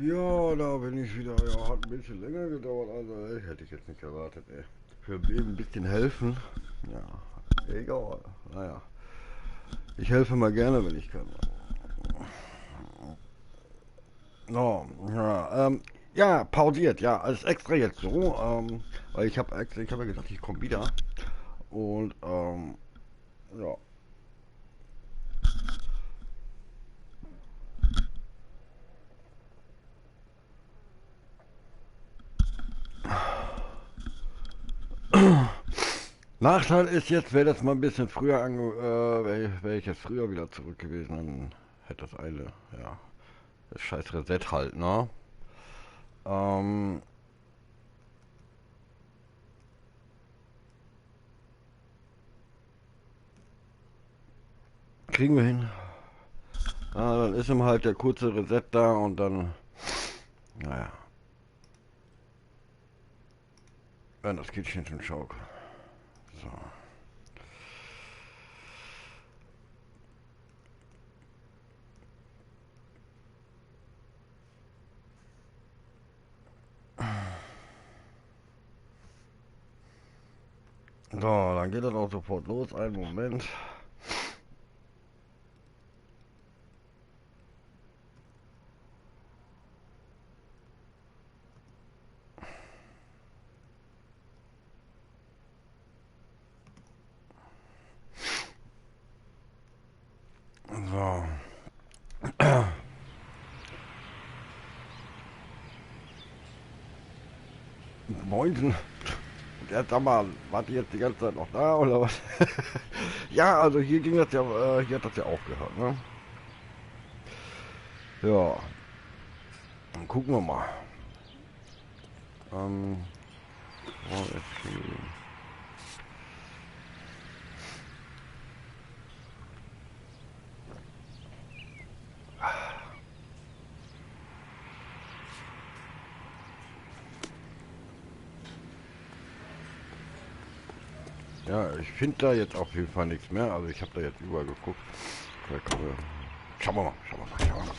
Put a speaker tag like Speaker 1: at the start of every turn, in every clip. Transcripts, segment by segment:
Speaker 1: Ja, da bin ich wieder. Ja, hat ein bisschen länger gedauert, also ey, hätte ich jetzt nicht erwartet, ey. Für Leben ein bisschen helfen. Ja, egal. Naja. Ich helfe mal gerne, wenn ich kann. No, ja, ja, pausiert, ja, alles extra jetzt so, weil ich habe ja gesagt, ich komme wieder. Und, ja. Nachteil ist jetzt, wäre das mal ein bisschen früher wäre ich jetzt früher wieder zurück gewesen, dann hätte das eine, ja, das scheiß Reset halt, ne? Ähm, kriegen wir hin. Dann ist ihm halt der kurze Reset da und dann, naja, wenn das Kittchen schon schaukelt. So. So, dann geht das auch sofort los. Einen Moment. So. Moinsen. Ja, sag mal, wart ihr jetzt die ganze Zeit noch da oder was? Ja, also hier ging das ja, hier hat das ja aufgehört, ne? Ja, dann gucken wir mal. Oh, ja, ich finde da jetzt auf jeden Fall nichts mehr. Also ich habe da jetzt überall geguckt. Schauen wir mal, schauen wir mal, schauen wir mal.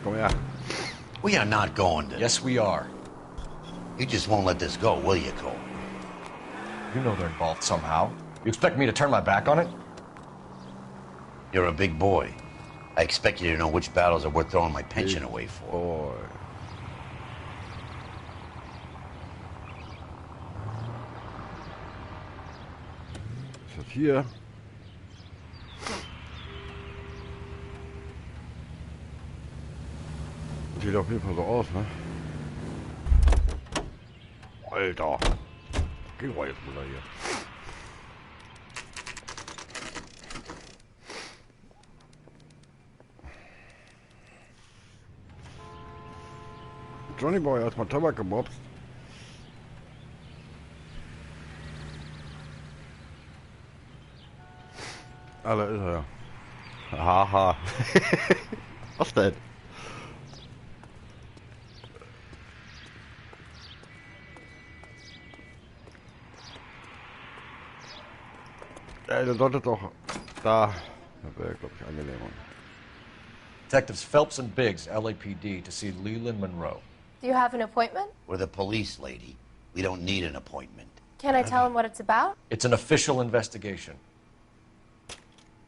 Speaker 1: Komm her.
Speaker 2: We are not going to.
Speaker 3: Yes, we are.
Speaker 2: You just won't let this go, will you, Cole?
Speaker 3: You know they're involved somehow. You expect me to turn my back on it?
Speaker 2: You're a big boy. I expect you to know which battles are worth throwing my pension away for.
Speaker 1: Boy. Ist das hier? Sieht auf jeden Fall so aus, ne? Alter. Geh mal jetzt mal hier. Johnny Boy hat mal Tabak gemobst. Ah, da ist er ja. Haha. Was denn? Ey, der sollte doch da. Das wäre, glaube ich, angenehmer.
Speaker 3: Detectives Phelps and Biggs, LAPD, to see Leland Monroe.
Speaker 4: Do you have an appointment?
Speaker 2: We're the police, lady. We don't need an appointment.
Speaker 4: Can I tell him what it's about?
Speaker 3: It's an official investigation.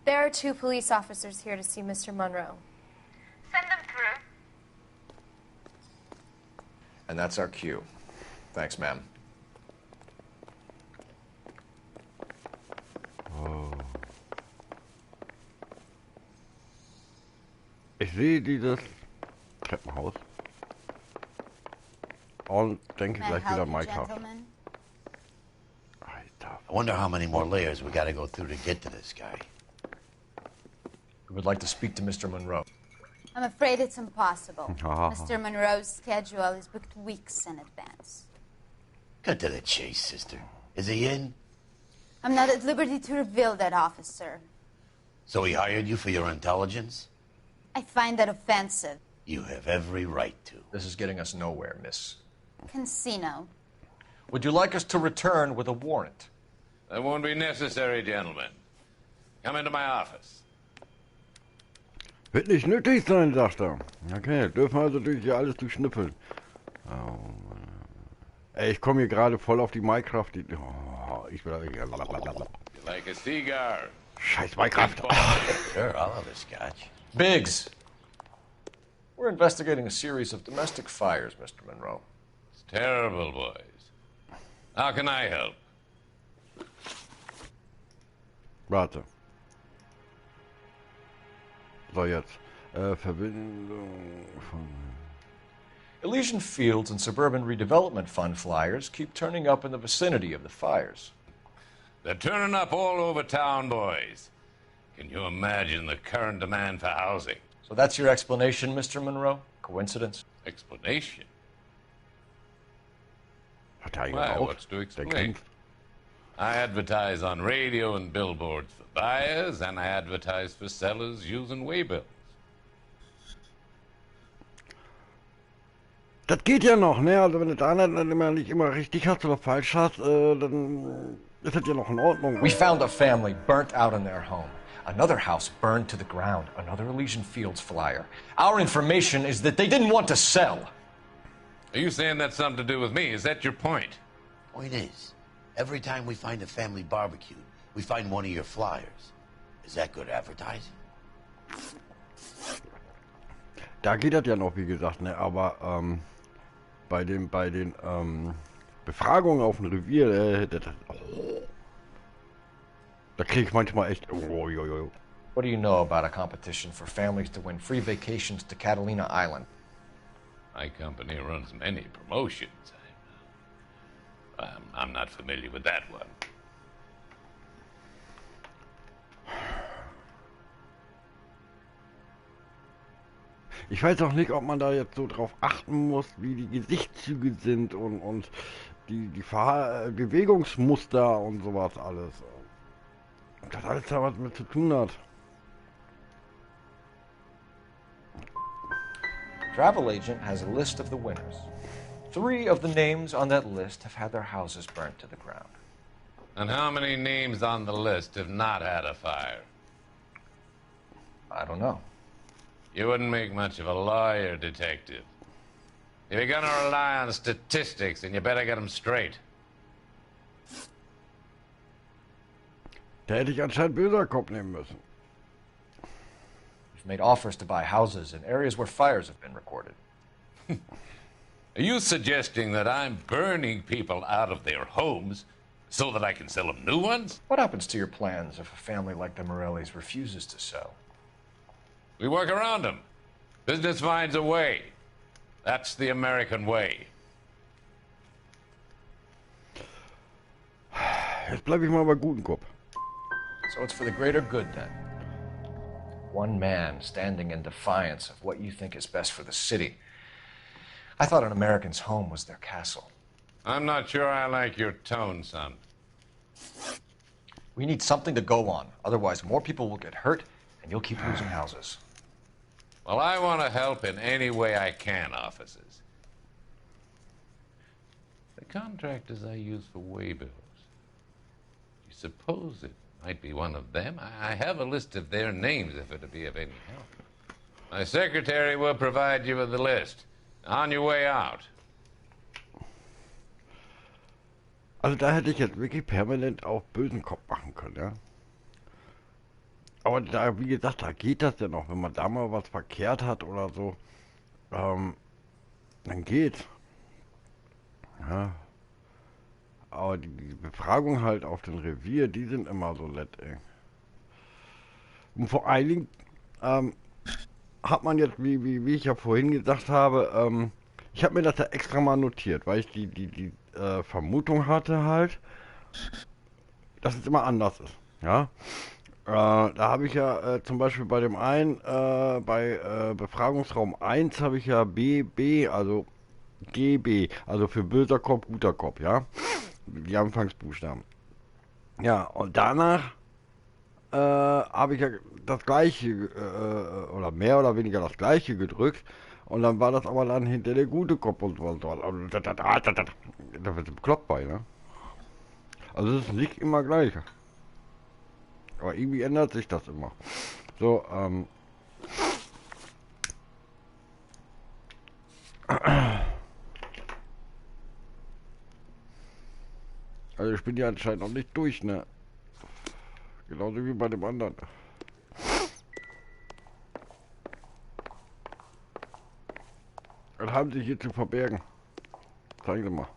Speaker 4: There are 2 police officers here to see Mr. Monroe.
Speaker 5: Send them through.
Speaker 3: And that's our cue. Thanks, ma'am.
Speaker 1: Oh. Ich sehe dieses Treppenhaus und denke gleich wieder Minecraft. Alter.
Speaker 2: I wonder how many more layers we gotta go through to get to this guy.
Speaker 3: We would like to speak to Mr. Monroe.
Speaker 6: I'm afraid it's impossible. Mr. Monroe's schedule is booked weeks in advance.
Speaker 2: Cut to the chase, sister. Is he in?
Speaker 6: I'm not at liberty to reveal that, officer.
Speaker 2: So he hired you for your intelligence?
Speaker 6: I find that offensive.
Speaker 2: You have every right to.
Speaker 3: This is getting us nowhere, miss.
Speaker 6: Casino.
Speaker 3: Would you like us to return with a warrant?
Speaker 7: That won't be necessary, gentlemen. Come into my office.
Speaker 1: Wird nicht nötig sein, sagt er. Okay, dürfen also durch hier alles durchschnüffeln. Oh, ey, ich komme hier gerade voll auf die Minecraft. Oh, ich will
Speaker 7: Like a cigar.
Speaker 1: Scheiß Minecraft.
Speaker 2: Sure, I'll have a scotch.
Speaker 3: Biggs! We're investigating a series of domestic fires, Mr. Monroe.
Speaker 7: It's terrible, boys. How can I help?
Speaker 1: Warte. So, jetzt. Verbindung von...
Speaker 3: Elysian Fields and Suburban Redevelopment Fund flyers keep turning up in the vicinity of the fires.
Speaker 7: They're turning up all over town, boys. Can you imagine the current demand for housing?
Speaker 3: So that's your explanation, Mr. Monroe? Coincidence?
Speaker 7: Explanation?
Speaker 1: Verteidiger
Speaker 7: Why,
Speaker 1: auch.
Speaker 7: what's to
Speaker 1: Der
Speaker 7: explain?
Speaker 1: kennt.
Speaker 7: I advertise on radio and billboards for buyers, and I advertise for sellers using waybills.
Speaker 1: Das geht ja noch, ne? Also wenn du da nicht immer richtig hast oder falsch hast, dann ist das ja noch in Ordnung.
Speaker 3: We found a family burnt out in their home. Another house burned to the ground. Another Elysian Fields flyer. Our information is that they didn't want to sell.
Speaker 7: Are you saying that's something to do with me? Is that your point?
Speaker 2: Point is, every time we find a family barbecued, we find one of your flyers. Is that good advertising?
Speaker 1: Da geht das ja noch, wie gesagt, ne? Aber bei den Befragungen auf dem Revier, da kriege ich manchmal echt.
Speaker 3: What do you know about a competition for families to win free vacations to Catalina Island?
Speaker 7: My company runs many promotions. I'm not familiar with that one.
Speaker 1: Ich weiß auch nicht, ob man da jetzt so drauf achten muss, wie die Gesichtszüge sind und die Bewegungsmuster und sowas alles. Ob das alles da was mit zu tun hat.
Speaker 3: Travel agent has a list of the winners. 3 of the names on that list have had their houses burnt to the ground.
Speaker 7: And how many names on the list have not had a fire?
Speaker 3: I don't know.
Speaker 7: You wouldn't make much of a lawyer, detective. If you're gonna rely on statistics, then you better get them straight.
Speaker 1: Da hätte ich anscheinend böser Kopf nehmen müssen.
Speaker 3: We've made offers to buy houses in areas where fires have been recorded.
Speaker 7: Are you suggesting that I'm burning people out of their homes so that I can sell them new ones?
Speaker 3: What happens to your plans if a family like the Morellis refuses to sell?
Speaker 7: We work around them. Business finds a way. That's the American way.
Speaker 1: Jetzt bleibe ich mal bei guten Kopf.
Speaker 3: So it's for the greater good, then. One man standing in defiance of what you think is best for the city. I thought an American's home was their castle.
Speaker 7: I'm not sure I like your tone, son.
Speaker 3: We need something to go on. Otherwise, more people will get hurt, and you'll keep losing houses.
Speaker 7: Well, I want to help in any way I can, officers. The contractors I use for waybills. You suppose it might be one of them? I have a list of their names if it'd be of any help. My secretary will provide you with the list. On your way out.
Speaker 1: Also da hätte ich jetzt wirklich permanent auch bösen Kopf machen können, ja. Aber da, wie gesagt, da geht das ja noch, wenn man da mal was verkehrt hat oder so, dann geht's. Ja. Aber die Befragung halt auf dem Revier, die sind immer so nett, ey. Und vor allen Dingen, hat man jetzt, wie ich ja vorhin gesagt habe, ich habe mir das ja extra mal notiert, weil ich die Vermutung hatte halt, dass es immer anders ist, ja. Da habe ich ja zum Beispiel bei dem einen, bei Befragungsraum 1 habe ich ja BB, also GB, also für böser Kopf, guter Kopf, ja. Die Anfangsbuchstaben. Ja, und danach habe ich ja das gleiche, oder mehr oder weniger das gleiche gedrückt. Und dann war das aber dann hinter der gute Kopf und so. Da wird bekloppt bei, ne? Also es ist nicht immer gleich. Aber irgendwie ändert sich das immer. So, Also ich bin ja anscheinend noch nicht durch, ne? Genauso wie bei dem anderen. Was haben Sie hier zu verbergen? Zeigen Sie mal.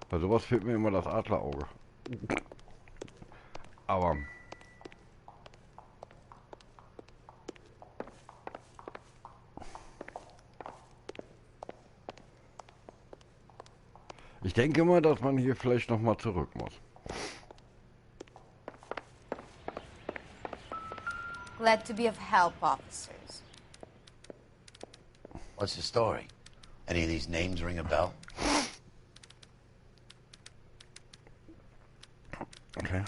Speaker 1: Bei sowas fehlt mir immer das Adlerauge. Aber ich denke mal, dass man hier vielleicht noch mal zurück muss.
Speaker 6: Glad to be of help, officers.
Speaker 2: What's the story? Any of these names ring a bell?
Speaker 1: Okay.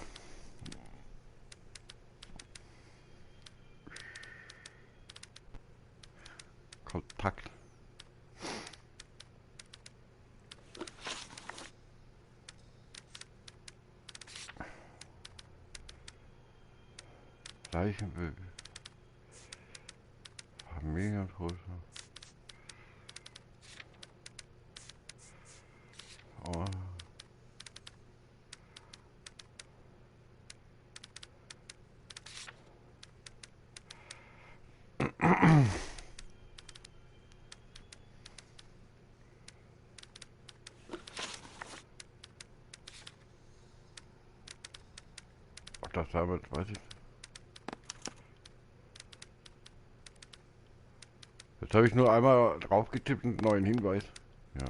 Speaker 1: Kontakt. Leichenbild. Familiengröße. Oh. Ob das damit, weiß ich. Jetzt habe ich nur einmal drauf getippt und einen neuen Hinweis. Ja.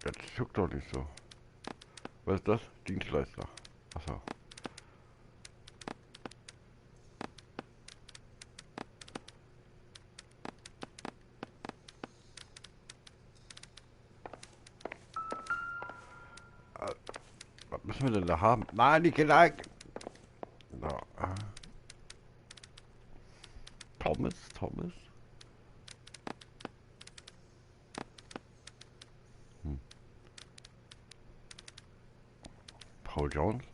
Speaker 1: Das juckt doch nicht so. Was ist das? Dienstleister. Achso. Was müssen wir denn da haben? Nein, nicht geliked. So. Thomas. Paul Jones.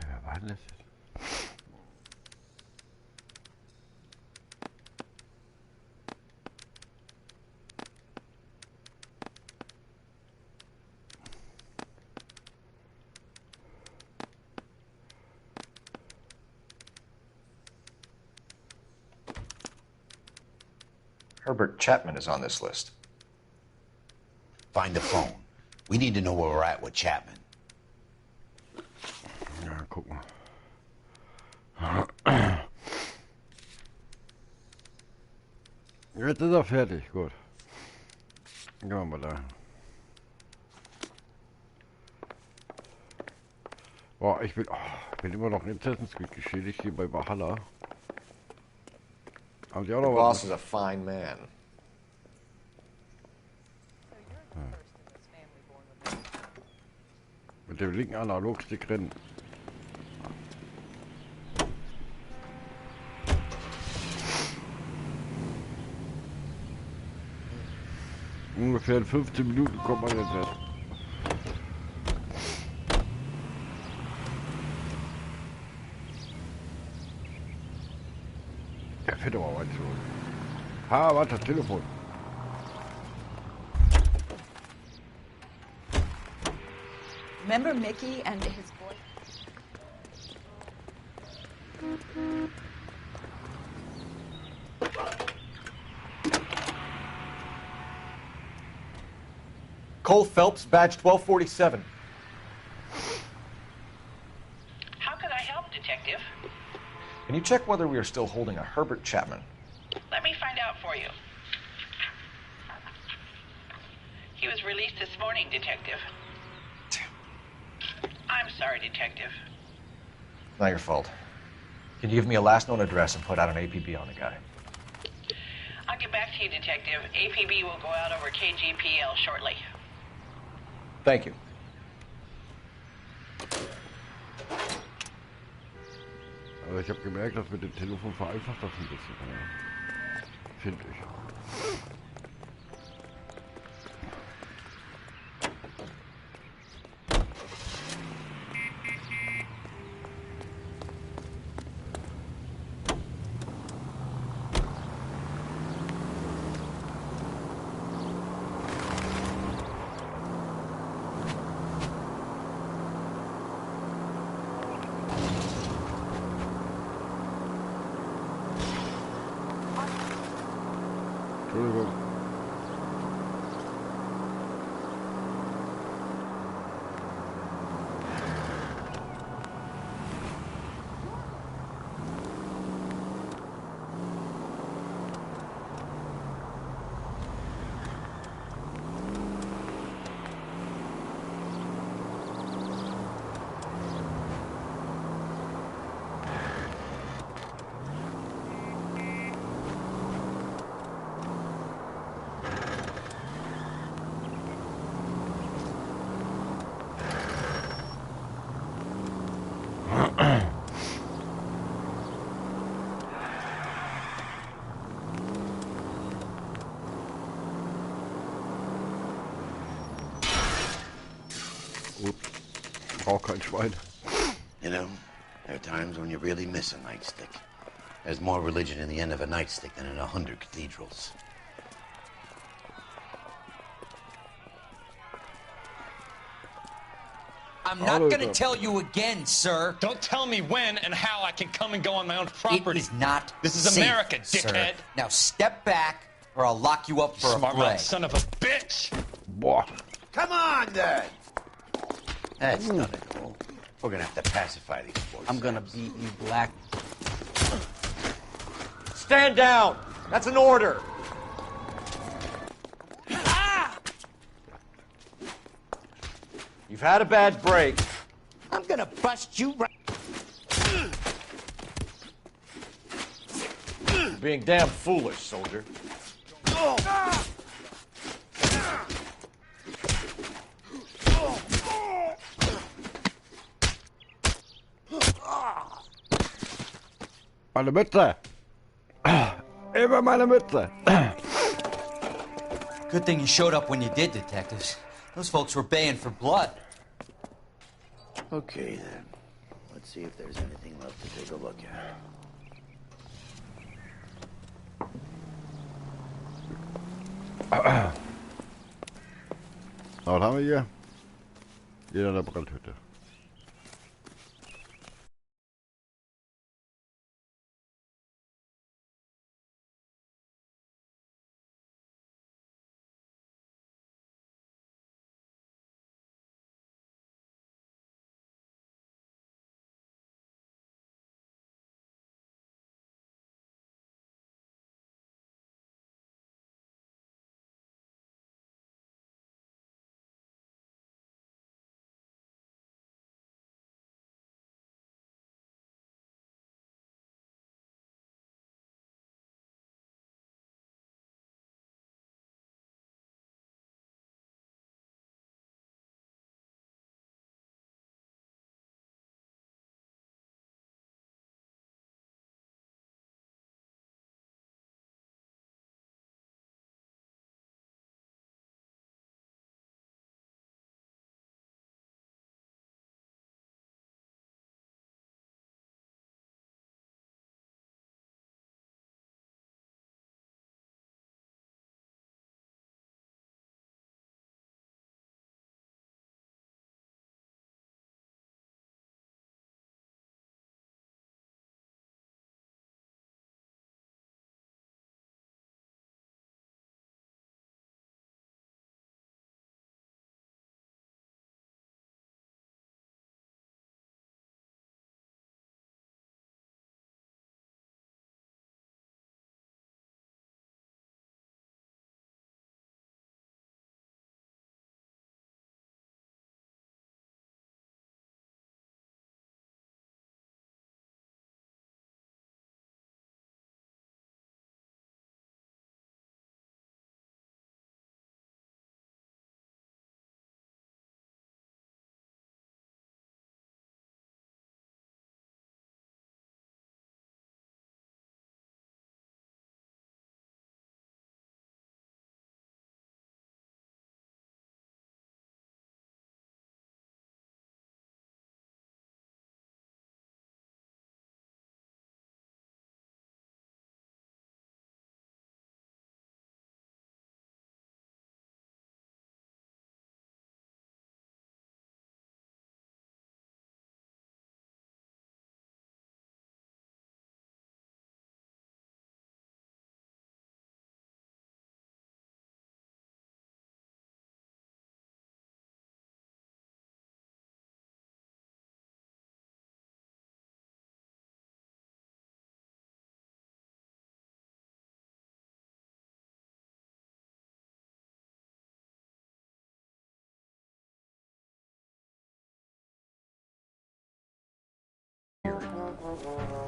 Speaker 1: Wer war denn das jetzt?
Speaker 3: Herbert Chapman is on this list.
Speaker 2: Find the phone. We need to know where we're at with Chapman.
Speaker 1: Ja, guck mal. Jetzt ist er fertig, gut. Gehen wir mal da. Boah, ich bin immer noch in Assassin's Creed geschädigt hier bei Valhalla. Haben Sie auch
Speaker 3: The
Speaker 1: noch
Speaker 3: boss
Speaker 1: was?
Speaker 3: is a fine man.
Speaker 1: Mit dem linken Analogstick rennen. Ungefähr in 15 Minuten kommt man jetzt erst. Der fährt aber weit zurück. Ha, warte, das Telefon.
Speaker 8: Remember Mickey and his boy?
Speaker 3: Cole Phelps, badge 1247.
Speaker 5: How can I help, Detective?
Speaker 3: Can you check whether we are still holding a Herbert Chapman?
Speaker 5: Let me find out for you. He was released this morning, Detective. I'm sorry, Detective.
Speaker 3: Not your fault. Can you give me a last known address and put out an APB on the guy?
Speaker 5: I'll get back to you, Detective. APB will go out over KGPL shortly.
Speaker 3: Thank you.
Speaker 1: Aber ich habe gemerkt, dass mit dem Telefon vereinfacht das ein bisschen. Ja. finde ich. Entschuldigung. Ups, braucht kein Schwein.
Speaker 2: You know, there are times when you really miss a nightstick. There's more religion in the end of a nightstick than in 100 cathedrals.
Speaker 9: I'm not gonna tell you again, sir.
Speaker 10: Don't tell me when and how I can come and go on my own property.
Speaker 9: It is not
Speaker 10: This is
Speaker 9: safe,
Speaker 10: America,
Speaker 9: sir.
Speaker 10: dickhead.
Speaker 9: Now step back, or I'll lock you up for a
Speaker 10: Smart
Speaker 9: fray.
Speaker 10: mouth son of a bitch.
Speaker 1: Boah.
Speaker 2: Come on, then! That's not it, Cole. We're gonna have to pacify these boys.
Speaker 9: I'm gonna beat you black.
Speaker 3: Stand down! That's an order! You've had a bad break.
Speaker 9: I'm gonna bust you right.
Speaker 3: You're being damn foolish, soldier.
Speaker 1: Meine Mütze! Immer meine Mütze!
Speaker 9: Good thing you showed up when you did, detectives. Those folks were baying for blood.
Speaker 2: Okay, then. Let's see if there's anything left to take a look at.
Speaker 1: Was haben wir hier? Jeder eine Brandhütte.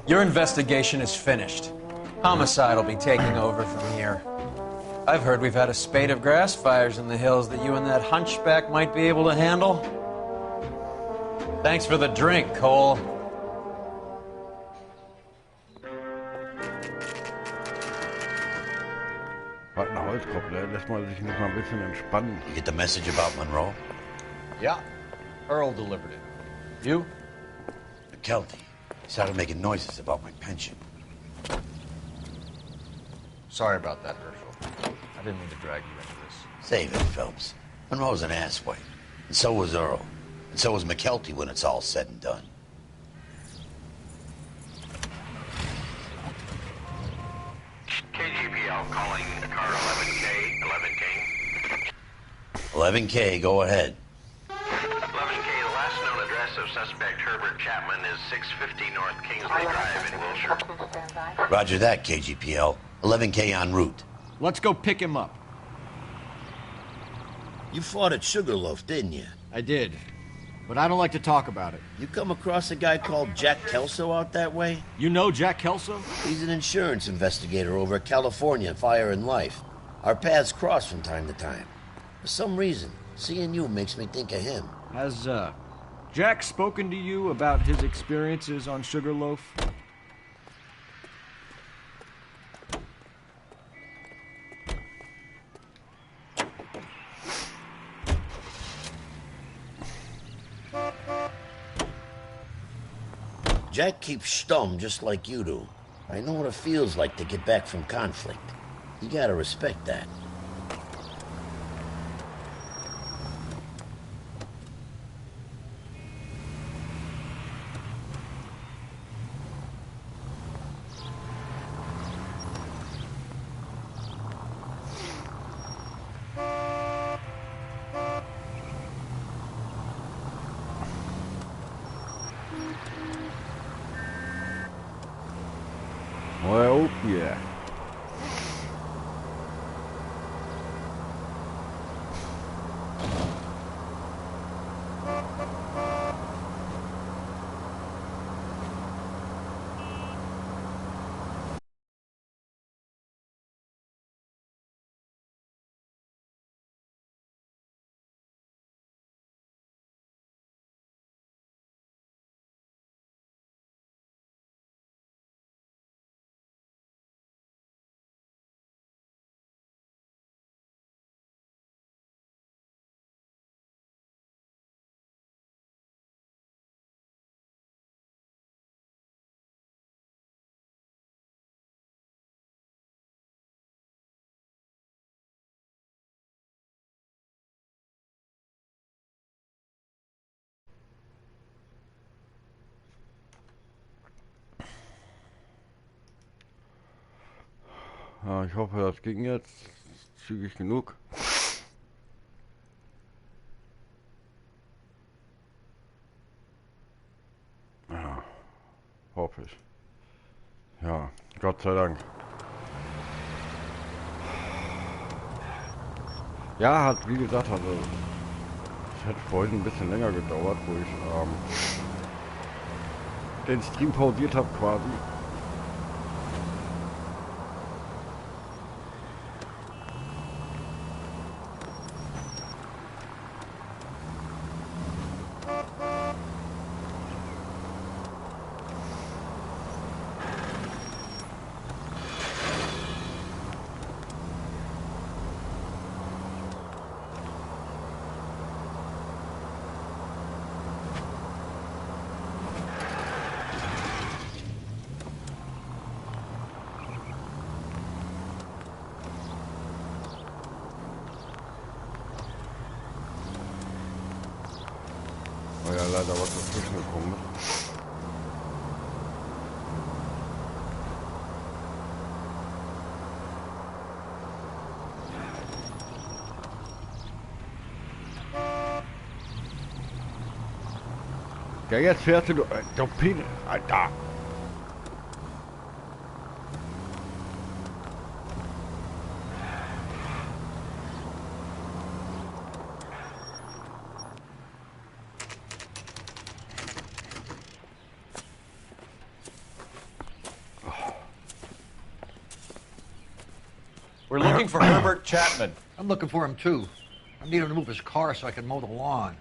Speaker 11: Your investigation is finished. Homicide will be taking over from here. I've heard we've had a spate of grass fires in the hills that you and that hunchback might be able to handle. Thanks for the drink, Cole.
Speaker 1: Was ein Holzkopf, ne? Lässt man sich nicht mal ein bisschen entspannen.
Speaker 2: You get the message about Monroe?
Speaker 11: Yeah. Earl delivered it. You?
Speaker 2: McKelty. He started making noises about my pension.
Speaker 3: Sorry about that, Herschel. I didn't mean to drag you into this.
Speaker 2: Save it, Phelps. Monroe's an asswipe. And so was Earl. And so was McKelty when it's all said and done.
Speaker 12: KGPL calling car 11K, 11K.
Speaker 2: 11K, go ahead.
Speaker 12: 11K, the last known address of suspect Herbert Chapman is 650 North Kingsley Drive in Wilshire.
Speaker 2: Roger that, KGPL. 11K en route.
Speaker 11: Let's go pick him up.
Speaker 2: You fought at Sugarloaf, didn't you?
Speaker 11: I did. But I don't like to talk about it.
Speaker 2: You come across a guy called Jack Kelso out that way?
Speaker 11: You know Jack Kelso?
Speaker 2: He's an insurance investigator over at California Fire and Life. Our paths cross from time to time. For some reason, seeing you makes me think of him.
Speaker 11: Has, Jack spoken to you about his experiences on Sugarloaf?
Speaker 2: Jack keeps stum just like you do. I know what it feels like to get back from conflict. You gotta respect that.
Speaker 1: Well, yeah. Ja, ich hoffe, das ging jetzt zügig genug. Ja, hoffe ich. Ja, Gott sei Dank. Ja, hat wie gesagt, also es hätte vorhin ein bisschen länger gedauert, wo ich den Stream pausiert habe quasi. Oh ja, leider was dazwischen gekommen ist. Ja, jetzt fährst du, Pin, Alter.
Speaker 13: We're looking for Herbert Chapman.
Speaker 14: I'm looking for him, too. I need him to move his car so I can mow the lawn.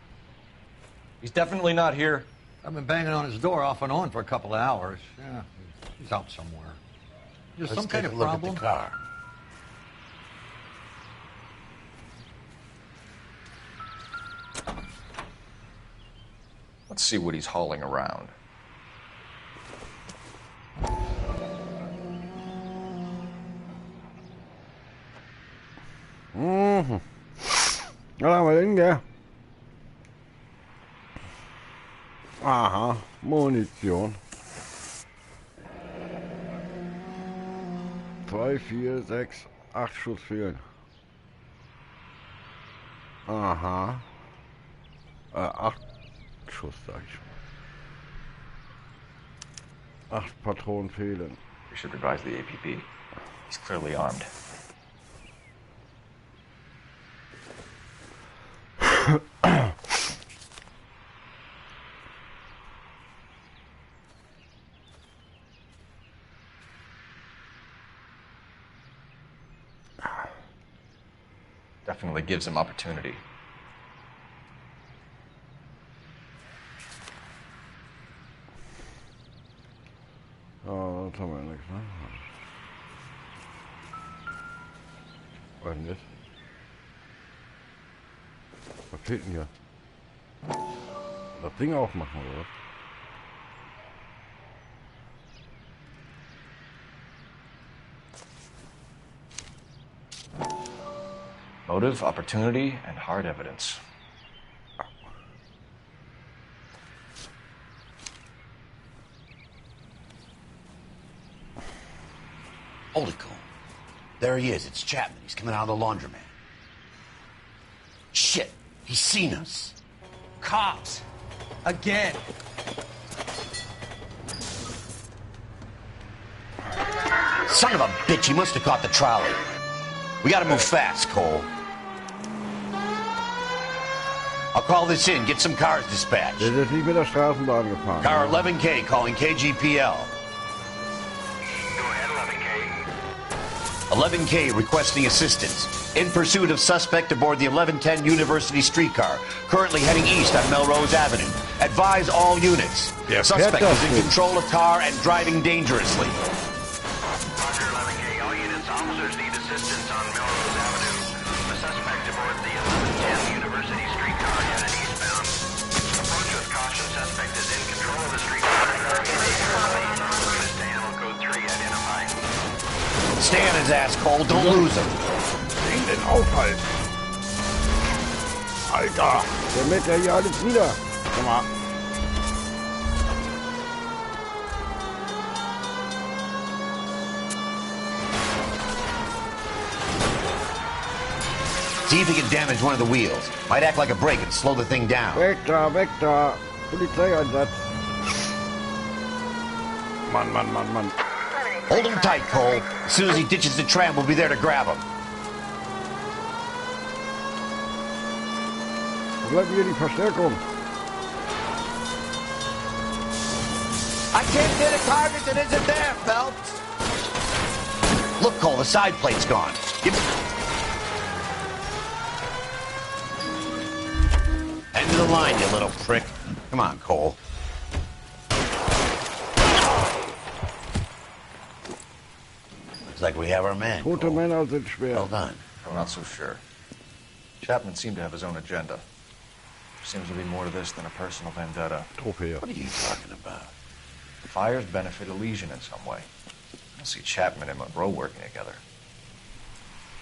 Speaker 13: He's definitely not here.
Speaker 14: I've been banging on his door off and on for a couple of hours. Yeah, he's out somewhere. There's some kind of problem.
Speaker 2: Look at the car.
Speaker 3: Let's see what he's hauling around.
Speaker 1: Mhm. Ja, da haben wir den, gell? Aha, Munition. 2, 4, 6, 8 Schuss fehlen. Aha. 8 Schuss, sag ich mal. 8 Patronen fehlen.
Speaker 3: We should advise the APB. He's clearly armed. Definitely gives him opportunity.
Speaker 1: Oh, das haben wir nichts, ne? Was denn jetzt? Was fehlt denn hier? Das Ding aufmachen, oder was?
Speaker 3: Motive, opportunity, and hard evidence.
Speaker 2: Hold it, Cole. There he is. It's Chapman. He's coming out of the laundromat. Shit. He's seen us.
Speaker 15: Cops. Again.
Speaker 2: Son of a bitch. He must have caught the trolley. We gotta move fast, Cole. I'll call this in. Get some cars dispatched.
Speaker 1: Der ist nicht mit der Straßenbahn gefahren.
Speaker 2: Car 11K calling KGPL. 11K requesting assistance. In pursuit of suspect aboard the 1110 University streetcar. Currently heading east on Melrose Avenue. Advise all units. Suspect is in control of car and driving dangerously.
Speaker 12: Roger 11K. All units, officers need assistance on Melrose Avenue. The suspect aboard the 1110 University streetcar headed eastbound. Approach with caution. Suspect is in control of the streetcar and driving dangerously. Units to handle code 3 identified.
Speaker 2: Stay on his ass, Cole. Don't lose him.
Speaker 1: Den aufhalten. Alter, der mäht ja hier alles nieder. Komm mal.
Speaker 2: See if he can damage one of the wheels. Might act like a brake and slow the thing down.
Speaker 1: Weg da, weg da. Polizeieinsatz. Mann, Mann, Mann, Mann.
Speaker 2: Hold him tight, Cole. As soon as he ditches the tram, we'll be there to grab him.
Speaker 1: Wo bleibt hier die Verstärkung?
Speaker 2: I can't hit a target that isn't there, Phelps. Look, Cole, the side plate's gone. Give me... End of the line, you little prick. Come on, Cole. Looks like we have our man.
Speaker 1: Tote Männer sind schwer.
Speaker 2: Well done.
Speaker 3: I'm not so sure. Chapman seemed to have his own agenda. Seems to be more to this than a personal vendetta.
Speaker 1: Trophäe.
Speaker 2: What are you talking about?
Speaker 3: Fires benefit Elysian in some way. I don't see Chapman and Monroe working together.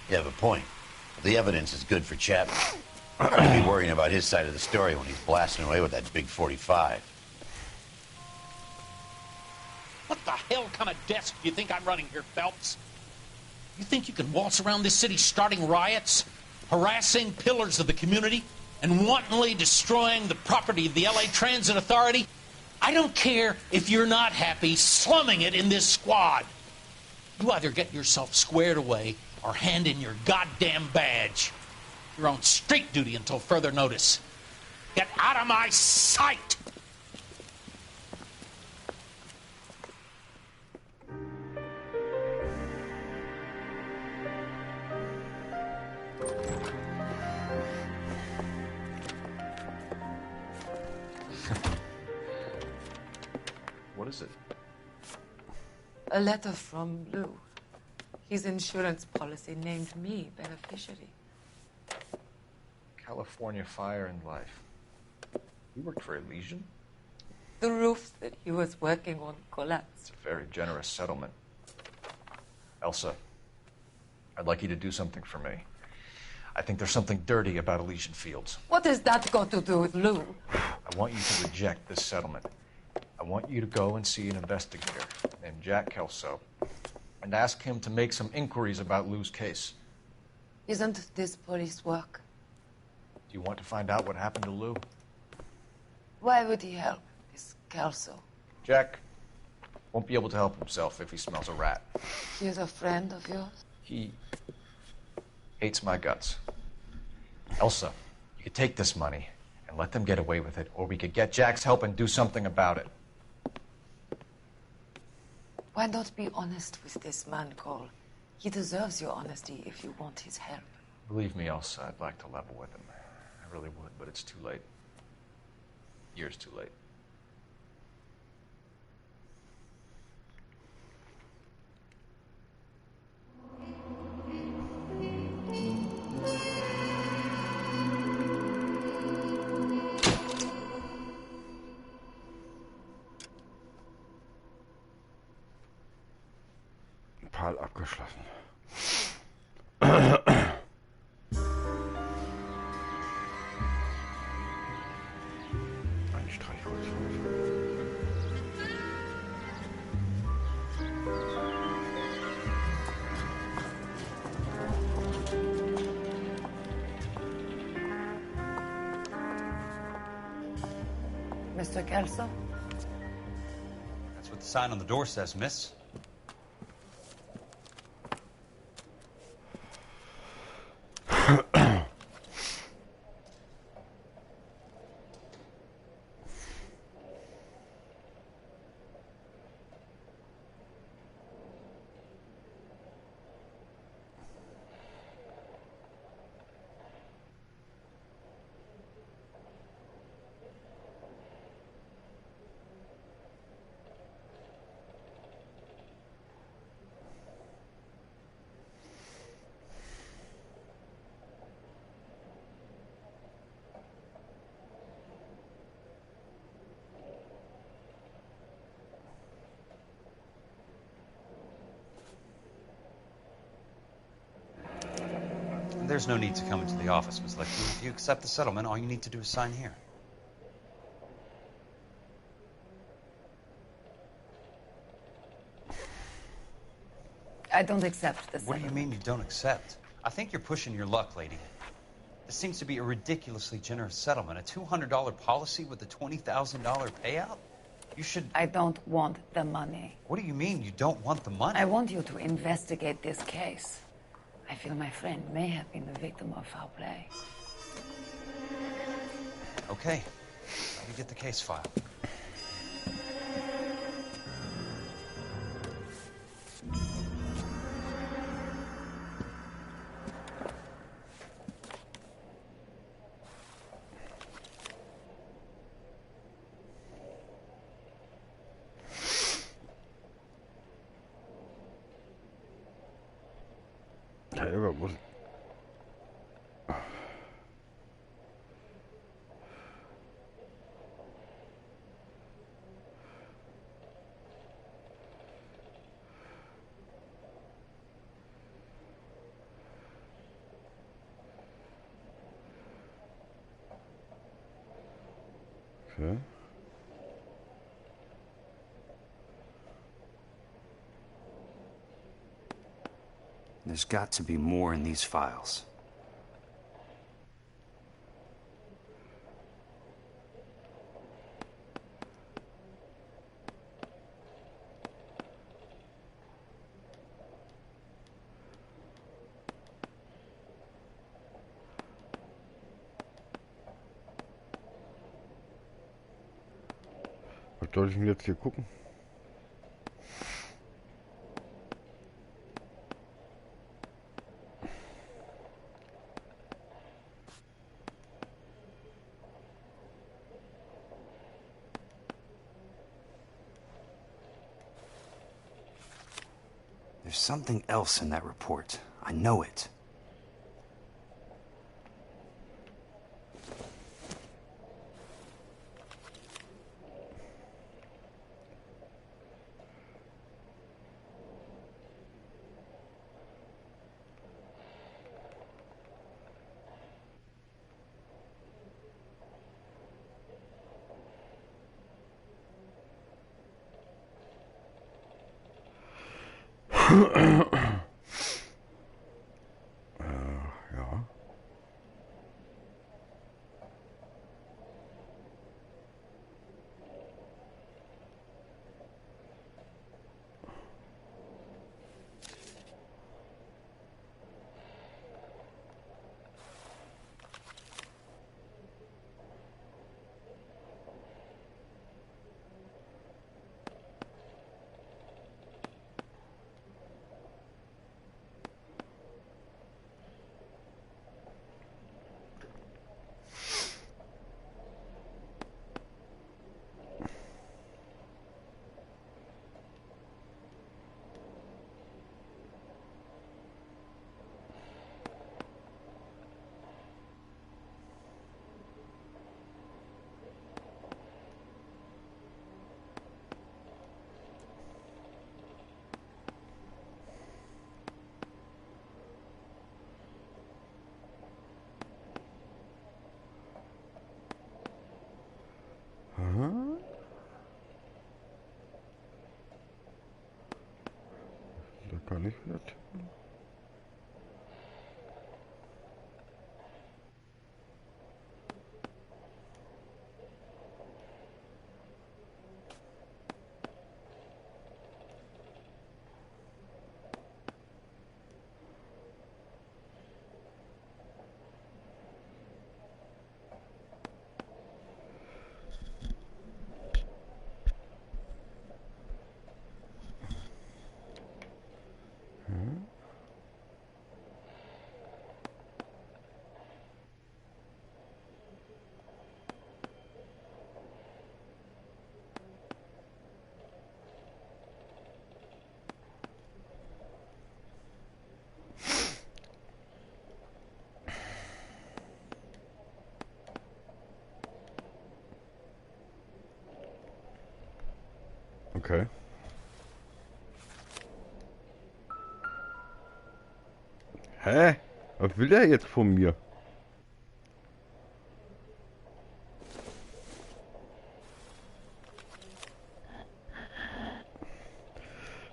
Speaker 2: You have a point. The evidence is good for Chapman. I'd be worrying about his side of the story when he's blasting away with that big 45.
Speaker 15: What the hell kind of desk do you think I'm running here, Phelps? You think you can waltz around this city starting riots, harassing pillars of the community, and wantonly destroying the property of the LA Transit Authority? I don't care if you're not happy slumming it in this squad. You either get yourself squared away or hand in your goddamn badge. You're on street duty until further notice. Get out of my sight!
Speaker 3: What is it?
Speaker 16: A letter from Lou. His insurance policy named me beneficiary.
Speaker 3: California Fire and Life. You worked for Elysian?
Speaker 16: The roof that he was working on collapsed.
Speaker 3: It's a very generous settlement. Elsa, I'd like you to do something for me. I think there's something dirty about Elysian Fields.
Speaker 16: What has that got to do with Lou?
Speaker 3: I want you to reject this settlement. I want you to go and see an investigator named Jack Kelso and ask him to make some inquiries about Lou's case.
Speaker 16: Isn't this police work?
Speaker 3: Do you want to find out what happened to Lou?
Speaker 16: Why would he help, this Kelso?
Speaker 3: Jack won't be able to help himself if he smells a rat.
Speaker 16: He is a friend of yours?
Speaker 3: He hates my guts. Elsa, you could take this money and let them get away with it, or we could get Jack's help and do something about it.
Speaker 16: Why not be honest with this man, Cole? He deserves your honesty if you want his help.
Speaker 3: Believe me, Elsa, I'd like to level with him. I really would, but it's too late. Years too late.
Speaker 1: Pal abgeschlossen. Ein Streichholz.
Speaker 16: Mr. Kelso?
Speaker 9: That's what the sign on the door says, miss. There's no need to come into the office, Miss Leckie. If you accept the settlement, all you need to do is sign here.
Speaker 16: I don't accept this.
Speaker 9: What do you mean you don't accept? I think you're pushing your luck, lady. This seems to be a ridiculously generous settlement. A $200 policy with a $20,000 payout? You should...
Speaker 16: I don't want the money.
Speaker 9: What do you mean you don't want the money?
Speaker 16: I want you to investigate this case. I feel my friend may have been the victim of foul play.
Speaker 9: Okay. Let me get the case file.
Speaker 1: Okay.
Speaker 17: There's got to be more in these files.
Speaker 1: Was soll ich denn jetzt hier gucken?
Speaker 17: There's something else in that report. I know it.
Speaker 1: Ja. Aha. Da kann ich wieder tippen. Okay. Hä? Was will er jetzt von mir?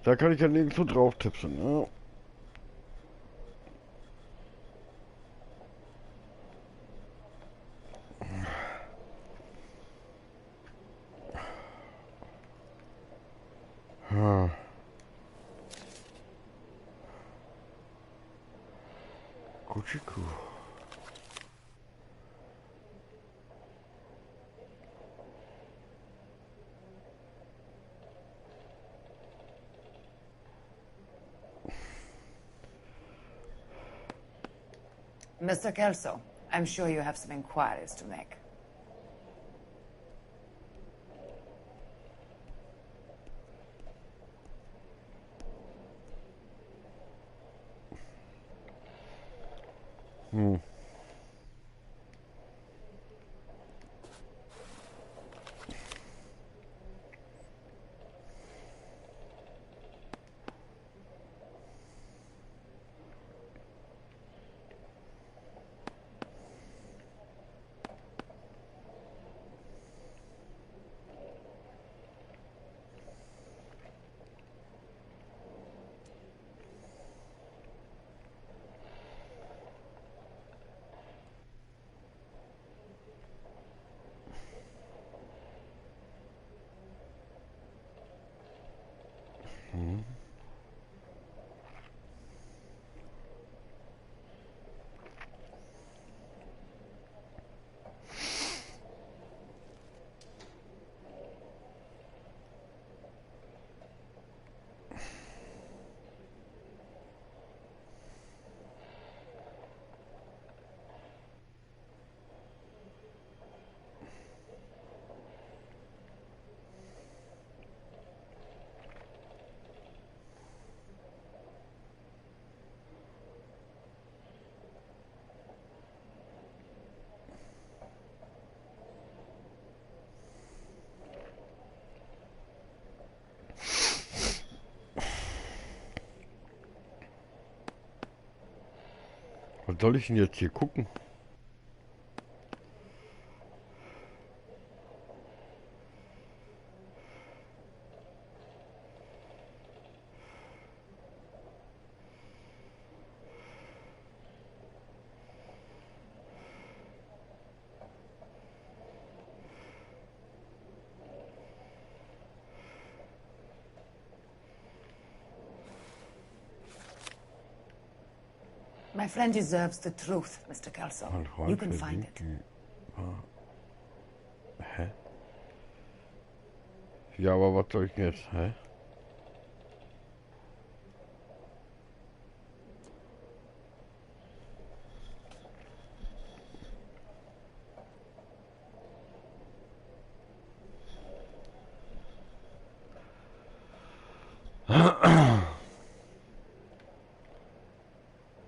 Speaker 1: Da kann ich ja nirgendwo drauf tippen, ne? Ah. Kuchiku.
Speaker 16: Mr. Kelso, I'm sure you have some inquiries to make.
Speaker 1: Hm. Hm. Was soll ich denn jetzt hier gucken?
Speaker 16: My friend deserves the truth, Mr. Kelso. You can find it.
Speaker 1: Hä? Ja, aber was soll ich denn jetzt? Hä?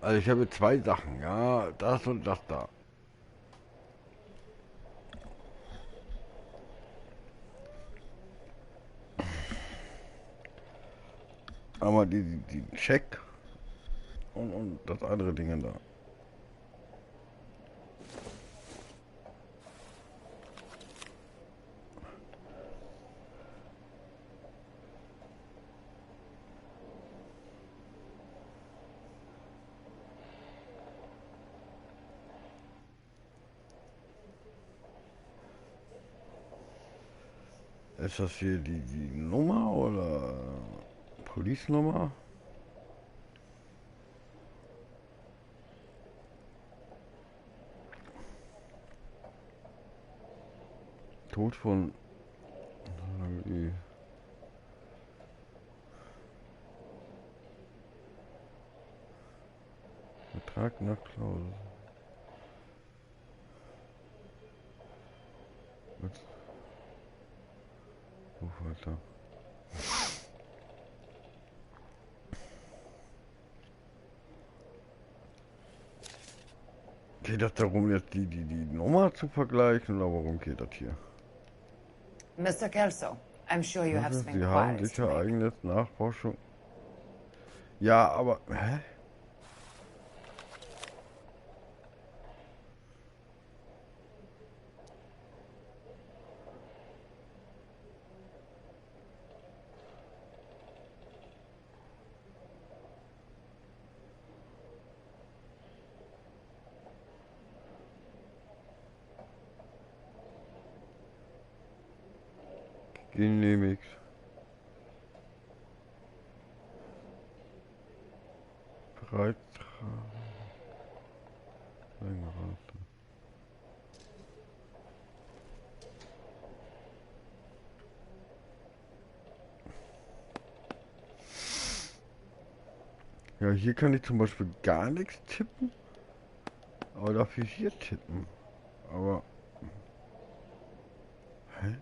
Speaker 1: Also ich habe zwei Sachen, ja, das und das da. Aber die Check und das andere Ding da. Ist das hier die Nummer oder Police-Nummer? Tod von Vertrag nach Klausel. Buchhalter. Geht das darum, jetzt die Nummer zu vergleichen oder warum geht das hier?
Speaker 16: Mr. Kelso, I'm sure you have some
Speaker 1: Sie haben
Speaker 16: inquiries to
Speaker 1: sicher
Speaker 16: make.
Speaker 1: eigenes Nachforschung. Ja, aber hä? Genehmigt. Beitrag. Ja, hier kann ich zum Beispiel gar nichts tippen. Aber dafür hier tippen. Aber. Hä?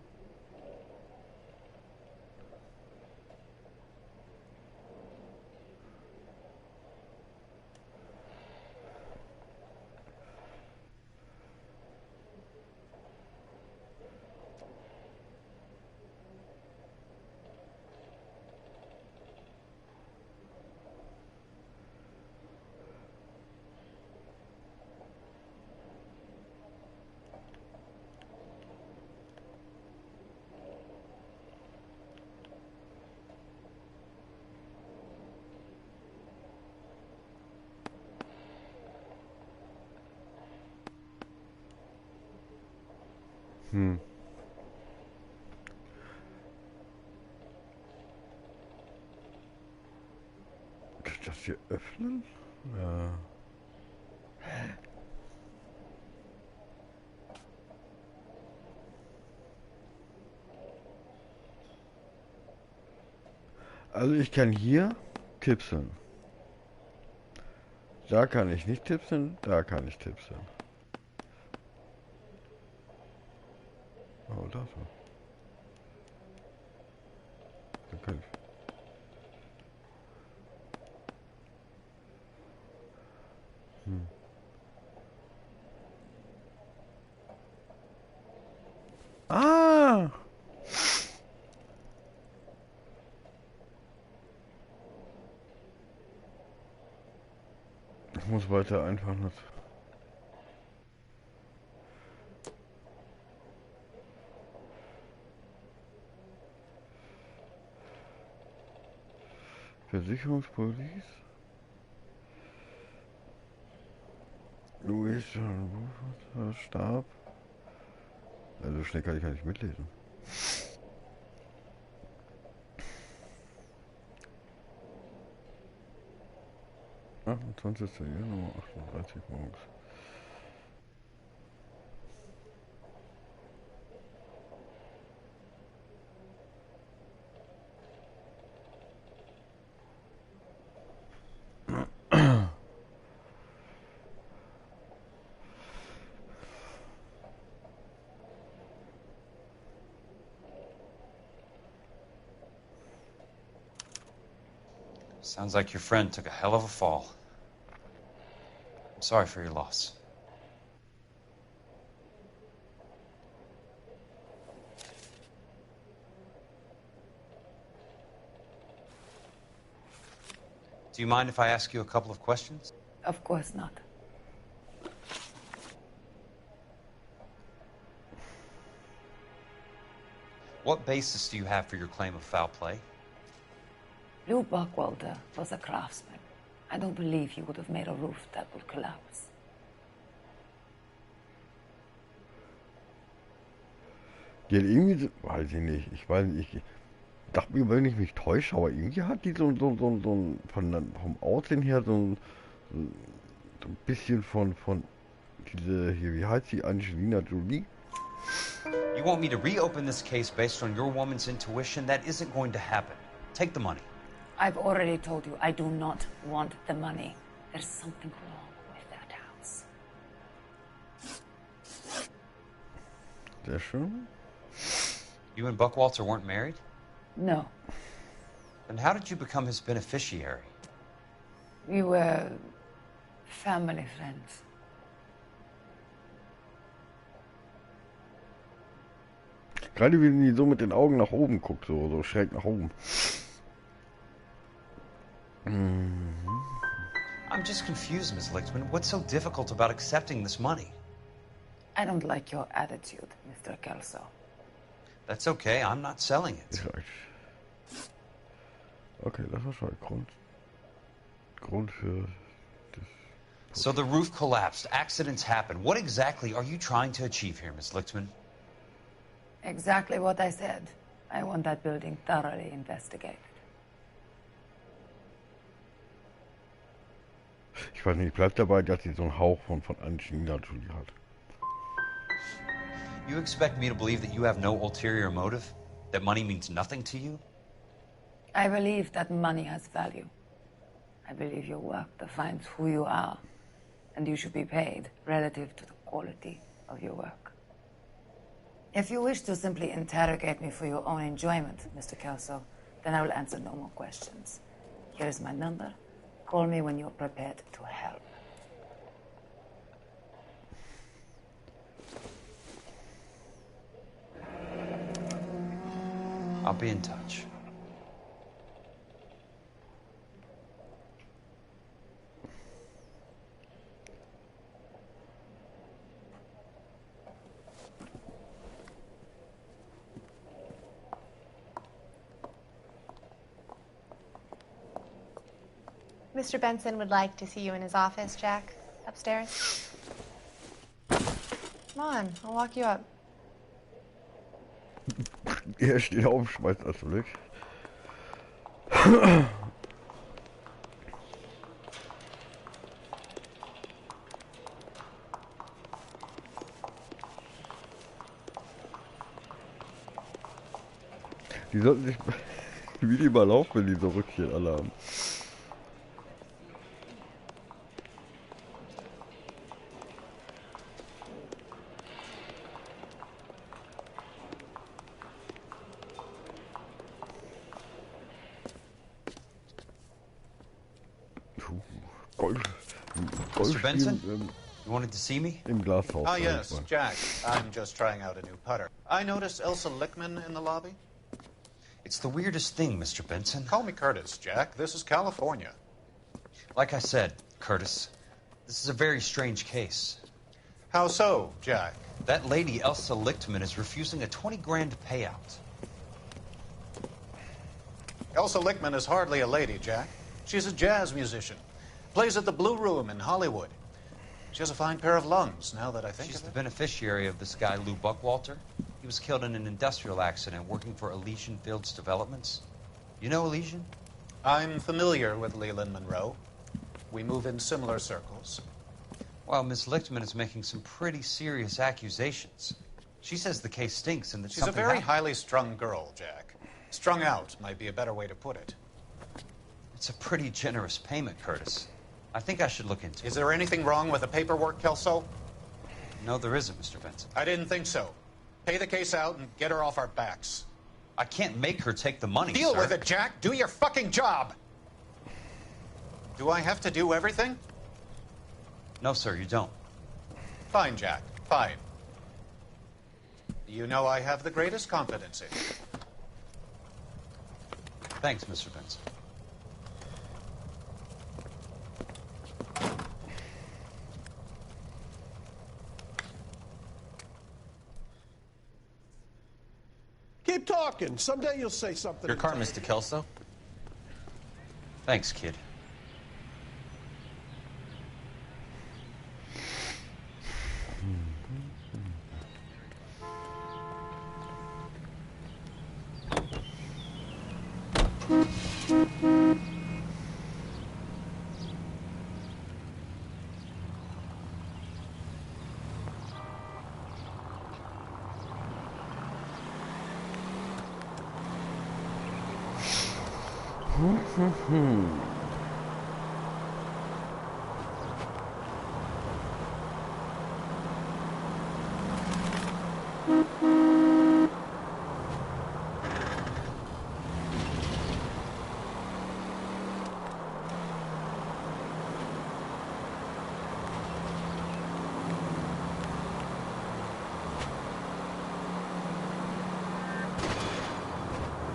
Speaker 1: Hm. Kann ich das hier öffnen? Ja. Also ich kann hier tipsen. Da kann ich nicht tipsen, da kann ich tipsen. Oh, da so. Da kann ich. Hm. Ah! Ich muss weiter einfahren. Versicherungspolice. Louis Stab. Also schnell kann ich gar nicht mitlesen. Ah, 20. Januar 38 morgens.
Speaker 9: Sounds like your friend took a hell of a fall. I'm sorry for your loss. Do you mind if I ask you a couple of questions?
Speaker 16: Of course not.
Speaker 9: What basis do you have for your claim of foul play?
Speaker 16: Lou Buckwalter was a craftsman. I don't believe he would have made a roof that would collapse.
Speaker 1: Die hat irgendwie, weiß ich nicht, ich weiß nicht, ich dachte mir, wenn ich mich täusche, aber irgendwie hat die so vom Aussehen her so ein bisschen von diese hier, wie heißt sie, Angelina Jolie?
Speaker 9: You want me to reopen this case based on your woman's intuition? That isn't going to happen. Take the money.
Speaker 16: I've already told you I do not want the money. There's something wrong with that house.
Speaker 1: Sehr schön.
Speaker 9: You and Buckwalter weren't married?
Speaker 16: No.
Speaker 9: Then how did you become his beneficiary?
Speaker 16: We were family friends.
Speaker 1: Gerade wie sie so mit den Augen nach oben guckt, so schräg nach oben.
Speaker 9: I'm just confused, Ms. Lichtman. What's so difficult about accepting this money?
Speaker 16: I don't like your attitude, Mr. Kelso.
Speaker 9: That's okay. I'm not selling it.
Speaker 1: Okay, das war schon Grund für das.
Speaker 9: So the roof collapsed. Accidents happen. What exactly are you trying to achieve here, Ms. Lichtman?
Speaker 16: Exactly what I said. I want that building thoroughly investigated.
Speaker 1: Ich weiß nicht, ich bleib dabei, dass sie so einen Hauch von Angelina Jolie hat.
Speaker 9: You expect me to believe that you have no ulterior motive? That money means nothing to you?
Speaker 16: I believe that money has value. I believe your work defines who you are, and you should be paid relative to the quality of your work. If you wish to simply interrogate me for your own enjoyment, Mr. Kelso, then I will answer no more questions. Here is my number. Call me when you're prepared to help.
Speaker 9: I'll be in touch.
Speaker 4: Mr. Benson would like to see you in his office, Jack. Upstairs. Come on, I'll walk you up.
Speaker 1: Er steht auf, schmeißt das weg. Die sollten sich wie die mal laufen, wenn die so Rückchen alle haben.
Speaker 9: Mr. Benson, you wanted to see me?
Speaker 1: Im Glashaus.
Speaker 18: Ah, yes, Jack. I'm just trying out a new putter. I noticed Elsa Lichtman in the lobby.
Speaker 9: It's the weirdest thing, Mr. Benson.
Speaker 18: Call me Curtis, Jack. This is California.
Speaker 9: Like I said, Curtis, This is a very strange case.
Speaker 18: How so, Jack?
Speaker 9: That lady, Elsa Lichtman, is refusing a 20 grand payout.
Speaker 18: Elsa Lichtman is hardly a lady, Jack. She's a jazz musician. Plays at the Blue Room in Hollywood. She has a fine pair of lungs, now that I think
Speaker 9: She's
Speaker 18: of
Speaker 9: the
Speaker 18: it.
Speaker 9: beneficiary of this guy, Lou Buckwalter. He was killed in an industrial accident working for Elysian Fields Developments. You know Elysian?
Speaker 18: I'm familiar with Leland Monroe. We move in similar circles.
Speaker 9: Well, Miss Lichtman is making some pretty serious accusations. She says the case stinks and that
Speaker 18: She's a
Speaker 9: something
Speaker 18: very
Speaker 9: happened.
Speaker 18: highly strung girl, Jack. Strung out might be a better way to put it.
Speaker 9: It's a pretty generous payment, Curtis. I think I should look into it.
Speaker 18: Is there anything wrong with the paperwork, Kelso?
Speaker 9: No, there isn't, Mr. Benson.
Speaker 18: I didn't think so. Pay the case out and get her off our backs.
Speaker 9: I can't make her take the money,
Speaker 18: Deal
Speaker 9: sir.
Speaker 18: with it, Jack. Do your fucking job. Do I have to do everything?
Speaker 9: No, sir, you don't.
Speaker 18: Fine, Jack. Fine. You know I have the greatest confidence in you.
Speaker 9: Thanks, Mr. Benson.
Speaker 19: Keep talking. Someday you'll say something.
Speaker 9: Your car, Mr. Kelso. Thanks, kid.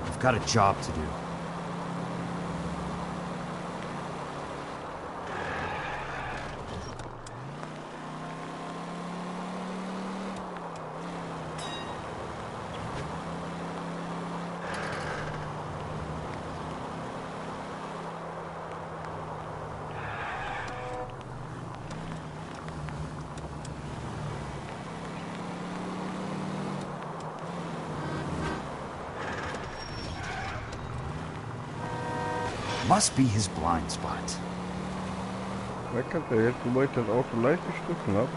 Speaker 17: I've got a job to do. Must be his blind spot.
Speaker 1: Weckert er jetzt, wobei ich das Auto leicht gestriffen habe.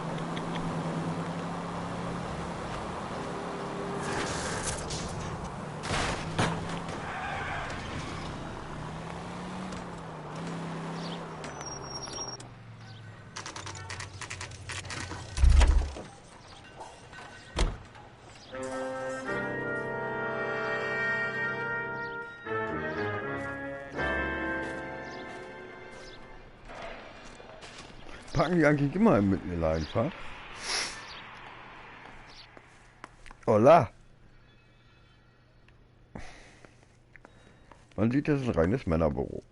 Speaker 1: Packen die eigentlich immer im Mittelmeer einfach? Hola! Man sieht, das ist ein reines Männerbüro.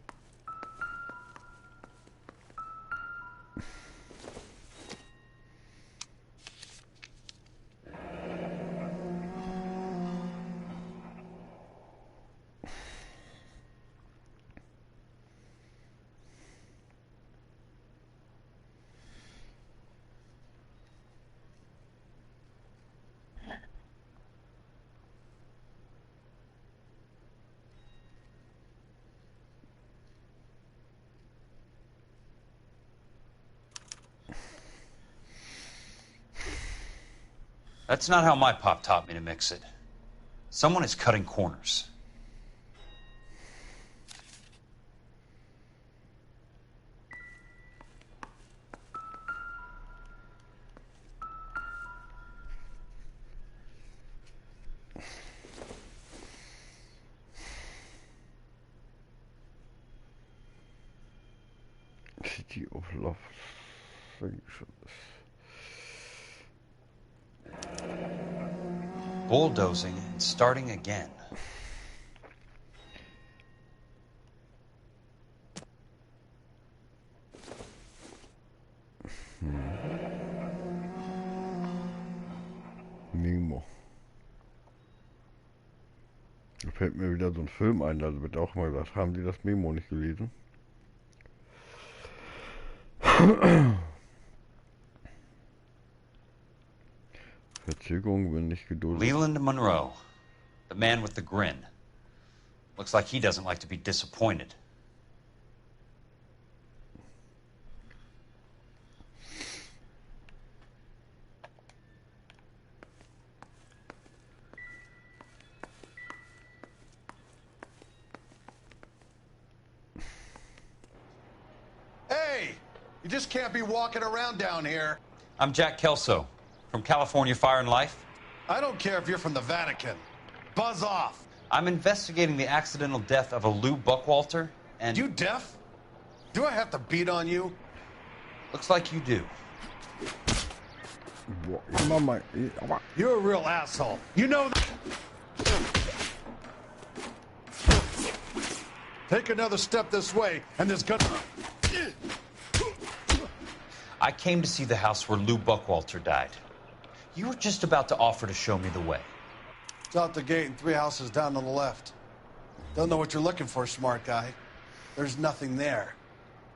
Speaker 9: That's not how my pop taught me to mix it. Someone is cutting corners.
Speaker 1: City of Los Angeles.
Speaker 9: Bulldozing and starting again.
Speaker 1: Fällt mir wieder so ein Film ein, da wird auch mal gesagt, haben Sie das Memo nicht gelesen? Verzögerung, wenn nicht geduldet.
Speaker 9: Leland Monroe, the man with the grin. Looks like he doesn't like to be disappointed.
Speaker 19: Hey! You just can't be walking around down here.
Speaker 9: I'm Jack Kelso, from California Fire and Life.
Speaker 19: I don't care if you're from the Vatican. Buzz off.
Speaker 9: I'm investigating the accidental death of a Lou Buckwalter, and...
Speaker 19: You deaf? Do I have to beat on you?
Speaker 9: Looks like you do.
Speaker 19: You're a real asshole. You know that. Take another step this way, and there's gonna...
Speaker 9: I came to see the house where Lou Buckwalter died. You were just about to offer to show me the way.
Speaker 19: It's out the gate and 3 houses down on the left. Don't know what you're looking for, smart guy. There's nothing there.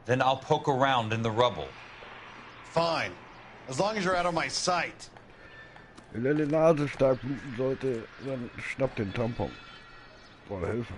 Speaker 9: Then I'll poke around in the rubble.
Speaker 19: Fine. As long as you're out of my sight.
Speaker 1: Wenn er die Nase stark bluten sollte, dann schnapp den Tampon. Soll helfen.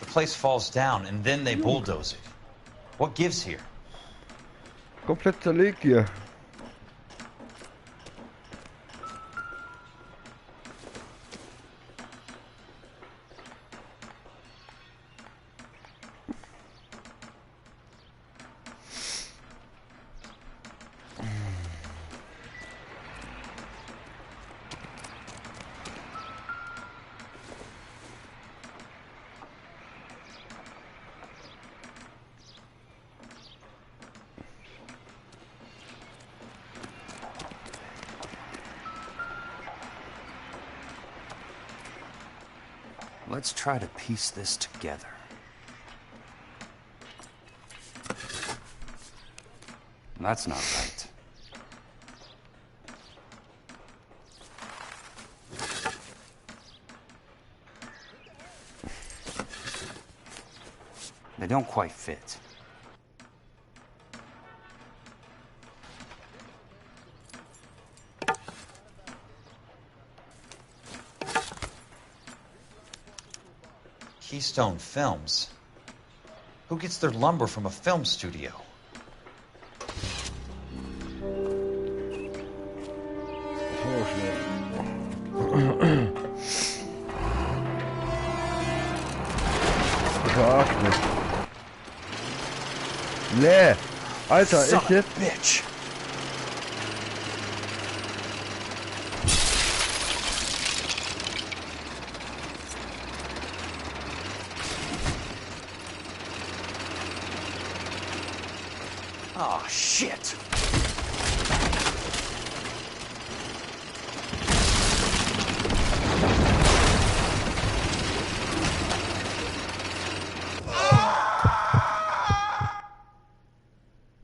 Speaker 9: The place falls down, and then they bulldoze it. What gives here?
Speaker 1: Komplett zerlegt hier.
Speaker 17: Let's try to piece this together. That's not right. They don't quite fit.
Speaker 9: Keystone Films? Who gets their lumber from a film studio?
Speaker 1: Verarsch mich. Nee. Alter,
Speaker 9: Son
Speaker 1: echt jetzt?
Speaker 9: of a bitch. Oh, shit.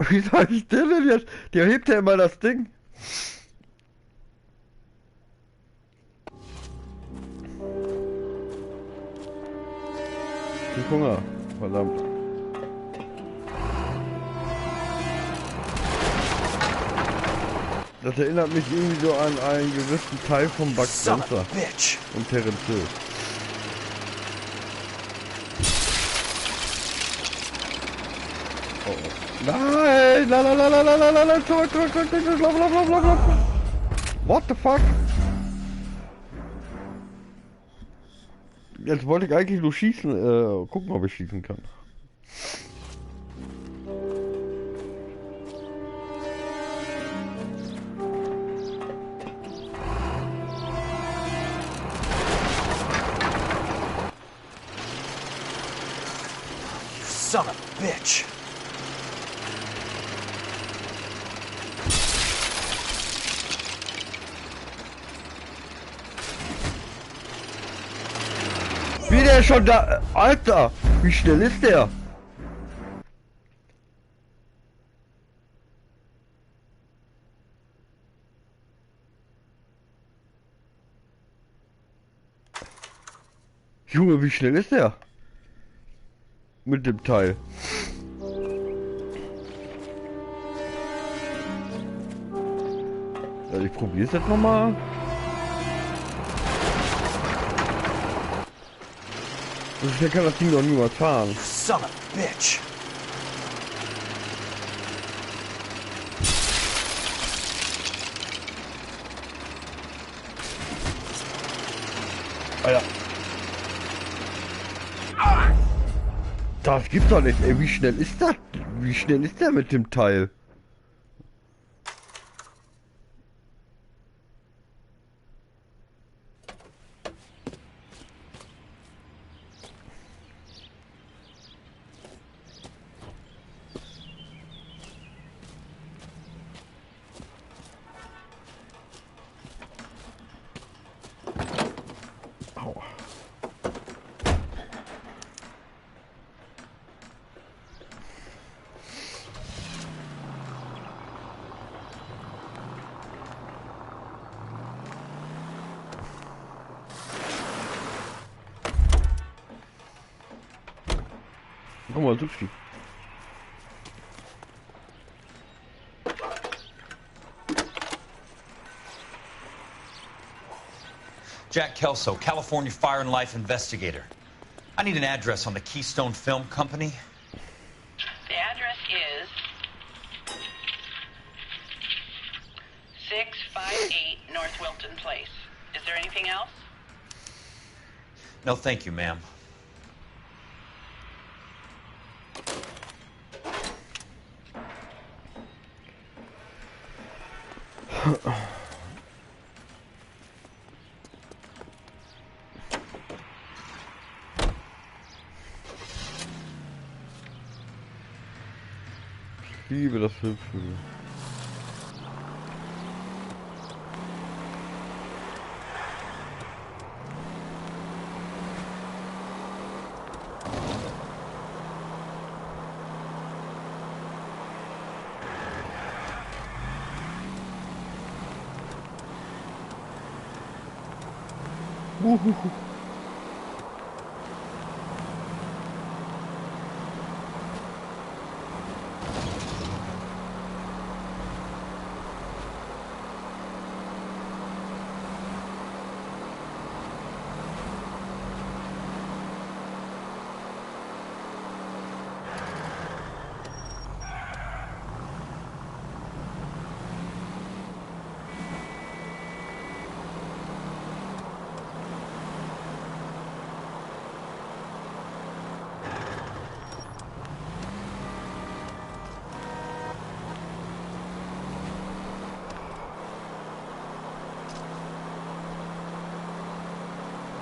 Speaker 1: Wie soll ich den denn jetzt? Der hebt ja immer das Ding. Ich hab Hunger. Verdammt. Das erinnert mich irgendwie so an einen gewissen Teil von Buck Spencer und Terence Hill. Oh, oh. Nein! La, zurück, lauf. What the fuck? Jetzt wollte ich eigentlich nur schießen, gucken, ob ich schießen kann.
Speaker 11: bitch.
Speaker 1: Wie der schon da... Alter, wie schnell ist der? Junge, wie schnell ist der? Mit dem Teil. Ja, ich probiere es jetzt nochmal. So schnell kann das Ding doch niemals fahren.
Speaker 11: Son of a bitch.
Speaker 1: Alter. Das gibt's doch nicht, ey. Wie schnell ist das? Wie schnell ist der mit dem Teil? Guck mal, Sushi.
Speaker 9: Jack Kelso, California Fire and Life investigator. I need an address on the Keystone Film Company.
Speaker 5: The address is 658 North Wilton Place. Is there anything else?
Speaker 9: No, thank you, ma'am.
Speaker 1: Ich liebe das Filmstudio.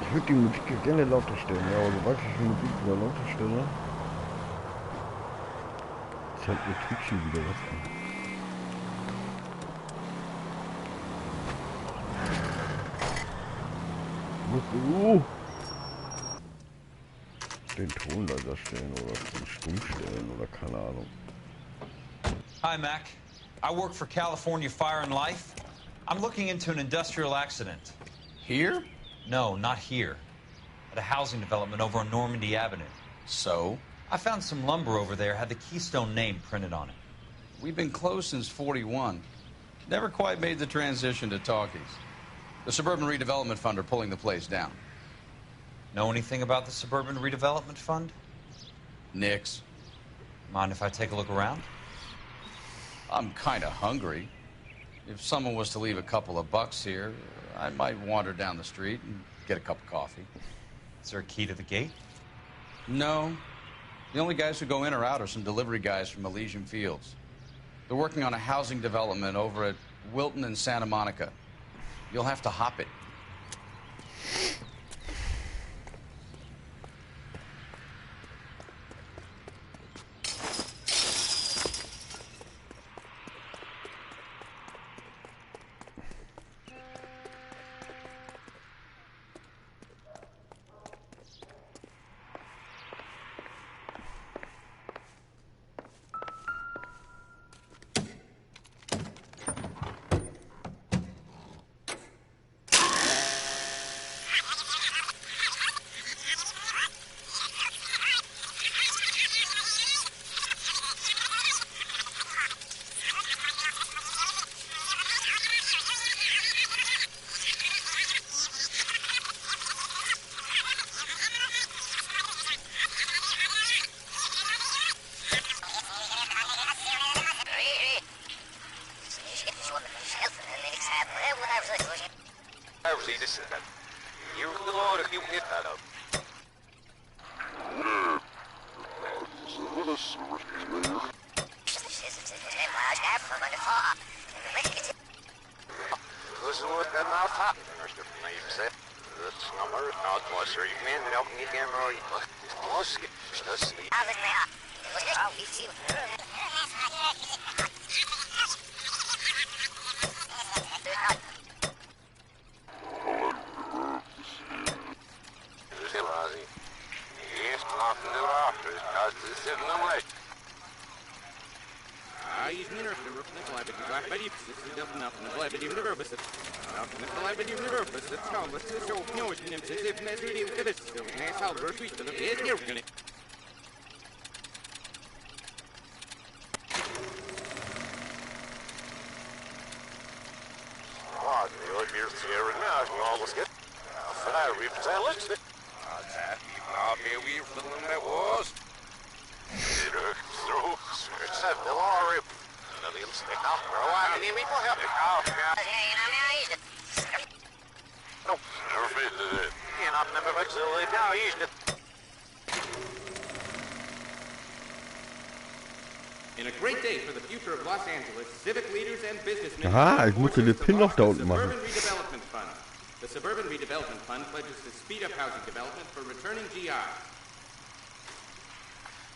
Speaker 1: Ich würde die Musik gerne lauter stellen, ja, aber sobald ich die Musik wieder lauter stelle, zeigt mir Twitch schon wieder was an. Musst du den Ton leiser stellen oder stumm stellen oder keine Ahnung.
Speaker 9: Hi, Mac. I work for California Fire and Life. I'm looking into an industrial accident.
Speaker 14: Here?
Speaker 9: No, not here. At a housing development over on Normandy Avenue.
Speaker 14: So?
Speaker 9: I found some lumber over there, had the Keystone name printed on it.
Speaker 14: We've been closed since '41. Never quite made the transition to talkies. The Suburban Redevelopment Fund are pulling the place down.
Speaker 9: Know anything about the Suburban Redevelopment Fund?
Speaker 14: Nix.
Speaker 9: Mind if I take a look around?
Speaker 14: I'm kind of hungry. If someone was to leave a couple of bucks here, I might wander down the street and get a cup of coffee.
Speaker 9: Is there a key to the gate?
Speaker 14: No. The only guys who go in or out are some delivery guys from Elysian Fields. They're working on a housing development over at Wilton and Santa Monica. You'll have to hop it.
Speaker 20: In a great day for the future of Los Angeles, civic leaders and businessmen.
Speaker 1: Aha, ich musste den Pin noch da unten machen.
Speaker 20: The Suburban Redevelopment Fund pledges to speed up housing development for returning GI.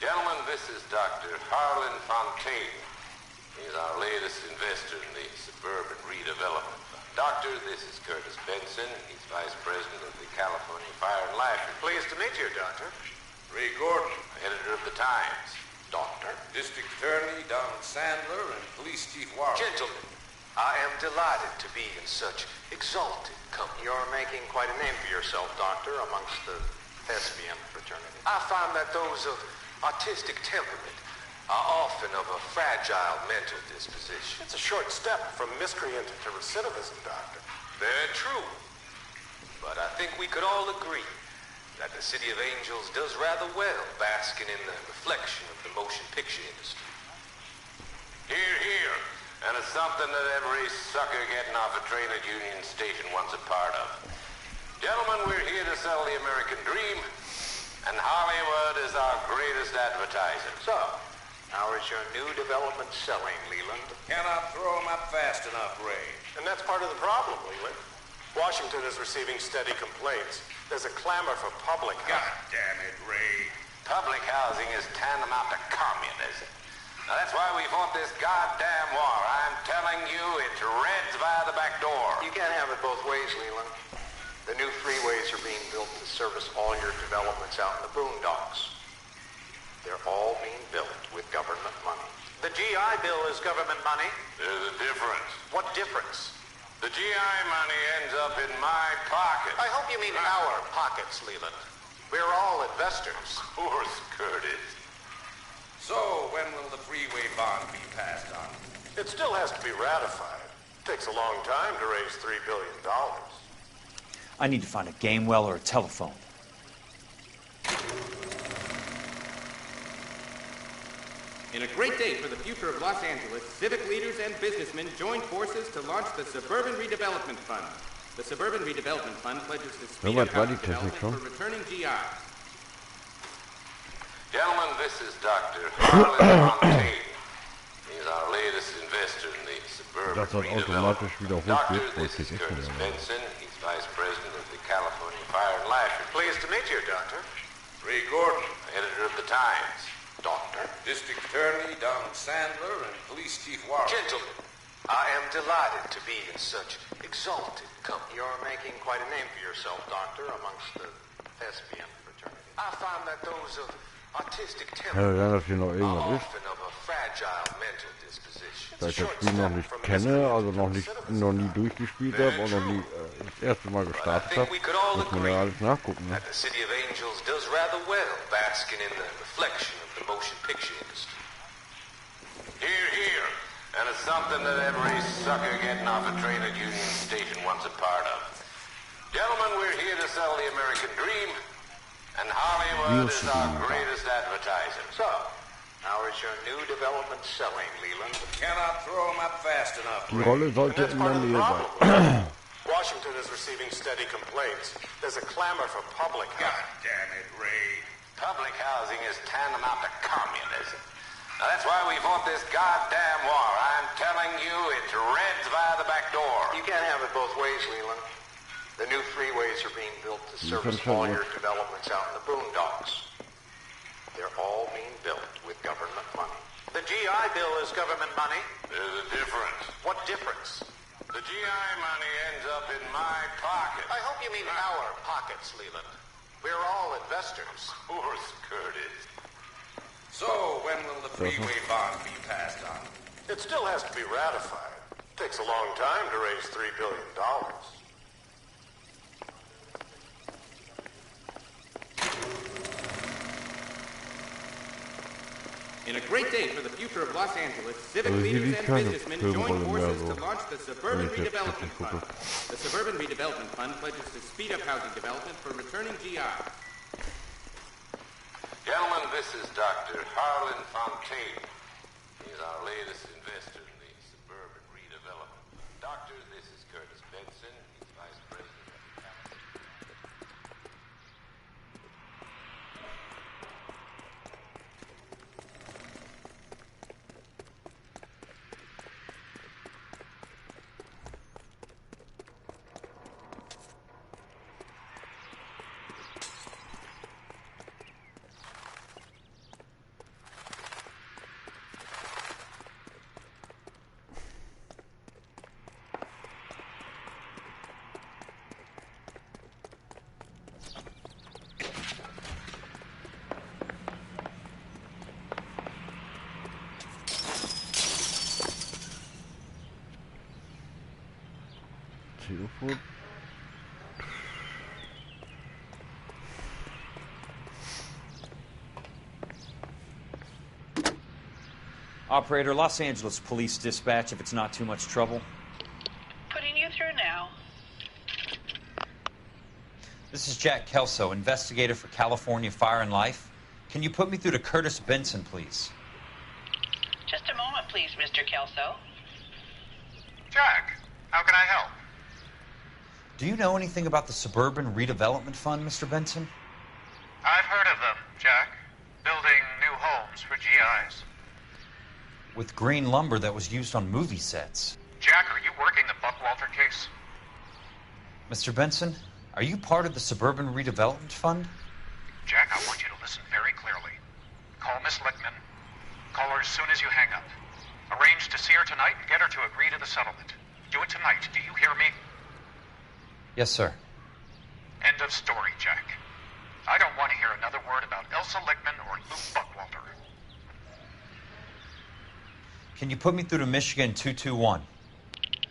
Speaker 7: Gentlemen, this is Dr. Harlan Fontaine. He's our latest investor in the Suburban Redevelopment Fund. Doctor, this is Curtis Benson. He's Vice President of the California Fire and Life.
Speaker 18: Pleased to meet you, Doctor.
Speaker 7: Ray Gordon, editor of the Times. Doctor. District Attorney Donald Sandler and Police Chief Warren.
Speaker 21: Gentlemen, I am delighted to be in such exalted company.
Speaker 18: You're making quite a name for yourself, Doctor, amongst the thespian fraternity.
Speaker 21: I find that those of artistic temperament are often of a fragile mental disposition.
Speaker 18: It's a short step from miscreant to recidivism, Doctor.
Speaker 21: Very true. But I think we could all agree that the City of Angels does rather well basking in the reflection of the motion picture industry.
Speaker 7: Here, here. And it's something that every sucker getting off a train at Union Station wants a part of. Gentlemen, we're here to sell the American dream, and Hollywood is our greatest advertiser.
Speaker 21: So, how is your new development selling, Leland?
Speaker 7: Cannot throw them up fast enough, Ray.
Speaker 18: And that's part of the problem, Leland. Washington is receiving steady complaints. There's a clamor for public housing.
Speaker 7: God damn it, Ray. Public housing is tantamount to communism. Now, that's why we fought this goddamn war. I'm telling you, it's Reds via the back door.
Speaker 21: You can't have it both ways, Leland. The new freeways are being built to service all your developments out in the boondocks. They're all being built with government money.
Speaker 18: The GI Bill is government money.
Speaker 7: There's a difference.
Speaker 18: What difference?
Speaker 7: The GI money ends up in my pocket.
Speaker 18: I hope you mean our pockets, Leland. We're all investors.
Speaker 7: Of course, Curtis. So, when will the freeway bond be passed on?
Speaker 18: It still has to be ratified. It takes a long time to raise $3 billion.
Speaker 11: I need to find a game well or a telephone.
Speaker 20: In a great day for the future of Los Angeles, civic leaders and businessmen joined forces to launch the Suburban Redevelopment Fund. The Suburban Redevelopment Fund pledges to speed up housing development for returning GI.
Speaker 7: Gentlemen, this is Dr. Harlan Fontaine. He's our latest investor in the Suburban Redevelopment. Doctor, this is Curtis Benson. He's Vice President of the California Fire and Life.
Speaker 18: Pleased to meet you, Doctor.
Speaker 7: Ray Gordon, editor of the Times.
Speaker 21: Doctor.
Speaker 7: District Attorney Donald Sandler and Police Chief Warren.
Speaker 21: Gentlemen, I am delighted to be in such exalted company.
Speaker 18: You're making quite a name for yourself, Doctor, amongst the thespian fraternity.
Speaker 21: I find that those of artistic
Speaker 1: Ja, wenn das hier noch
Speaker 21: temperament
Speaker 1: irgendwas
Speaker 21: are
Speaker 1: ist,
Speaker 21: often of a fragile mental disposition.
Speaker 1: da ich das Spiel noch nicht kenne, also noch nie durchgespielt habe und noch nie das erste Mal gestartet habe, muss man ja alles nachgucken. Ne?
Speaker 21: That the City of Angels does rather well basking in the reflection of the motion picture industry.
Speaker 7: Here, here. And it's something that every sucker getting off a train at Union Station wants a part of. Gentlemen, we're here to sell the American dream, and Hollywood is our greatest advertiser.
Speaker 21: So, how is your new development selling, Leland?
Speaker 7: Cannot throw them up fast enough.
Speaker 1: Die Rolle sollte in der Nähe sein.
Speaker 6: Washington is receiving steady complaints. There's a clamor for public housing.
Speaker 21: God damn it, Ray. Public housing is tantamount to communism. Now, that's why we fought this goddamn war. I'm telling you, it's Reds via the back door. You can't have it both ways, Leland. The new freeways are being built to service all your developments out in the boondocks. They're all being built with government money.
Speaker 6: The GI Bill is government money.
Speaker 21: There's a difference.
Speaker 6: What difference?
Speaker 21: The GI money ends up in my pocket.
Speaker 6: I hope you mean our pockets, Leland. We're all investors.
Speaker 21: Of course, Curtis. So, when will the freeway bond be passed on?
Speaker 6: It still has to be ratified. It takes a long time to raise $3 billion.
Speaker 20: In a great day for the future of Los Angeles, civic leaders and businessmen join forces to launch the Suburban Redevelopment Fund. The Suburban Redevelopment Fund pledges to speed up housing development for returning GIs.
Speaker 21: Gentlemen, this is Dr. Harlan Fontaine. He's our latest investor in the Suburban Redevelopment. Doctors, this is Curtis Benson. He's Vice President of the Council.
Speaker 1: Telefon.
Speaker 11: Operator, Los Angeles Police Dispatch, if it's not too much trouble.
Speaker 5: Putting you through now.
Speaker 9: This is Jack Kelso, investigator for California Fire and Life. Can you put me through to Curtis Benson, please?
Speaker 5: Just a moment, please, Mr. Kelso.
Speaker 6: Jack, how can I help?
Speaker 9: Do you know anything about the Suburban Redevelopment Fund, Mr. Benson?
Speaker 6: I've heard of them, Jack. Building new homes for GIs.
Speaker 9: With green lumber that was used on movie sets.
Speaker 6: Jack, are you working the Buckwalter case?
Speaker 9: Mr. Benson, are you part of the Suburban Redevelopment Fund?
Speaker 6: Jack, I want you to listen very clearly. Call Miss Lichtman. Call her as soon as you hang up. Arrange to see her tonight and get her to agree to the settlement. Do it tonight. Do you hear me?
Speaker 9: Yes, sir.
Speaker 6: End of story, Jack. I don't want to hear another word about Elsa Lichtman or Luke Buckwalter.
Speaker 9: Can you put me through to Michigan 221?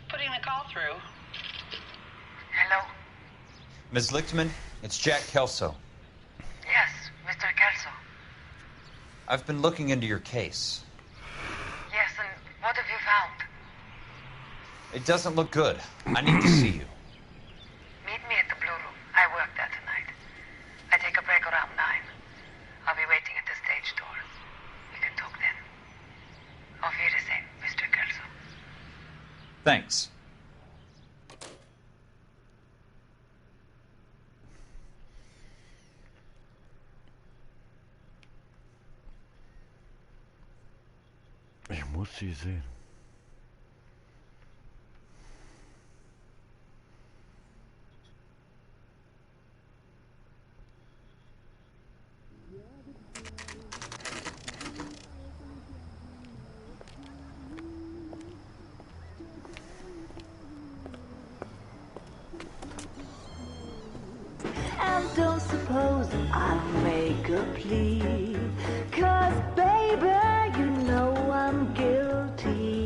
Speaker 5: Putting the call through.
Speaker 22: Hello?
Speaker 9: Ms. Lichtman, it's Jack Kelso.
Speaker 22: Yes, Mr. Kelso.
Speaker 9: I've been looking into your case.
Speaker 22: Yes, and what have you found?
Speaker 9: It doesn't look good. I need to see you.
Speaker 22: Meet me at the Blue Room. I work there tonight. I take a break around 9. I'll be waiting at the stage door. We can talk then. Auf Wiedersehen, Mr. Kelso.
Speaker 9: Thanks.
Speaker 1: Ich muss sie sehen.
Speaker 23: And don't suppose I'll make a plea, 'cause baby, you know I'm guilty.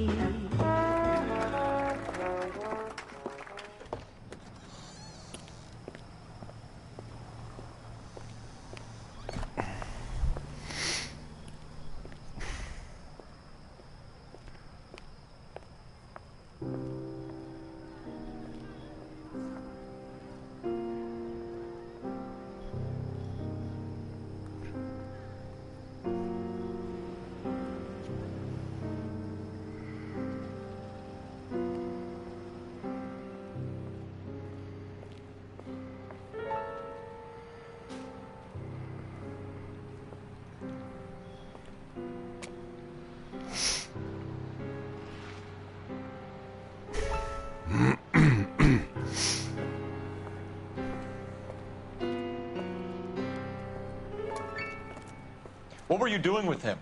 Speaker 9: What were you doing with him?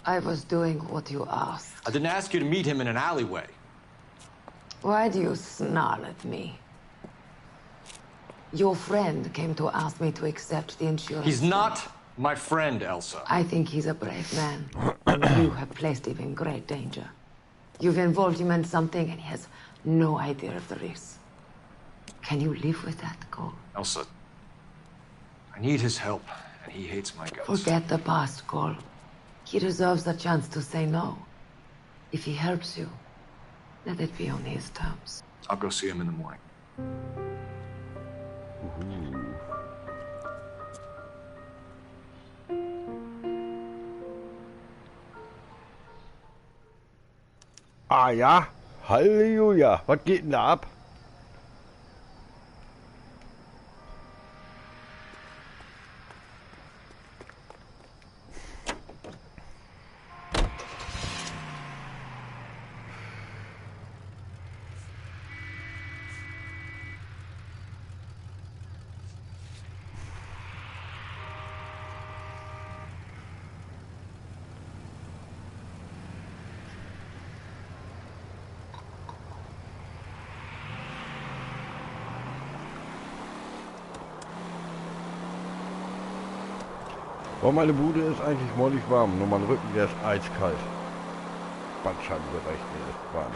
Speaker 16: I was doing what you asked.
Speaker 9: I didn't ask you to meet him in an alleyway.
Speaker 16: Why do you snarl at me? Your friend came to ask me to accept the insurance.
Speaker 9: He's not my friend, Elsa.
Speaker 16: I think he's a brave man. And you have placed him in great danger. You've involved him in something and he has no idea of the risk. Can you live with that, Cole?
Speaker 3: Elsa, I need his help, and he hates my guts.
Speaker 16: Forget the past, Cole. He deserves a chance to say no. If he helps you, let it be on his terms.
Speaker 3: I'll go see him in the morning.
Speaker 1: Ah ja, Halleluja. Was geht denn da ab? Boah, meine Bude ist eigentlich mollig warm, nur mein Rücken, der ist eiskalt. Bandscheibenbereich, der ist warm.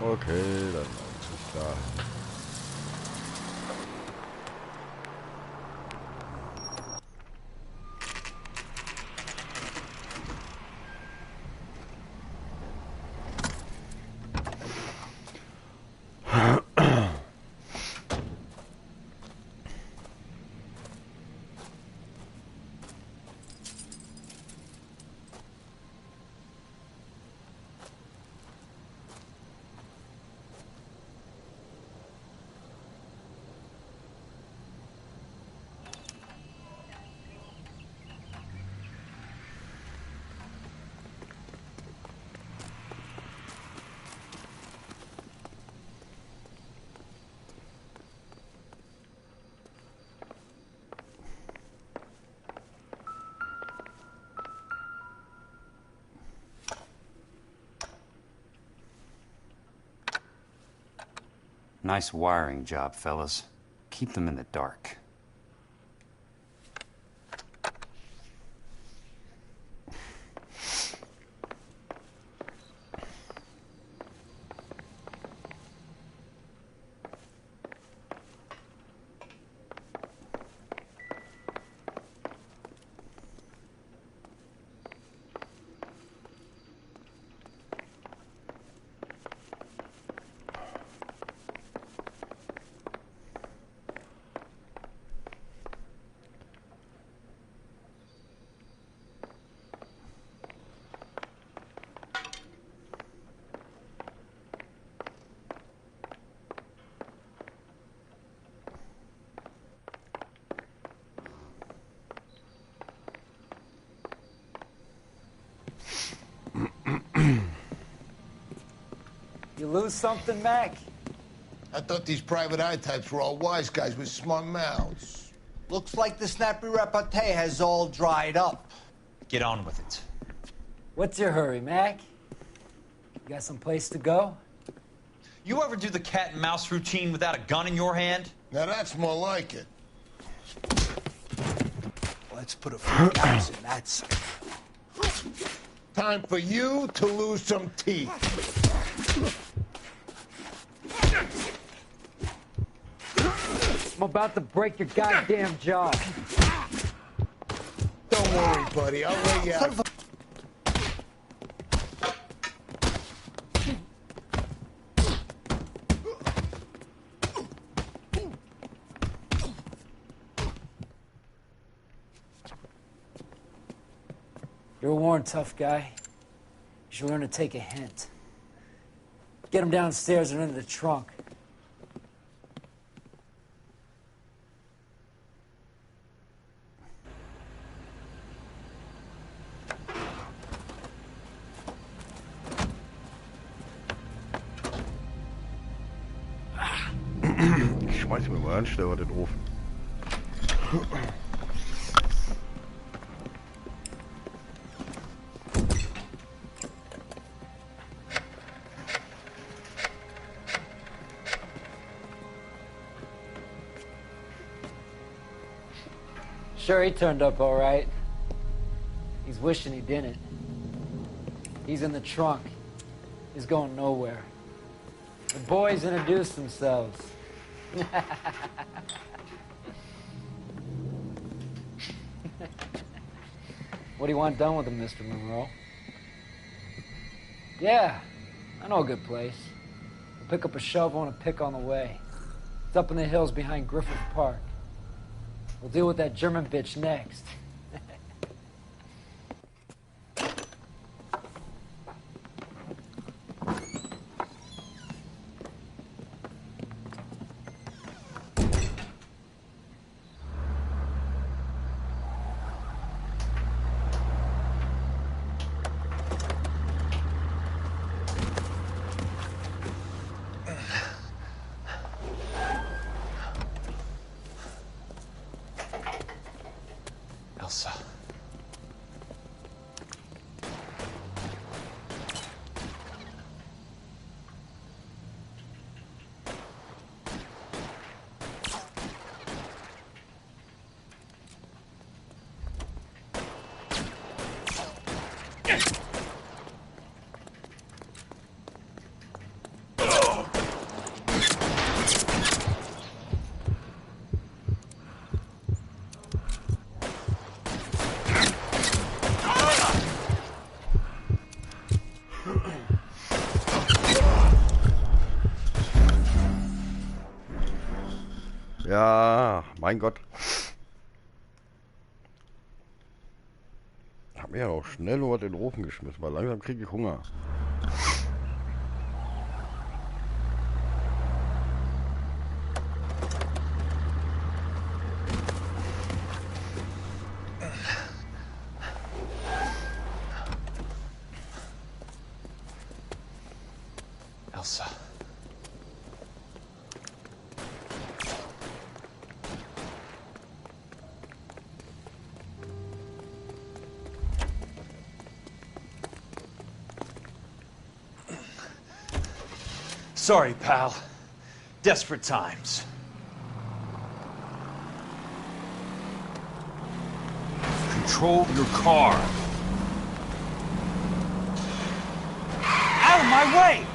Speaker 1: Okay, dann ist klar.
Speaker 17: Nice wiring job, fellas. Keep them in the dark.
Speaker 11: You lose something, Mac?
Speaker 8: I thought these private eye types were all wise guys with smart mouths.
Speaker 10: Looks like the snappy repartee has all dried up.
Speaker 9: Get on with it.
Speaker 11: What's your hurry, Mac? You got some place to go?
Speaker 9: You ever do the cat and mouse routine without a gun in your hand?
Speaker 8: Now that's more like it.
Speaker 10: Let's put a few caps in that sucker.
Speaker 8: Time for you to lose some teeth.
Speaker 10: I'm about to break your goddamn jaw.
Speaker 8: Don't worry, buddy. I'll lay you out.
Speaker 10: You're a worn, tough guy. You should learn to take a hint. Get him downstairs and into the trunk.
Speaker 1: Ich schmeiß mir mal einen Steller den Ofen.
Speaker 10: Sure, he turned up all right. He's wishing he didn't. He's in the trunk. He's going nowhere. The boys introduced themselves. What do you want done with him, Mr. Monroe? Yeah, I know a good place. We'll pick up a shovel and a pick on the way. It's up in the hills behind Griffith Park. We'll deal with that German bitch next.
Speaker 9: Elsa.
Speaker 1: Ja, mein Gott. Ich hab mir ja auch schnell nur den Ofen geschmissen, weil langsam kriege ich Hunger.
Speaker 9: Elsa.
Speaker 11: Sorry, pal. Desperate times. Control your car. Out of my way!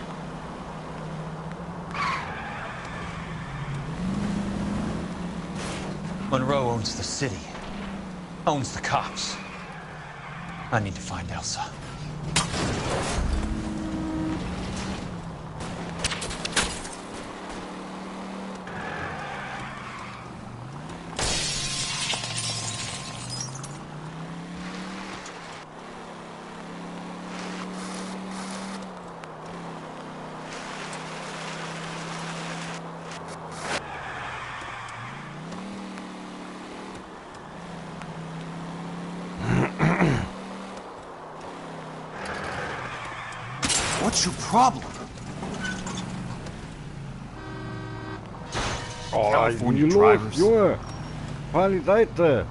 Speaker 9: Monroe owns the city. Owns the cops. I need to find Elsa.
Speaker 11: What's your problem?
Speaker 1: Oh,
Speaker 11: California
Speaker 1: los,
Speaker 11: drivers.
Speaker 1: Junge! Fahr an die Seite!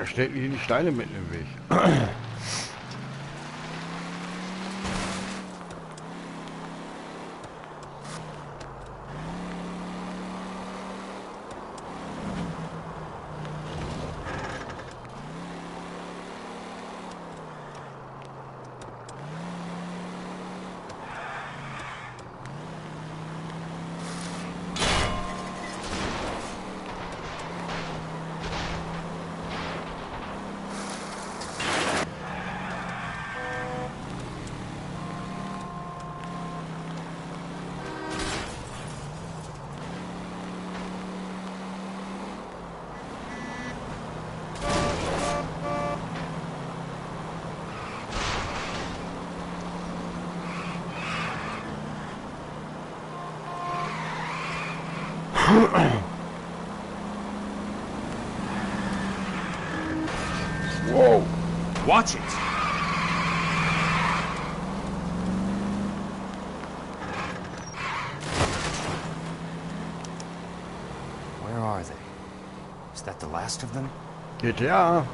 Speaker 1: Er stellt mir die Steine mitten im Weg.
Speaker 2: Whoa! Watch it!
Speaker 17: Where are they? Is that the last of them?
Speaker 1: GTA.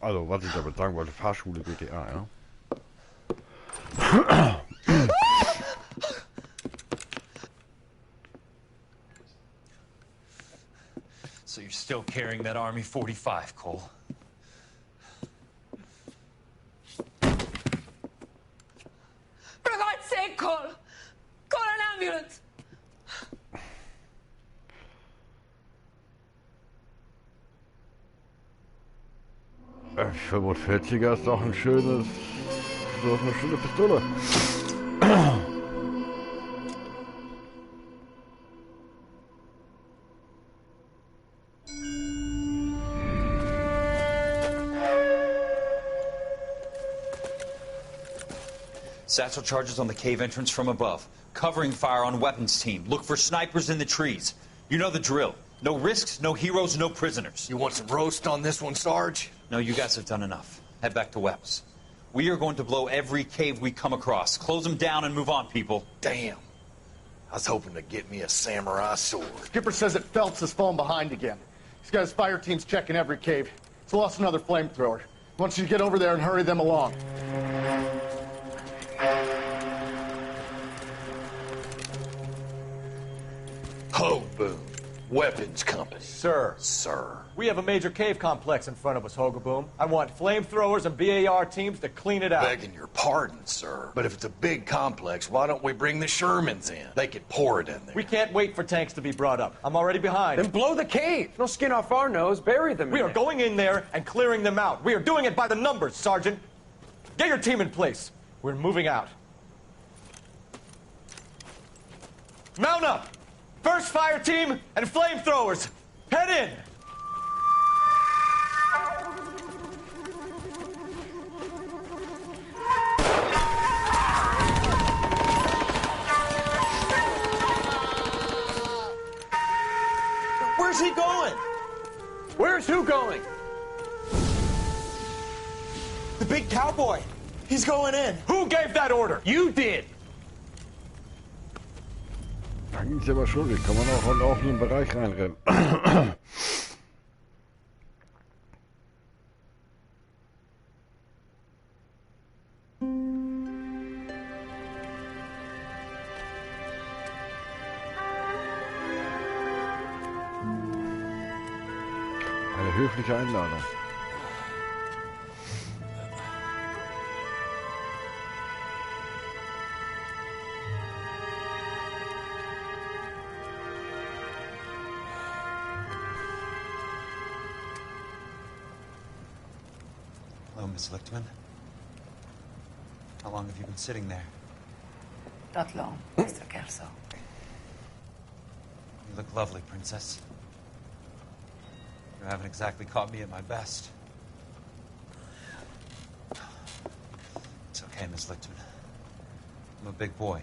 Speaker 1: Also, was ich damit sagen wollte, Fahrschule GTA, ja.
Speaker 9: So you're still carrying that Army 45, Cole?
Speaker 16: For God's sake, Cole! Call an ambulance!
Speaker 1: 45er ist doch ein schönes, so ist eine schöne Pistole.
Speaker 9: Satchel charges on the cave entrance from above. Covering fire on weapons team. Look for snipers in the trees. You know the drill. No risks, no heroes, no prisoners.
Speaker 3: You want some roast on this one, Sarge?
Speaker 9: No, you guys have done enough. Head back to Webb's. We are going to blow every cave we come across. Close them down and move on, people.
Speaker 3: Damn. I was hoping to get me a samurai sword.
Speaker 12: Skipper says that Phelps has fallen behind again. He's got his fire teams checking every cave. He's lost another flamethrower. He wants you to get over there and hurry them along.
Speaker 3: Hoboom. Weapons Company.
Speaker 13: Sir.
Speaker 3: Sir.
Speaker 13: We have a major cave complex in front of us, Hogaboom. I want flamethrowers and BAR teams to clean it out.
Speaker 3: Begging your pardon, sir. But if it's a big complex, why don't we bring the Shermans in? They could pour it in there.
Speaker 13: We can't wait for tanks to be brought up. I'm already behind.
Speaker 11: Then blow the cave. No skin off our nose. Bury them.
Speaker 13: We are going in there and clearing them out. We are doing it by the numbers, Sergeant. Get your team in place. We're moving out. Mount up! First fire team and flamethrowers. Head in!
Speaker 11: Where's he going? Where's who going?
Speaker 13: The big cowboy. He's going in. Who gave that order?
Speaker 11: You did.
Speaker 1: Da ging es aber schon, kann man auch in den offenen Bereich reinrennen. Eine höfliche Einladung.
Speaker 9: Miss Lichtman. How long have you been sitting there?
Speaker 16: Not long, Mr. Kelso.
Speaker 9: You look lovely, Princess. You haven't exactly caught me at my best. It's okay, Miss Lichtman. I'm a big boy.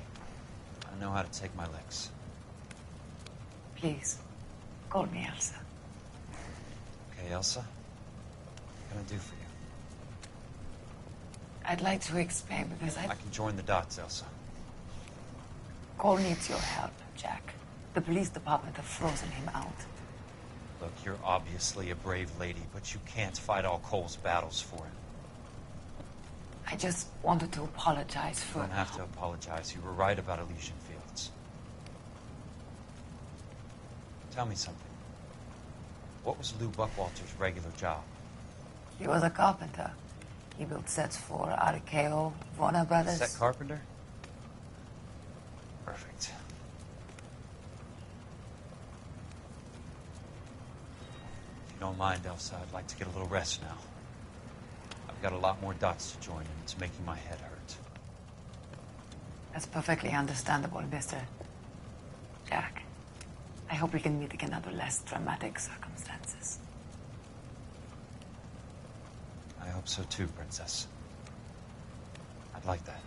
Speaker 9: I know how to take my licks.
Speaker 16: Please, call me Elsa.
Speaker 9: Okay, Elsa? What can I do for you?
Speaker 16: I'd like to explain because
Speaker 9: I can join the dots, Elsa.
Speaker 16: Cole needs your help, Jack. The police department have frozen him out.
Speaker 9: Look, you're obviously a brave lady, but you can't fight all Cole's battles for him.
Speaker 16: I just wanted to apologize for...
Speaker 9: You don't have to apologize. You were right about Elysian Fields. Tell me something. What was Lou Buckwalter's regular job?
Speaker 16: He was a carpenter. He built sets for RKO, Warner Brothers.
Speaker 9: Set carpenter? Perfect. If you don't mind, Elsa, I'd like to get a little rest now. I've got a lot more dots to join, and it's making my head hurt.
Speaker 16: That's perfectly understandable, Mr. Jack. I hope we can meet again under less dramatic circumstances.
Speaker 9: I hope so too, Princess. I'd like that.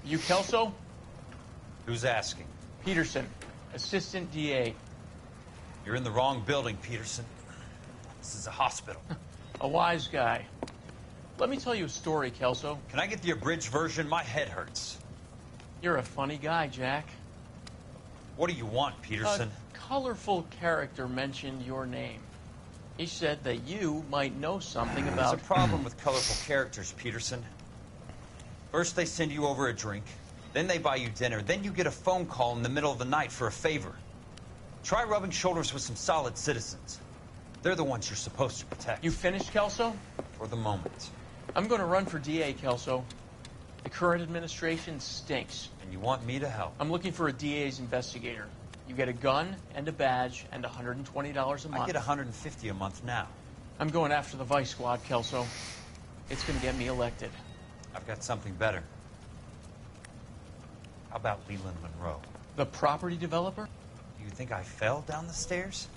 Speaker 4: You Kelso?
Speaker 9: Who's asking?
Speaker 4: Peterson, assistant DA.
Speaker 9: You're in the wrong building, Peterson. This is a hospital.
Speaker 4: A wise guy. Let me tell you a story, Kelso.
Speaker 9: Can I get the abridged version? My head hurts.
Speaker 4: You're a funny guy, Jack.
Speaker 9: What do you want, Peterson?
Speaker 4: A colorful character mentioned your name. He said that you might know something about...
Speaker 9: There's a problem with colorful characters, Peterson. First they send you over a drink, then they buy you dinner, then you get a phone call in the middle of the night for a favor. Try rubbing shoulders with some solid citizens. They're the ones you're supposed to protect.
Speaker 4: You finished, Kelso?
Speaker 9: For the moment.
Speaker 4: I'm going to run for DA, Kelso. The current administration stinks.
Speaker 9: And you want me to help?
Speaker 4: I'm looking for a DA's investigator. You get a gun and a badge and $120 a month.
Speaker 9: I get $150 a month now.
Speaker 4: I'm going after the Vice Squad, Kelso. It's going to get me elected.
Speaker 9: I've got something better. How about Leland Monroe?
Speaker 4: The property developer?
Speaker 9: Do you think I fell down the stairs?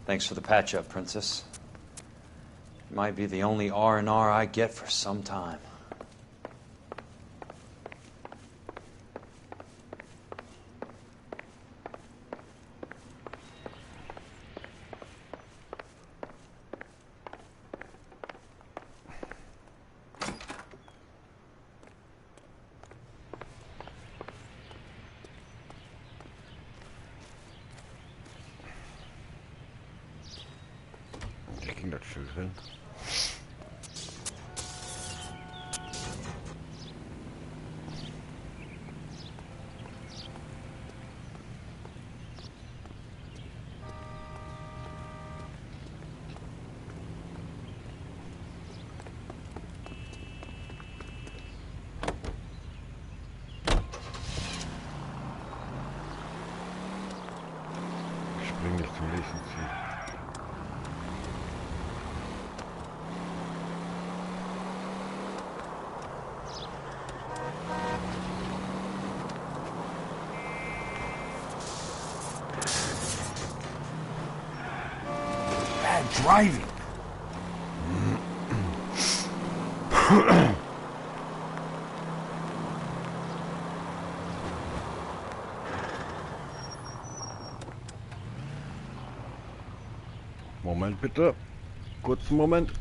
Speaker 11: Thanks for the patch-up, Princess. It might be the only R&R I get for some time.
Speaker 1: Das Schön. Springen jetzt zum nächsten Ziel.
Speaker 2: Driving.
Speaker 1: Moment bitte. Kurzen Moment.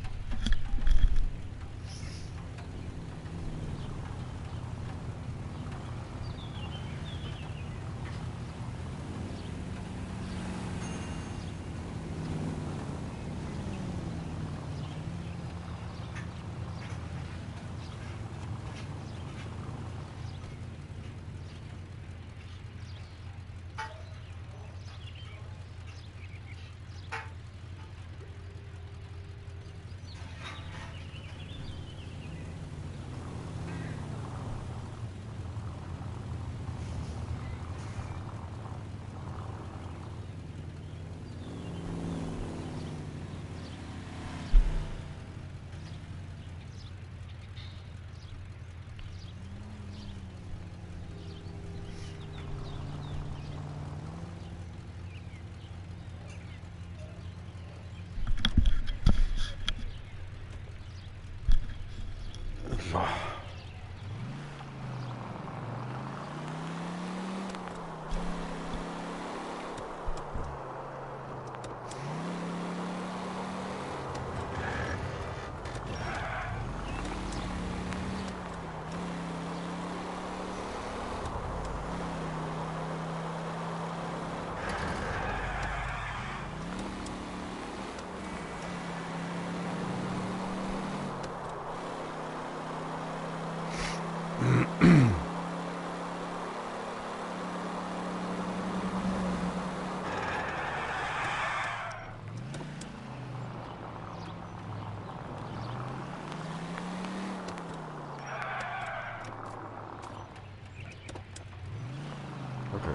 Speaker 1: Okay.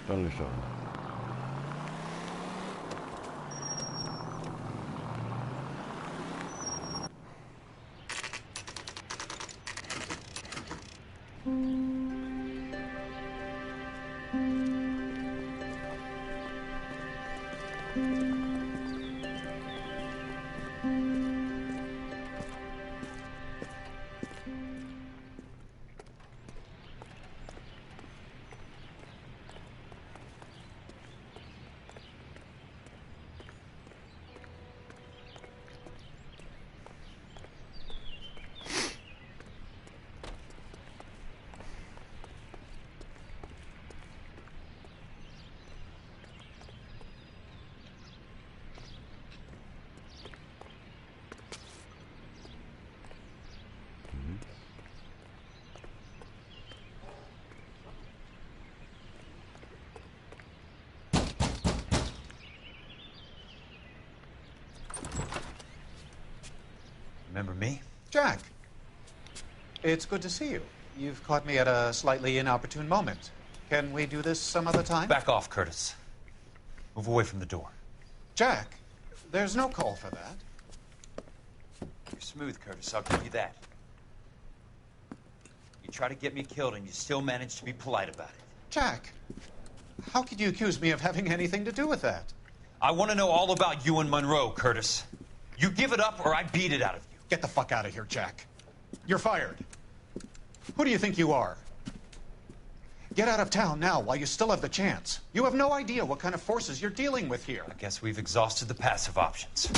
Speaker 1: Dann nicht sagen.
Speaker 9: Remember me?
Speaker 18: Jack, it's good to see you. You've caught me at a slightly inopportune moment. Can we do this some other time?
Speaker 9: Back off, Curtis. Move away from the door.
Speaker 18: Jack, there's no call for that.
Speaker 9: You're smooth, Curtis. I'll give you that. You try to get me killed, and you still manage to be polite about it.
Speaker 18: Jack, how could you accuse me of having anything to do with that?
Speaker 9: I want to know all about you and Monroe, Curtis. You give it up, or I beat it out of you.
Speaker 18: Get the fuck out of here, Jack. You're fired. Who do you think you are? Get out of town now while you still have the chance. You have no idea what kind of forces you're dealing with here.
Speaker 9: I guess we've exhausted the passive options.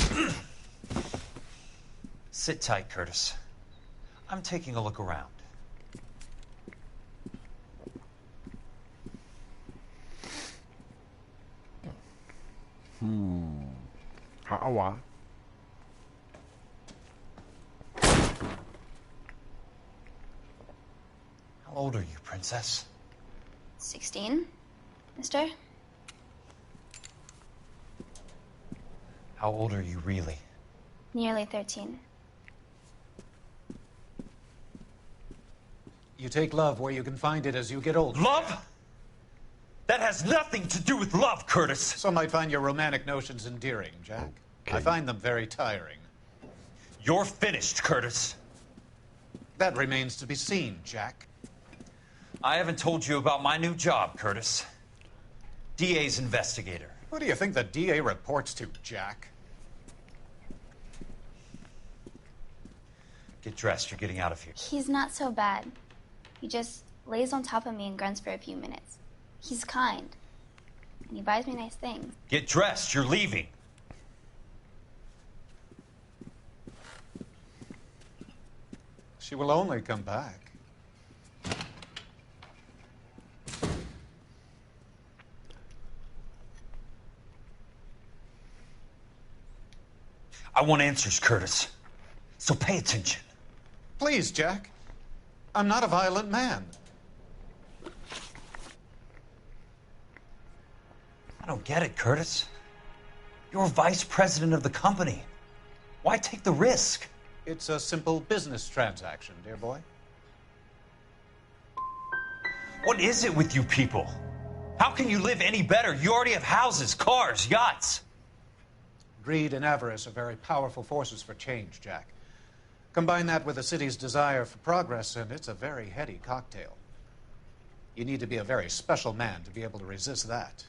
Speaker 9: Sit tight, Curtis. I'm taking a look around.
Speaker 1: Aua.
Speaker 9: How old are you, Princess?
Speaker 14: 16, mister?
Speaker 9: How old are you really?
Speaker 14: Nearly 13.
Speaker 18: You take love where you can find it as you get older.
Speaker 9: Love? That has nothing to do with love, Curtis.
Speaker 18: Some might find your romantic notions endearing, Jack.
Speaker 1: Okay.
Speaker 18: I find them very tiring.
Speaker 9: You're finished, Curtis.
Speaker 18: That remains to be seen, Jack.
Speaker 9: I haven't told you about my new job, Curtis. DA's investigator.
Speaker 18: Who do you think the DA reports to, Jack?
Speaker 9: Get dressed. You're getting out of here.
Speaker 14: He's not so bad. He just lays on top of me and grunts for a few minutes. He's kind. And he buys me nice things.
Speaker 9: Get dressed. You're leaving.
Speaker 18: She will only come back.
Speaker 9: I want answers, Curtis. So pay attention.
Speaker 18: Please, Jack. I'm not a violent man.
Speaker 9: I don't get it, Curtis. You're vice president of the company. Why take the risk?
Speaker 18: It's a simple business transaction, dear boy.
Speaker 9: What is it with you people? How can you live any better? You already have houses, cars, yachts.
Speaker 18: Greed and avarice are very powerful forces for change, Jack. Combine that with the city's desire for progress, and it's a very heady cocktail. You need to be a very special man to be able to resist that.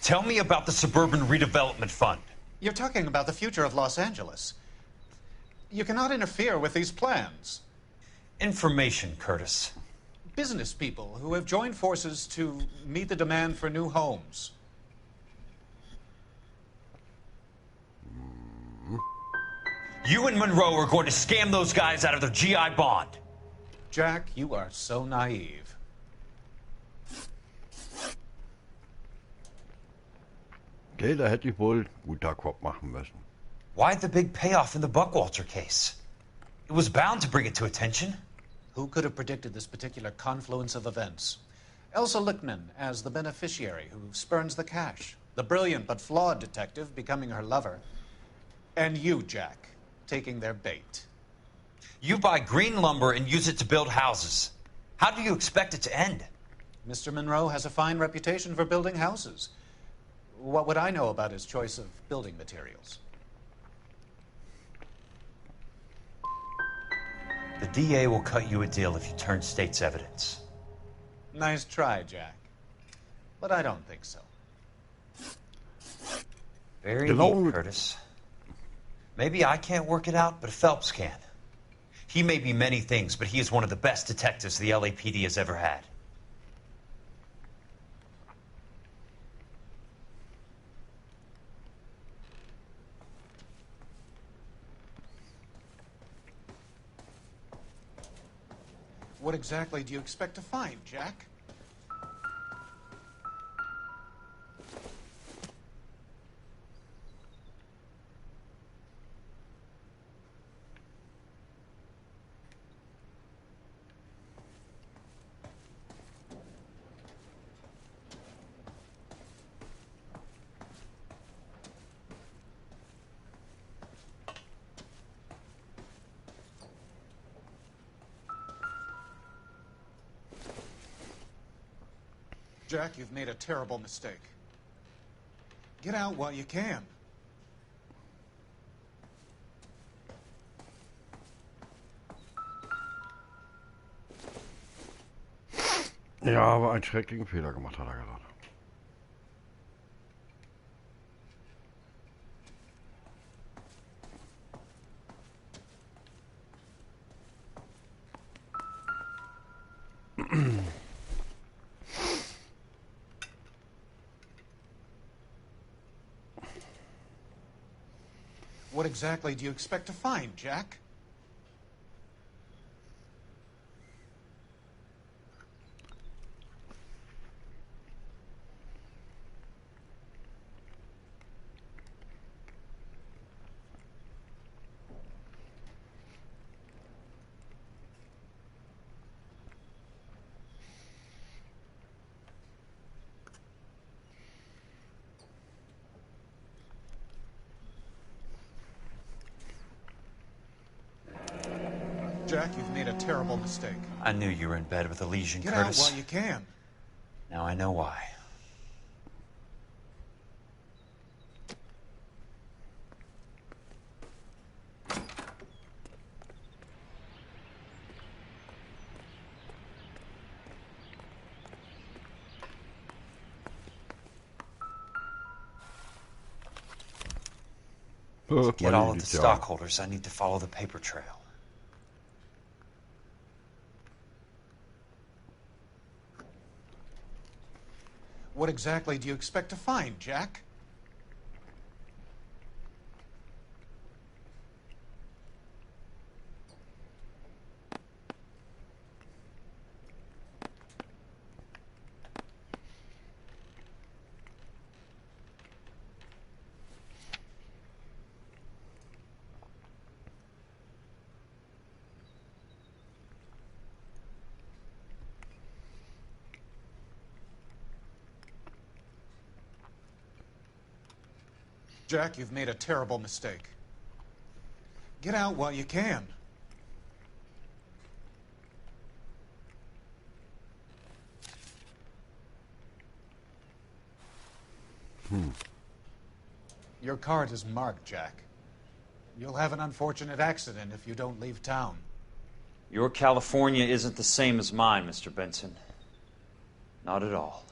Speaker 9: Tell me about the Suburban Redevelopment Fund.
Speaker 18: You're talking about the future of Los Angeles. You cannot interfere with these plans.
Speaker 9: Information, Curtis.
Speaker 18: Business people who have joined forces to meet the demand for new homes.
Speaker 9: You and Monroe are going to scam those guys out of their GI bond.
Speaker 18: Jack, you are so naive.
Speaker 1: Okay, da hätte ich wohl guter Kopf machen müssen.
Speaker 9: Why the big payoff in the Buckwalter case? It was bound to bring it to attention.
Speaker 18: Who could have predicted this particular confluence of events? Elsa Lichtman as the beneficiary who spurns the cash. The brilliant but flawed detective becoming her lover. And you, Jack, taking their bait.
Speaker 9: You buy green lumber and use it to build houses. How do you expect it to end?
Speaker 18: Mr. Monroe has a fine reputation for building houses. What would I know about his choice of building materials?
Speaker 9: The DA will cut you a deal if you turn state's evidence.
Speaker 18: Nice try, Jack. But I don't think so.
Speaker 9: Very neat, Curtis. Maybe I can't work it out, but Phelps can. He may be many things, but he is one of the best detectives the LAPD has ever had.
Speaker 18: What exactly do you expect to find, Jack? Jack, you've made a terrible mistake. Get out while you can.
Speaker 1: Ja, aber einen schrecklichen Fehler gemacht, hat er gesagt.
Speaker 18: What exactly do you expect to find, Jack? Jack, you've made a terrible mistake.
Speaker 9: I knew you were in bed with a lesion,
Speaker 18: Get
Speaker 9: Curtis.
Speaker 18: out while you can.
Speaker 9: Now I know why. To get all of the stockholders, I need to follow the paper trail.
Speaker 18: What exactly do you expect to find, Jack? Jack, you've made a terrible mistake. Get out while you can. Your card is marked, Jack. You'll have an unfortunate accident if you don't leave town.
Speaker 11: Your California isn't the same as mine, Mr. Benson. Not at all.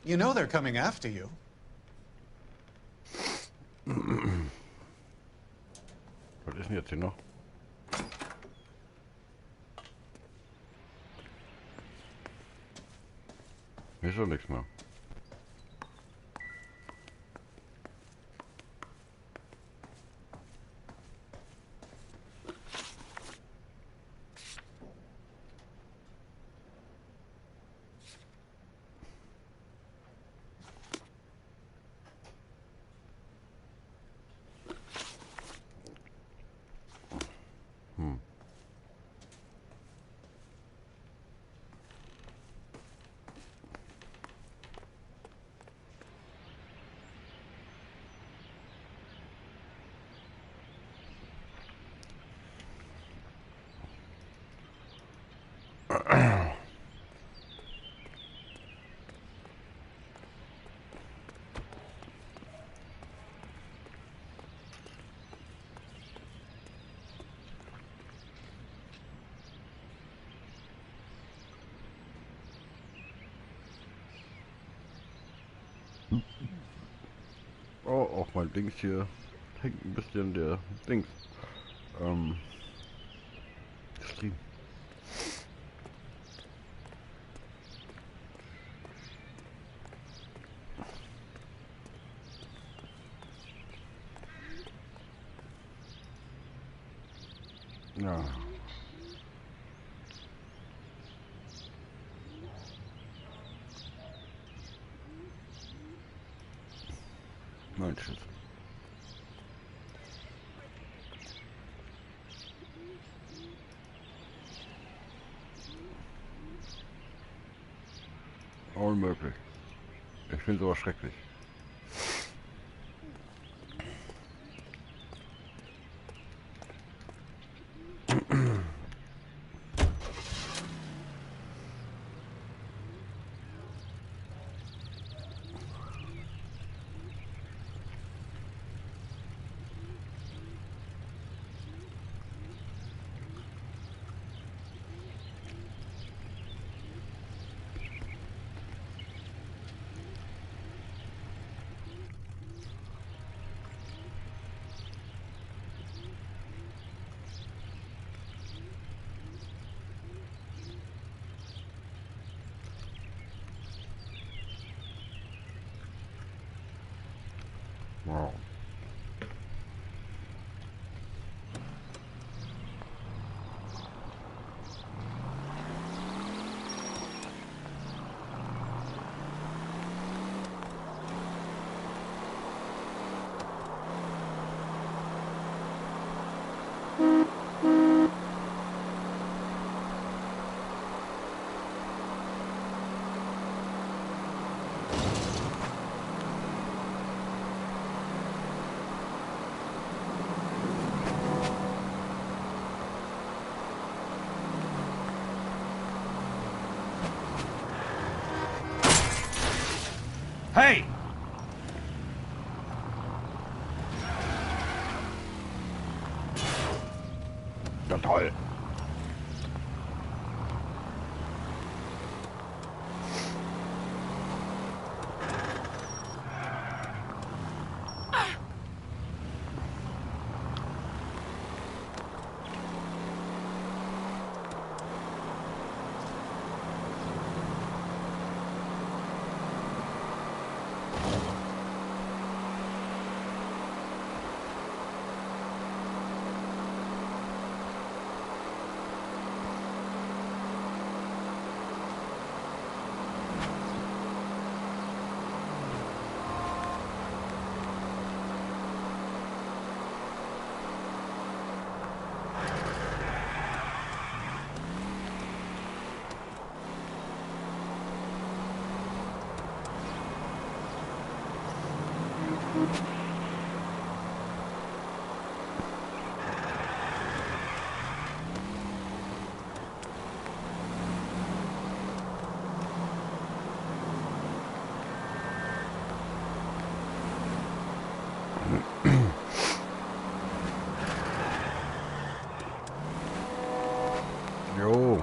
Speaker 18: You know they're coming after you.
Speaker 1: Was ist denn jetzt hier noch? Hier ist doch nichts mehr. Oh, auch mein Dings hier hängt ein bisschen der Dings. Stream. Ja. Mein Shit. Unmöglich. Ich finde sowas schrecklich. Wow.
Speaker 2: Hey!
Speaker 1: Ja, toll. Jo.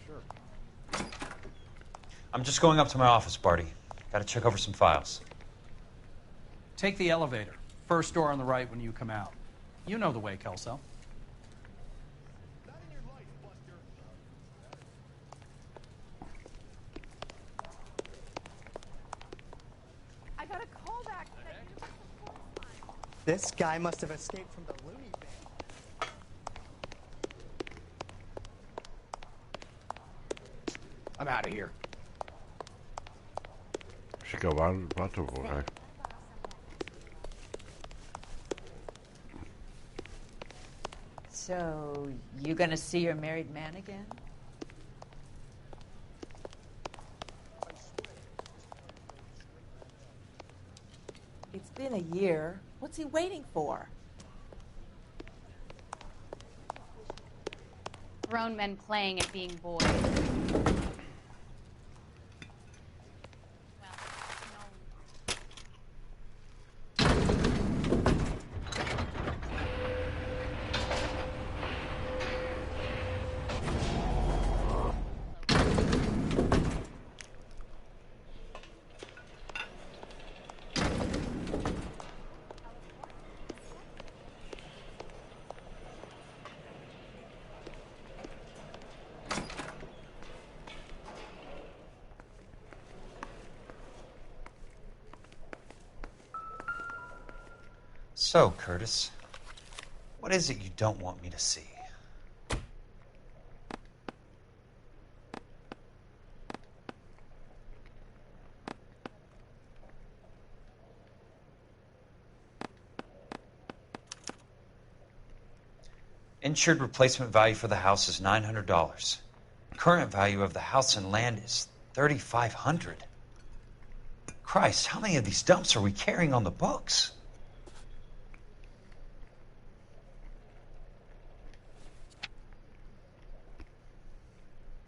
Speaker 18: Sure.
Speaker 9: I'm just going up to my office, Barty. Gotta check over some files.
Speaker 7: Take the elevator. First door on the right when you come out. You know the way, Kelso.
Speaker 15: I got a call back.
Speaker 19: This guy must have escaped from the loony bin.
Speaker 13: I'm out of here.
Speaker 1: Schicker Wartewohl, ey.
Speaker 24: So, you gonna see your married man again?
Speaker 15: It's been a year. What's he waiting for?
Speaker 25: Grown men playing at being boys.
Speaker 9: So, Curtis, what is it you don't want me to see? Insured replacement value for the house is $900. Current value of the house and land is $3,500. Christ, how many of these dumps are we carrying on the books?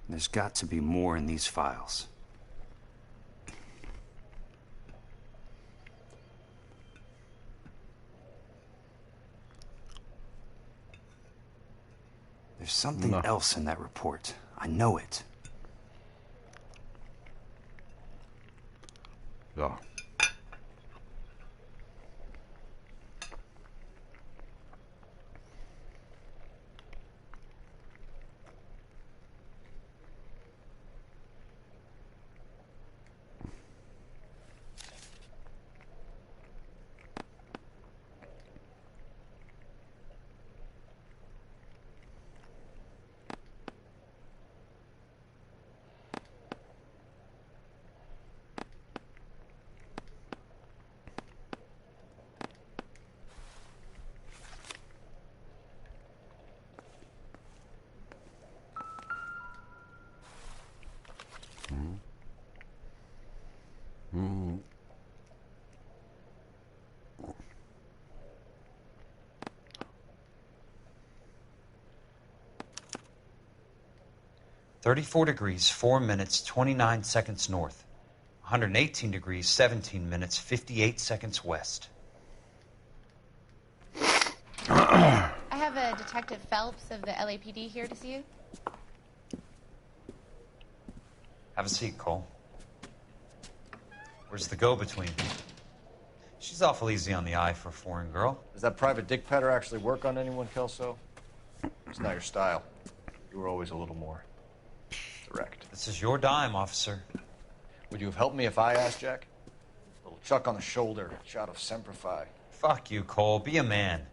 Speaker 17: There's got to be more in these files. There's something else in that report. I know it.
Speaker 1: Ja. Mhm.
Speaker 9: 34 degrees, 4 minutes, 29 seconds north. 118 degrees, 17 minutes, 58 seconds west.
Speaker 25: I have a Detective Phelps of the LAPD here to see you.
Speaker 9: Have a seat, Cole. Where's the go-between? She's awful easy on the eye for a foreign girl.
Speaker 3: Does that private dick petter actually work on anyone, Kelso? It's not your style. You were always a little more direct.
Speaker 9: This is your dime, officer.
Speaker 3: Would you have helped me if I asked, Jack? A little chuck on the shoulder, a shot of Semper Fi.
Speaker 9: Fuck you, Cole. Be a man.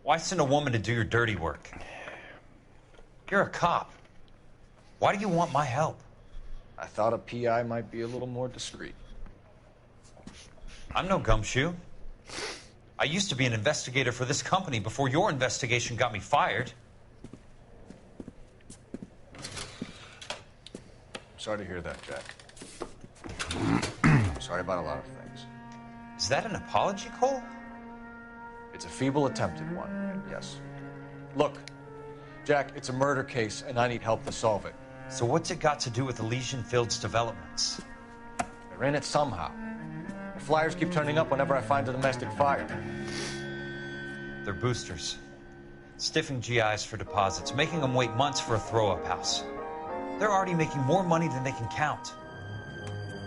Speaker 9: Why send a woman to do your dirty work? You're a cop. Why do you want my help?
Speaker 3: I thought a PI might be a little more discreet.
Speaker 9: I'm no gumshoe. I used to be an investigator for this company before your investigation got me fired.
Speaker 3: Sorry to hear that, Jack. Sorry about a lot of things.
Speaker 9: Is that an apology, Cole?
Speaker 3: It's a feeble attempt at one, yes. Look, Jack, it's a murder case, and I need help to solve it.
Speaker 9: So what's it got to do with Elysian Fields developments?
Speaker 3: They're in it somehow. The flyers keep turning up whenever I find a domestic fire.
Speaker 9: They're boosters. Stiffing GIs for deposits, making them wait months for a throw-up house. They're already making more money than they can count.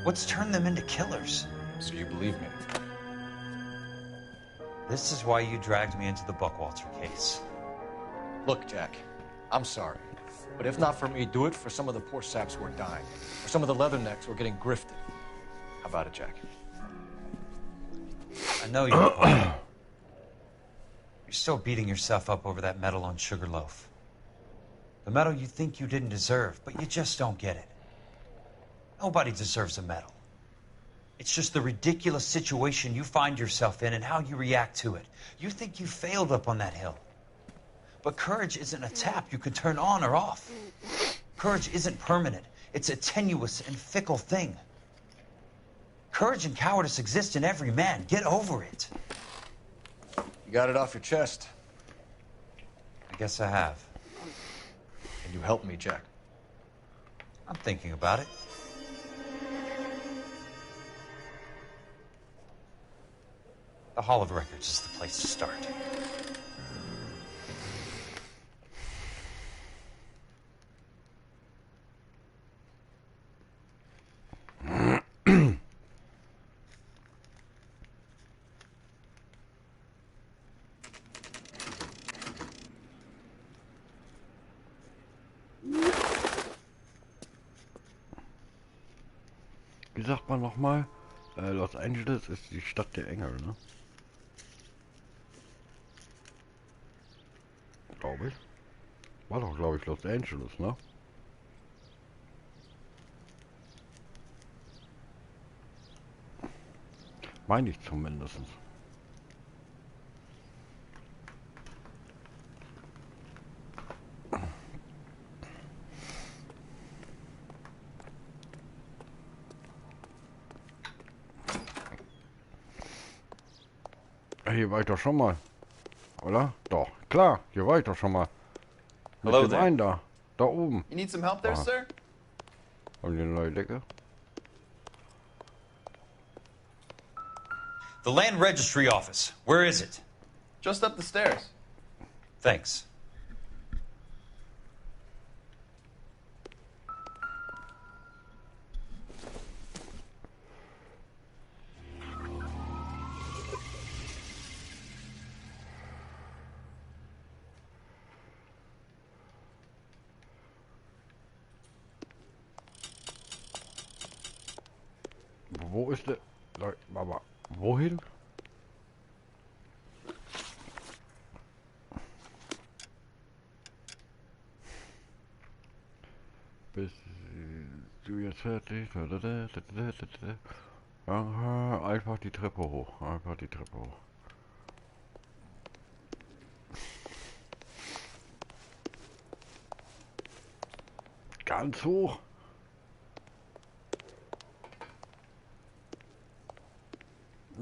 Speaker 9: What's turned them into killers?
Speaker 3: So you believe me?
Speaker 9: This is why you dragged me into the Buckwalter case.
Speaker 13: Look, Jack, I'm sorry. But if not for me, do it for some of the poor saps who are dying. Or some of the leathernecks who are getting grifted. How about it, Jack?
Speaker 9: I know you're You're still beating yourself up over that medal on Sugarloaf. The medal you think you didn't deserve, but you just don't get it. Nobody deserves a medal. It's just the ridiculous situation you find yourself in and how you react to it. You think you failed up on that hill. But courage isn't a tap you can turn on or off. Courage isn't permanent. It's a tenuous and fickle thing. Courage and cowardice exist in every man. Get over it.
Speaker 13: You got it off your chest.
Speaker 9: I guess I have.
Speaker 13: Can you help me, Jack?
Speaker 9: I'm thinking about it. The Hall of Records is the place to start.
Speaker 1: Wie sagt man nochmal? Los Angeles ist die Stadt der Engel, ne? Glaube ich. War doch, glaube ich, Los Angeles, ne? Meine ich zumindest. Hier war ich doch schon mal. Oder? Doch, klar, hier war ich doch schon mal. Mit
Speaker 5: Hello
Speaker 1: dem
Speaker 5: there.
Speaker 1: einen da. Da oben.
Speaker 5: You need some help there,
Speaker 1: Ah.
Speaker 5: sir?
Speaker 1: Haben die eine neue Decke?
Speaker 9: The Land Registry Office. Where is it?
Speaker 5: Just up the stairs.
Speaker 9: Thanks.
Speaker 1: Wo ist der... Aber wohin? Bist du jetzt fertig? Aha, einfach die Treppe hoch. Einfach die Treppe hoch. Ganz hoch.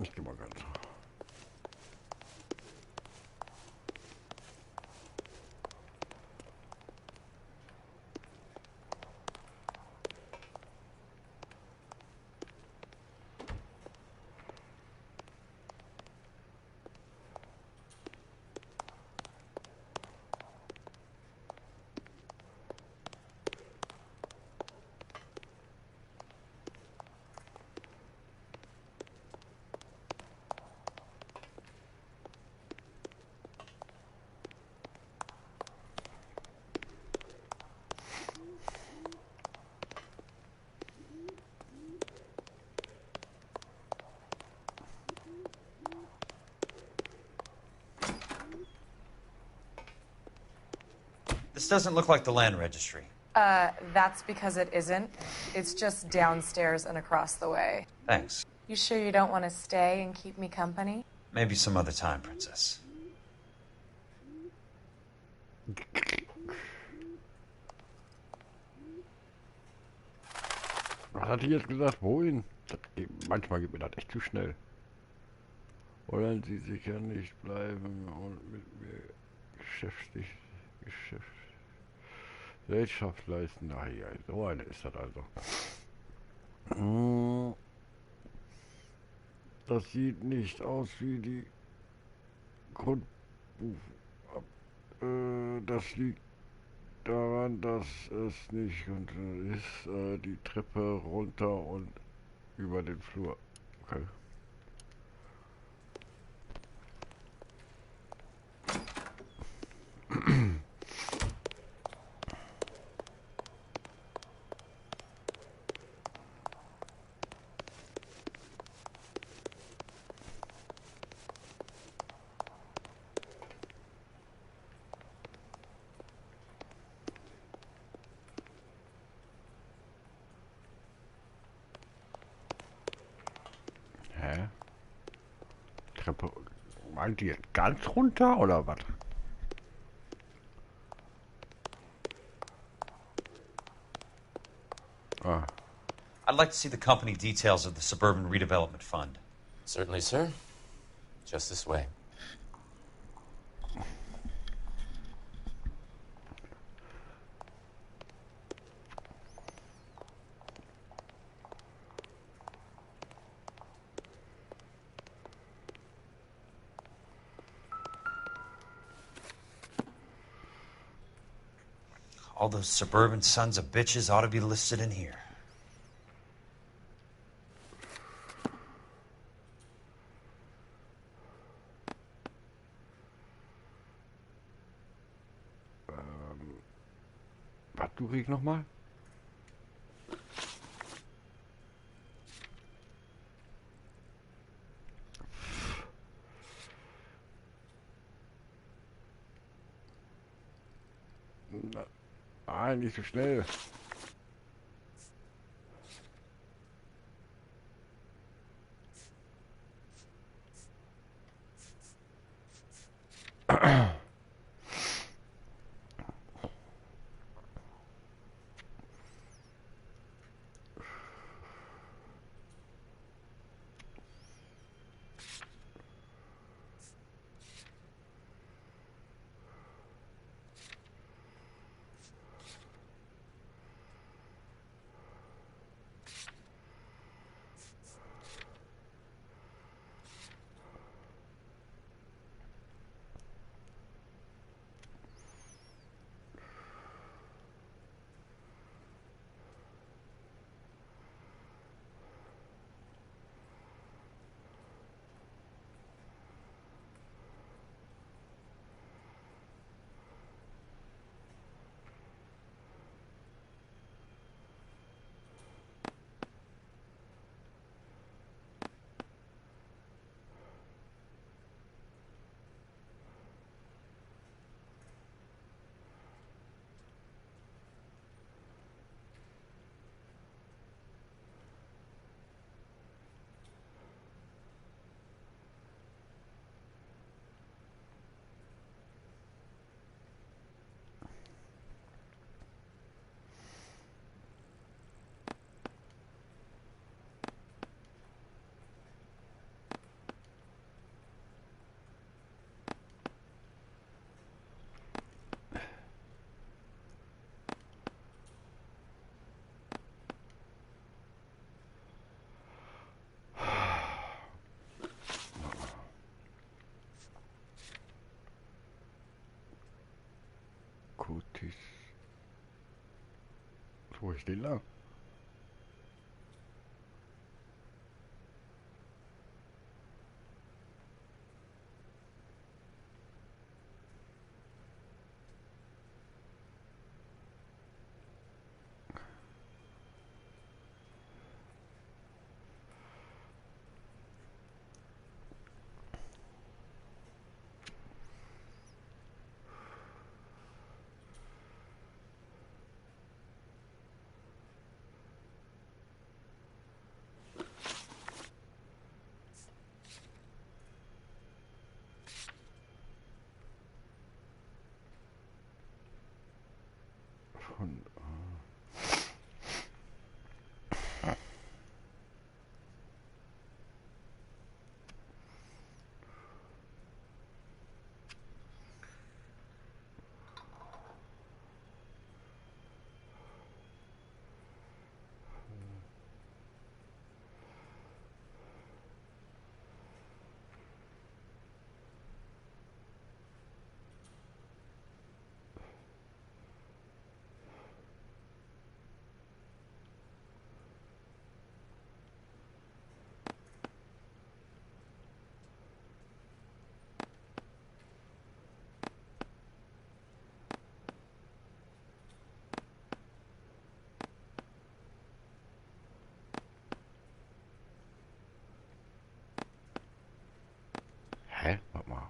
Speaker 1: Ich geh mal ganz hoch.
Speaker 9: This doesn't look like the Land Registry.
Speaker 6: That's because it isn't. It's just downstairs and across the way.
Speaker 9: Thanks.
Speaker 6: You sure you don't want to stay and keep me company?
Speaker 9: Maybe some other time, Princess.
Speaker 1: Was hat die jetzt gesagt? Wohin? Manchmal geht mir das echt zu schnell. Wollen Sie sicher nicht bleiben und mit mir Gesellschaft leisten? Ach ja, so eine ist das also. Das sieht nicht aus wie die Grundbuch. Das liegt daran, dass es nicht ist, die Treppe runter und über den Flur. Okay. Hä? Treppe. Meint ihr jetzt ganz runter oder was? Ah.
Speaker 9: I'd like to see the company details of the Suburban Redevelopment Fund.
Speaker 5: Certainly, sir. Just this way.
Speaker 9: All those suburban sons of bitches ought to be listed in here.
Speaker 1: Was suche ich nochmal? Nein, nicht so schnell. Kutis. Wo ist die lang? Von, Hä? Warte mal.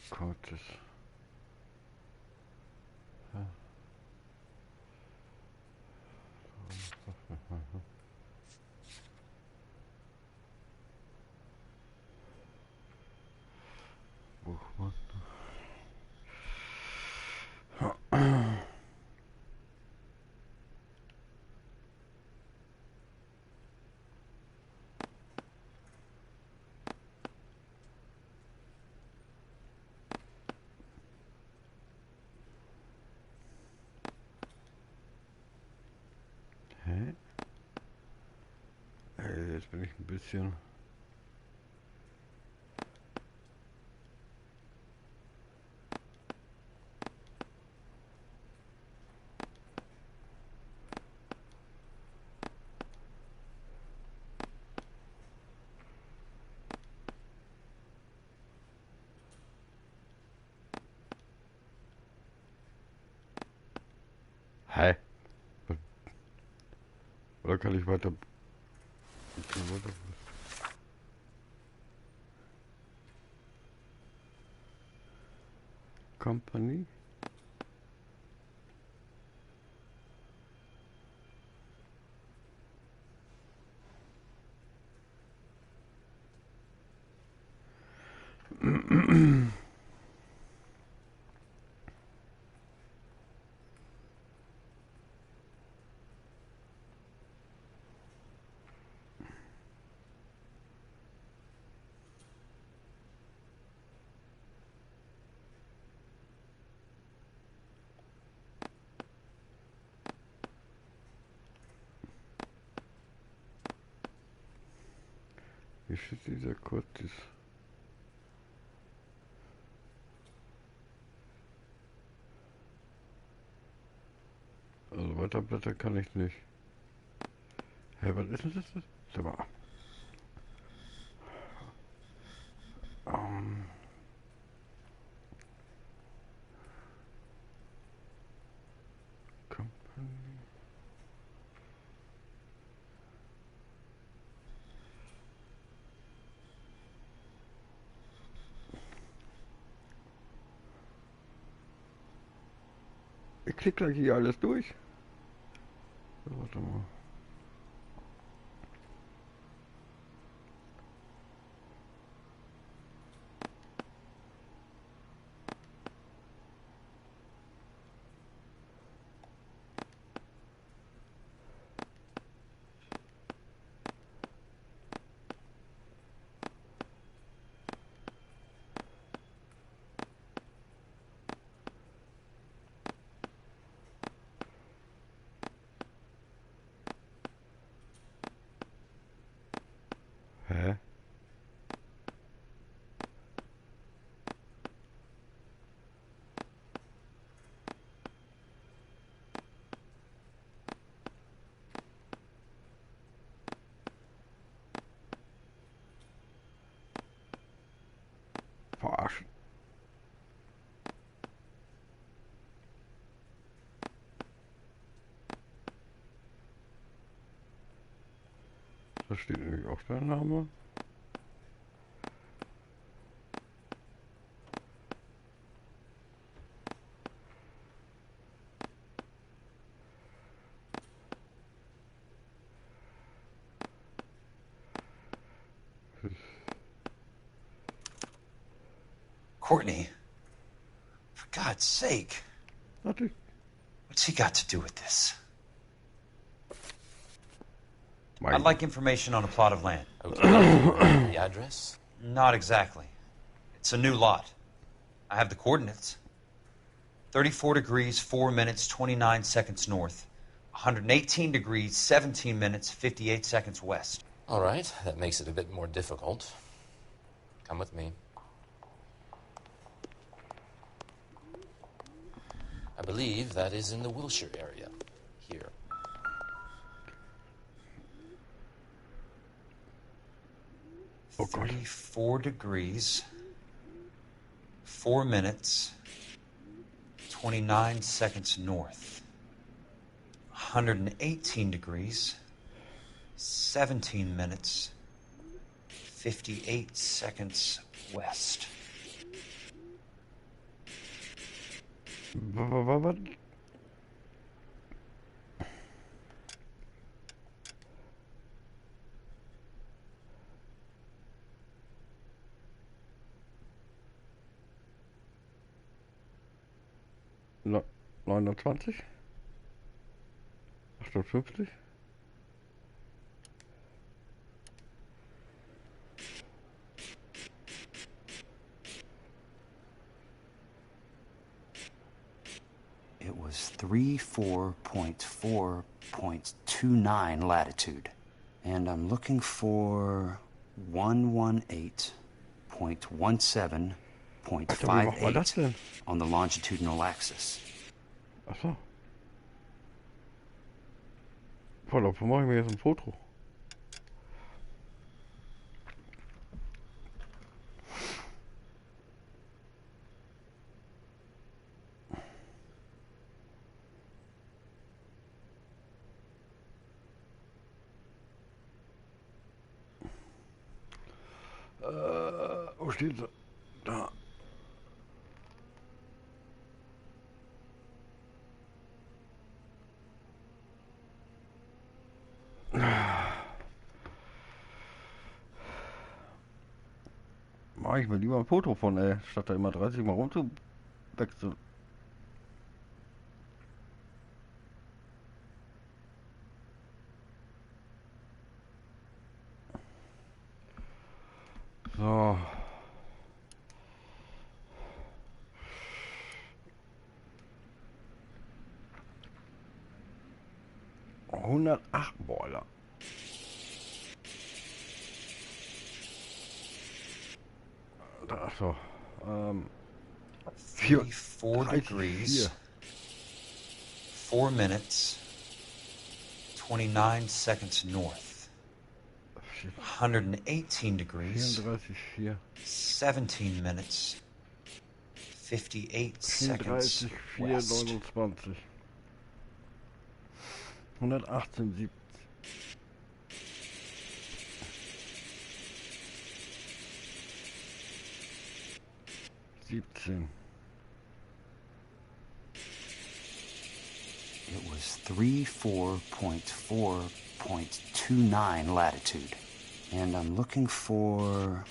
Speaker 1: Gottes. Ja. Buchmann. Hä? Jetzt bin ich ein bisschen... Hä? Oder kann ich weiter... Company? Wie steht dieser Code? Also weiterblättern kann ich nicht. Hä, was ist denn das? Sag mal. Company. Ich klicke gleich hier alles durch. So, warte mal. Hä? Verarschen. Da steht nämlich auch dein Name.
Speaker 9: Courtney, for God's sake. What's he got to do with this? I'd like information on a plot of land.
Speaker 5: Okay. The address?
Speaker 9: Not exactly. It's a new lot. I have the coordinates. 34 degrees, 4 minutes, 29 seconds north. 118 degrees, 17 minutes, 58 seconds west.
Speaker 5: All right, that makes it a bit more difficult. Come with me. I believe that is in the Wilshire area. Here.
Speaker 1: Oh, God.
Speaker 9: 34 degrees, 4 minutes, 29 seconds north. 118 degrees, 17 minutes, 58 seconds west.
Speaker 1: Was? 29? 58?
Speaker 17: It was 34.4.29 latitude. And I'm looking for 118.17.58 on the longitudinal axis.
Speaker 1: Ach so. Voll, wo mache ich mir jetzt ein Foto? Wo steht sie? Da. Mache ich mir lieber ein Foto von, ey, statt da immer 30 Mal rumzuwechseln. So. Boiler. Achso.
Speaker 9: 34 degrees, 4 minutes, 29 seconds north. 118 degrees, 17 minutes, 58 seconds
Speaker 1: 34,
Speaker 9: west.
Speaker 1: 29. 118, 17.
Speaker 17: It was 34.4.29 latitude. And I'm looking for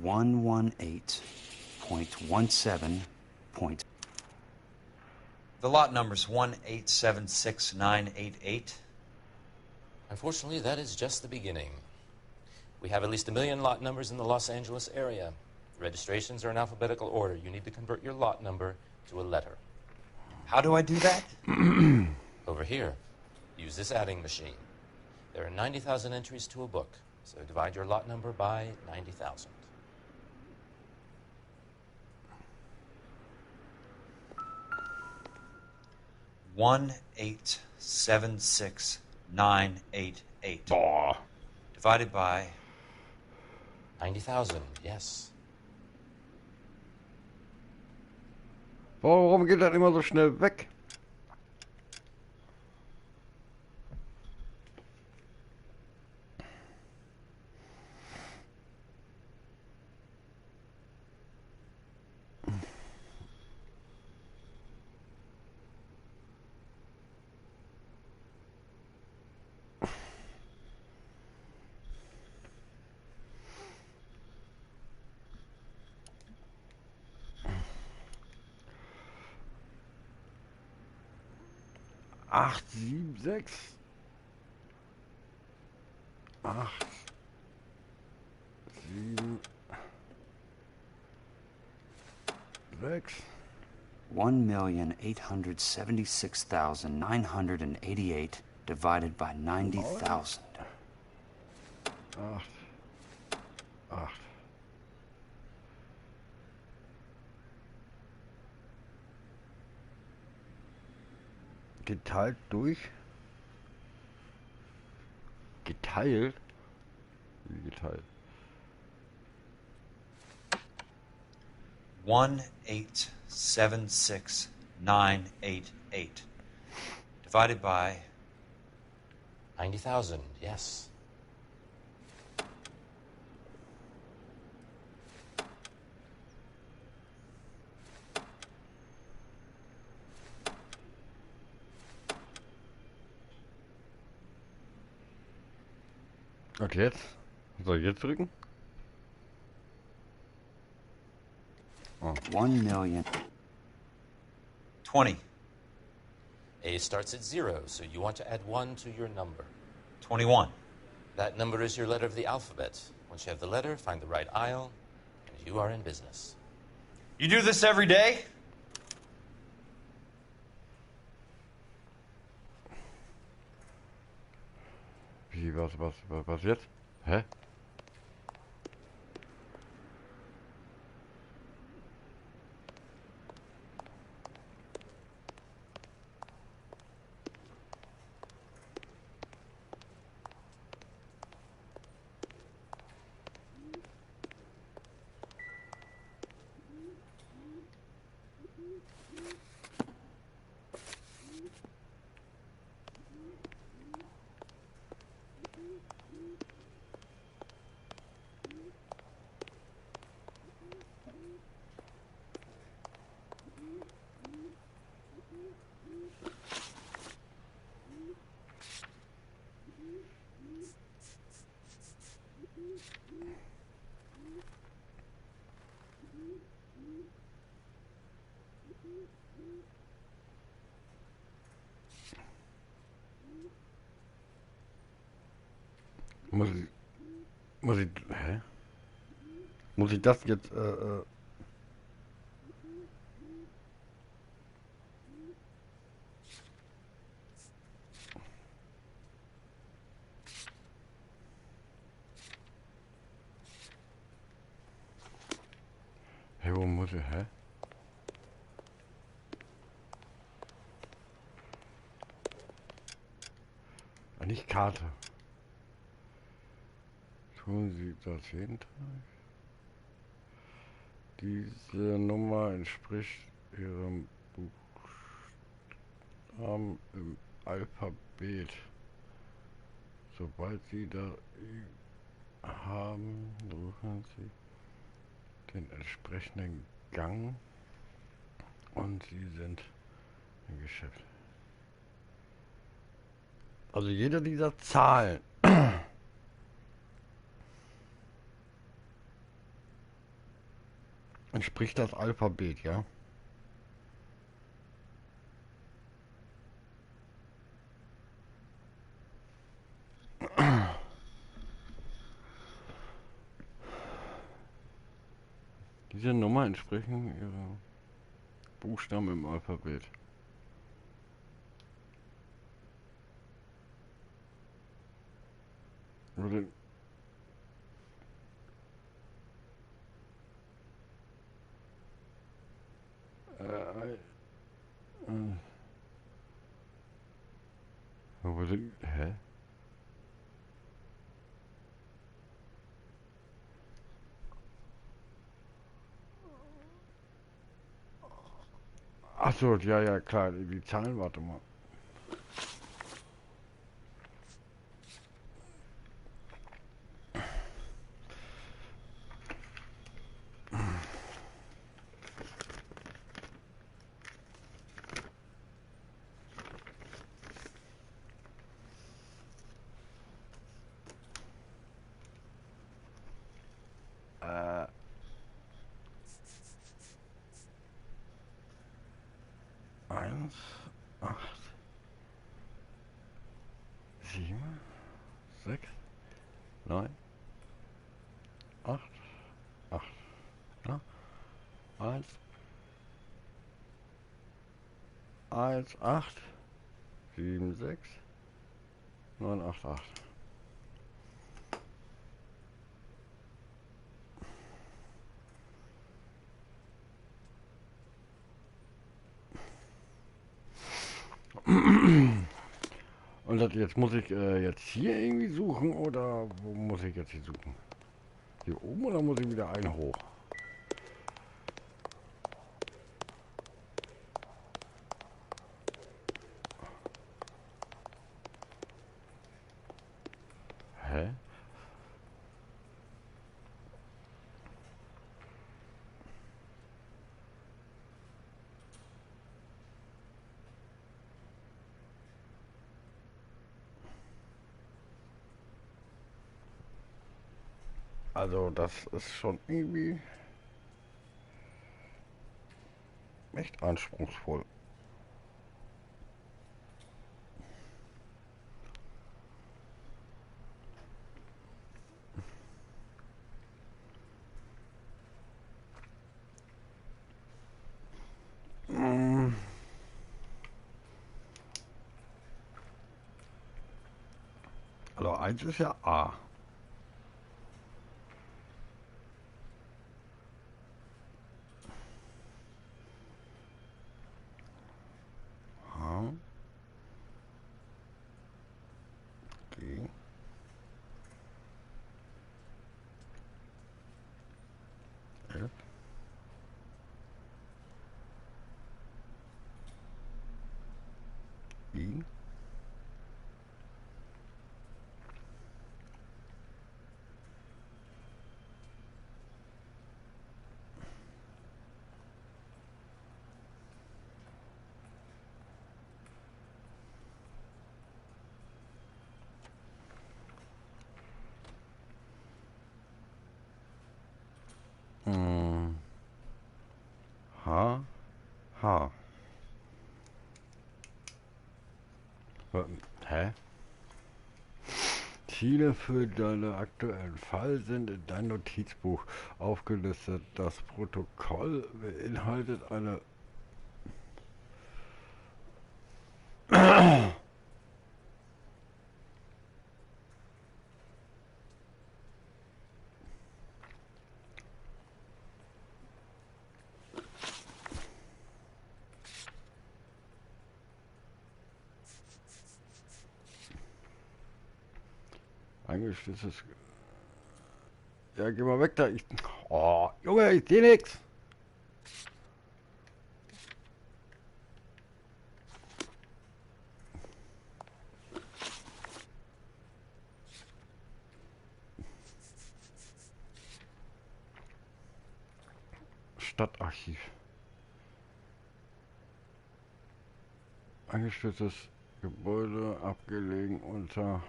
Speaker 17: 118.17.
Speaker 9: The lot number's 1876988.
Speaker 5: Unfortunately, that is just the beginning. We have at least 1 million lot numbers in the Los Angeles area. Registrations are in alphabetical order. You need to convert your lot number to a letter.
Speaker 9: How do I do that?
Speaker 5: Over here. Use this adding machine. There are 90,000 entries to a book, so divide your lot number by 90,000.
Speaker 9: One 1876988. Divided by
Speaker 5: 90,000, yes.
Speaker 1: Warum geht das immer so schnell weg? Acht, 7, 6. 8, 7, 6.
Speaker 17: 1,876,988 divided by 90,000.
Speaker 1: 8. 8. Geteilt durch. Geteilt? Wie geteilt?
Speaker 9: 1,876,988 divided by
Speaker 5: 90,000, yes.
Speaker 1: Und jetzt? Soll ich jetzt drücken? Oh.
Speaker 17: 1,000,000.
Speaker 9: 20.
Speaker 5: A starts at 0, so you want to add 1 to your number.
Speaker 9: 21.
Speaker 5: That number is your letter of the alphabet. Once you have the letter, find the right aisle, and you are in business.
Speaker 9: You do this every day?
Speaker 1: Wie, was jetzt? Hä? Hä? Muss ich das jetzt, Hey, wo muss ich, hä? Nicht Karte. Tun Sie das jeden Tag? Diese Nummer entspricht Ihrem Buchstaben im Alphabet. Sobald Sie da haben, suchen Sie den entsprechenden Gang und Sie sind im Geschäft. Also jede dieser Zahlen entspricht das Alphabet, ja? Diese Nummer entsprechen ihre Buchstaben im Alphabet. Würde hä? Ach so, ja, ja, klar, die Zahlen, warte mal. Eins, 8, 7, 6, 9, 8, 8. Ja? 1, 988. Und jetzt muss ich jetzt hier irgendwie suchen oder wo muss ich jetzt hier suchen? Hier oben oder muss ich wieder einen hoch? Hä? Also das ist schon irgendwie echt anspruchsvoll. Also eins ist ja A. H. G. F. I. H. H. Hä? Ziele für deinen aktuellen Fall sind in deinem Notizbuch aufgelistet. Das Protokoll beinhaltet eine eingestelltes. Ja, geh mal weg da. Oh, Junge, ich sehe nichts. Stadtarchiv. Eingestelltes Gebäude, abgelegen unter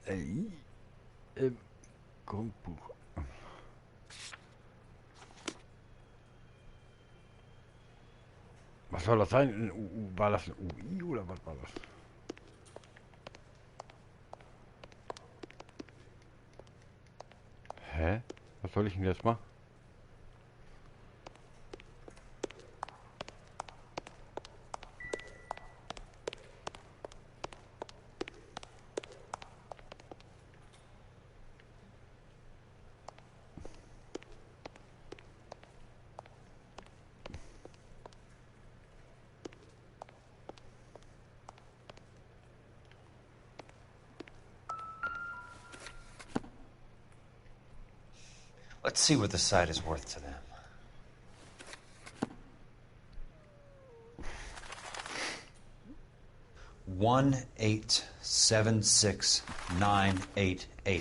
Speaker 1: im Grundbuch. Was soll das sein? War das ein UI oder was war das? Hä? Was soll ich denn jetzt machen?
Speaker 9: Let's see what the site is worth to them. $1,876,988.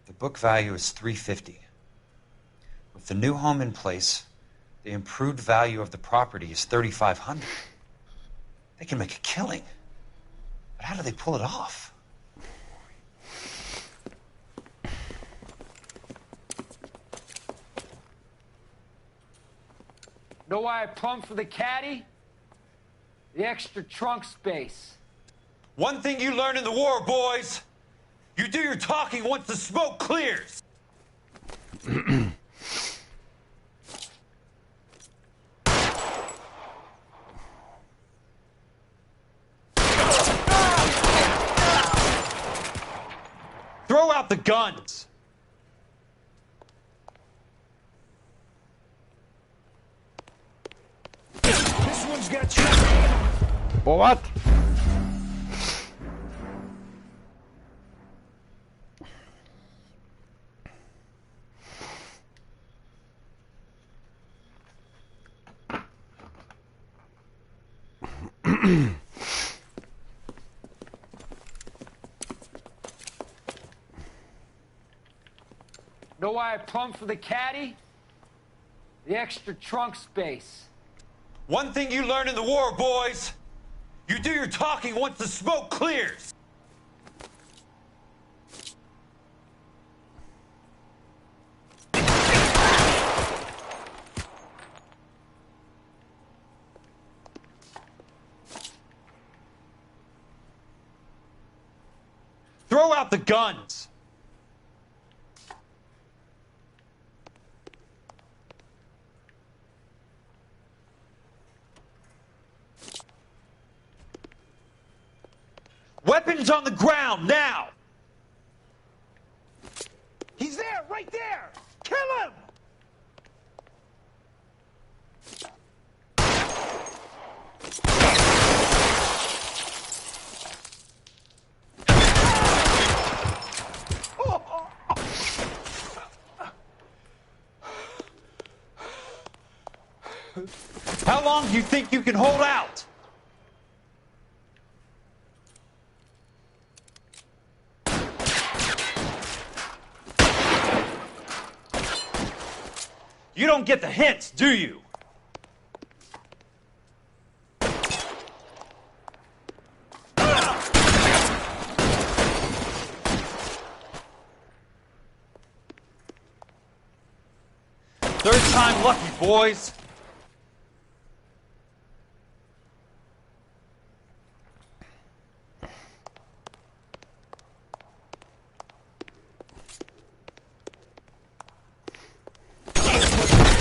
Speaker 9: The book value is $350. With the new home in place, the improved value of the property is $3,500. They can make a killing. But how do they pull it off?
Speaker 10: Know why I plumbed for the caddy? The extra trunk space.
Speaker 9: One thing you learn in the war, boys. You do your talking once the smoke clears. Throw out the guns.
Speaker 2: This one's got you.
Speaker 1: What?
Speaker 10: Know why I plumbed for the caddy? The extra trunk space.
Speaker 9: One thing you learn in the war, boys. You do your talking once the smoke clears. Throw out the guns. Weapons on the ground, now!
Speaker 2: He's there, right there! Kill him!
Speaker 9: How long do you think you can hold out? You don't get the hints, do you? Third time lucky, boys.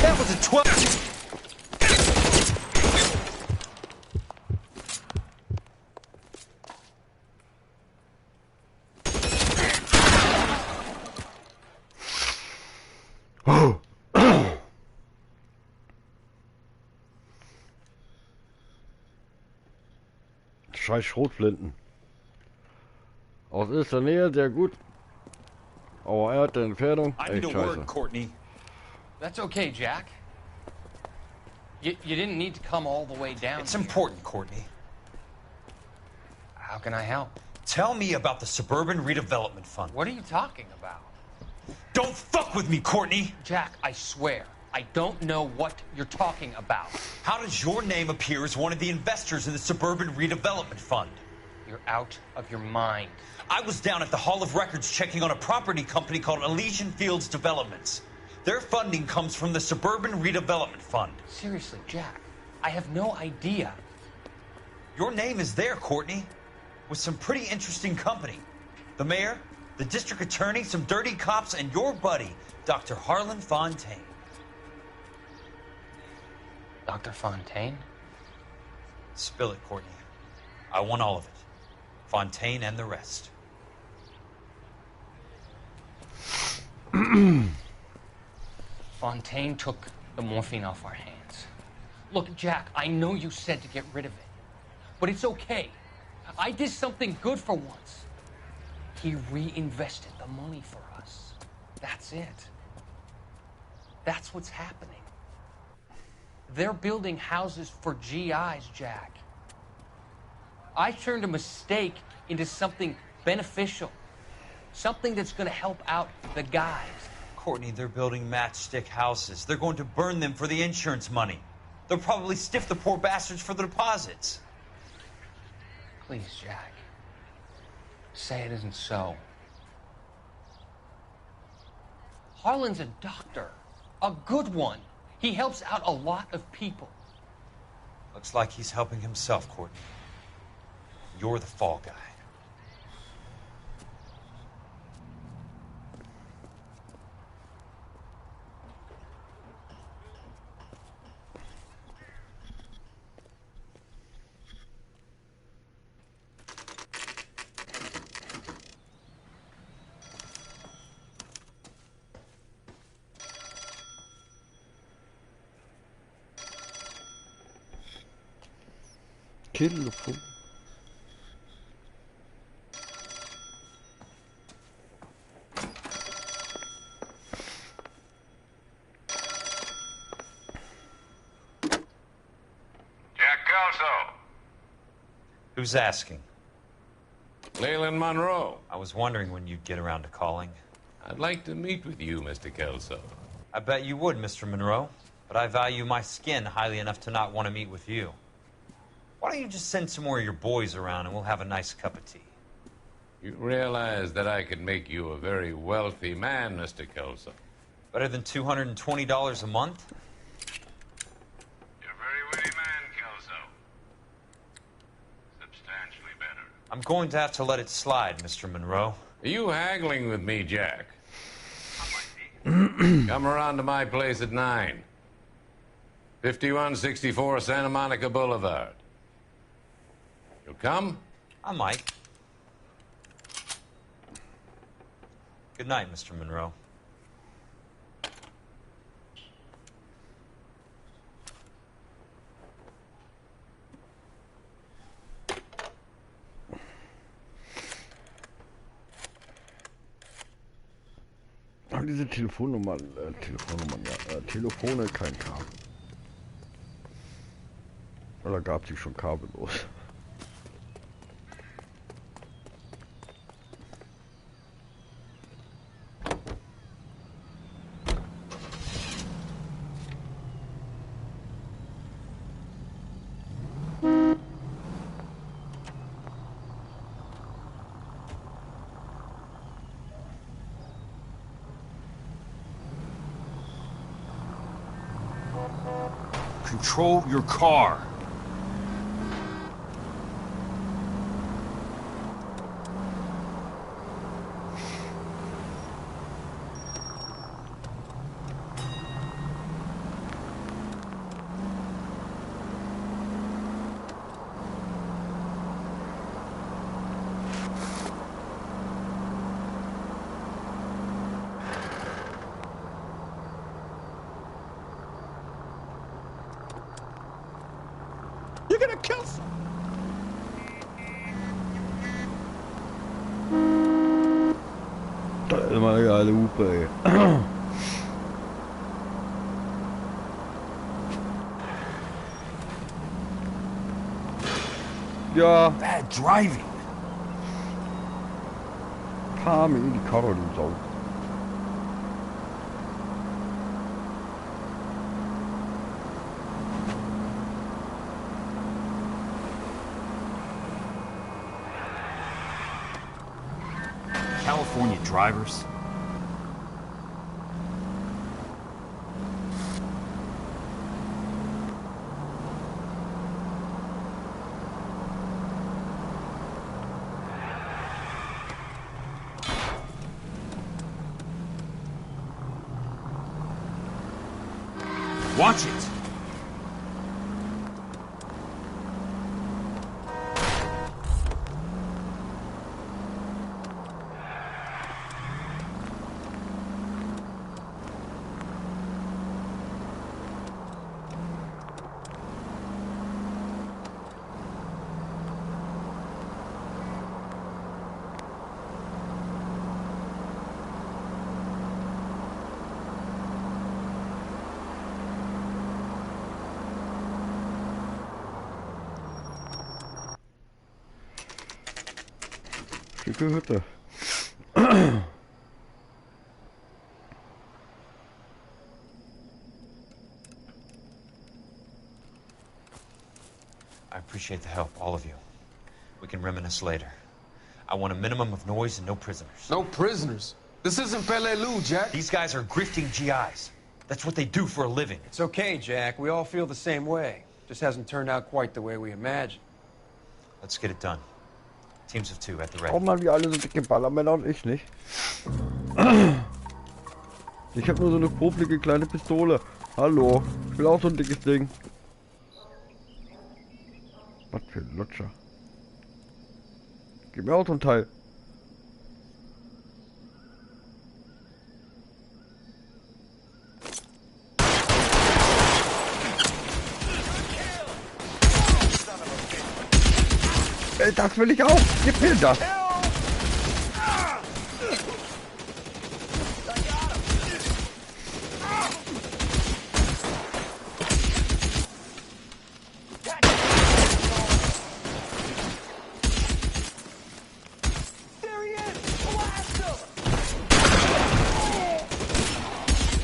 Speaker 9: That was a 12.
Speaker 1: Scheiß Schrotflinten. Aus erster Nähe sehr gut. Aber er hat eine Entfernung.
Speaker 9: I need
Speaker 1: Echt
Speaker 9: a word,
Speaker 1: scheiße.
Speaker 9: Courtney.
Speaker 4: That's okay, Jack. You didn't need to come all the way down.
Speaker 9: It's important, Courtney.
Speaker 4: How can I help?
Speaker 9: Tell me about the Suburban Redevelopment Fund.
Speaker 4: What are you talking about?
Speaker 9: Don't fuck with me, Courtney!
Speaker 4: Jack, I swear, I don't know what you're talking about.
Speaker 9: How does your name appear as one of the investors in the Suburban Redevelopment Fund?
Speaker 4: You're out of your mind.
Speaker 9: I was down at the Hall of Records checking on a property company called Elysian Fields Developments. Their funding comes from the Suburban Redevelopment Fund.
Speaker 4: Seriously, Jack, I have no idea.
Speaker 9: Your name is there, Courtney, with some pretty interesting company. The mayor, the district attorney, some dirty cops, and your buddy, Dr. Harlan Fontaine.
Speaker 4: Dr. Fontaine?
Speaker 9: Spill it, Courtney. I want all of it. Fontaine and the rest.
Speaker 4: Fontaine took the morphine off our hands. Look, Jack, I know you said to get rid of it, but it's okay. I did something good for once. He reinvested the money for us. That's it. That's what's happening. They're building houses for GIs, Jack. I turned a mistake into something beneficial. Something that's going to help out the guys.
Speaker 9: Courtney, they're building matchstick houses. They're going to burn them for the insurance money. They'll probably stiff the poor bastards for the deposits.
Speaker 4: Please, Jack. Say it isn't so. Harlan's a doctor. A good one. He helps out a lot of people.
Speaker 9: Looks like he's helping himself, Courtney. You're the fall guy.
Speaker 1: Telefon.
Speaker 9: Who's asking?
Speaker 8: Leland Monroe.
Speaker 9: I was wondering when you'd get around to calling.
Speaker 8: I'd like to meet with you, Mr. Kelso.
Speaker 9: I bet you would, Mr. Monroe. But I value my skin highly enough to not want to meet with you. Why don't you just send some more of your boys around and we'll have a nice cup of tea?
Speaker 8: You realize that I could make you a very wealthy man, Mr. Kelso.
Speaker 9: Better than $220 a month?
Speaker 8: You're a very witty man, Kelso. Substantially better.
Speaker 9: I'm going to have to let it slide, Mr. Monroe.
Speaker 8: Are you haggling with me, Jack? Come around to my place at 9. 5164 Santa Monica Boulevard. You'll come?
Speaker 9: I might. Good night, Mr. Monroe.
Speaker 1: Haben diese Telefonnummern, Telefone kein Kabel? Oder gab sie schon kabellos?
Speaker 17: Control your car.
Speaker 2: You're gonna kill some.
Speaker 1: Das ist mal eine geile Hupe, ey. Ja.
Speaker 17: Bad driving.
Speaker 1: Fahr mir in die Karre, du Sau.
Speaker 17: California drivers. Watch it!
Speaker 1: Schicke Hütte.
Speaker 9: I appreciate the help, all of you. We can reminisce later. I want a minimum of noise and no prisoners.
Speaker 20: No prisoners? This isn't Peleliu, Jack.
Speaker 9: These guys are grifting GIs. That's what they do for a living.
Speaker 11: It's okay, Jack. We all feel the same way. Just hasn't turned out quite the way we imagined.
Speaker 9: Let's get it done. Teams of 2 at the ready.
Speaker 1: Warum haben die alle so dicke Ballermänner und ich nicht? Ich habe nur so eine popelige kleine Pistole. Hallo, ich will auch so ein dickes Ding. Was für ein Lutscher. Gib mir auch so ein Teil. Ey, das will ich auch. Gib mir das.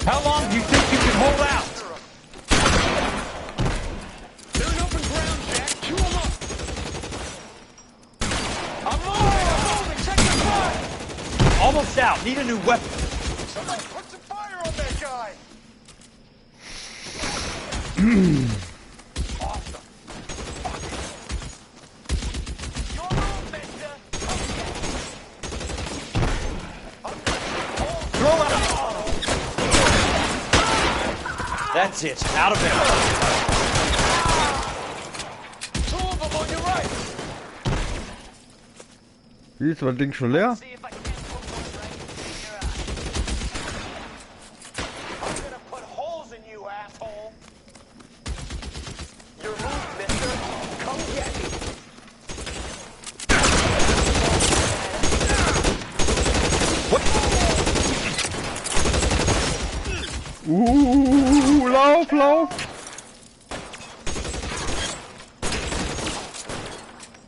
Speaker 9: How long do you think you can hold out?
Speaker 2: They're in open ground, Jack. Chew them up.
Speaker 9: I'm moving! Check the front! Almost out. Need a new weapon.
Speaker 2: Somebody put some fire on that guy.
Speaker 9: Awesome.
Speaker 2: Your move, mister.
Speaker 9: Throw out. That's it. Out of there.
Speaker 2: Two of them on your right.
Speaker 1: Wie ist mein Ding schon leer?
Speaker 2: See if I can't put one right in your eye. I'm gonna put holes in you, asshole. Your move, mister. Come get me.
Speaker 1: Lauf, lauf!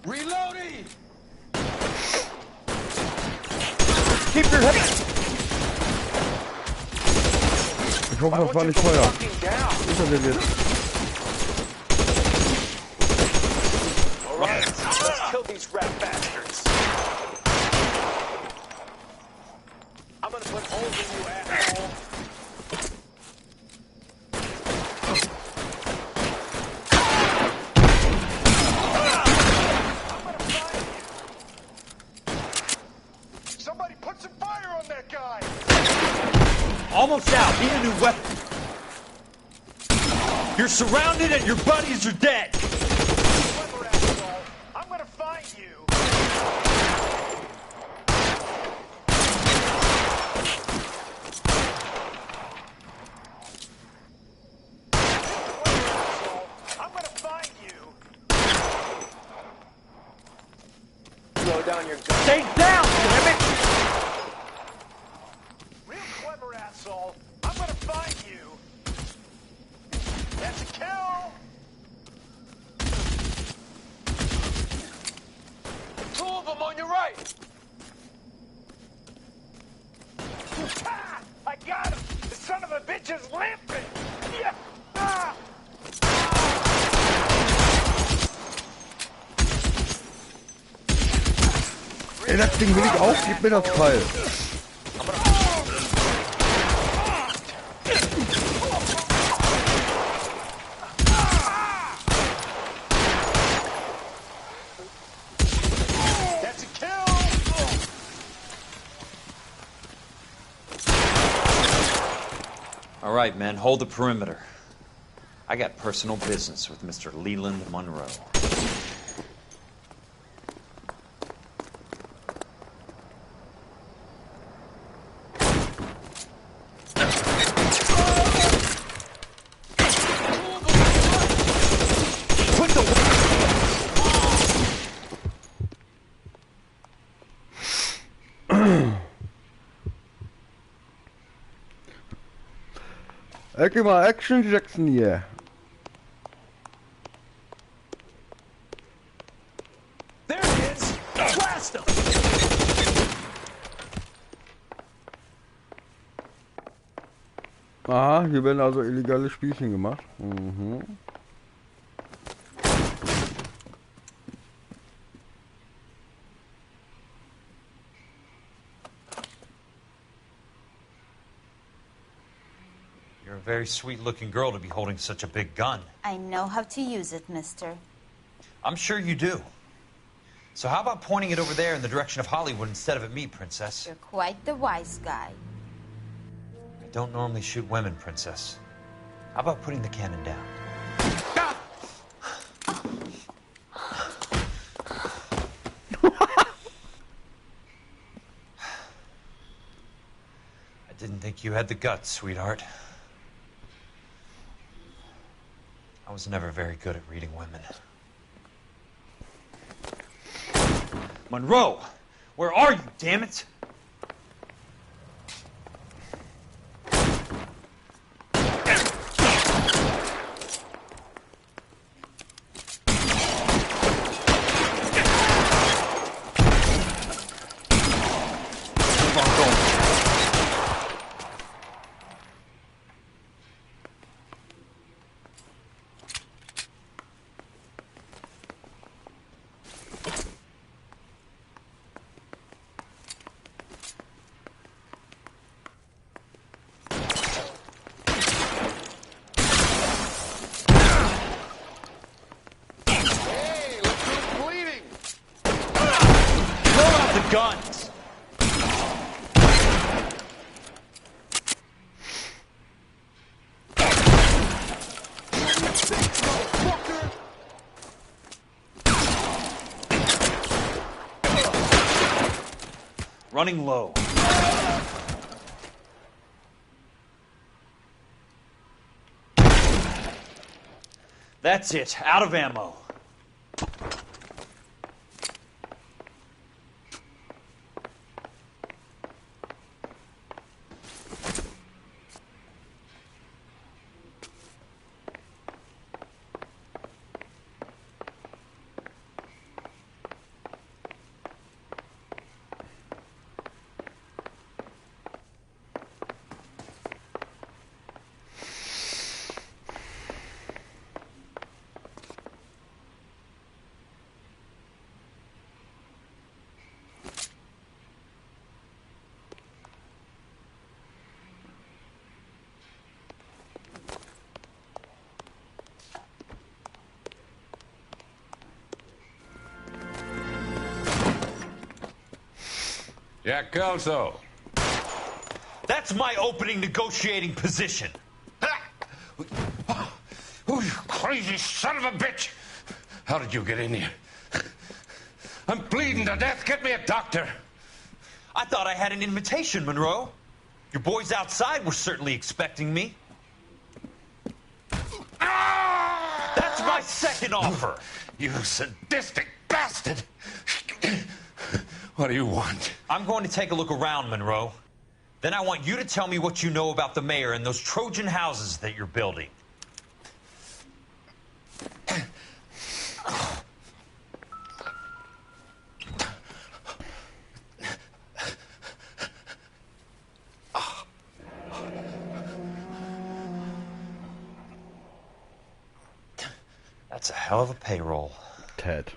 Speaker 2: Reloading.
Speaker 9: Keep your head.
Speaker 1: Ich hoffe, das war nicht Feuer. Hinter dir wird.
Speaker 2: All right, let's kill these rat bastards. I'm gonna put holes in you, asshole. Somebody put some fire on that guy!
Speaker 9: Almost out. Need a new weapon. You're surrounded and your buddies are dead.
Speaker 2: Clever asshole. I'm gonna find you. I'm gonna find you. Slow down your gun.
Speaker 9: Stay down, damn it!
Speaker 2: Real clever asshole. I'm gonna find you. That's a kill. Two of them on your right. Ah, I got him. The son of a bitch is limping. Yeah. Ah.
Speaker 1: Ey, das Ding will ich auch. Gib mir das Teil.
Speaker 2: That's a kill.
Speaker 9: All right, men, hold the perimeter. I got personal business with Mr. Leland Monroe. Put the...
Speaker 1: Gib mal Action Jackson hier.
Speaker 2: There it is. Blast him.
Speaker 1: Aha, hier werden also illegale Spielchen gemacht. Mhm.
Speaker 9: You're a very sweet-looking girl to be holding such a big gun.
Speaker 12: I know how to use it, mister.
Speaker 9: I'm sure you do. So how about pointing it over there in the direction of Hollywood instead of at me, Princess?
Speaker 12: You're quite the wise guy.
Speaker 9: I don't normally shoot women, Princess. How about putting the cannon down? I didn't think you had the guts, sweetheart. I was never very good at reading women. Monroe! Where are you, damn it? Guns! Running low. That's it. Out of ammo.
Speaker 8: Jack Kelso.
Speaker 9: That's my opening negotiating position.
Speaker 8: Oh, you crazy son of a bitch! How did you get in here? I'm bleeding to death. Get me a doctor.
Speaker 9: I thought I had an invitation, Monroe. Your boys outside were certainly expecting me. That's my second offer.
Speaker 8: You sadistic bastard! What do you want?
Speaker 9: I'm going to take a look around, Monroe. Then I want you to tell me what you know about the mayor and those Trojan houses that you're building. That's a hell of a payroll.
Speaker 1: Ted.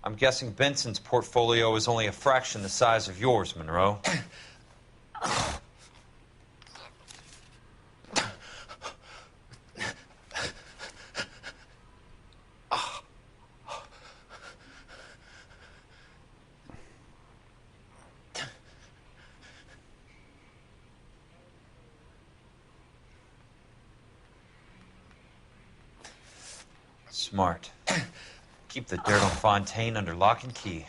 Speaker 9: I'm guessing Benson's portfolio is only a fraction the size of yours, Monroe. Smart. Keep the dirt on Fontaine under lock and key.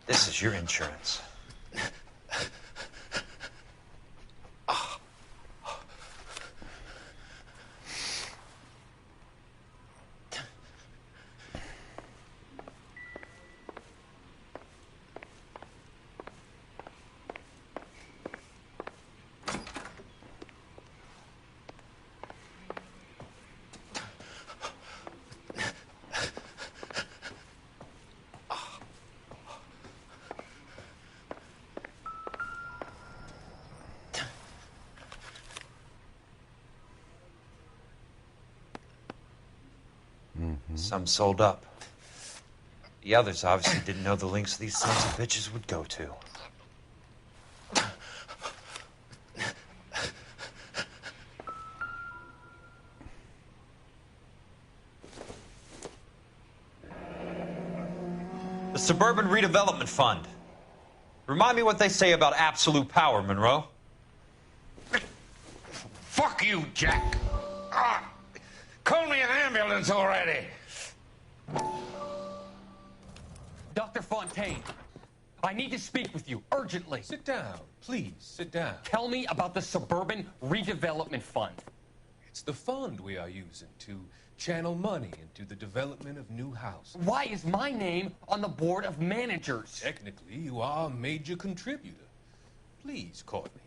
Speaker 9: This is your insurance. Some sold up. The others obviously didn't know the links these sons of bitches would go to. The Suburban Redevelopment Fund. Remind me what they say about absolute power, Monroe.
Speaker 8: Fuck you, Jack. Call me an ambulance already.
Speaker 4: Dr. Fontaine, I need to speak with you urgently.
Speaker 16: Sit down, please, sit down.
Speaker 4: Tell me about the Suburban Redevelopment Fund.
Speaker 16: It's the fund we are using to channel money into the development of new houses.
Speaker 4: Why is my name on the board of managers?
Speaker 16: Technically, you are a major contributor. Please, Courtney.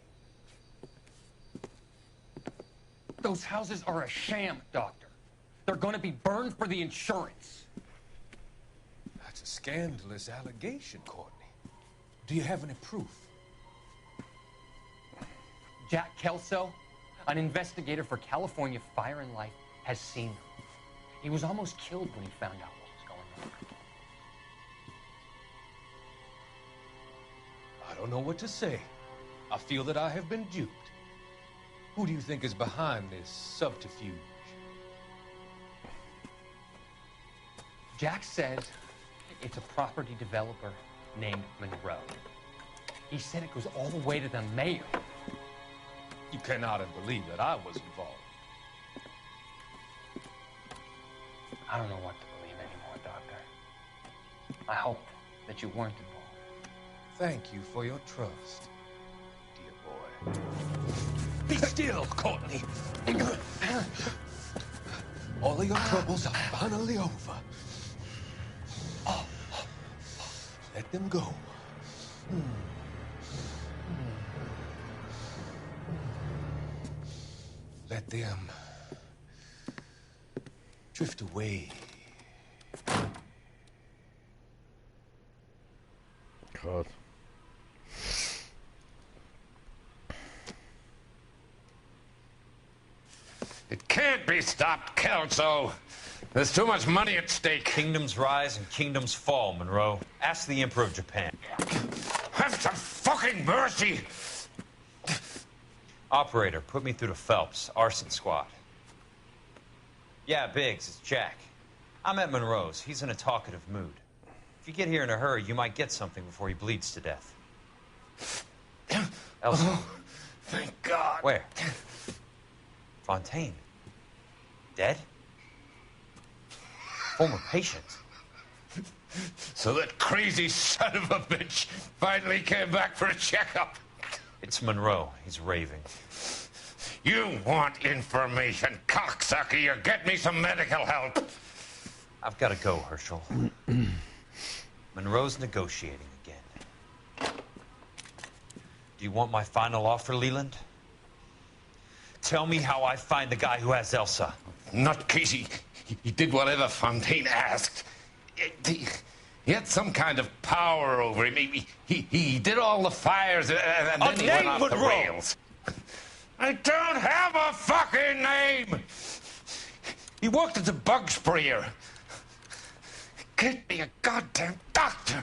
Speaker 4: Those houses are a sham, Doctor. They're going to be burned for the insurance.
Speaker 16: That's a scandalous allegation, Courtney. Do you have any proof?
Speaker 4: Jack Kelso, an investigator for California Fire and Life, has seen them. He was almost killed when he found out what was going on.
Speaker 16: I don't know what to say. I feel that I have been duped. Who do you think is behind this subterfuge?
Speaker 4: Jack says it's a property developer named Monroe. He said it goes all the way to the mayor.
Speaker 16: You cannot believe that I was involved.
Speaker 4: I don't know what to believe anymore, Doctor. I hope that you weren't involved.
Speaker 16: Thank you for your trust, dear boy. Be still, Courtney. All of your troubles are finally over. Let them go. Let them drift away.
Speaker 1: Krass.
Speaker 8: It can't be stopped, Kelso. There's too much money at stake.
Speaker 9: Kingdoms rise and kingdoms fall, Monroe. Ask the Emperor of Japan.
Speaker 8: Have some fucking mercy!
Speaker 9: Operator, put me through to Phelps, arson squad. Yeah, Biggs, it's Jack. I'm at Monroe's. He's in a talkative mood. If you get here in a hurry, you might get something before he bleeds to death. Elsa.
Speaker 8: Oh, thank God.
Speaker 9: Where? Fontaine. Dead? Former patient.
Speaker 8: So that crazy son of a bitch finally came back for a checkup.
Speaker 9: It's Monroe. He's raving.
Speaker 8: You want information, cocksucker. You get me some medical help.
Speaker 9: I've got to go, Herschel. Monroe's negotiating again. Do you want my final offer, Leland? Tell me how I find the guy who has Elsa.
Speaker 8: Nutcase, he did whatever Fontaine asked. He had some kind of power over him. He did all the fires, and then he went off the rails. I don't have a fucking name! He worked as a bug sprayer. Get me a goddamn doctor!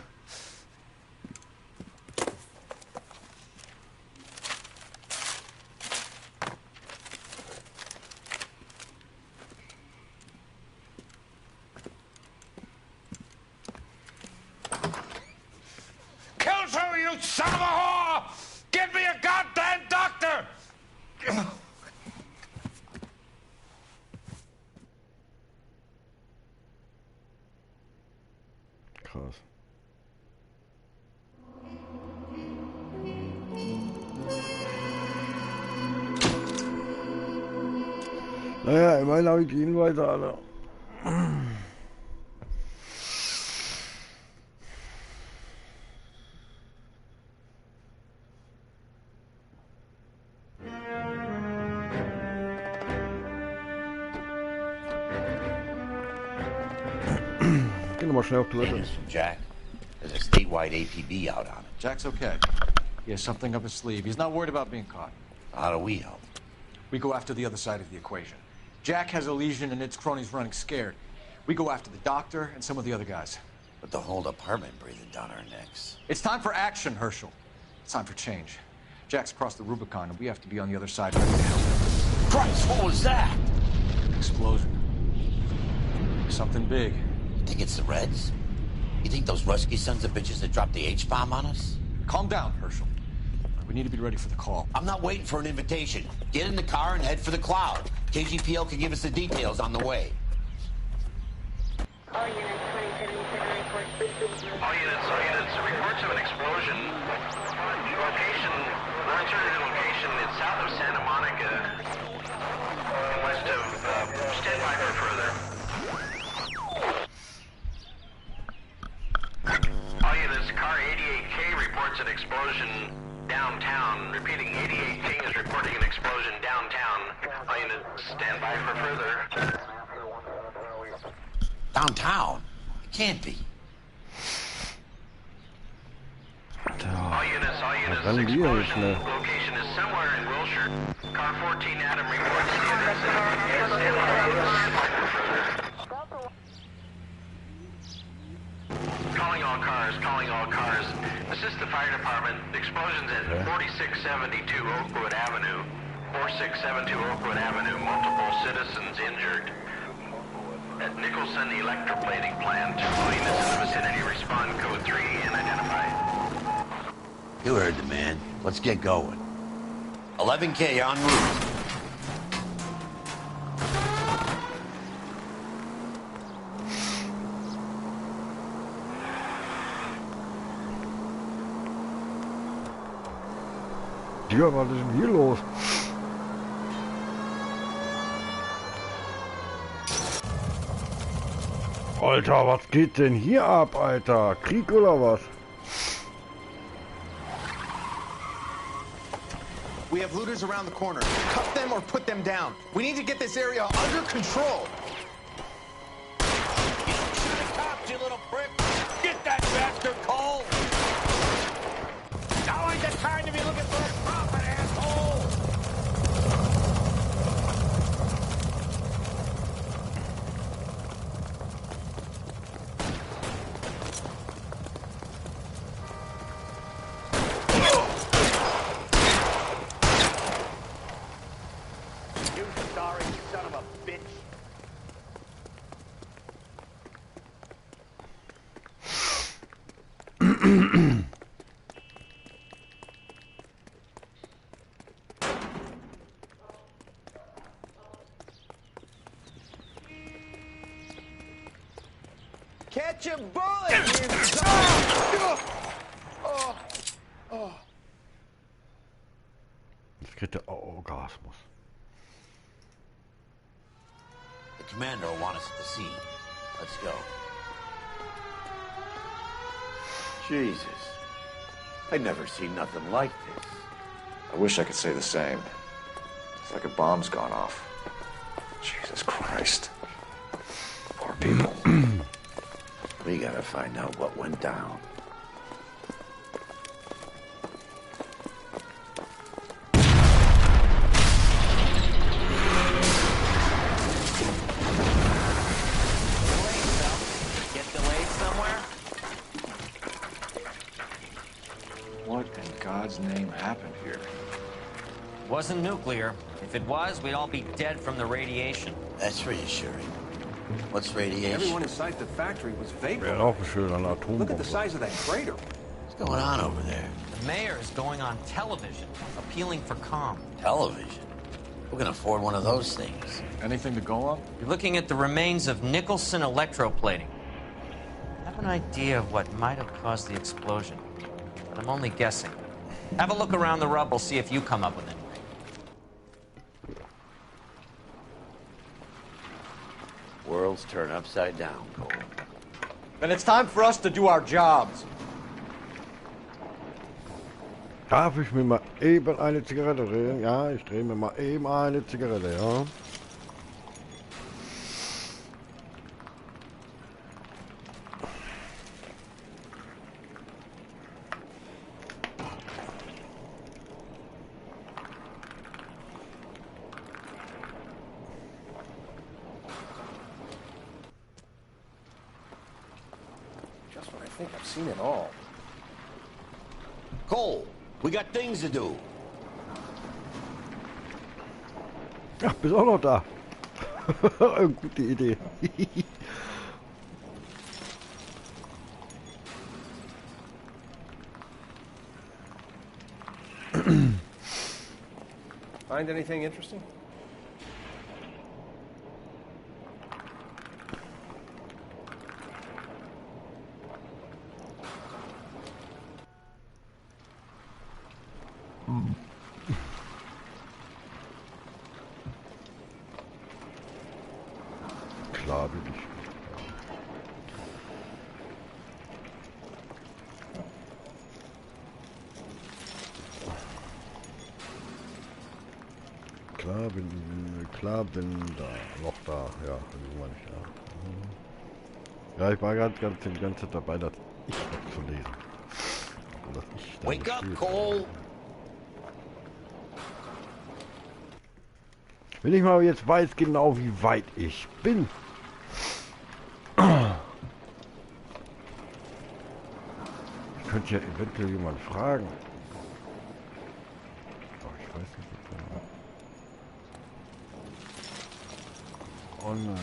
Speaker 8: Kelso, you son of a whore! Get me a goddamn doctor!
Speaker 1: Krass. Naja, immerhin habe ich die Hinweise alle. Geh nochmal schnell auf Toilette.
Speaker 20: Jack, there's a statewide APB out on it.
Speaker 13: Jack's okay. He has something up his sleeve. He's not worried about being caught.
Speaker 20: How do we help?
Speaker 13: We go after the other side of the equation. Jack has a legion and its cronies running scared. We go after the doctor and some of the other guys.
Speaker 20: But the whole department breathing down our necks.
Speaker 13: It's time for action, Herschel. It's time for change. Jack's crossed the Rubicon, and we have to be on the other side ready to help him.
Speaker 20: Christ, what was that?
Speaker 13: Explosion. Something big.
Speaker 20: You think it's the Reds? You think those Rusky sons of bitches that dropped the H-bomb on us?
Speaker 13: Calm down, Herschel. We need to be ready for the call.
Speaker 20: I'm not waiting for an invitation. Get in the car and head for the cloud. KGPL can give us the details on the way.
Speaker 14: All units, reports of an explosion. Location, alternative location, it's south of Santa Monica, and west of, stand by for further. All units, car 88K reports an explosion downtown. Repeating, 88K is reporting an explosion downtown. All units, stand by for further.
Speaker 20: Downtown? It can't be.
Speaker 14: All units, explosion location is somewhere in Wilshire. Car 14 Adam reports the calling all cars. Assist the fire department. Explosions at 4672 Oakwood Avenue. 4672 Oakwood Avenue. Multiple citizens injured. At Nicholson Electroplating Plant. All units in the vicinity respond code 3 and identify.
Speaker 20: You heard the man. Let's get going. 11K en route.
Speaker 1: Ja, was ist denn hier los? Alter, was geht denn hier ab, Alter? Krieg oder was?
Speaker 18: We have looters around the corner. Cut them or put them down. We need to get this area under control.
Speaker 20: You don't shoot at cops, you little prick. Get that bastard cold. Now ain't the time to be looking for a profit, asshole.
Speaker 18: Catch a bullet!
Speaker 1: Jetzt kriegt der Orgasmus.
Speaker 20: The commander will want us at the scene. Let's go. Jesus. I've never seen nothing like this.
Speaker 3: I wish I could say the same. It's like a bomb's gone off. Jesus Christ. Poor people.
Speaker 20: We gotta find out what went down.
Speaker 9: Get delayed somewhere?
Speaker 3: What in God's name happened here?
Speaker 9: Wasn't nuclear. If it was, we'd all be dead from the radiation.
Speaker 20: That's reassuring. What's radiation?
Speaker 13: Everyone inside the factory was vapor.
Speaker 1: Wäre auch schön an Atombombe.
Speaker 13: Look at the size of that crater.
Speaker 20: What's going on over there?
Speaker 9: The mayor is going on television, appealing for calm.
Speaker 20: Television? Who can afford one of those things?
Speaker 13: Anything to go on?
Speaker 9: You're looking at the remains of Nicholson electroplating. I have an idea of what might have caused the explosion, but I'm only guessing. Have a look around the rubble, see if you come up with anything.
Speaker 20: Worlds turn upside down, Cole.
Speaker 13: Then it's time for us to do our jobs.
Speaker 1: Darf ich mir mal eben eine Zigarette drehen? Ja, ich drehe mir mal eben eine Zigarette, ja.
Speaker 13: think I've seen it all.
Speaker 20: Cole, we got things to do.
Speaker 1: Ach, bist auch noch da. Gute Idee.
Speaker 13: Find anything interesting?
Speaker 1: Klar bin ich. Klar bin da, noch da, ja, wie meine ich, ja. Ja, ich war ganz die ganze Zeit dabei, das ich noch zu lesen. Also, dass ich da
Speaker 20: Wake up,
Speaker 1: gespielt
Speaker 20: Cole!
Speaker 1: habe. Wenn ich mal jetzt weiß genau, wie weit ich bin. Ich könnte ja eventuell jemand fragen. Aber ich weiß nicht, ob er online ist.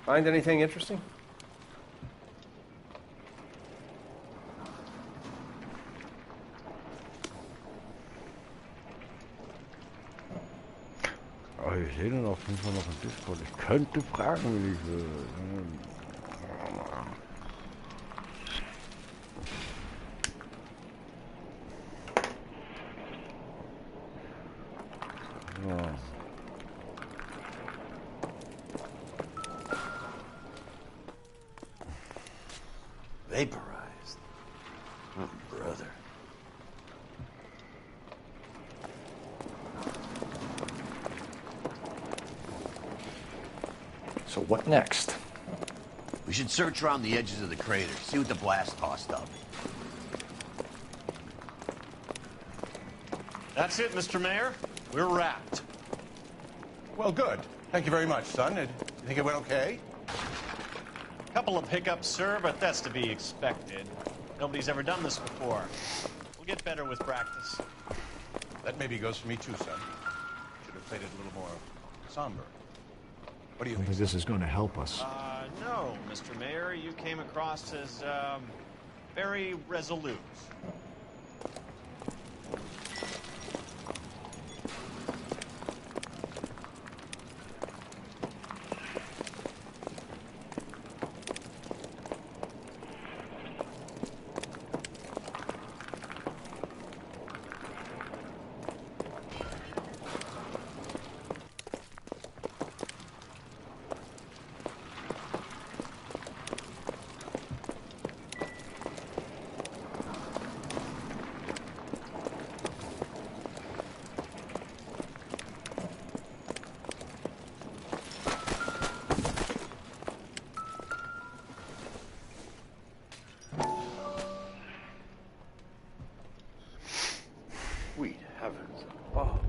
Speaker 13: Find anything interesting?
Speaker 1: Aber ich sehe den auf jeden Fall noch im Discord. Ich könnte fragen, wenn ich will. So.
Speaker 20: Vaporized. Oh, brother.
Speaker 13: So what next?
Speaker 20: We should search around the edges of the crater, see what the blast tossed up.
Speaker 18: That's it, Mr. Mayor. We're wrapped. Well, good. Thank you very much, son. You think it went okay?
Speaker 7: Couple of hiccups, sir, but that's to be expected. Nobody's ever done this before. We'll get better with practice.
Speaker 18: That maybe goes for me too, son. Should have played it a little more somber. What do you
Speaker 13: I don't
Speaker 18: think?
Speaker 13: think this is going to help us.
Speaker 7: No, Mr. Mayor, you came across as, very resolute.
Speaker 13: Sweet heavens above.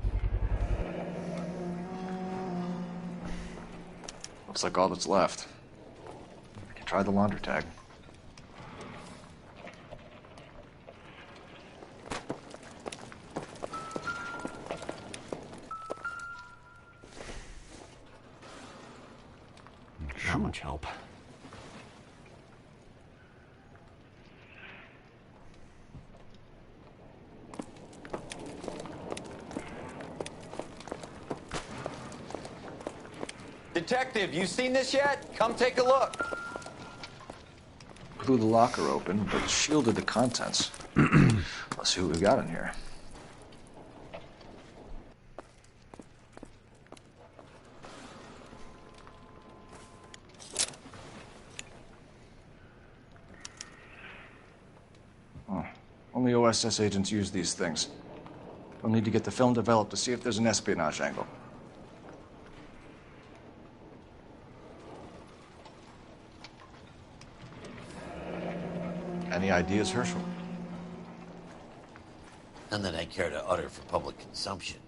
Speaker 13: Looks like all that's left. I can try the launder tag. Not much help.
Speaker 9: Detective, you seen this yet? Come take a look.
Speaker 13: Blew the locker open, but shielded the contents. Let's see what we've got in here. Oh, only OSS agents use these things. We'll need to get the film developed to see if there's an espionage angle. Any ideas, Herschel?
Speaker 20: None that I care to utter for public consumption.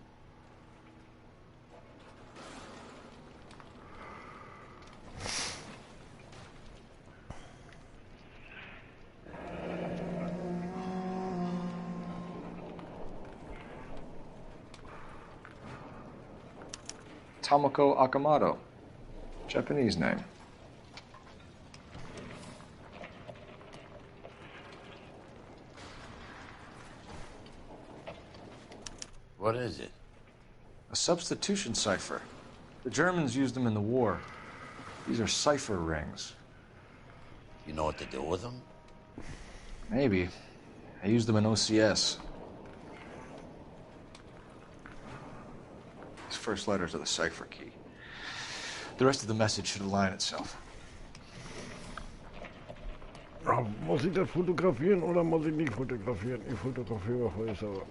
Speaker 13: Tomoko Akamoto. Japanese name.
Speaker 20: What is it?
Speaker 13: A substitution cipher. The Germans used them in the war. These are cipher rings.
Speaker 20: You know what to do with them?
Speaker 13: Maybe. I used them in OCS. These first letters are the cipher key. The rest of the message should align itself.
Speaker 1: Muss ich das fotografieren oder muss ich nicht fotografieren? Ich fotografiere Häuser.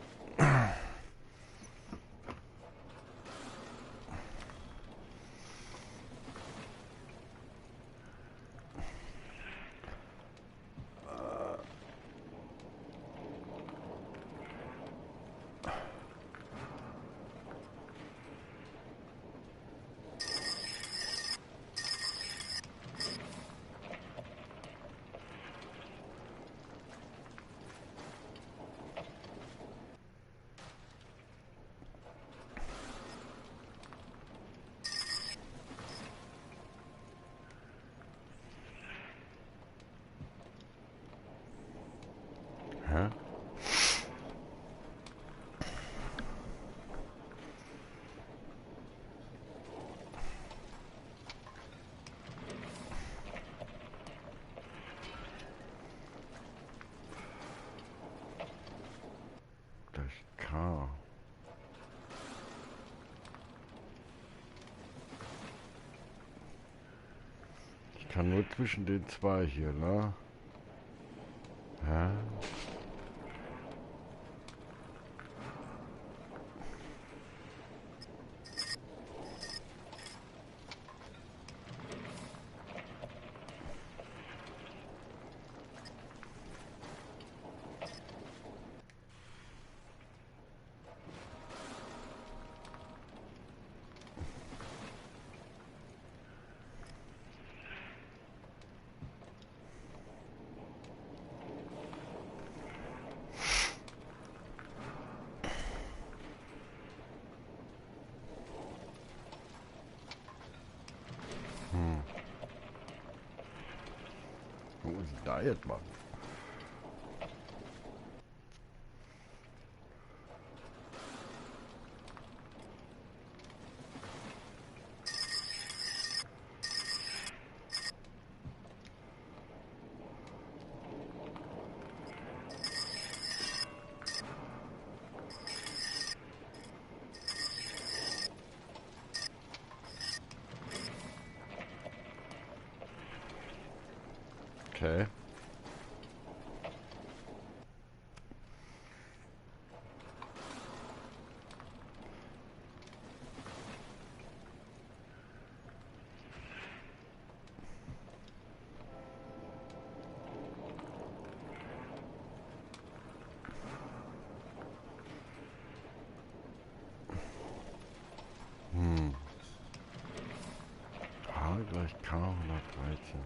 Speaker 1: Hä? Das K. Ich kann nur zwischen den zwei hier, ne? Hä? Wo ist denn da jetzt, Mann? Okay. H gleich K 113.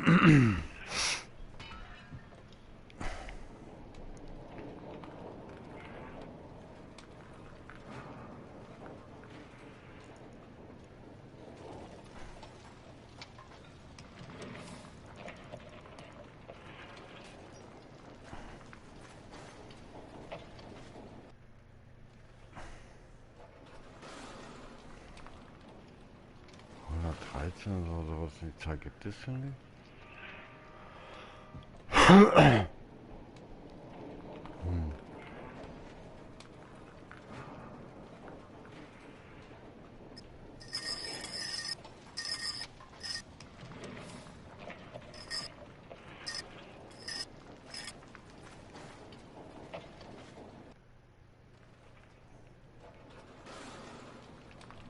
Speaker 1: 113 oder sowas in die Zahl gibt es ja nicht.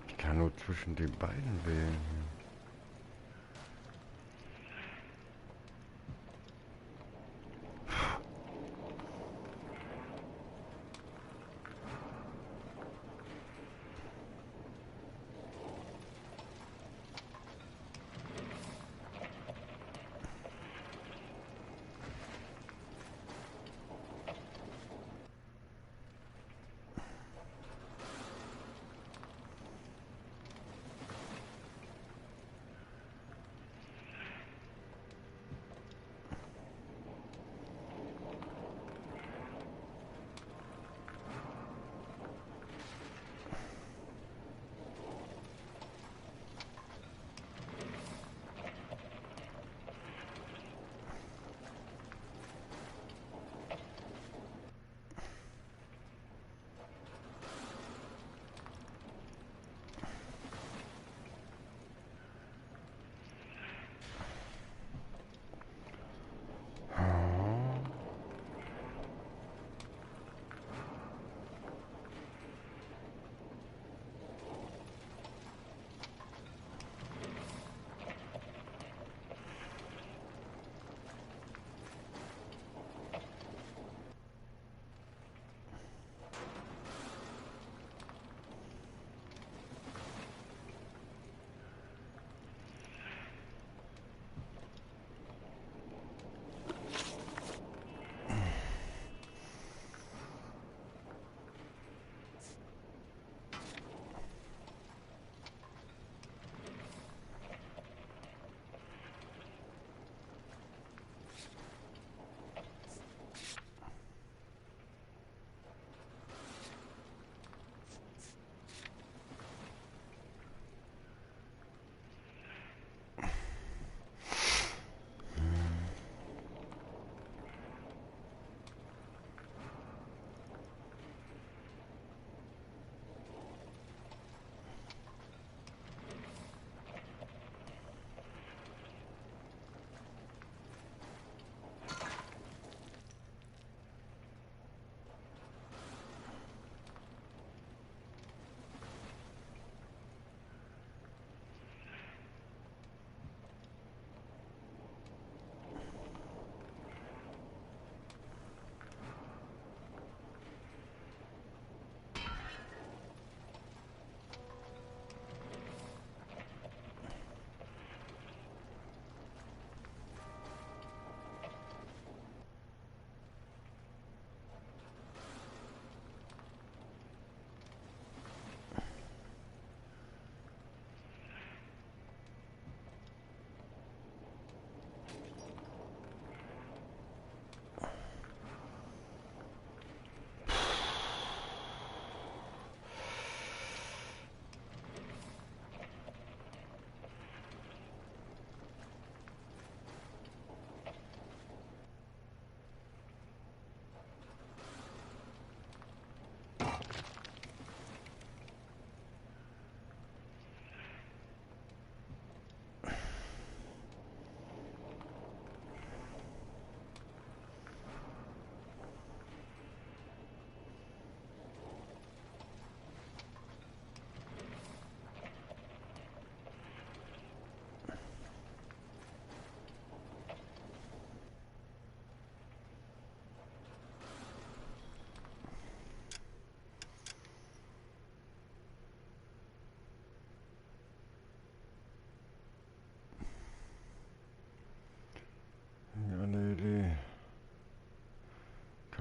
Speaker 1: Ich kann nur zwischen den beiden wählen.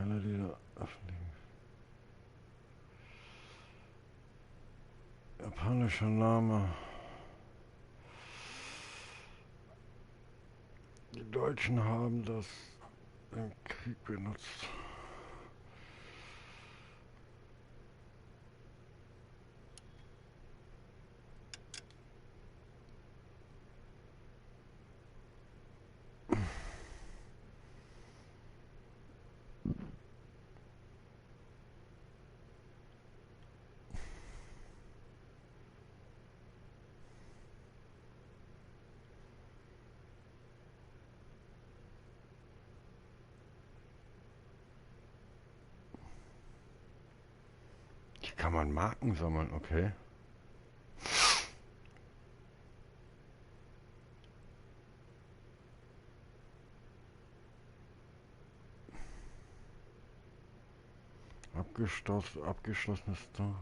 Speaker 1: Keine dieser öffentlichen. Japanischer Name. Die Deutschen haben das im Krieg benutzt. Hier kann man Marken sammeln, okay. Abgeschlossenes Tor.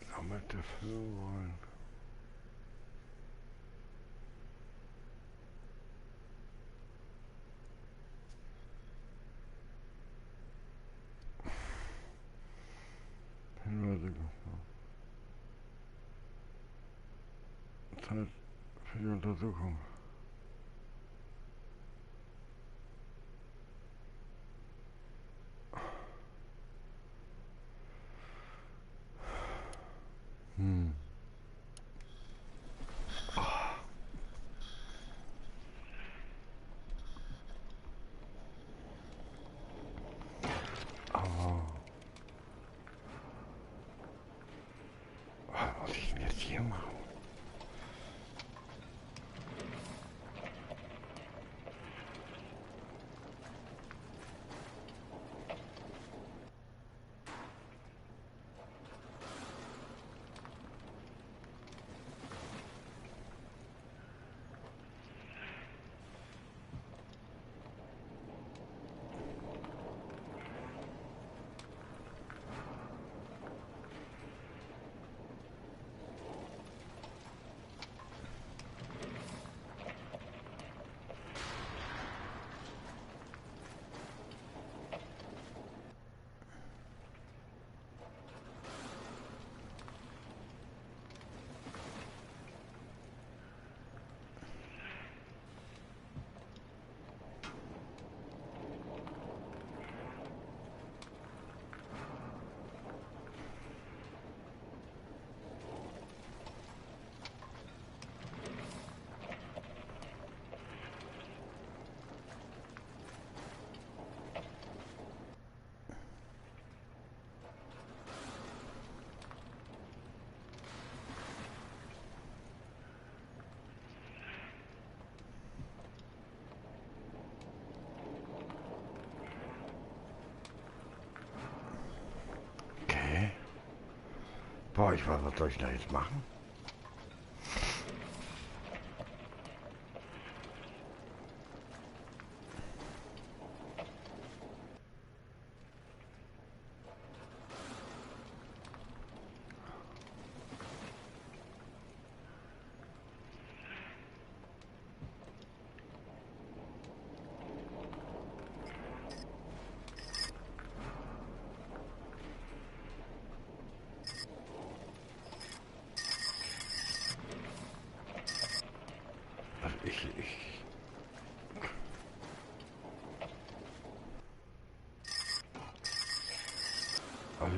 Speaker 1: Gesammelte Füllrollen. Hinweise. Zeit für die Untersuchung. Was muss ich denn jetzt hier machen? Boah, was soll ich da jetzt machen?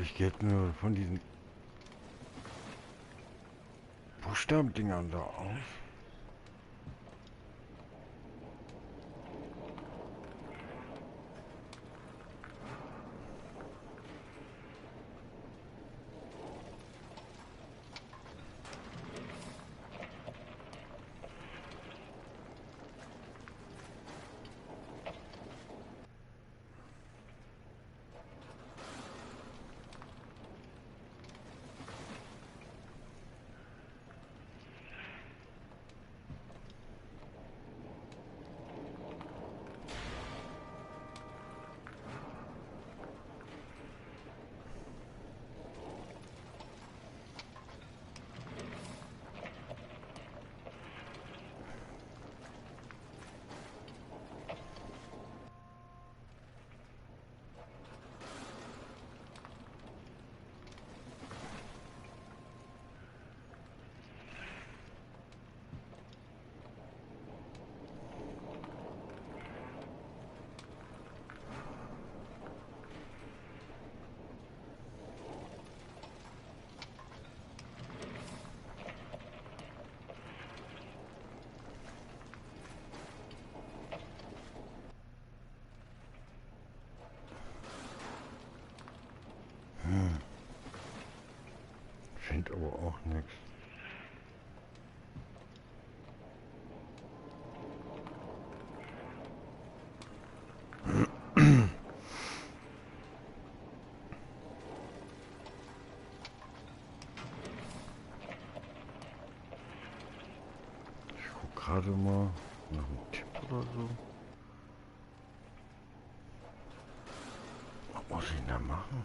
Speaker 1: Licht geht nur von diesen Buchstabendingern da aus. Scheint aber auch nichts. Ich guck gerade mal nach einem Tipp oder so. Was muss ich denn da machen?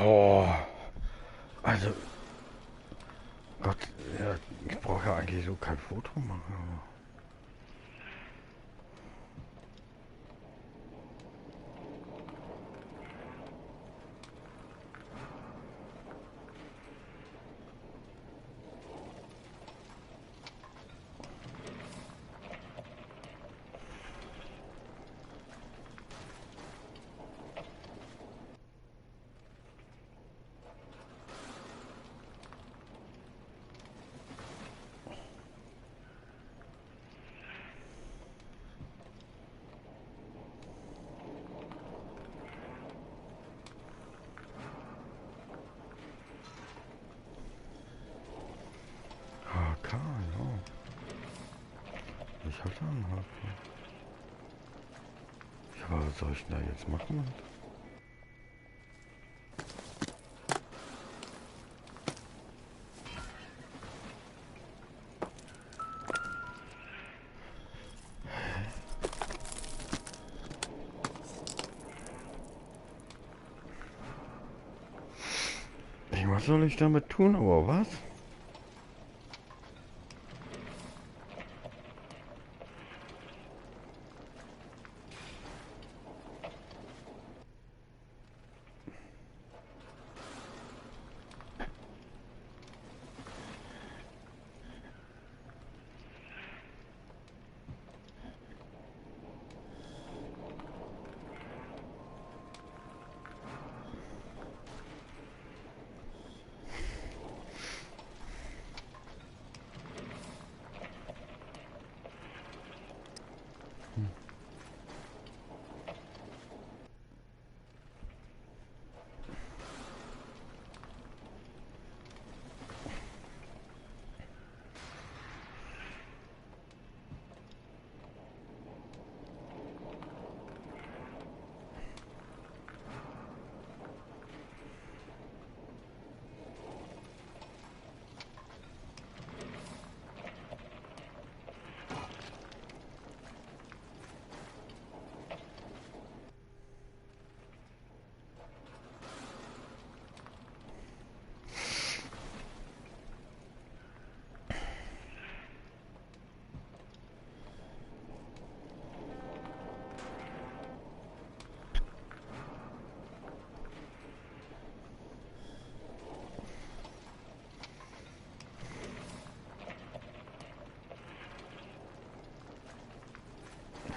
Speaker 1: Oh, also, Gott, ja, ich brauche ja eigentlich so kein Foto machen. Aber HK, ja. Ich hatte einen HK. Ja, aber was soll ich denn da jetzt machen? Was soll ich damit tun, aber was?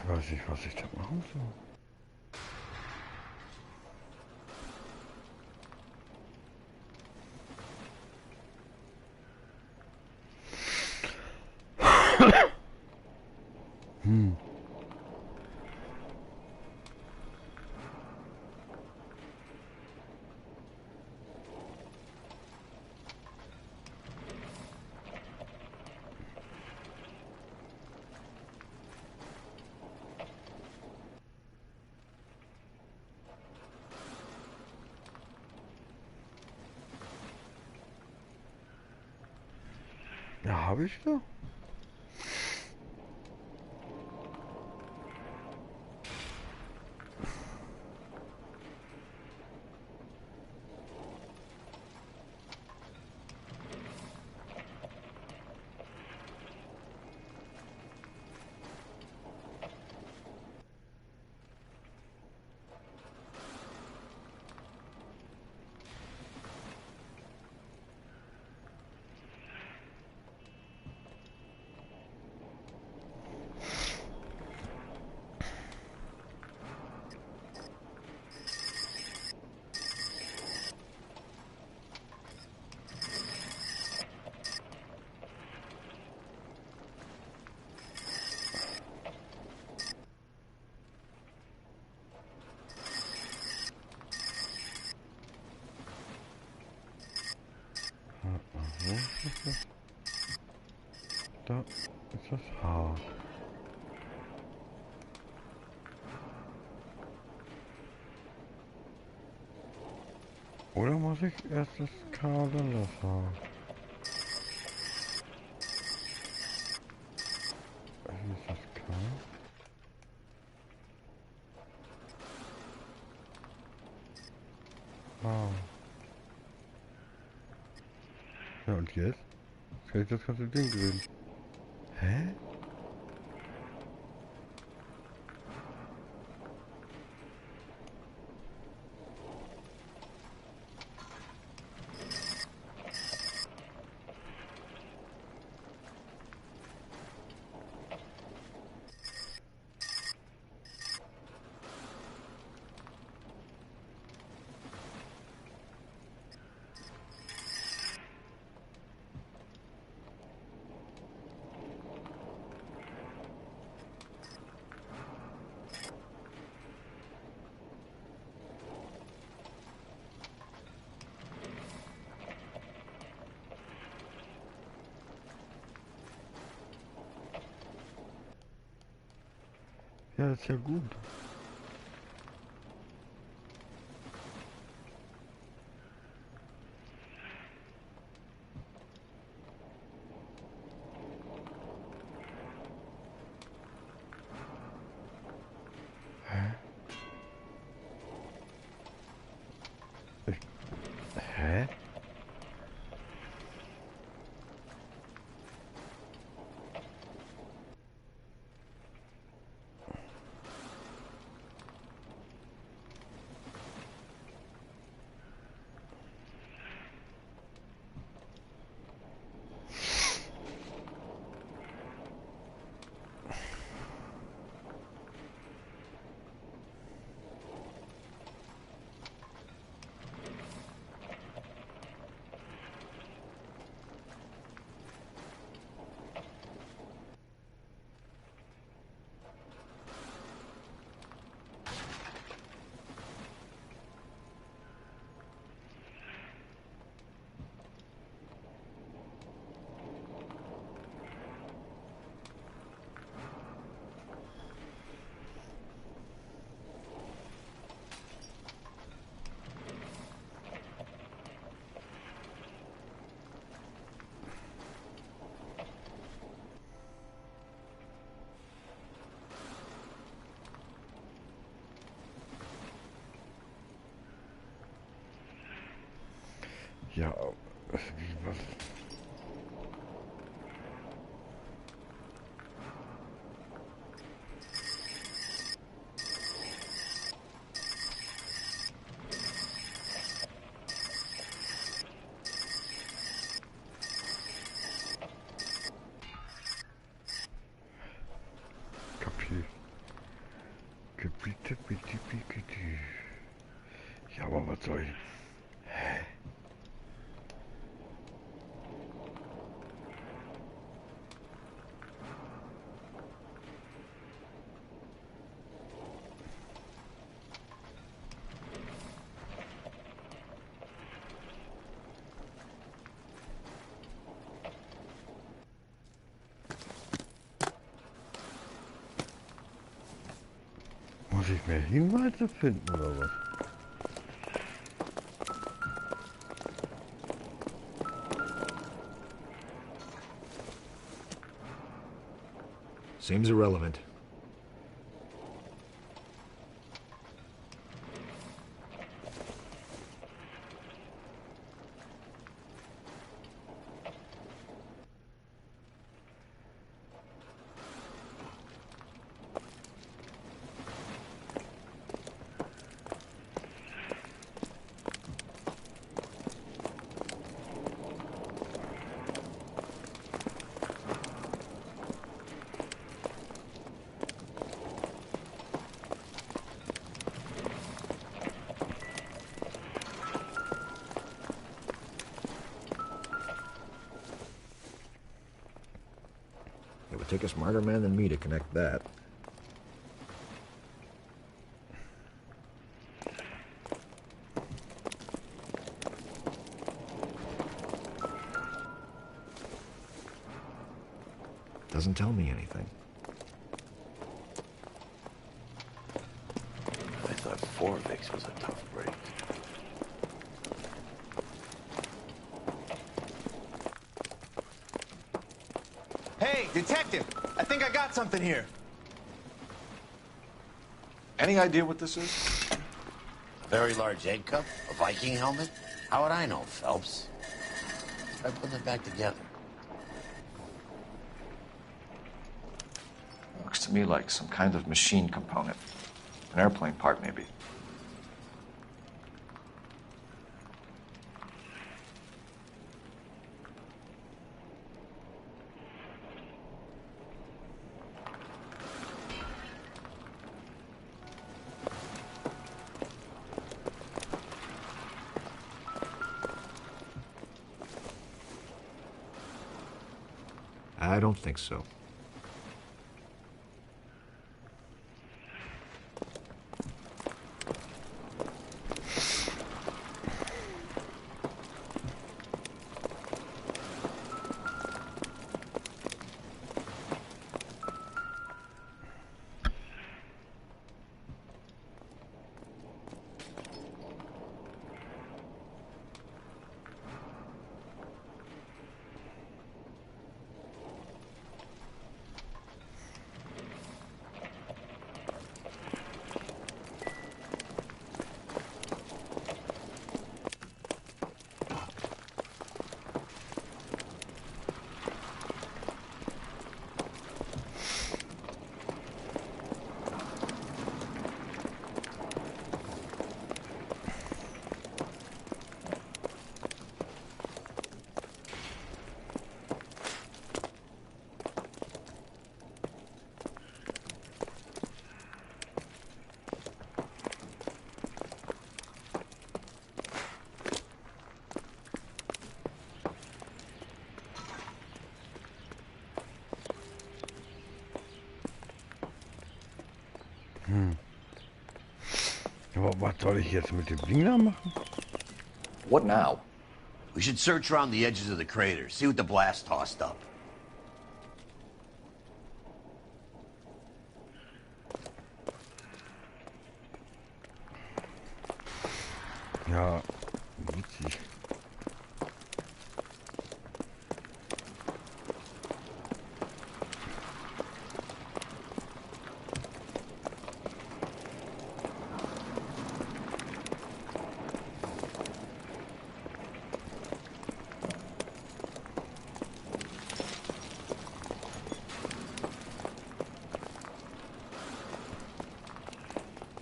Speaker 1: Ich weiß nicht, was ich da machen soll. Ja, habe ich doch. Da ist das Haar. Oder muss ich erst das K und dann das Haar? Hier ist das K. Ah. Ja, und jetzt? Jetzt kann ich das ganze Ding drehen. Hä? Ja, das ist ja gut. Hä? Hä? Ja, wie was? Kapiert. Muss ich mehr Hinweise finden oder was?
Speaker 13: Seems irrelevant. It would take a smarter man than me to connect that. Doesn't tell me anything.
Speaker 20: I thought Forvix was a tough break.
Speaker 19: Hey, detective! I think I got something here.
Speaker 18: Any idea what this is?
Speaker 20: A very large egg cup? A Viking helmet? How would I know, Phelps? Try putting it back together.
Speaker 13: Looks to me like some kind of machine component. An airplane part, maybe. I don't think so.
Speaker 1: Aber was soll ich jetzt mit dem Ding da machen?
Speaker 20: What now? We should search around the edges of the crater, see what the blast tossed up.
Speaker 1: Ja, witzig.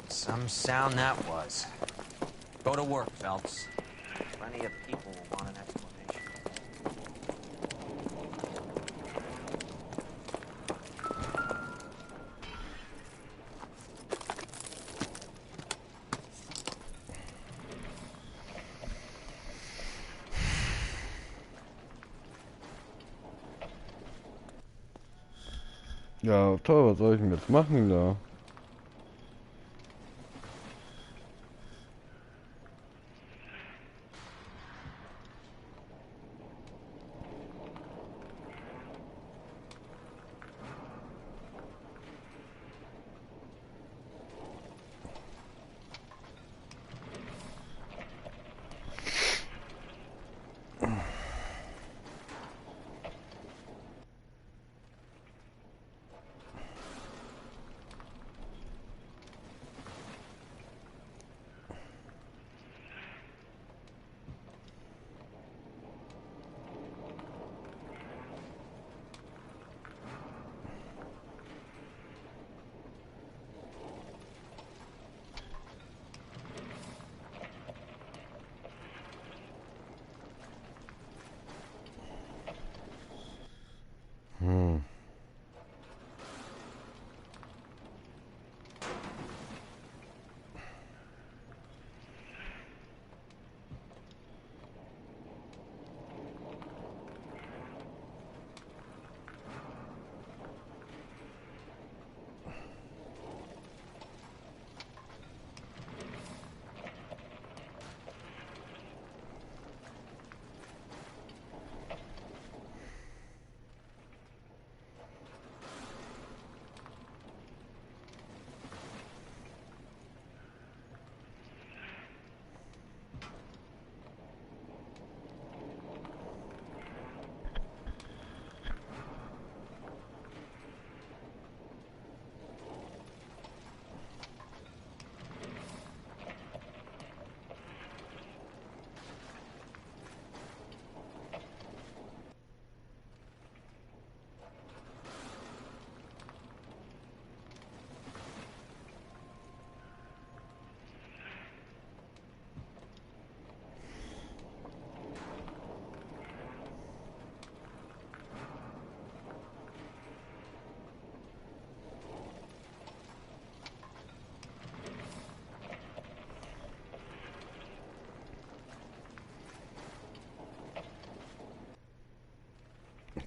Speaker 9: Some sound that was. Go to work, Phelps. Plenty of people will want an explanation.
Speaker 1: Ja, toll, was soll ich denn jetzt machen da? Hm.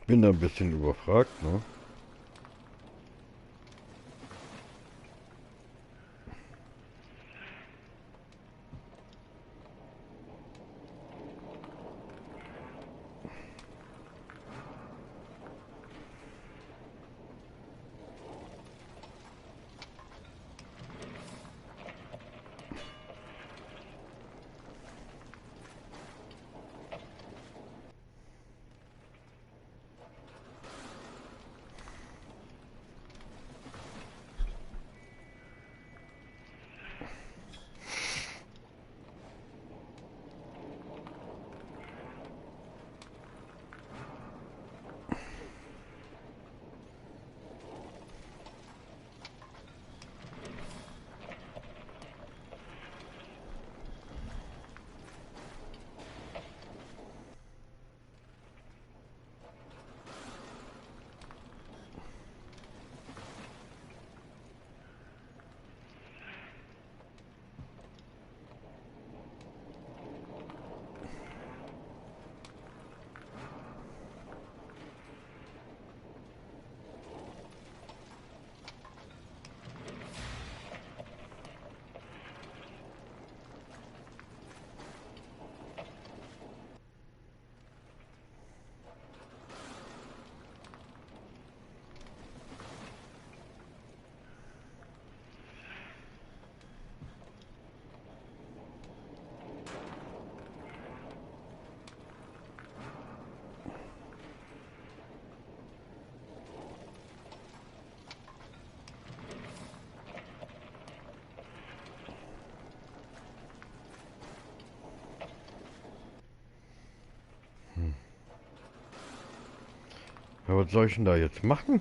Speaker 1: Ich bin da ein bisschen überfragt, ne? Ja, was soll ich denn da jetzt machen?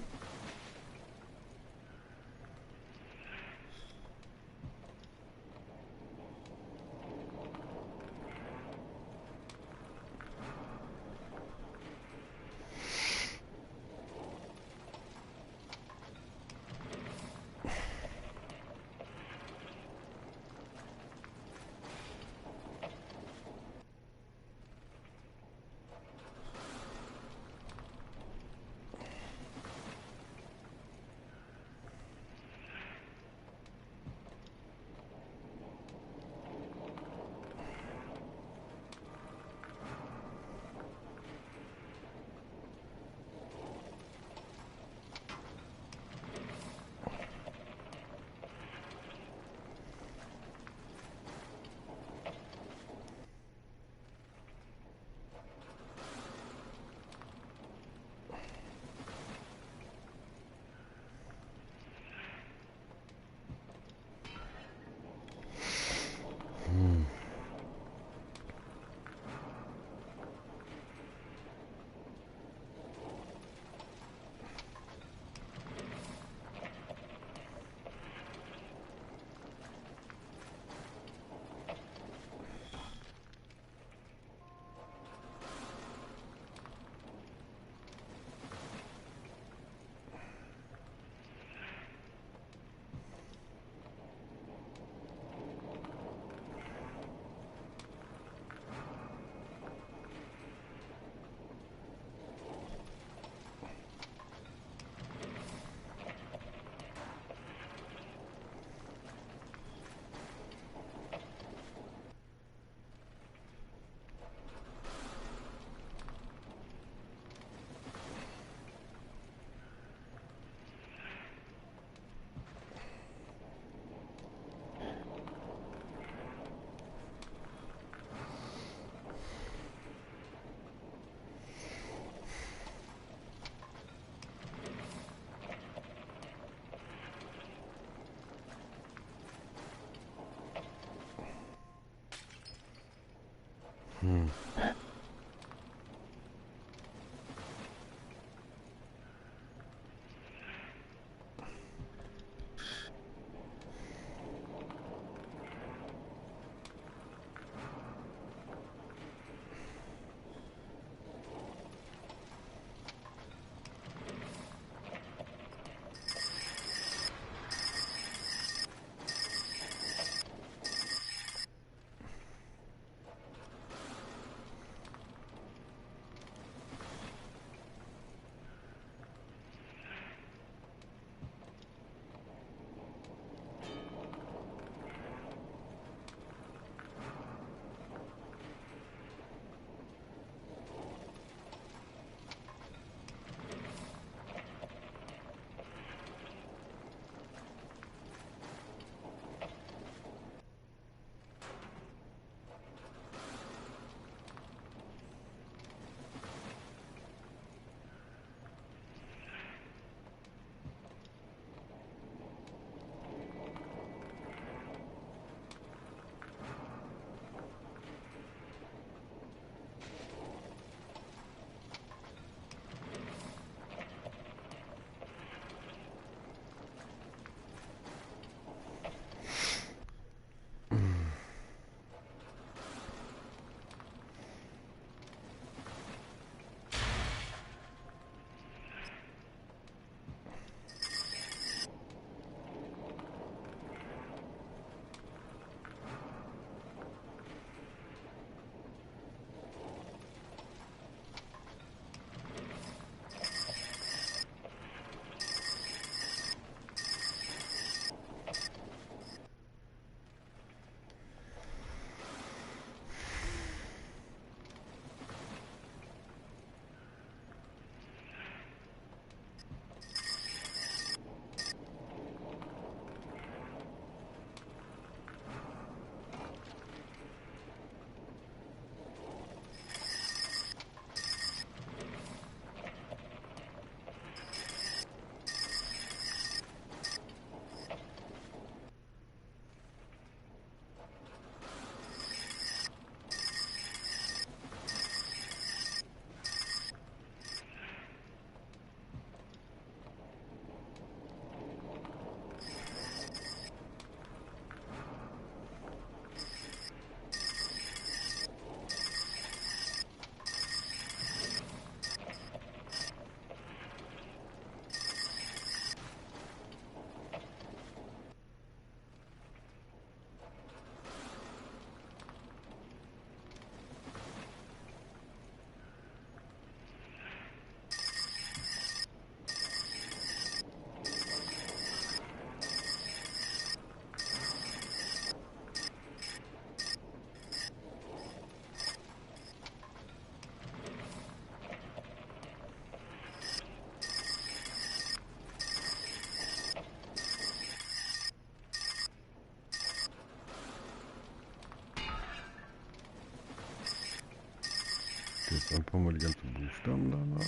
Speaker 1: Jetzt einfach mal die ganzen Buchstaben danach.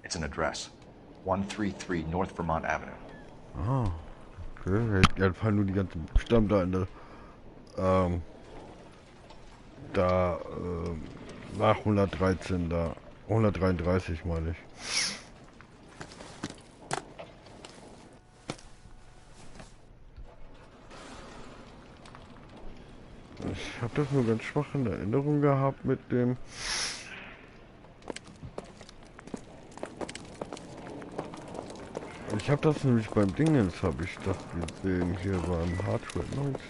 Speaker 13: It's an address. 133 North Vermont Avenue.
Speaker 1: Ah, okay. Jetzt fallen nur die ganzen Buchstaben da in der, nach 113 da. 133 meine ich. Ich habe das nur ganz schwach in Erinnerung gehabt mit dem... Ich habe das nämlich beim Dingens, habe ich das gesehen, hier beim Hardware 90.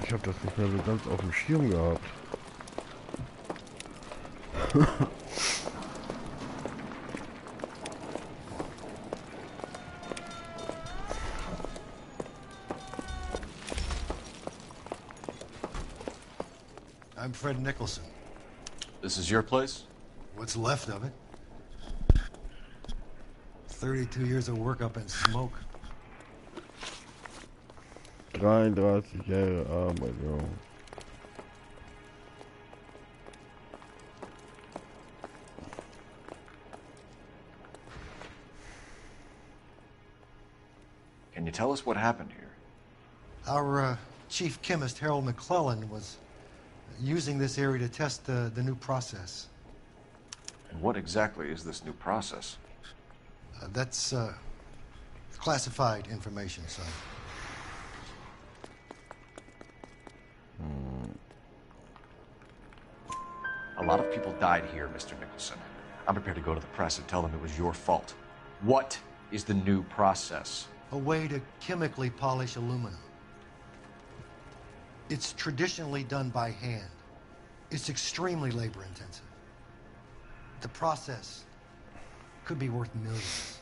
Speaker 1: Ich habe das nicht mehr so ganz auf dem Schirm gehabt.
Speaker 15: I'm Fred Nicholson.
Speaker 13: This is your place?
Speaker 15: What's left of it. 32 years of work up in smoke.
Speaker 1: 33 Jahre Arbeit, ja.
Speaker 13: Can you tell us what happened here?
Speaker 15: Our chief chemist, Harold McClellan, was using this area to test the new process.
Speaker 13: And what exactly is this new process?
Speaker 15: That's classified information, son.
Speaker 13: A lot of people died here, Mr. Nicholson. I'm prepared to go to the press and tell them it was your fault. What is the new process?
Speaker 15: A way to chemically polish aluminum. It's traditionally done by hand. It's extremely labor intensive. The process could be worth millions.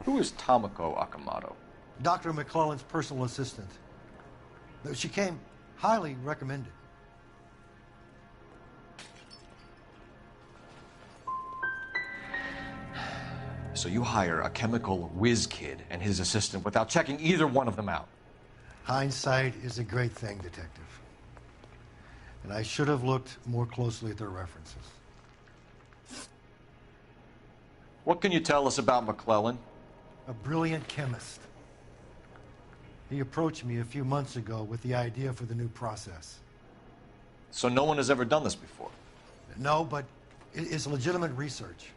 Speaker 13: Who is Tomoko Akamoto?
Speaker 15: Dr. McClellan's personal assistant. She came highly recommended.
Speaker 13: So you hire a chemical whiz kid and his assistant without checking either one of them out?
Speaker 15: Hindsight is a great thing, Detective. And I should have looked more closely at their references.
Speaker 13: What can you tell us about McClellan?
Speaker 15: A brilliant chemist. He approached me a few months ago with the idea for the new process.
Speaker 13: So no one has ever done this before?
Speaker 15: No, but it's legitimate research.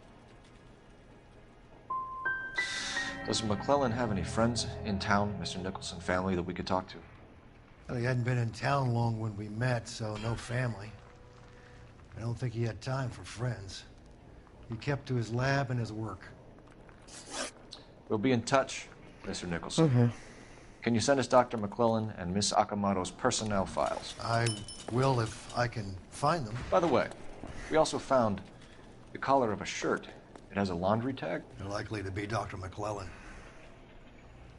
Speaker 13: Does McClellan have any friends in town, Mr. Nicholson family, that we could talk to?
Speaker 15: Well, he hadn't been in town long when we met, so no family. I don't think he had time for friends. He kept to his lab and his work.
Speaker 13: We'll be in touch, Mr. Nicholson. Can you send us Dr. McClellan and Miss Akamoto's personnel files?
Speaker 15: I will if I can find them.
Speaker 13: By the way, we also found the collar of a shirt. It has a laundry tag?
Speaker 15: They're likely to be Dr. McClellan.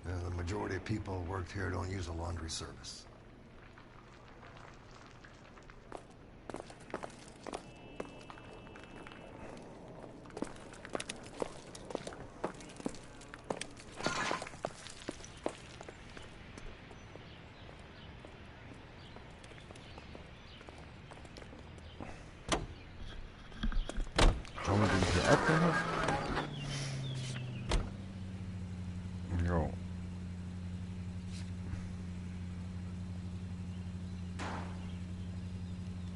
Speaker 15: The majority of people who worked here don't use a laundry service.
Speaker 1: Haben wir den hier abgehakt? Jo.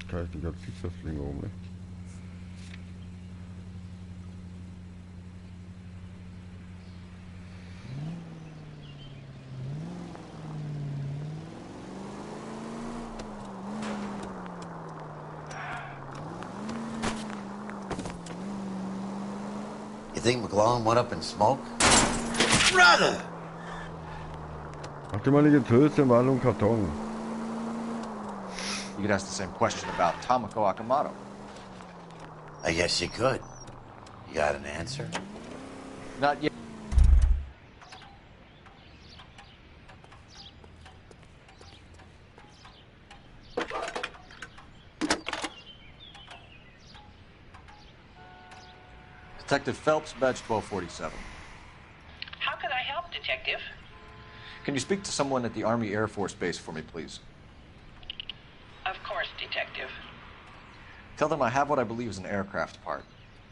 Speaker 1: Kann ich die ganze Fliege oben, ne?
Speaker 20: You think McClellan went up in smoke?
Speaker 1: Brother! Habt ihr mal die getötet im Wall und Karton?
Speaker 13: You could ask the same question about Tomoko Akamoto.
Speaker 20: I guess you could. You got an answer?
Speaker 13: Not yet. Detective Phelps, badge 1247.
Speaker 21: How can I help, Detective?
Speaker 13: Can you speak to someone at the Army Air Force Base for me, please?
Speaker 21: Of course, Detective.
Speaker 13: Tell them I have what I believe is an aircraft part.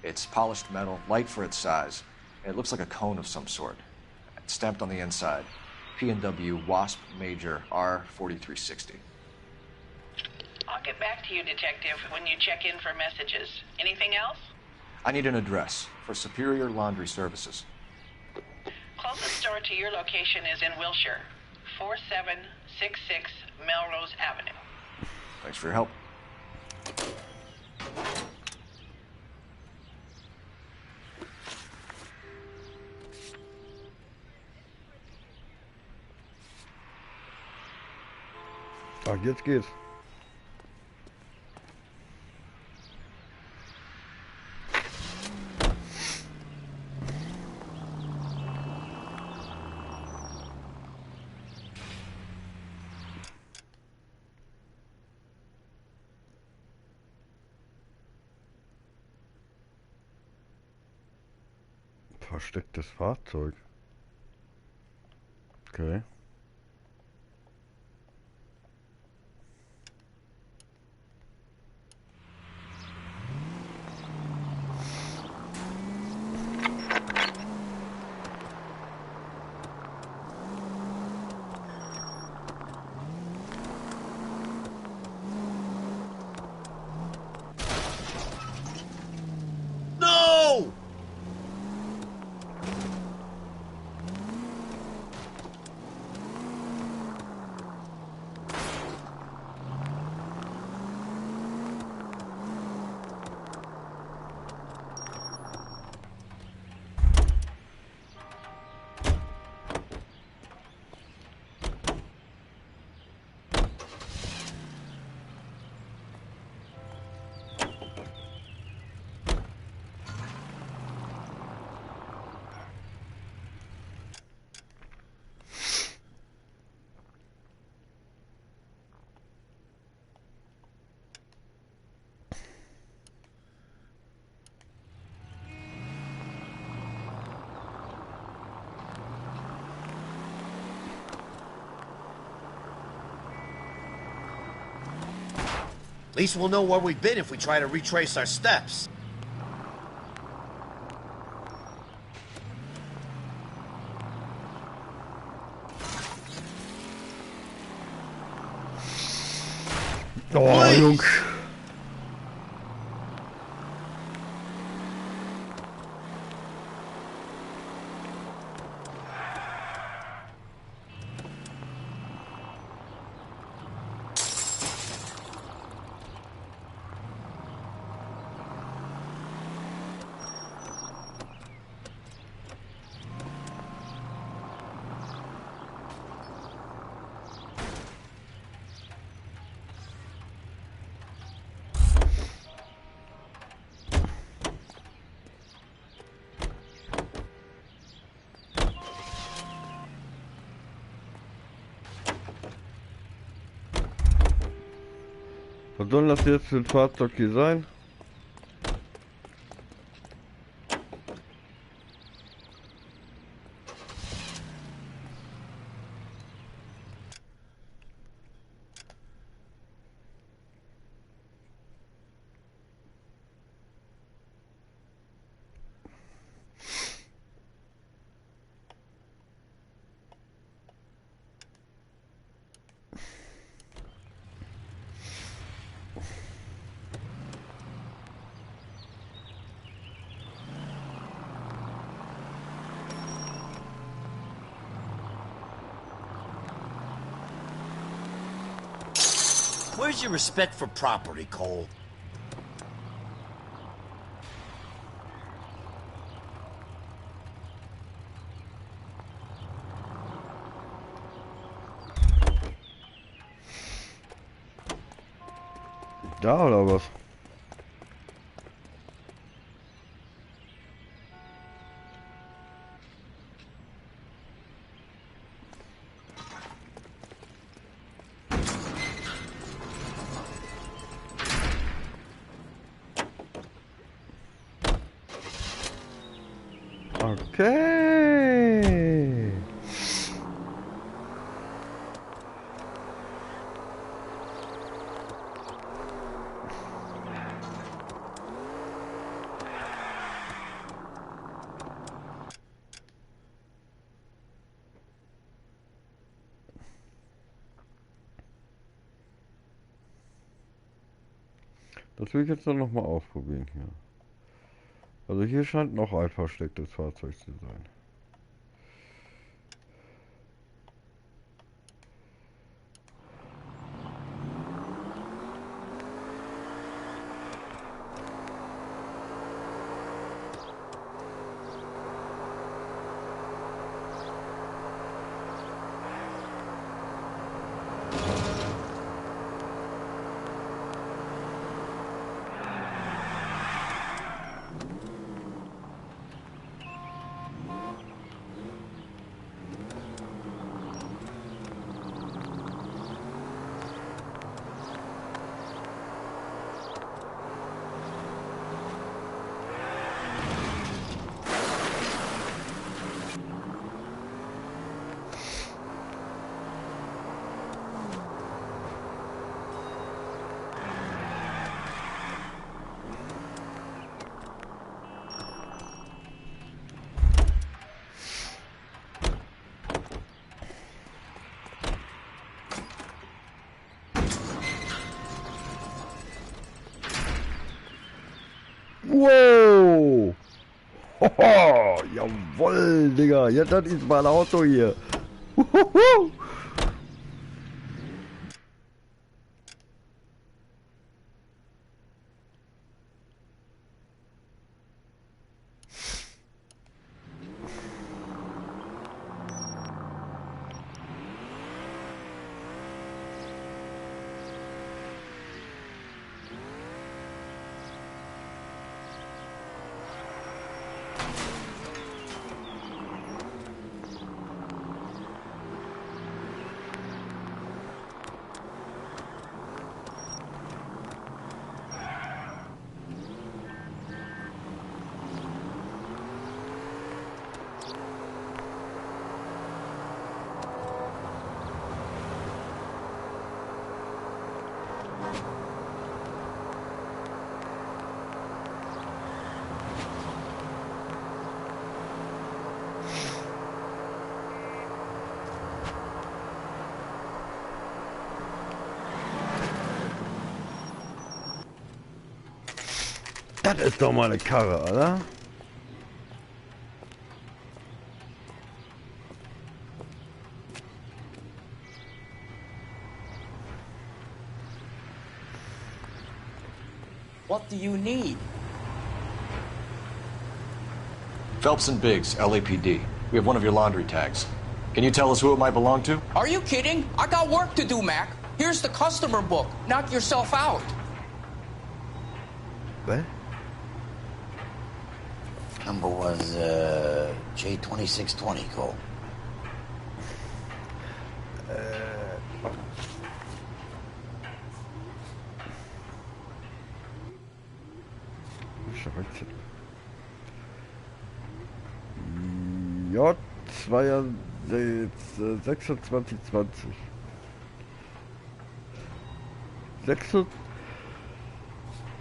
Speaker 13: It's polished metal, light for its size, and it looks like a cone of some sort. It's stamped on the inside. P&W Wasp Major R4360.
Speaker 21: I'll get back to you, Detective, when you check in for messages. Anything else?
Speaker 13: I need an address for Superior Laundry Services.
Speaker 21: Closest store to your location is in Wilshire, 4766 Melrose Avenue.
Speaker 13: Thanks for your help.
Speaker 1: Ach, jetzt geht's. Verstecktes Fahrzeug. Okay.
Speaker 20: At least we'll know where we've been if we try to retrace our steps.
Speaker 1: Oh, Jungs. Was soll das jetzt für ein Fahrzeug hier sein?
Speaker 20: Where's your respect for property, Cole?
Speaker 1: Da oder was? Okay. Das will ich jetzt noch mal ausprobieren hier. Also hier scheint noch ein verstecktes Fahrzeug zu sein. Wow! Hoho! Jawoll, Digga! Ja, das ist mein Auto hier! Huhuhu. Das ist doch mal eine Karre, oder?
Speaker 6: What do you need?
Speaker 13: Phelps and Biggs, LAPD. We have one of your laundry tags. Can you tell us who it might belong to?
Speaker 6: Are you kidding? I got work to do, Mac. Here's the customer book. Knock yourself out.
Speaker 1: What?
Speaker 20: Number was J2620, Cole.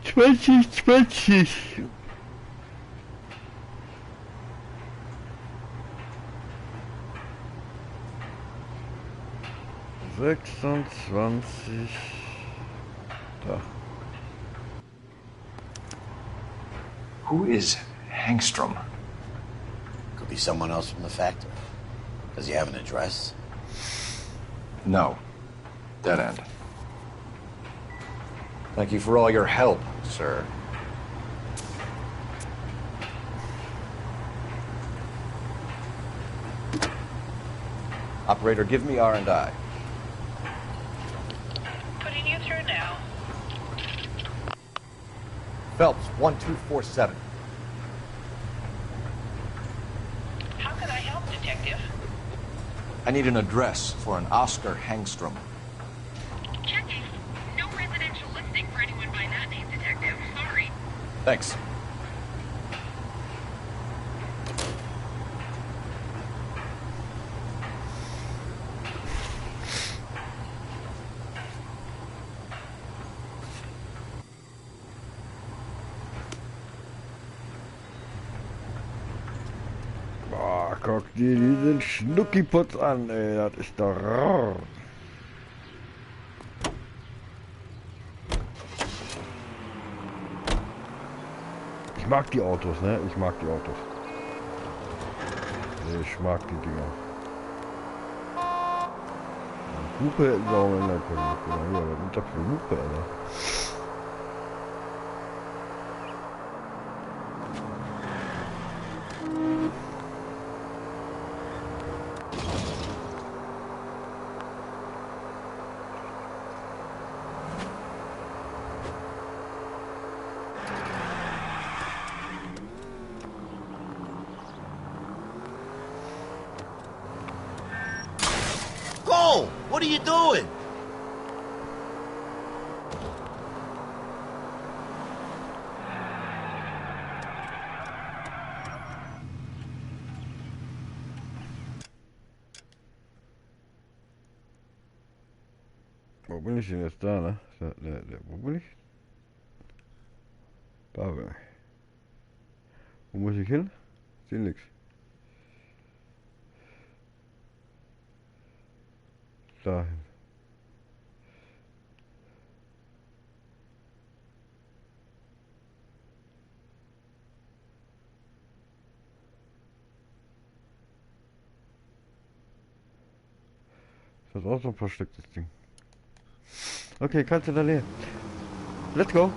Speaker 1: J2620. 2620. Da.
Speaker 13: Who is Hangstrom?
Speaker 20: Could be someone else from the factory. Does he have an address?
Speaker 13: No. Dead end. Thank you for all your help, sir. Operator, give me R&I.
Speaker 21: Putting you through now.
Speaker 13: Phelps, 1247.
Speaker 21: How can I help, Detective?
Speaker 13: I need an address for an Oscar Hangstrom.
Speaker 21: Checking. No residential listing for anyone by that name, Detective. Sorry.
Speaker 13: Thanks.
Speaker 1: Boah, guck dir diesen Schnuckiputz an, ey, das ist doch... Ich mag die Autos, ne? Ich mag die Autos. Ich mag die Dinger. Hupe hätten sie auch ändern können. Ja, was ist das für Hupe, Alter?
Speaker 20: Cole, what are you doing?
Speaker 1: Wo bin ich denn jetzt da, ne? Wo bin ich? Da bin ich. Wo muss ich hin? Sehe nix. Dahin. Das ist auch so ein verstecktes Ding. Okay, kannst du da leer. Let's go.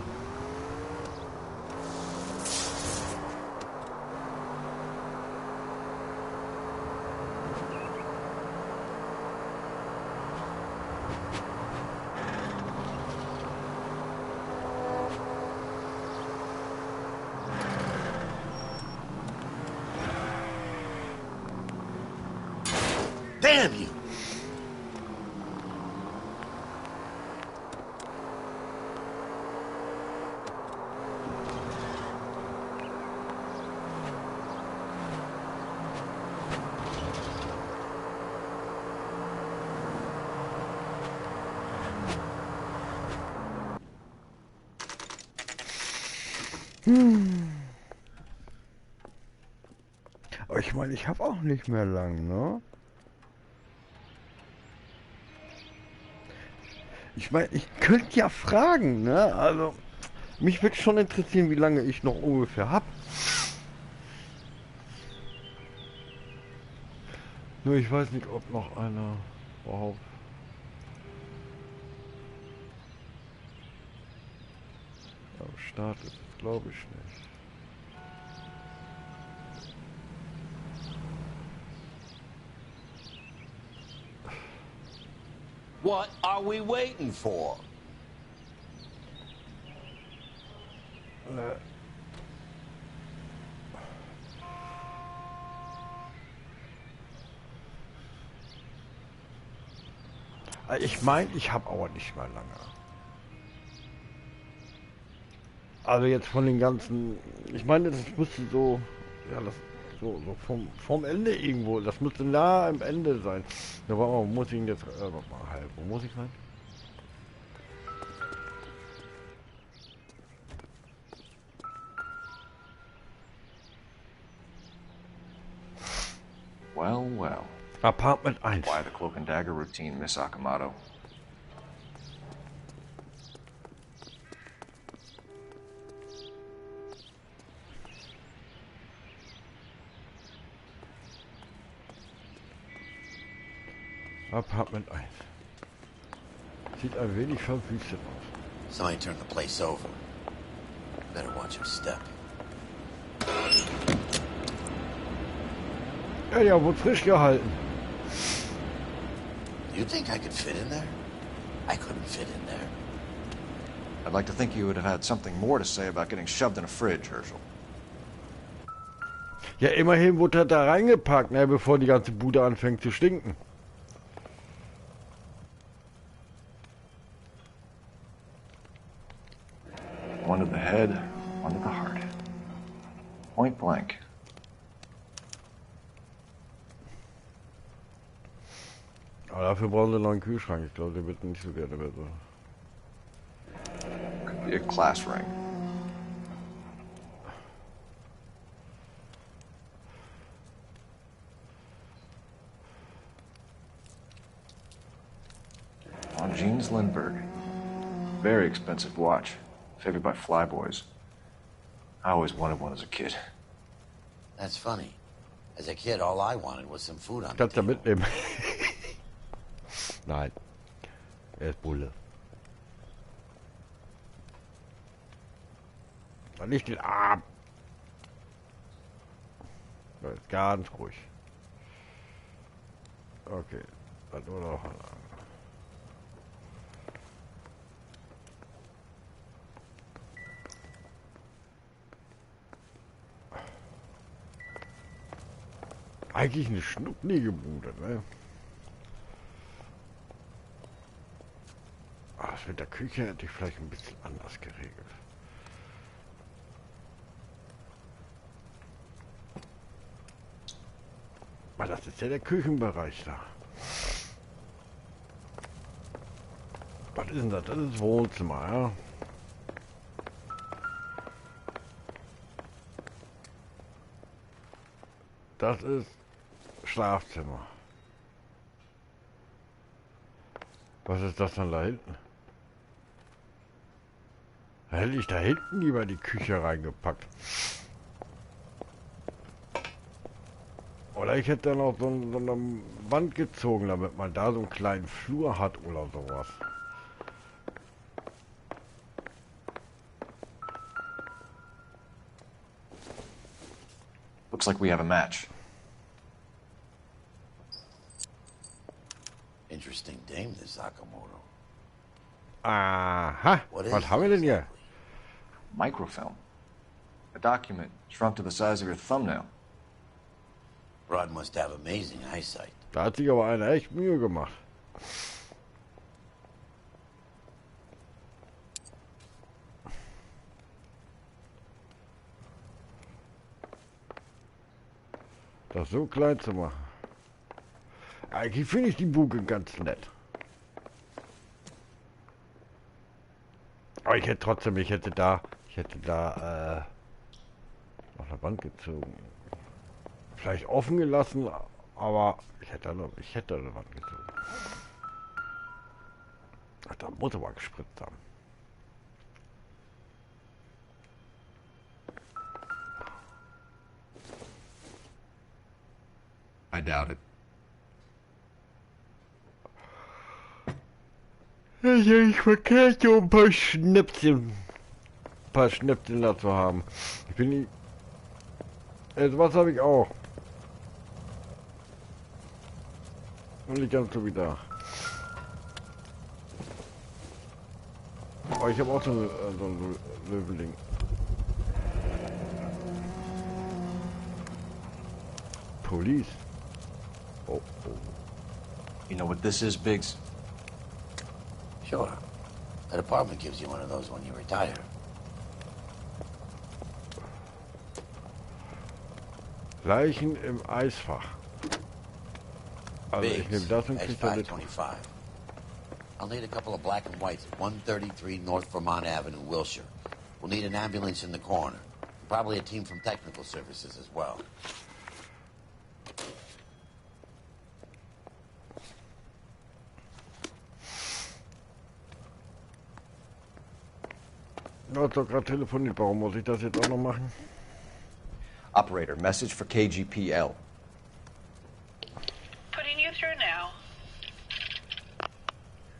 Speaker 20: Damn you!
Speaker 1: Aber ich meine, ich habe auch nicht mehr lang, ne? Ich meine, ich könnte ja fragen, ne? Also, Mich würde schon interessieren, wie lange ich noch ungefähr habe. Nur ich weiß nicht, ob noch einer überhaupt... Am Start ist es, glaube ich nicht.
Speaker 20: What are we waiting for?
Speaker 1: Ich meine, ich habe aber nicht mal lange. Also jetzt von den ganzen... Ich meine, das müsste so... Ja, das... So vom Ende irgendwo. Das müsste nah am Ende sein. Da war muss ich ihn jetzt... warte mal, halb. Wo muss ich sein?
Speaker 13: Well, well.
Speaker 1: Apartment 1.
Speaker 13: Why the cloak and dagger routine, Miss Akamoto?
Speaker 1: Apartment 1. Sieht ein wenig verwüstet aus.
Speaker 20: Somebody turned the place over. Better watch your step.
Speaker 1: Ja, wurde frisch gehalten.
Speaker 20: You think I could fit in there? I couldn't fit in there.
Speaker 13: I'd like to think you would have had something more to say about getting shoved in a fridge, Herschel.
Speaker 1: Ja, immerhin wurde er da reingepackt, ne, bevor die ganze Bude anfängt zu stinken.
Speaker 13: One to the head, one to the heart. Point blank.
Speaker 1: Aber dafür brauchen sie noch einen Kühlschrank. Ich glaube, der wird nicht so gerne besser.
Speaker 13: Could be a class ring. On Jeans Lindbergh. Very expensive watch. Favored by flyboys. I always wanted one as a kid.
Speaker 20: That's funny. As a kid, all I wanted was some food on the
Speaker 1: Kannst du
Speaker 20: table.
Speaker 1: mitnehmen? Nein. Er ist Bulle. Nicht den Arm. Das ist ganz ruhig. Okay. Dann nur noch ein Arm. Eigentlich eine schnucklige Bude, ne? Das mit der Küche hätte ich vielleicht ein bisschen anders geregelt. Aber das ist ja der Küchenbereich da. Was ist denn das? Das ist Wohnzimmer, ja? Das ist Schlafzimmer. Was ist das dann da hinten? Da hätte ich da hinten lieber die Küche reingepackt. Oder ich hätte dann auch so eine Wand gezogen, damit man da so einen kleinen Flur hat oder sowas.
Speaker 13: Looks like we have a match.
Speaker 20: Interesting dame, this Sakamoto.
Speaker 1: Aha, was haben wir denn hier?
Speaker 13: Microfilm. A document shrunk to the size of your thumbnail.
Speaker 20: Rod must have amazing eyesight.
Speaker 1: Da hat sich aber einer echt Mühe gemacht. Das so klein zu machen. Eigentlich finde ich die Buche ganz nett. Aber ich hätte trotzdem, ich hätte da noch eine Wand gezogen. Vielleicht offen gelassen, aber ich hätte eine Wand gezogen. Ach, da muss aber gespritzt haben.
Speaker 13: I doubt it.
Speaker 1: Es ist ja nicht verkehrt, so ein paar Schnäpschen da zu haben. Ich bin nicht... was habe ich auch. Und nicht ganz so wie da. Aber ich habe auch so ein Löweling. Police. Oh.
Speaker 13: You know what this is, Biggs?
Speaker 20: Sure. The department gives you one of those when you retire.
Speaker 1: Leichen im Eisfach. Also ich nehme das und kriege das nicht.
Speaker 20: 525. I'll need a couple of black and whites at 133 North Vermont Avenue, Wilshire. We'll need an ambulance in the corner. Probably a team from technical services as well.
Speaker 1: Du hast doch gerade telefoniert, warum muss ich das jetzt auch noch machen?
Speaker 13: Operator, message for KGPL.
Speaker 21: Putting you through now.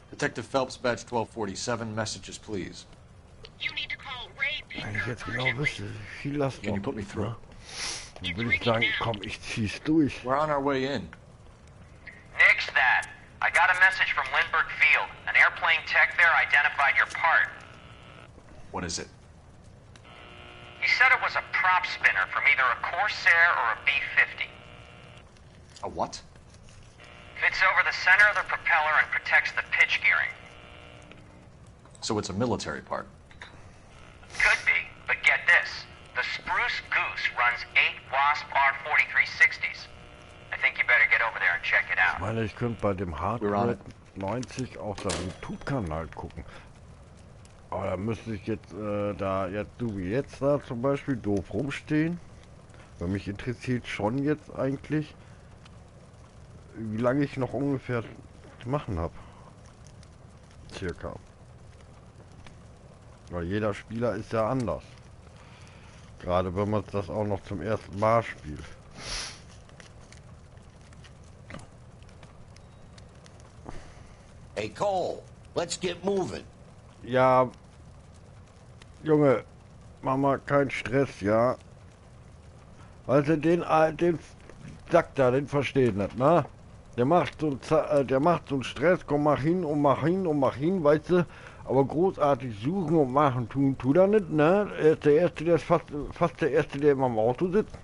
Speaker 13: Detective Phelps, badge 1247, messages please.
Speaker 1: Wenn ich jetzt genau wüsste, viel Last
Speaker 13: Can you put me through?
Speaker 1: Dann würde ich sagen, komm, ich zieh's durch.
Speaker 13: We're on our way in.
Speaker 5: Nix that. I got a message from Lindbergh Field. An airplane tech there identified your part.
Speaker 13: What is it?
Speaker 5: He said it was a prop spinner from either a Corsair or a B-50.
Speaker 13: A what?
Speaker 5: Fits over the center of the propeller and protects the pitch gearing.
Speaker 13: So it's a military part.
Speaker 5: Could be, but get this. The Spruce Goose runs 8 Wasp R-4360s. I think you better get over there and check it
Speaker 1: Ich
Speaker 5: out.
Speaker 1: meine, ich könnte bei dem Hardware 90 auch seinen YouTube-Kanal gucken. Aber da müsste ich jetzt, da jetzt du wie jetzt da zum Beispiel doof rumstehen. Weil mich interessiert schon jetzt eigentlich, wie lange ich noch ungefähr zu machen habe. Circa. Weil jeder Spieler ist ja anders. Gerade wenn man das auch noch zum ersten Mal spielt.
Speaker 20: Hey Cole, let's get moving.
Speaker 1: Ja, Junge, mach mal keinen Stress, ja. Weißt du, den Sack da, den versteht nicht, ne? Der macht so einen Stress, komm, mach hin und mach hin und mach hin, weißt du? Aber großartig suchen und machen tut er nicht, ne? Er ist der Erste, der ist fast der Erste, der immer im Auto sitzt.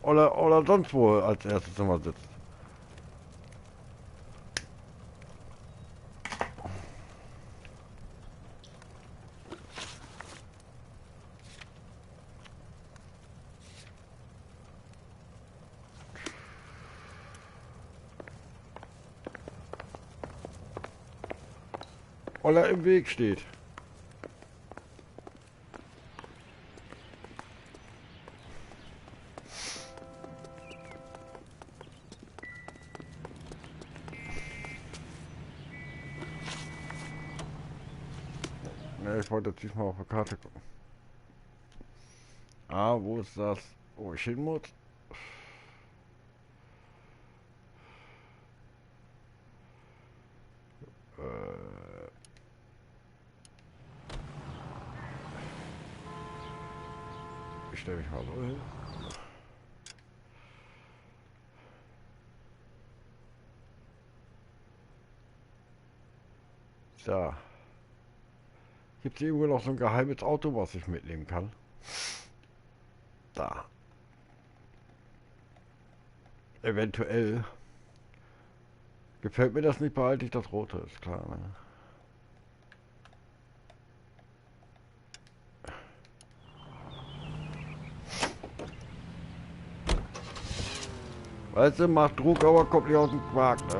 Speaker 1: Oder sonst wo als erstes immer sitzt. Oder im Weg steht. Ne, ich wollte jetzt diesmal auf der Karte gucken. Ah, wo ist das? Wo ich hin muss? Ich stelle mich mal so hin. So. Gibt es irgendwo noch so ein geheimes Auto, was ich mitnehmen kann? Da. Eventuell. Gefällt mir das nicht, behalte ich das Rote, ist klar. Ne? Weißt du, macht Druck, aber kommt nicht aus dem Quark, ne?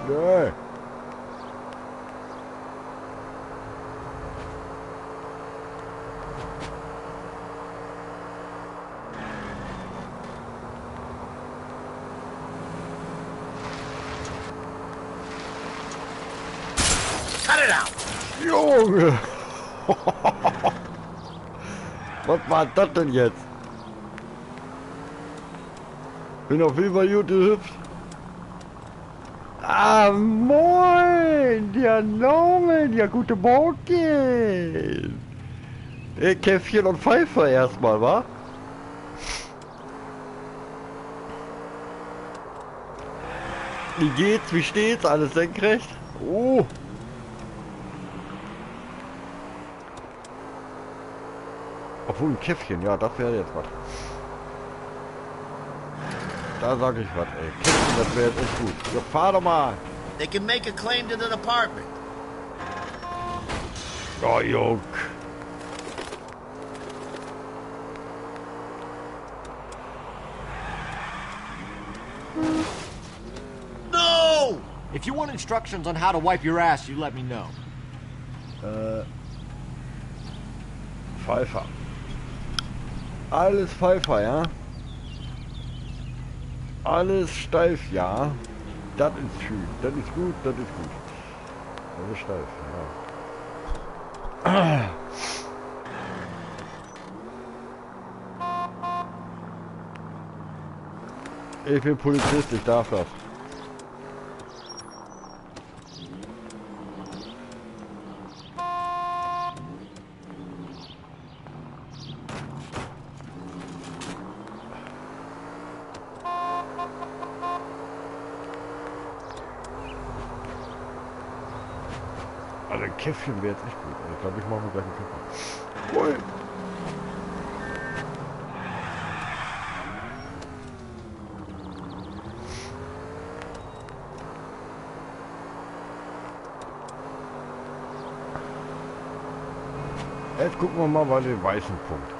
Speaker 1: Nee.
Speaker 20: Cut it out!
Speaker 1: Junge! Was war das denn jetzt? Bin auf jeden Fall gut gehüpft. Ah, moin! Ja, Norman! Ja, gute Morgen! Käffchen und Pfeifer erstmal, wa? Wie geht's? Wie steht's? Alles senkrecht? Oh! Obwohl ein Käffchen, ja, das wäre jetzt was. Da sag ich was, ey. Käffchen, das wäre jetzt echt gut. Ja, fahr doch mal!
Speaker 20: They can make a claim to the department.
Speaker 1: Oh, Jung.
Speaker 20: No!
Speaker 10: If you want instructions on how to wipe your ass, you let me know.
Speaker 1: Pfeifer. Alles Pfeifer, ja? Alles steif, ja? Das ist schön. Das ist gut, das ist gut. Alles steif, ja. Ich bin Polizist, ich darf das. Also ein Käffchen wäre jetzt echt gut. Ich glaube, ich mache mir gleich einen Käffchen. Ui. Jetzt gucken wir mal bei den weißen Punkt.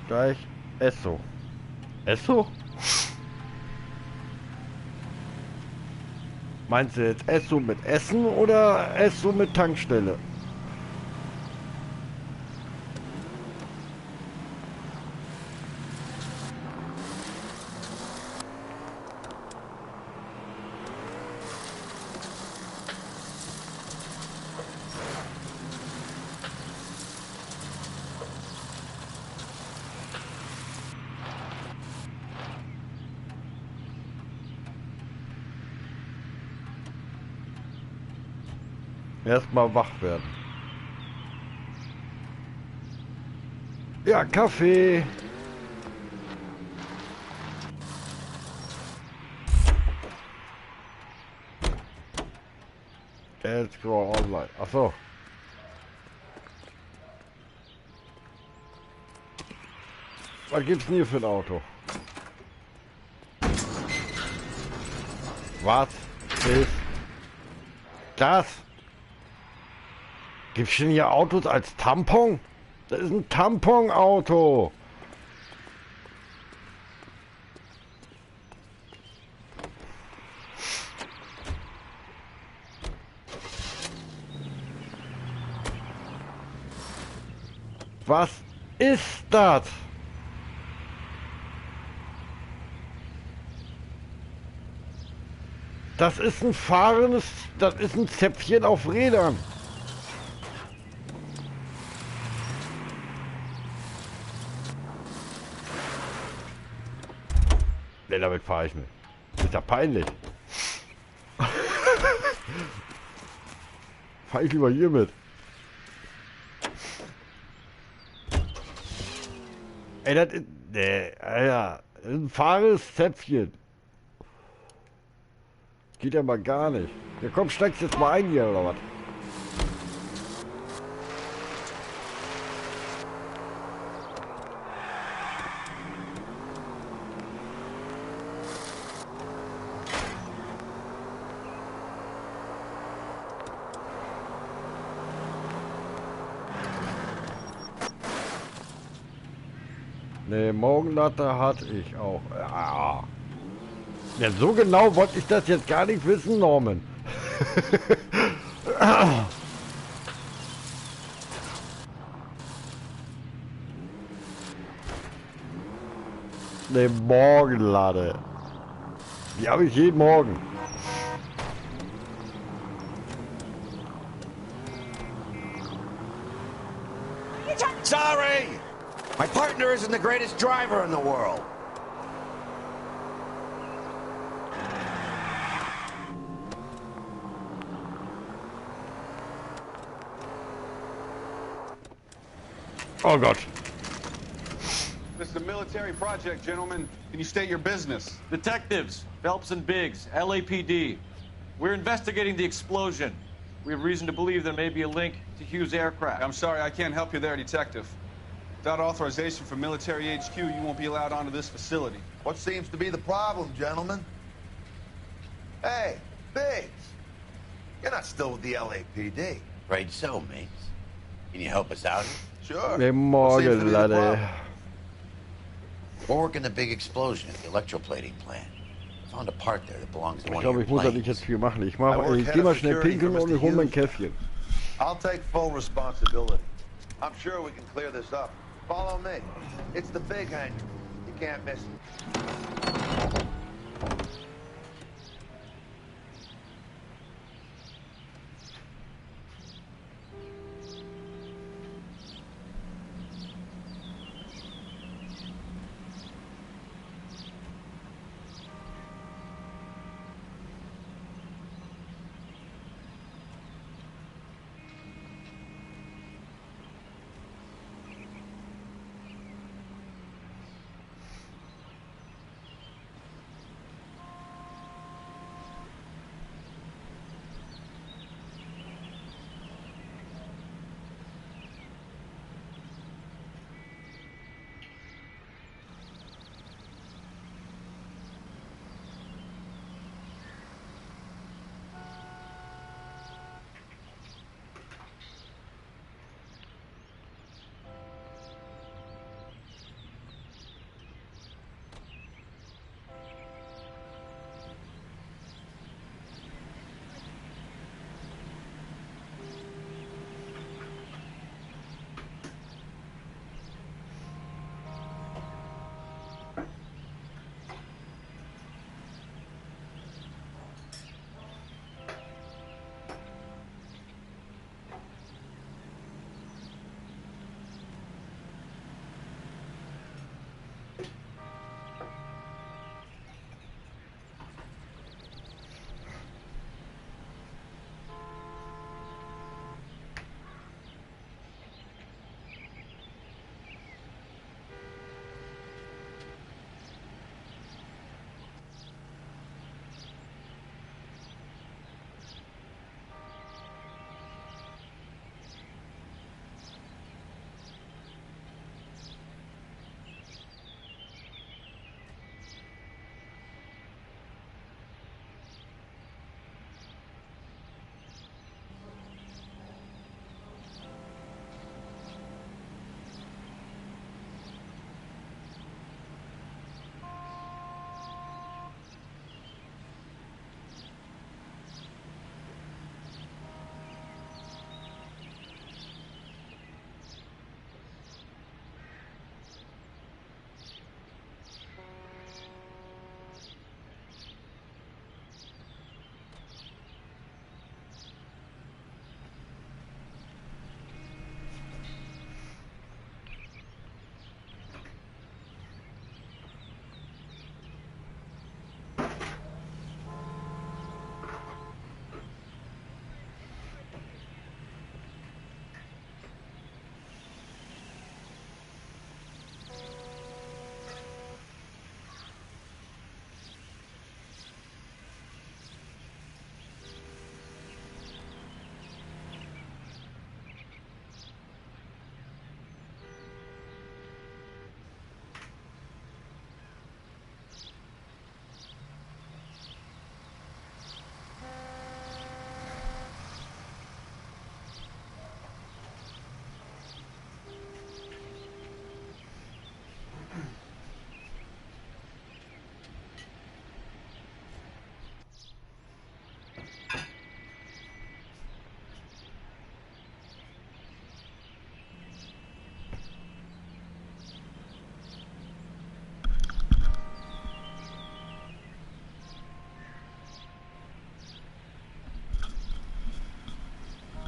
Speaker 1: Gleich Esso. Esso? Meinst du jetzt Esso mit Essen oder Esso mit Tankstelle? Erstmal wach werden. Ja, Kaffee. Let's go online. Ach so. Was gibt's denn hier für ein Auto? Was ist das? Gibt's denn hier Autos als Tampon? Das ist ein Tampon-Auto. Was ist das? Das ist ein fahrendes, das ist ein Zäpfchen auf Rädern. Ne, damit fahre ich nicht. Das ist ja peinlich. Fahre ich lieber hier mit. Ey, das ist... Ne, Alter. Das ist ein fahrendes Zäpfchen. Geht ja mal gar nicht. Ja komm, steigst jetzt mal ein hier, oder was? Ne, Morgenlatte hatte ich auch. Ja. Ja, so genau wollte ich das jetzt gar nicht wissen, Norman. Ne, Morgenlatte. Die habe ich jeden Morgen.
Speaker 20: Sorry! My partner isn't the greatest driver in the world.
Speaker 1: Oh God.
Speaker 18: This is a military project, gentlemen. Can you state your business?
Speaker 19: Detectives, Phelps and Biggs, LAPD. We're investigating the explosion. We have reason to believe there may be a link to Hughes' aircraft.
Speaker 18: I'm sorry, I can't help you there, Detective. Without authorization from military HQ, you won't be allowed onto this facility.
Speaker 17: What seems to be the problem, gentlemen? Hey, Biggs. You're not still with the LAPD.
Speaker 20: Afraid so, mates. Can you help us out?
Speaker 17: Sure.
Speaker 1: Ne, Morgenlatte.
Speaker 20: We're working the big explosion at the electroplating plant. Found a part there that belongs to
Speaker 1: Ich
Speaker 20: one
Speaker 1: glaube,
Speaker 20: of
Speaker 1: ich
Speaker 20: your
Speaker 1: muss das
Speaker 20: planes.
Speaker 1: nicht jetzt viel machen. Ich
Speaker 17: I
Speaker 1: gehe mal schnell pinkeln und ich hole mein Käffchen.
Speaker 17: I'll take full responsibility. I'm sure we can clear this up. Follow me. It's the big hangar. You can't miss it.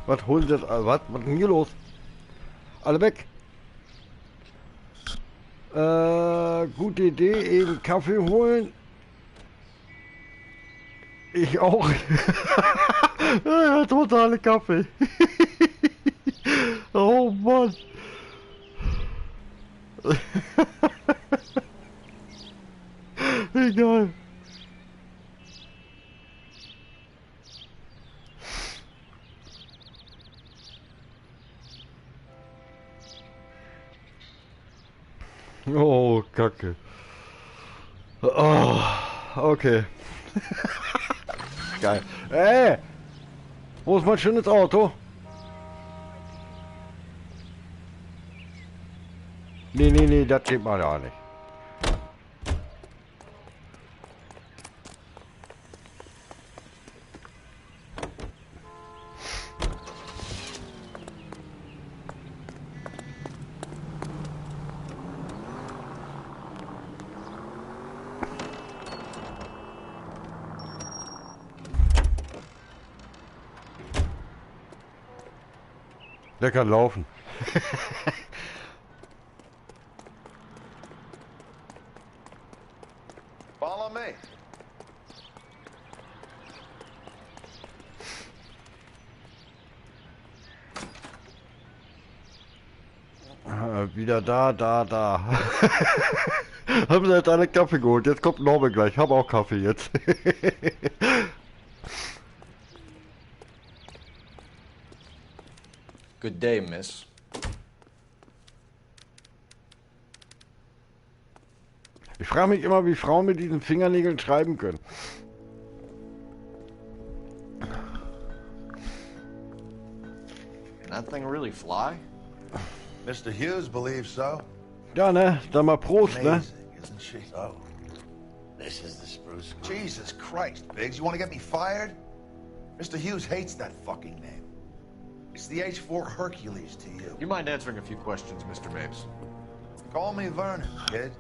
Speaker 1: Was holen sie jetzt? Was ist denn hier los? Alle weg. Gute Idee, eben Kaffee holen. Ich auch. Ja, totale Kaffee. Oh Mann. Egal. Oh, Kacke. Oh, okay. Geil. Ey! Wo ist mein schönes Auto? Nee, das geht mal ja nicht. Der kann laufen.
Speaker 17: Follow me.
Speaker 1: Wieder da. Haben sie jetzt alle Kaffee geholt. Jetzt kommt Norbert gleich. Hab auch Kaffee jetzt.
Speaker 13: Good day, miss.
Speaker 1: Ich frage mich immer, wie Frauen mit diesen Fingernägeln schreiben können.
Speaker 13: Can that thing really fly?
Speaker 17: Mr. Hughes believes so.
Speaker 1: Ja, ne? Dann mal Prost, ne?
Speaker 17: Amazing, isn't she? Oh.
Speaker 20: This is the spruce.
Speaker 17: Jesus Christ, Biggs, you want to get me fired? Mr. Hughes hates that fucking name. It's the H-4 Hercules to you.
Speaker 13: You mind answering a few questions, Mr. Mapes?
Speaker 17: Call me Vernon, kid.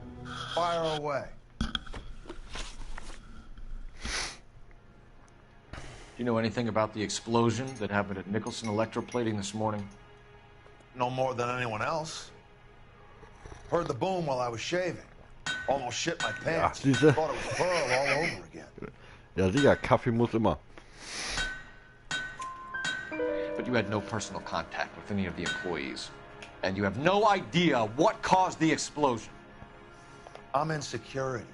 Speaker 17: Fire away.
Speaker 13: Do you know anything about the explosion that happened at Nicholson Electroplating this morning?
Speaker 17: No more than anyone else. Heard the boom while I was shaving. Almost shit my pants.
Speaker 1: Ja, siehste.
Speaker 17: Thought it was Pearl all over again.
Speaker 1: Ja, sicher, Kaffee muss immer.
Speaker 13: But you had no personal contact with any of the employees. And you have no idea what caused the explosion.
Speaker 17: I'm in security.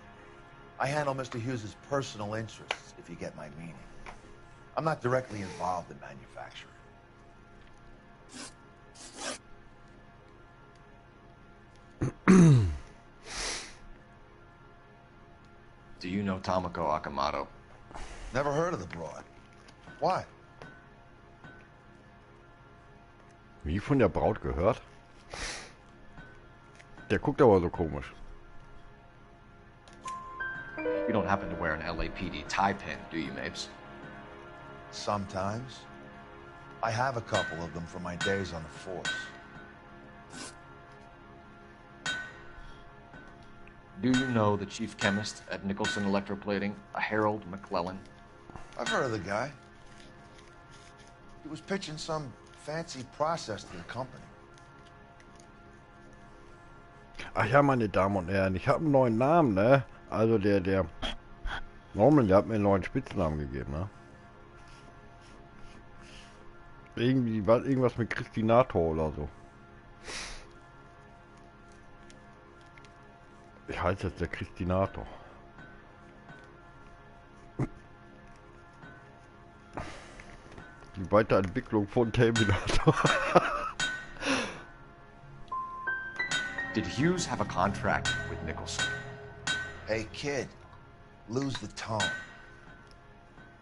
Speaker 17: I handle Mr. Hughes' personal interests, if you get my meaning. I'm not directly involved in manufacturing.
Speaker 13: Do you know Tomoko Akamoto?
Speaker 17: Never heard of the broad. Why?
Speaker 1: Wie von der Braut gehört? Der guckt aber so komisch.
Speaker 13: You don't happen to wear an LAPD tie pin, do you, Mapes?
Speaker 17: Sometimes. I have a couple of them from my days on the force.
Speaker 13: Do you know the chief chemist at Nicholson Electroplating, a Harold McClellan?
Speaker 17: I've heard of the guy. He was pitching some fancy process to the company.
Speaker 1: Ach ja, meine Damen und Herren, ich habe einen neuen Namen, ne? Also der Norman, der hat mir einen neuen Spitznamen gegeben, ne? Irgendwas mit Christinator oder so. Ich heiße jetzt der Christinator. Die Weiterentwicklung von Terminator.
Speaker 13: Did Hughes have a contract with Nicholson?
Speaker 17: Hey, kid, lose the tone.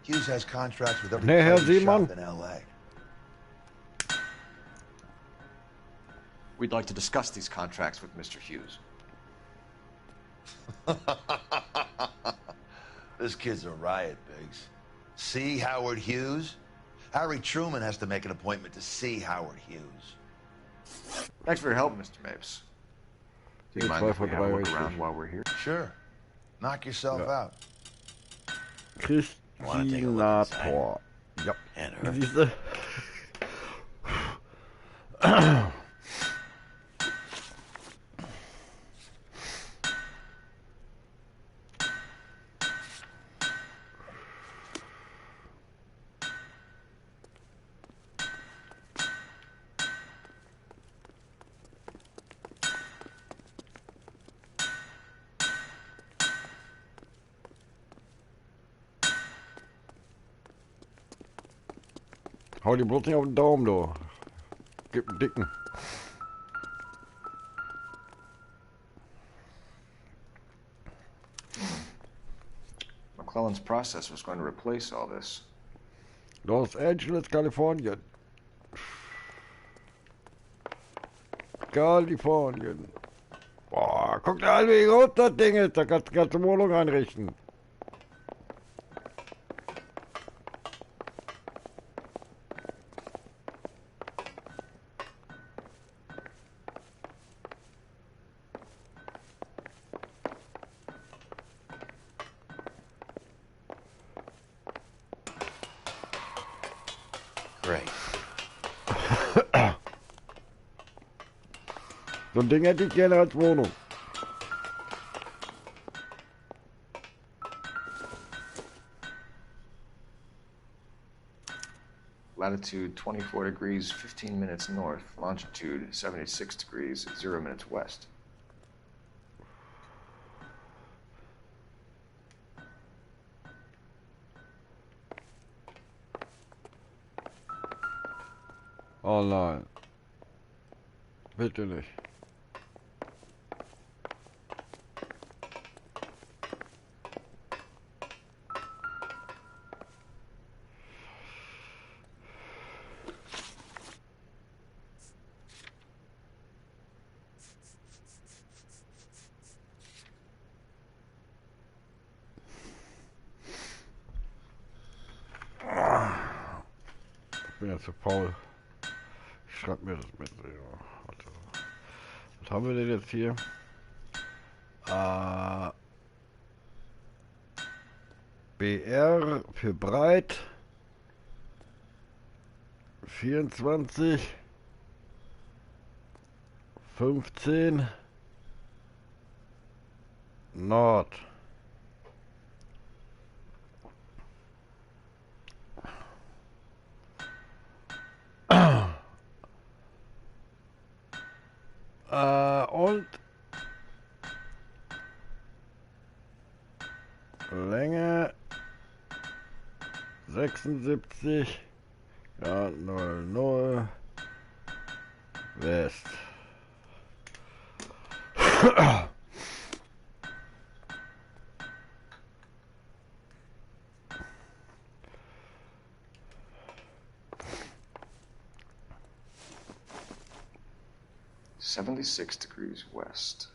Speaker 17: Hughes has contracts with every
Speaker 1: Nee, Herr
Speaker 17: pawn
Speaker 1: Seemann.
Speaker 17: shop in L.A.
Speaker 13: We'd like to discuss these contracts with Mr. Hughes.
Speaker 17: This kid's a riot, Biggs. See Howard Hughes? Harry Truman has to make an appointment to see Howard Hughes.
Speaker 13: Thanks for your help, Mr. Mapes. Do you mind if we have a look around while we're here?
Speaker 17: Sure. Knock yourself out.
Speaker 1: Christinator. Ja.
Speaker 20: And her.
Speaker 1: Siehste? Hau die bloß nicht auf den Daumen, du. Gib einen dicken.
Speaker 13: McClellan's process was going to replace all this.
Speaker 1: Los Angeles, Kalifornien. Kalifornien. Boah, guck dir an, wie groß das Ding ist. Da kannst du die ganze Wohnung einrichten.
Speaker 20: Great.
Speaker 1: So ein Ding hätte ich gerne als Wohnung.
Speaker 13: Latitude 24 degrees, 15 minutes north. Longitude 76 degrees, 0 minutes west.
Speaker 1: Oh nein. Bitte nicht. Ich bin ja zu faul. Ich schreib mir das mit. Ja. Was haben wir denn jetzt hier? BR für breit. 24. 15. Nord. Und Länge 76 Grad 00 West.
Speaker 13: $76 degrees west.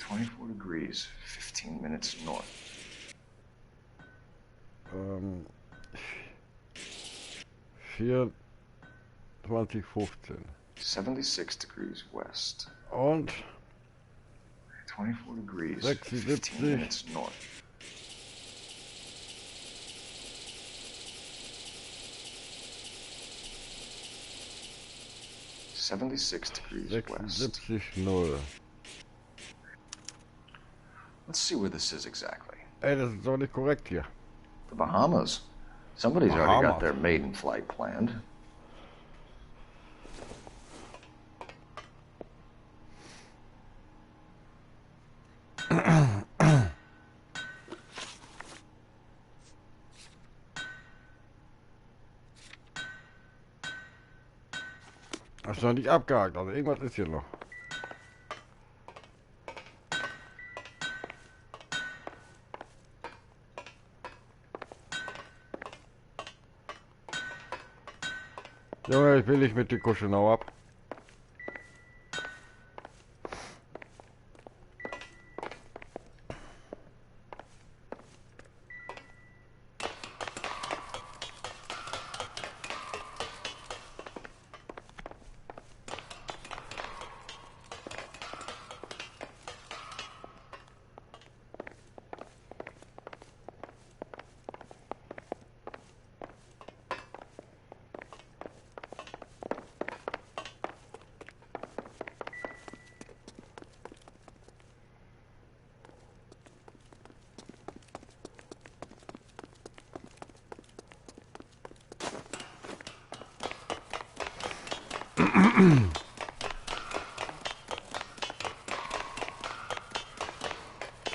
Speaker 13: 24 degrees, 15 minutes north.
Speaker 1: 24,15.
Speaker 13: 76 degrees west.
Speaker 1: Und
Speaker 13: 24 degrees,
Speaker 1: 76.
Speaker 13: 15 minutes north. $76 degrees west.
Speaker 1: 76,0.
Speaker 13: Let's see where this is exactly.
Speaker 1: Ey, das ist doch nicht korrekt hier.
Speaker 13: The Bahamas. Somebody's already
Speaker 1: Bahamas.
Speaker 13: got their maiden flight planned.
Speaker 1: Das ist noch nicht abgehakt, also irgendwas ist hier noch. Junge, ich will nicht mit die Kuschelnau ab.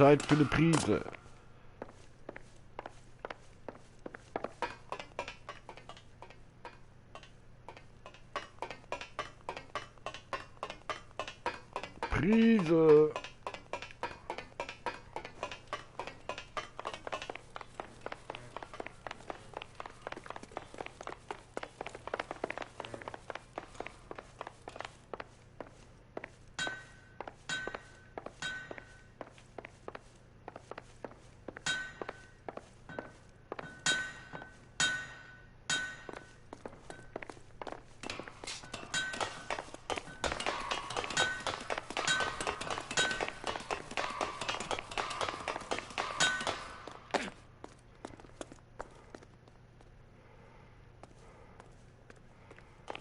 Speaker 1: Zeit für eine Prise. Prise.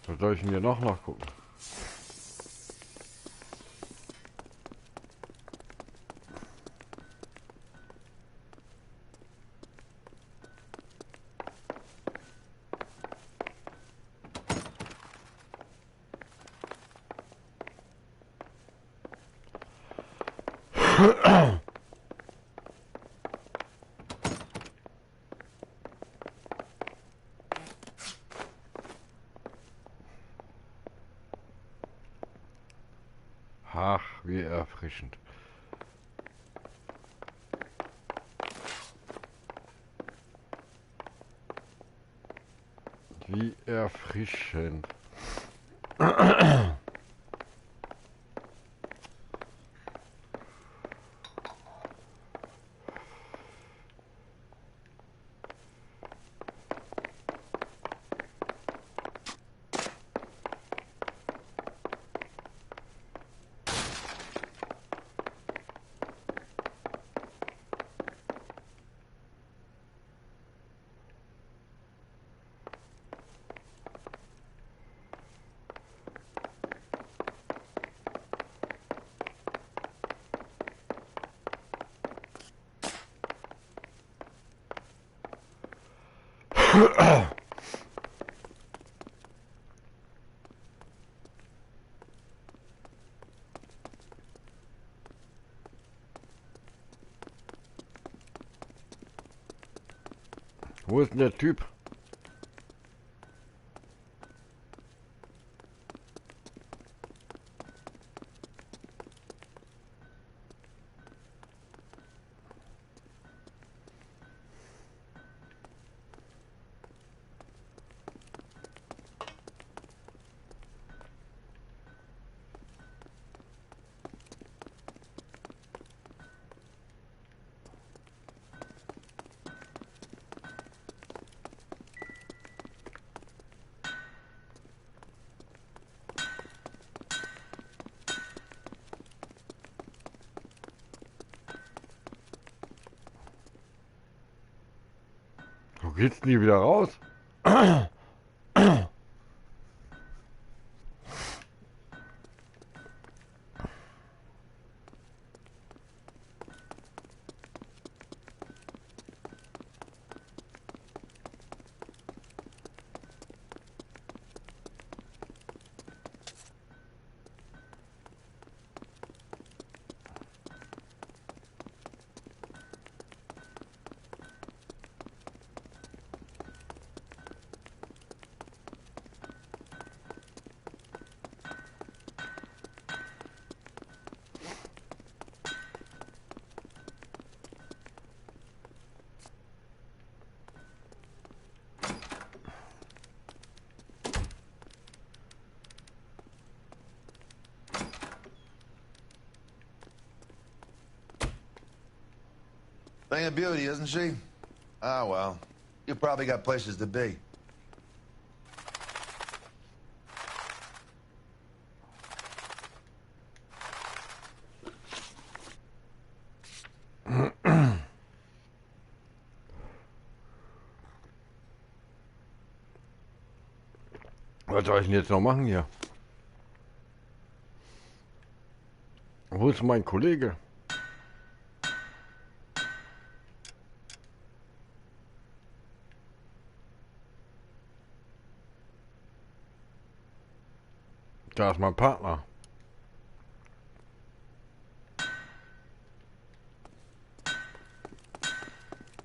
Speaker 1: Was soll ich denn hier noch nachgucken? Ach, wie erfrischend. Wie erfrischend. Wo ist denn der Typ? Wo geht's denn hier wieder raus?
Speaker 17: Thing of beauty, isn't she? Ah, well. You probably got places to be.
Speaker 1: Was soll ich denn jetzt noch machen hier? Wo ist mein Kollege? Da ist mein Partner.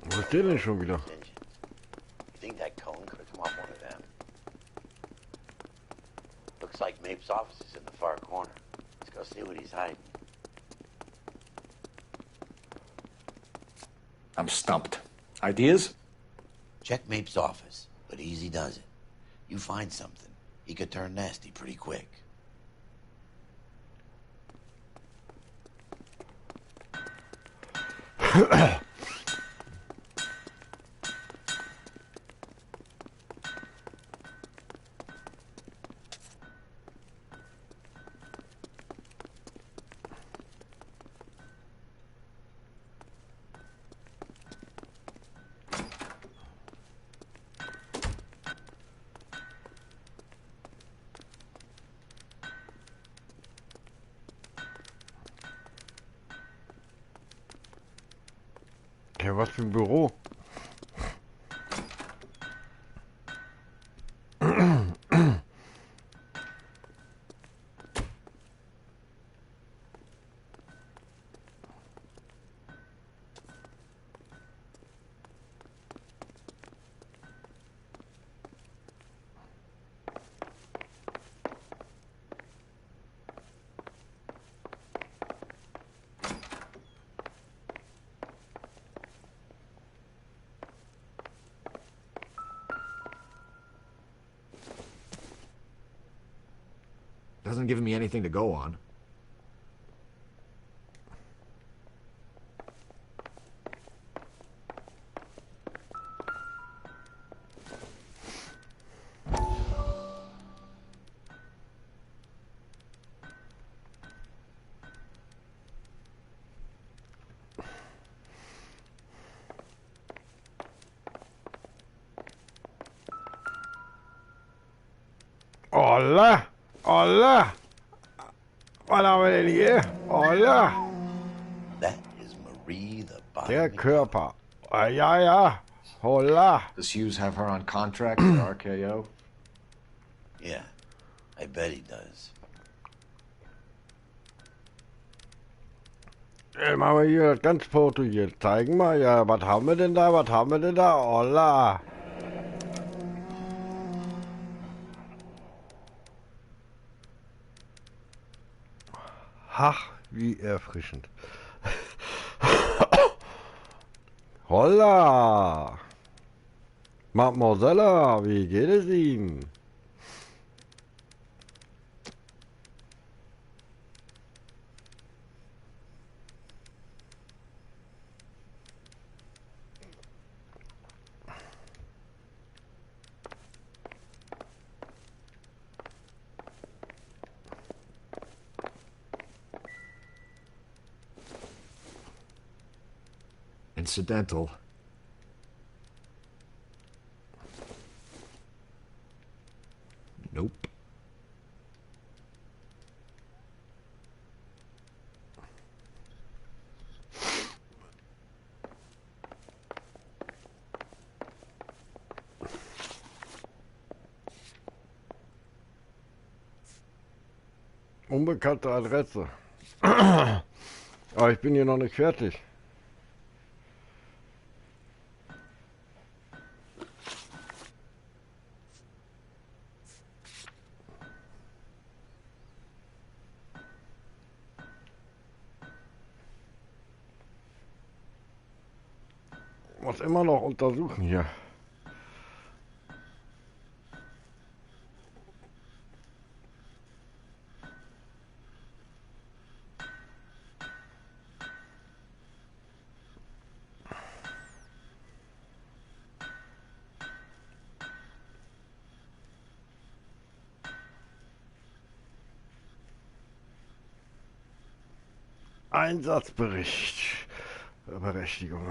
Speaker 1: Wo ist der denn schon wieder?
Speaker 20: You think that cone could have come off one of them? Looks like Mape's office is in the far corner. Let's go see what he's hiding.
Speaker 13: I'm stumped. Ideas?
Speaker 20: Check Mape's office, but easy does it. You find something, he could turn nasty pretty quick.
Speaker 1: Ja, was für ein Büro.
Speaker 10: Hasn't given me anything to go on.
Speaker 1: Hola! Hola! Was haben wir denn hier? Hola!
Speaker 20: That is Marie the
Speaker 1: Der Körper. Ja, ja. Hola!
Speaker 13: Does Hughes have her on contract with RKO?
Speaker 20: Yeah, I bet he does.
Speaker 1: Machen wir hier das ganze Foto hier. Zeigen mal. Ja, was haben wir denn da? Was haben wir denn da? Hola! Ach, wie erfrischend. Holla! Mademoiselle, wie geht es Ihnen?
Speaker 10: Incidental. Nope.
Speaker 1: Unbekannte Adresse. Aber ich bin hier noch nicht fertig. Muss immer noch untersuchen hier. Einsatzbericht. Berechtigung.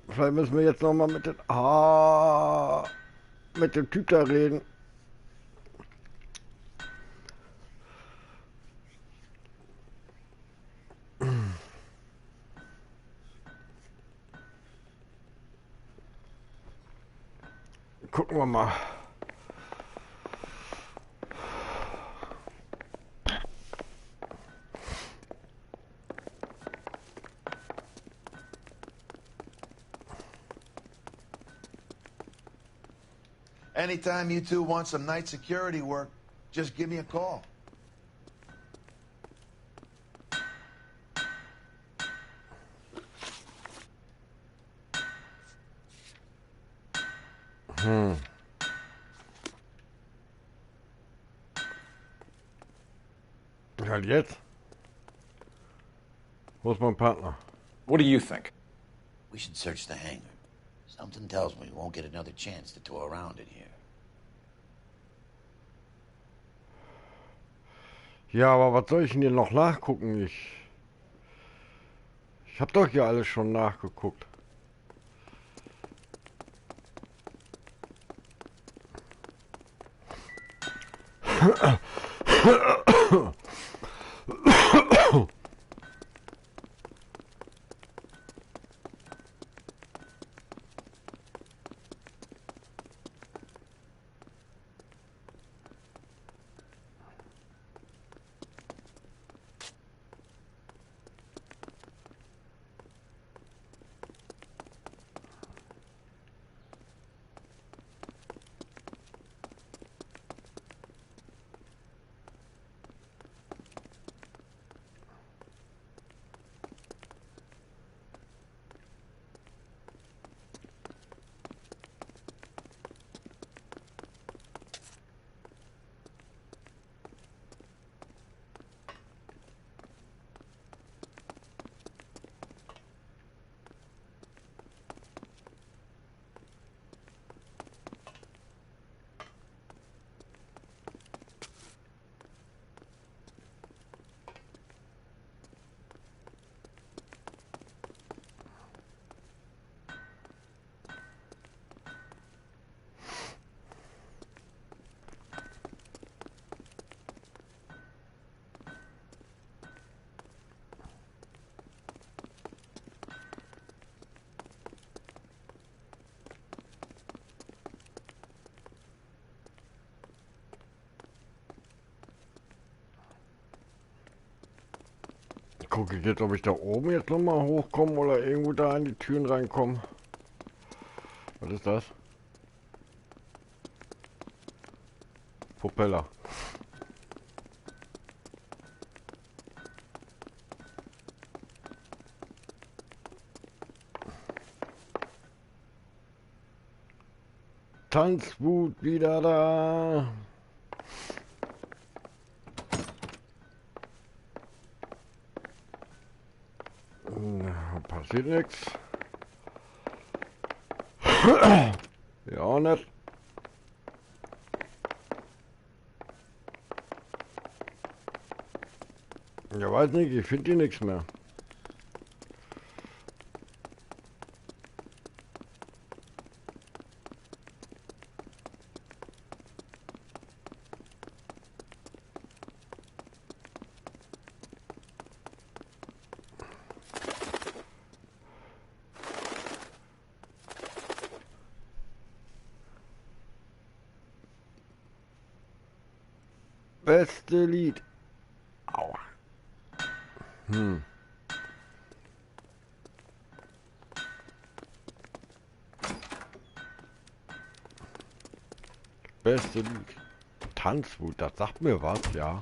Speaker 1: Vielleicht müssen wir jetzt nochmal mit mit dem Typ da reden. Gucken wir mal.
Speaker 17: Anytime you two want some night security work, just give me a call.
Speaker 1: Halt jetzt. Wo ist mein Partner?
Speaker 3: What do you think?
Speaker 20: We should search the hangar. Something tells me we won't get another chance to tour around in here.
Speaker 1: Ja, aber was soll ich denn hier noch nachgucken? Ich habe doch hier alles schon nachgeguckt. Gucke ich jetzt, ob ich da oben jetzt nochmal hochkomme oder irgendwo da in die Türen reinkomme. Was ist das? Propeller. Tanzwut wieder da. Passiert nichts. Ja, auch nicht. Ja, weiß nicht, ich finde hier nichts mehr. Beste Lied. Aua. Beste Lied. Tanzwut, das sagt mir was, ja.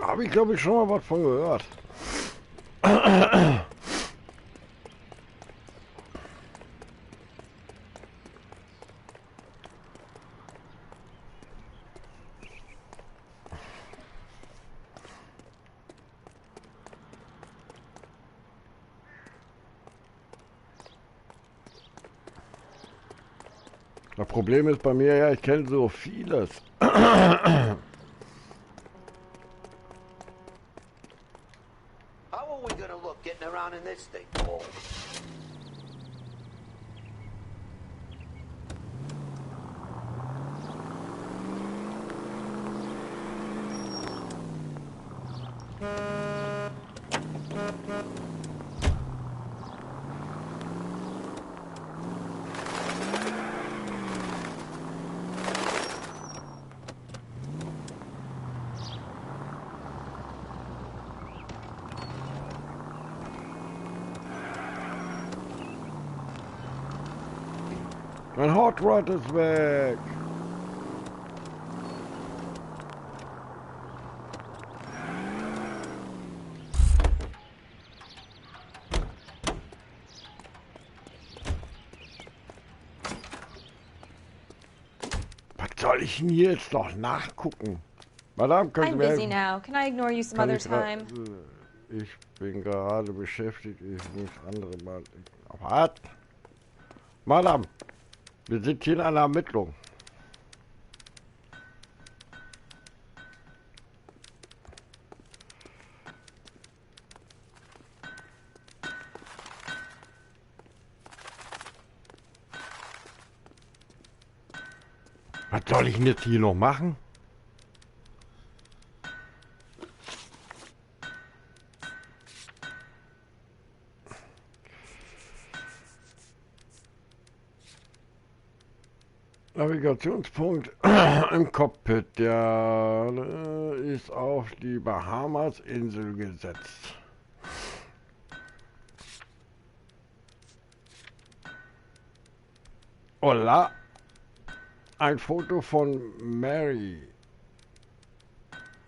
Speaker 1: Habe ich, glaube ich, schon mal was von gehört. Das Problem ist bei mir, ja, ich kenne so vieles.
Speaker 17: How are we gonna look getting around in this thing? Oh.
Speaker 1: Mein Hot Rod ist weg. Was soll ich denn hier jetzt noch nachgucken? Madame, können
Speaker 11: I'm
Speaker 1: Sie
Speaker 11: busy
Speaker 1: mir
Speaker 11: now. Can I ignore you some
Speaker 1: Kann
Speaker 11: other
Speaker 1: ich gra-
Speaker 11: time?
Speaker 1: Ich bin gerade beschäftigt, ich muss andere mal... Was? Madame, wir sind hier in einer Ermittlung. Was soll ich denn jetzt hier noch machen? Navigationspunkt im Cockpit, der ist auf die Bahamas-Insel gesetzt. Hola, ein Foto von Mary,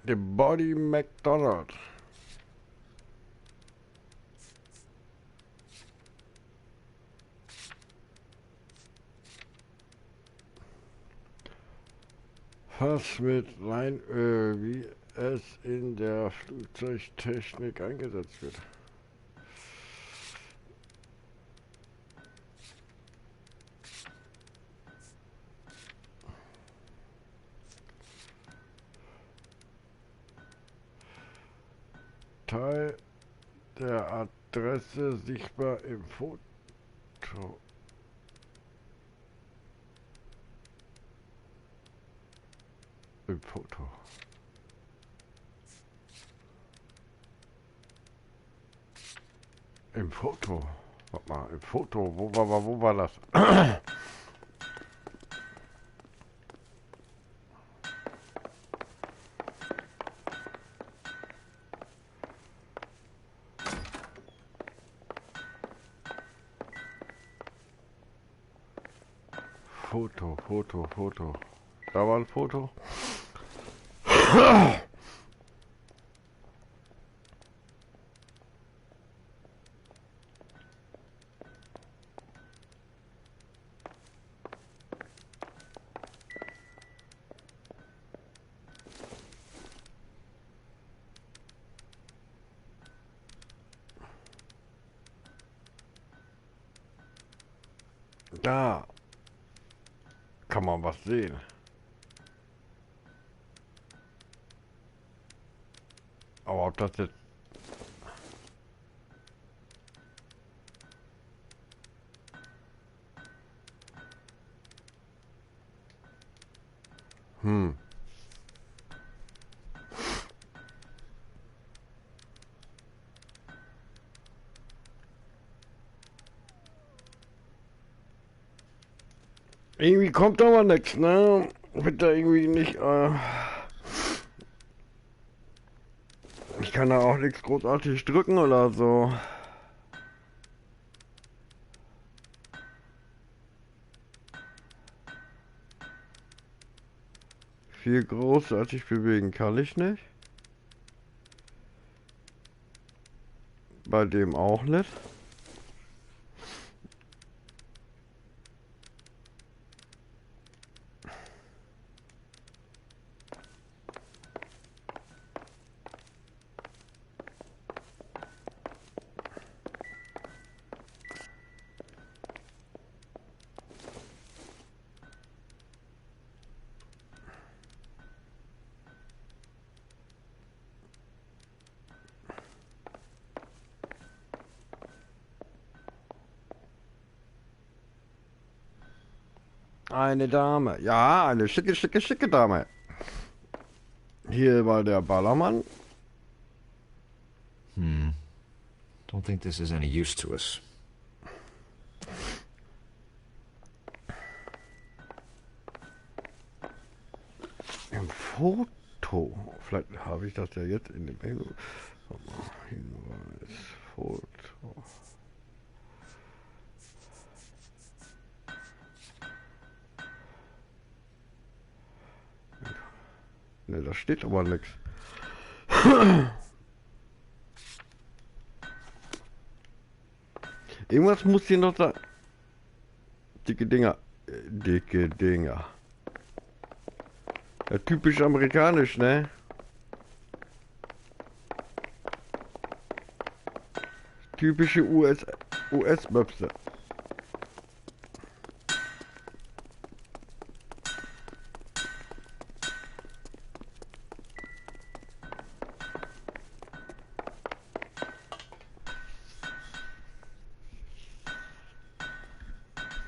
Speaker 1: the Body McDonald. Fass mit Leinöl, wie es in der Flugzeugtechnik eingesetzt wird. Teil der Adresse sichtbar im Foto. Im Foto. Im Foto. Warte mal, im Foto. Wo war das? Foto. Da war ein Foto. Da kann man was sehen. Aber ob das jetzt... Irgendwie kommt aber nichts, ne? Wird da irgendwie nicht... Ich kann da auch nichts großartig drücken oder so. Viel großartig bewegen kann ich nicht. bei dem auch nicht. Eine Dame. Ja, eine schicke Dame. Hier war der Ballermann.
Speaker 10: Don't think this is any use to us.
Speaker 1: Im Foto. Vielleicht habe ich das ja jetzt in dem Hinweis. Foto. Ne, da steht aber nichts. Irgendwas muss hier noch sein. Dicke Dinger. Dicke Dinger. Ja, typisch amerikanisch, ne? Typische US-Möpse.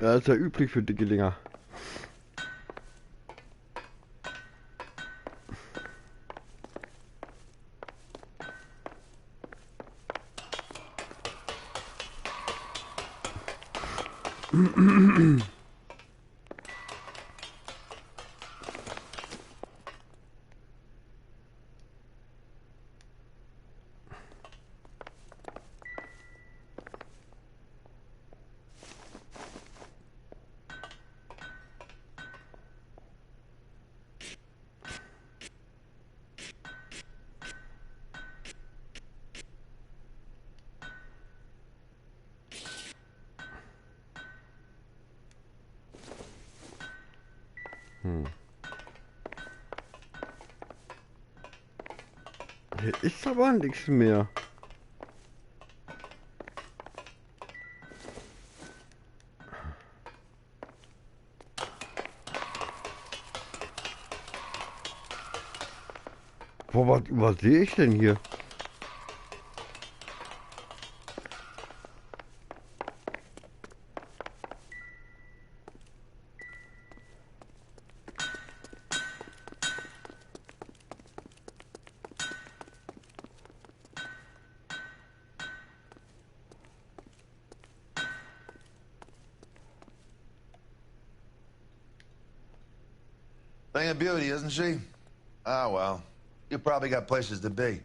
Speaker 1: Ja, ist ja üblich für dicke Dinger. Hier ist aber nichts mehr. Boah, was übersehe ich denn hier?
Speaker 17: Thing of beauty, isn't she? Ah, well. You probably got places to be.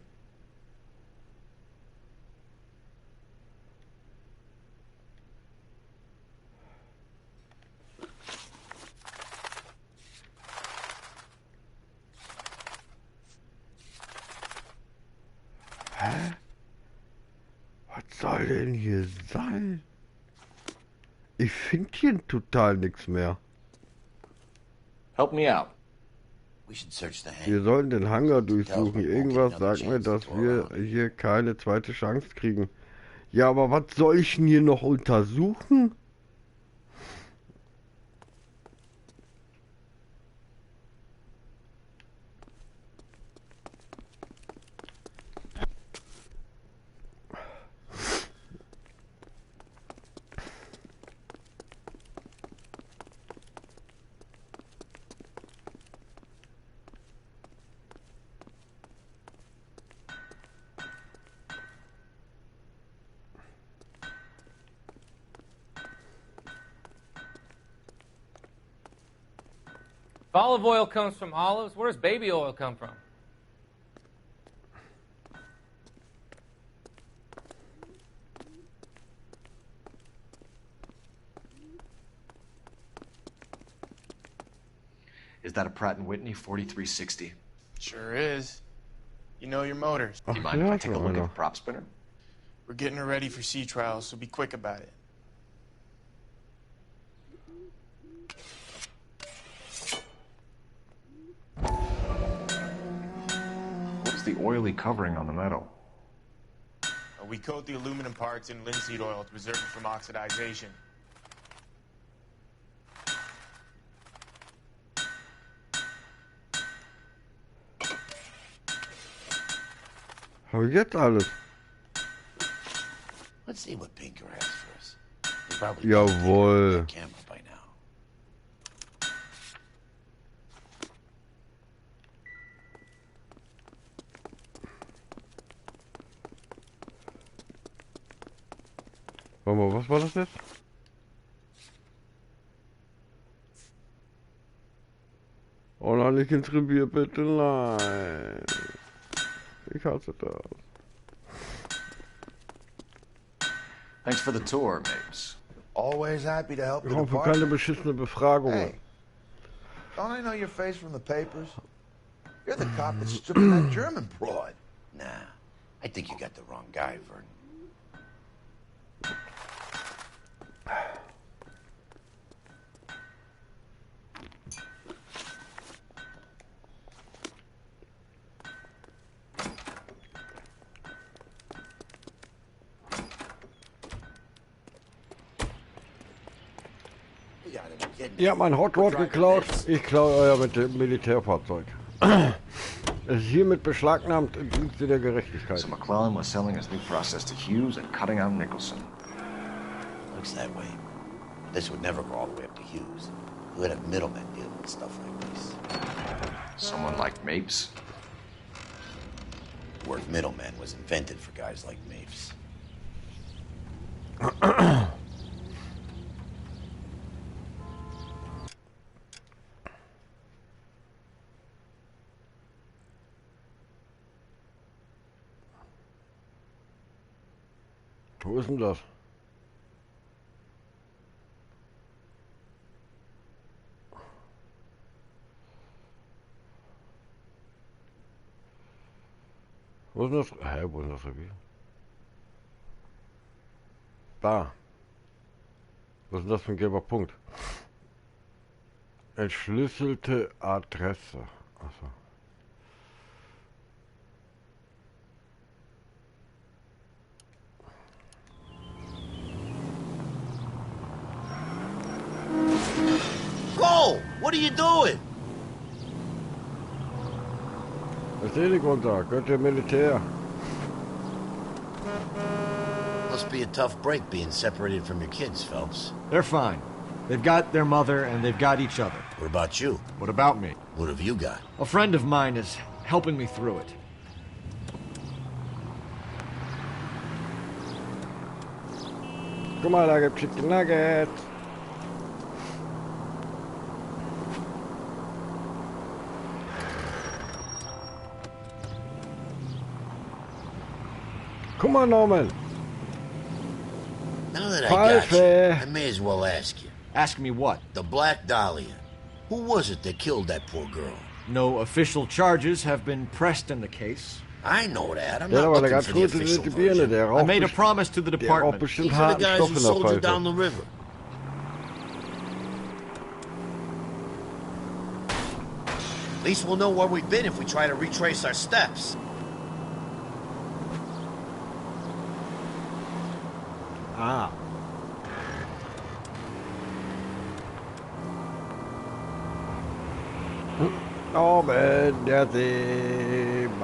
Speaker 1: Hä? Was soll denn hier sein? Ich finde hier total nichts mehr.
Speaker 13: Help me out.
Speaker 1: Wir sollen den Hangar durchsuchen. Irgendwas sagt mir, dass wir hier keine zweite Chance kriegen. Ja, aber was soll ich denn hier noch untersuchen?
Speaker 11: If olive oil comes from olives, where does baby oil come from?
Speaker 13: Is that a Pratt & Whitney 4360?
Speaker 22: Sure is. You know your motors.
Speaker 13: Do you mind if I take a look at the prop spinner?
Speaker 2: We're getting her ready for sea trials, so be quick about it.
Speaker 13: What's the oily covering on the metal?
Speaker 2: We coat the aluminum parts in linseed oil to preserve it from oxidization.
Speaker 1: Habe ich jetzt alles?
Speaker 20: Let's see what Pinker has for us. He probably
Speaker 1: Jawohl.
Speaker 20: camera by now.
Speaker 1: Warte mal, was war das jetzt? Oh nein, nicht ins Revier, bitte, nein. Ich hasse das.
Speaker 13: Thanks for the tour, Mapes.
Speaker 17: Always happy to help
Speaker 1: Wir
Speaker 17: the
Speaker 1: brauchen für
Speaker 17: department.
Speaker 1: keine beschissene Befragungen.
Speaker 17: Hey, don't I know your face from the papers? You're the cop that's stripping that German broad.
Speaker 20: Nah, I think you got the wrong guy, Vernon.
Speaker 1: Ihr habt mein Hot Rod geklaut, ich klaue euer Militärfahrzeug. Es ist hiermit beschlagnahmt im Dienste der Gerechtigkeit.
Speaker 13: So McClellan was selling his new process to Hughes and cutting out Nicholson.
Speaker 20: Looks that way. This would never go all the way up to Hughes. You would have middlemen dealing with stuff like this.
Speaker 13: Someone like Mapes?
Speaker 20: The word middleman was invented for guys like Mapes.
Speaker 1: Wo ist denn das? Wo ist denn das? Hä, wo ist denn das Revier? Da. Was ist denn das für ein gelber Punkt? Entschlüsselte Adresse. Achso.
Speaker 20: Whoa! What are you doing?
Speaker 1: Das Selig runter, gehört der Militär.
Speaker 20: Must be a tough break being separated from your kids, Phelps.
Speaker 10: They're fine. They've got their mother and they've got each other.
Speaker 20: What about you?
Speaker 10: What about me?
Speaker 20: What have you got?
Speaker 10: A friend of mine is helping me through it.
Speaker 1: Guck mal, da gibt's Chicken Nuggets. Come on, Norman.
Speaker 20: Now that I got you, I may as well ask you.
Speaker 10: Ask me what?
Speaker 20: The Black Dahlia. Who was it that killed that poor girl?
Speaker 10: No official charges have been pressed in the case.
Speaker 20: I know that. I'm
Speaker 1: Ja,
Speaker 20: not
Speaker 1: aber der
Speaker 20: looking
Speaker 1: ganz
Speaker 20: for the
Speaker 1: gut sind
Speaker 20: official
Speaker 1: die Birne,
Speaker 20: version.
Speaker 1: der
Speaker 10: I
Speaker 1: raucht
Speaker 10: made a
Speaker 1: best-
Speaker 10: promise to the
Speaker 1: der raucht
Speaker 10: department.
Speaker 1: bestimmt
Speaker 20: These are
Speaker 1: harten
Speaker 20: the guys
Speaker 1: Stoff
Speaker 20: who
Speaker 1: in der
Speaker 20: sold you down
Speaker 1: Pfeife.
Speaker 20: the river. At least we'll know where we've been if we try to retrace our steps.
Speaker 10: Ah.
Speaker 1: Norman, der Seemann.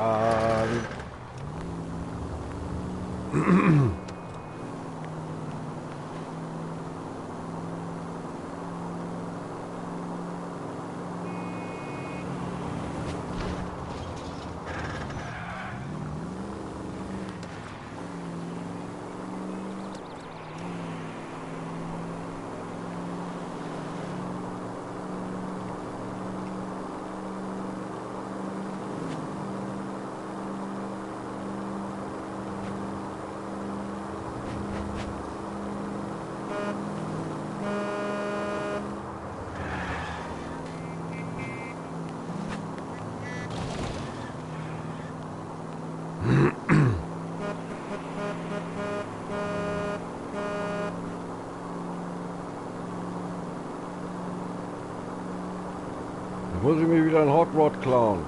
Speaker 1: muss ich mir wieder ein Hot Rod klauen.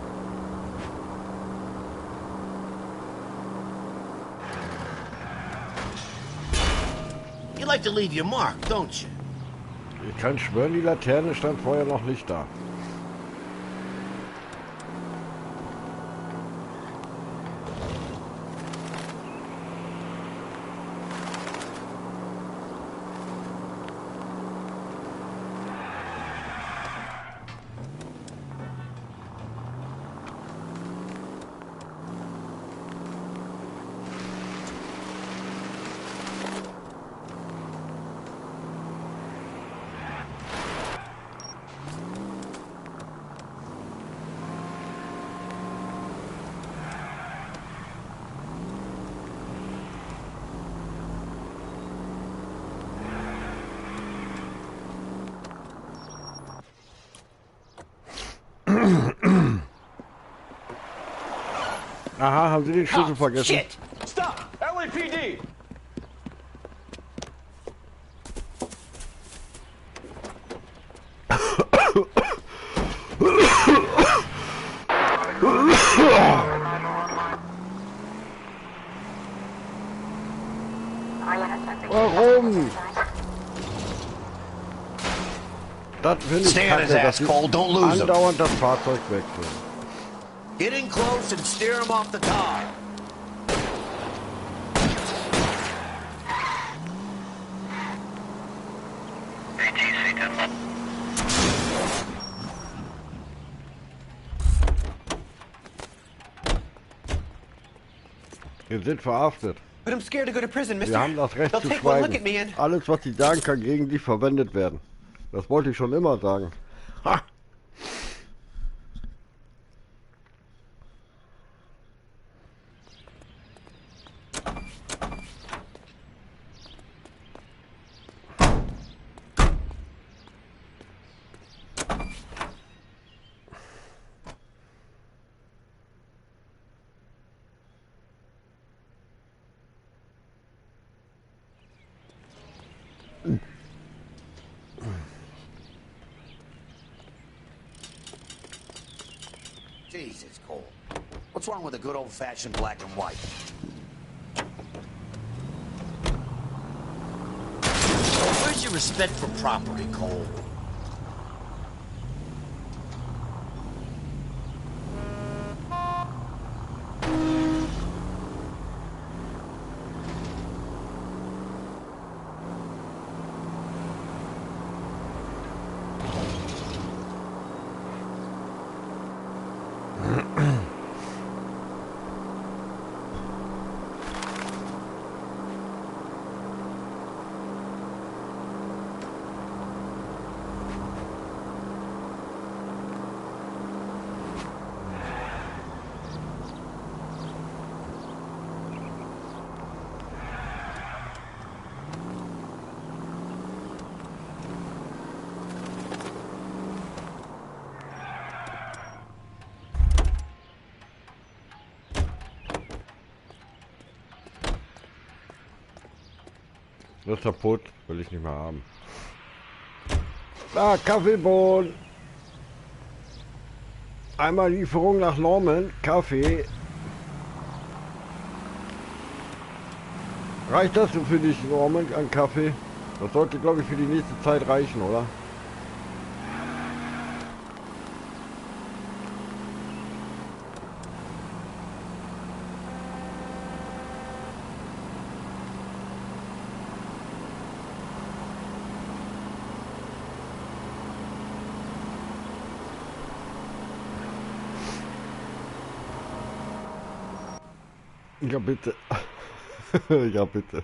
Speaker 12: You like to leave your mark, don't you?
Speaker 1: Ich kann schwören, die Laterne stand vorher noch nicht da. Aha, haben Sie den Schlüssel vergessen?
Speaker 19: Shit! Stop! LAPD!
Speaker 1: Warum? Das finde ich
Speaker 12: Stay on his
Speaker 1: kacke,
Speaker 12: ass,
Speaker 1: dass sie
Speaker 12: Cole. Don't lose him.
Speaker 1: andauernd das Fahrzeug wechseln.
Speaker 12: Get in close and steer him off the tar.
Speaker 1: Wir sind verhaftet.
Speaker 22: But I'm scared to go to prison, mister.
Speaker 1: Wir haben das Recht
Speaker 22: They'll
Speaker 1: zu
Speaker 22: take one look at me
Speaker 1: schweigen.
Speaker 22: and...
Speaker 1: Alles, was sie sagen, kann gegen dich verwendet werden. Das wollte ich schon immer sagen. Ha!
Speaker 20: Jesus, Cole. What's wrong with a good old-fashioned black and white?
Speaker 12: Where's your respect for property, Cole?
Speaker 1: Das ist kaputt, will ich nicht mehr haben. Ah, Kaffeebohnen. Einmal Lieferung nach Norman, Kaffee. Reicht das so für dich, Norman, an Kaffee? Das sollte, glaube ich, für die nächste Zeit reichen, oder? Ja, bitte. Ja, bitte.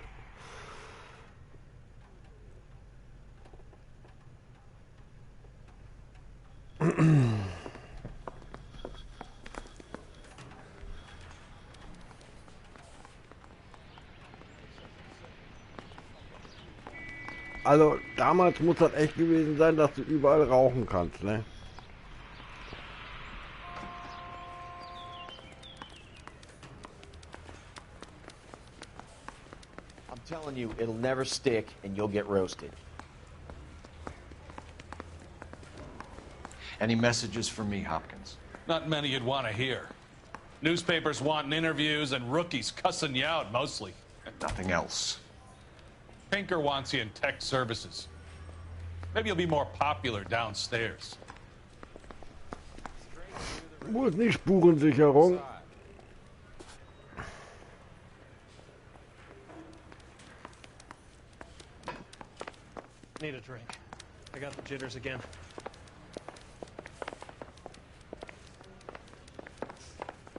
Speaker 1: Also, damals muss das echt gewesen sein, dass du überall rauchen kannst, ne?
Speaker 12: I'm telling you, it'll never stick and you'll get roasted.
Speaker 13: Any messages for me, Hopkins?
Speaker 16: Not many you'd want to hear. Newspapers wanting interviews and rookies cussing you out, mostly.
Speaker 13: Nothing else.
Speaker 16: Pinker wants you in tech services. Maybe you'll be more popular downstairs.
Speaker 1: Wo ist die Spurensicherung?
Speaker 7: Need a drink. I got the jitters again.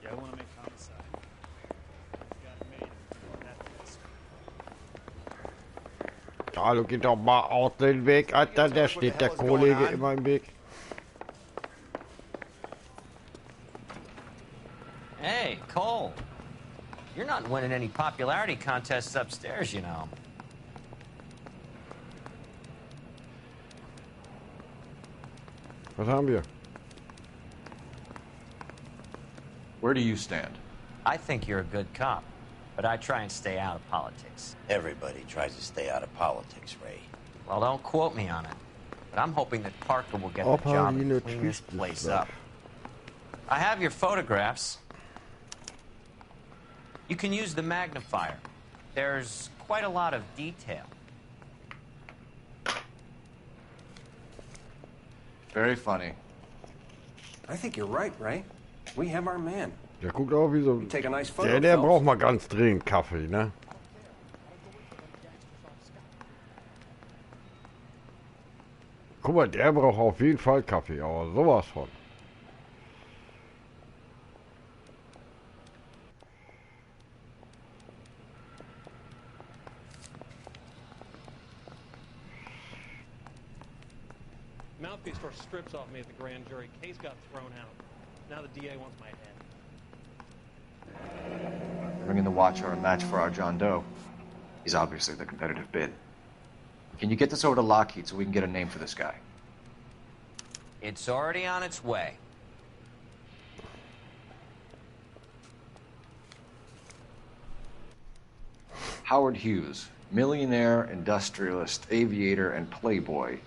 Speaker 7: Yeah, I want to make homicide. Got made it.
Speaker 1: Hallo, geht doch mal aus dem Weg, Alter, der steht der Kollege immer im Weg.
Speaker 4: Hey, Cole. You're not winning any popularity contests upstairs, you know.
Speaker 1: Was haben wir?
Speaker 13: Where do you stand?
Speaker 4: I think you're a good cop, but I try and stay out of politics.
Speaker 20: Everybody tries to stay out of politics, Ray.
Speaker 4: Well, don't quote me on it, but I'm hoping that Parker will get the
Speaker 1: Opa,
Speaker 4: job
Speaker 1: Lino
Speaker 4: and clean this
Speaker 1: twistet
Speaker 4: place
Speaker 1: das.
Speaker 4: up. I have your photographs. You can use the magnifier. There's quite a lot of detail.
Speaker 13: Very funny.
Speaker 3: I think you're right, Ray. We have our man.
Speaker 1: Der guckt auch wie so...
Speaker 3: You take a nice photo,
Speaker 1: Der
Speaker 3: Phelps.
Speaker 1: braucht mal ganz dringend Kaffee, ne? Guck mal, der braucht auf jeden Fall Kaffee, aber sowas von.
Speaker 7: Mouthpiece tore strips off me at the grand jury. Case got thrown out. Now the DA wants my head.
Speaker 13: Ring and the Watch are a match for our John Doe. He's obviously the competitive bid. Can you get this over to Lockheed so we can get a name for this guy?
Speaker 4: It's already on its way.
Speaker 13: Howard Hughes, millionaire, industrialist, aviator, and playboy.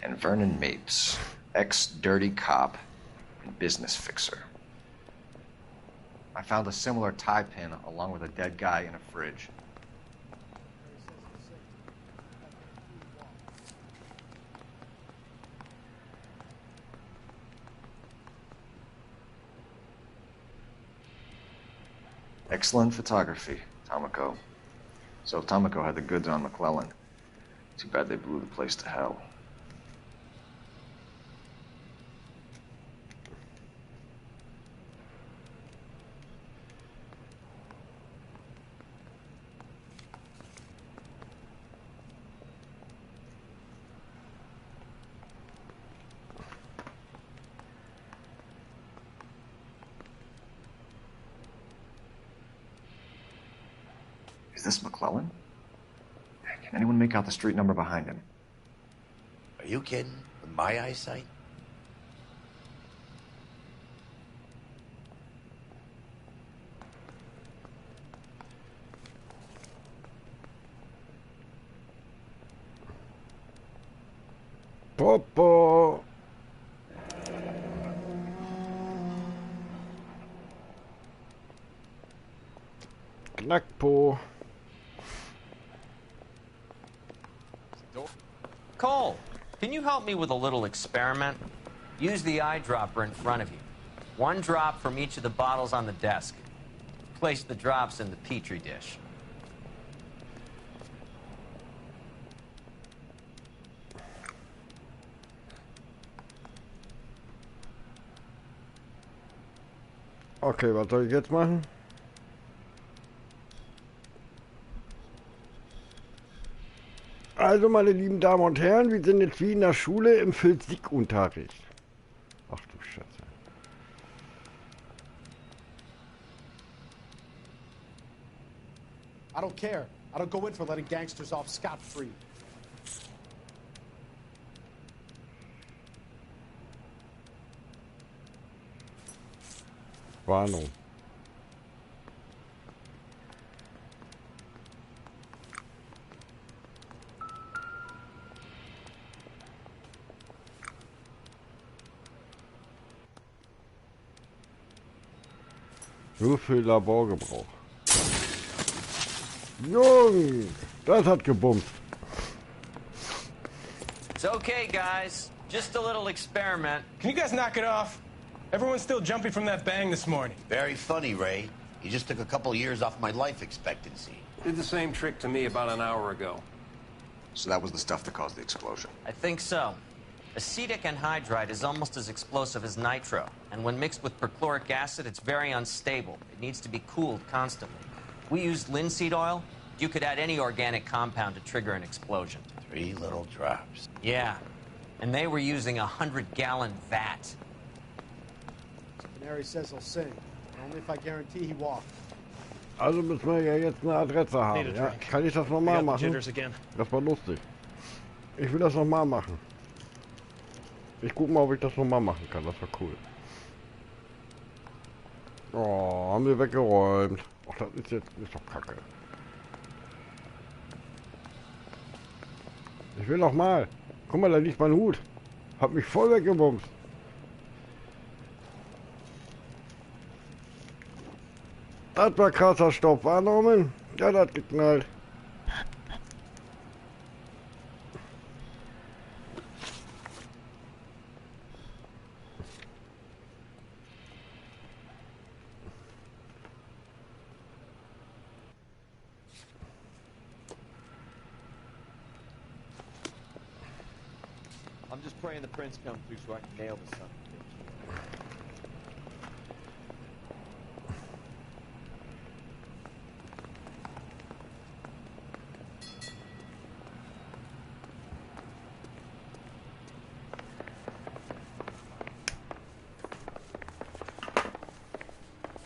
Speaker 13: And Vernon Mapes, ex-dirty cop and business fixer. I found a similar tie pin along with a dead guy in a fridge. Excellent photography, Tomoko. So Tomoko had the goods on McClellan. Too bad they blew the place to hell. Is this McClellan? Can anyone make out the street number behind him?
Speaker 20: Are you kidding? With my eyesight?
Speaker 1: Popo! Knackpo!
Speaker 4: Cole, can you help me with a little experiment? Use the eyedropper in front of you. One drop from each of the bottles on the desk. Place the drops in the Petri dish.
Speaker 1: Okay, was soll ich jetzt machen? Also, meine lieben Damen und Herren, wir sind jetzt wie in der Schule im Physikunterricht. Ach du Scheiße.
Speaker 22: I don't care. I don't go in for letting gangsters off scot-free.
Speaker 1: Warnung. Nur für Laborgebrauch. Jung, das hat gebumst.
Speaker 4: It's okay, guys. Just a little experiment.
Speaker 16: Can you guys knock it off? Everyone's still jumping from that bang this morning.
Speaker 20: Very funny, Ray. You just took a couple years off my life expectancy.
Speaker 8: Did the same trick to me about an hour ago.
Speaker 13: So that was the stuff that caused the explosion.
Speaker 4: I think so. Acetic anhydride is almost as explosive as nitro, and when mixed with perchloric acid, it's very unstable. It needs to be cooled constantly. We used linseed oil. You could add any organic compound to trigger an explosion.
Speaker 20: 3 little drops.
Speaker 4: Yeah, and they were using a 100-gallon vat.
Speaker 22: Canary says he'll sing. Only if I guarantee he walked.
Speaker 1: Also müssen wir ja jetzt eine Adresse haben. Ja? Kann ich das nochmal machen? Das war lustig. Ich will das nochmal machen. Ich guck mal, ob ich das nochmal machen kann. Das war cool. Oh, haben wir weggeräumt. Ach, das ist jetzt ist doch kacke. Ich will noch mal. Guck mal, da liegt mein Hut. Hab mich voll weggebumst. Das war krasser Stopp, war Norman? Ja, das hat geknallt.
Speaker 19: I'm just praying the prince comes through so I can nail the son of a bitch.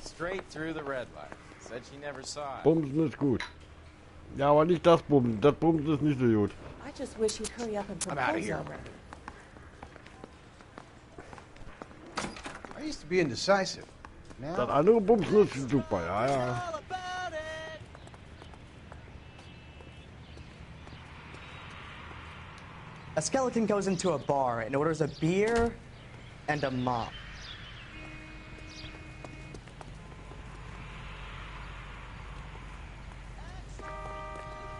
Speaker 14: Straight through the red light. Said she never saw it.
Speaker 1: Bumsen ist gut. Ja, aber nicht das Bumsen. Das Bumsen ist nicht so gut.
Speaker 23: I just wish you'd hurry up and
Speaker 22: I'm out of
Speaker 23: propose
Speaker 22: here.
Speaker 23: over.
Speaker 22: I used to be indecisive. Now,
Speaker 1: Das andere Bumsen ist super, ja, ja.
Speaker 24: A skeleton goes into a bar and orders a beer and a mop.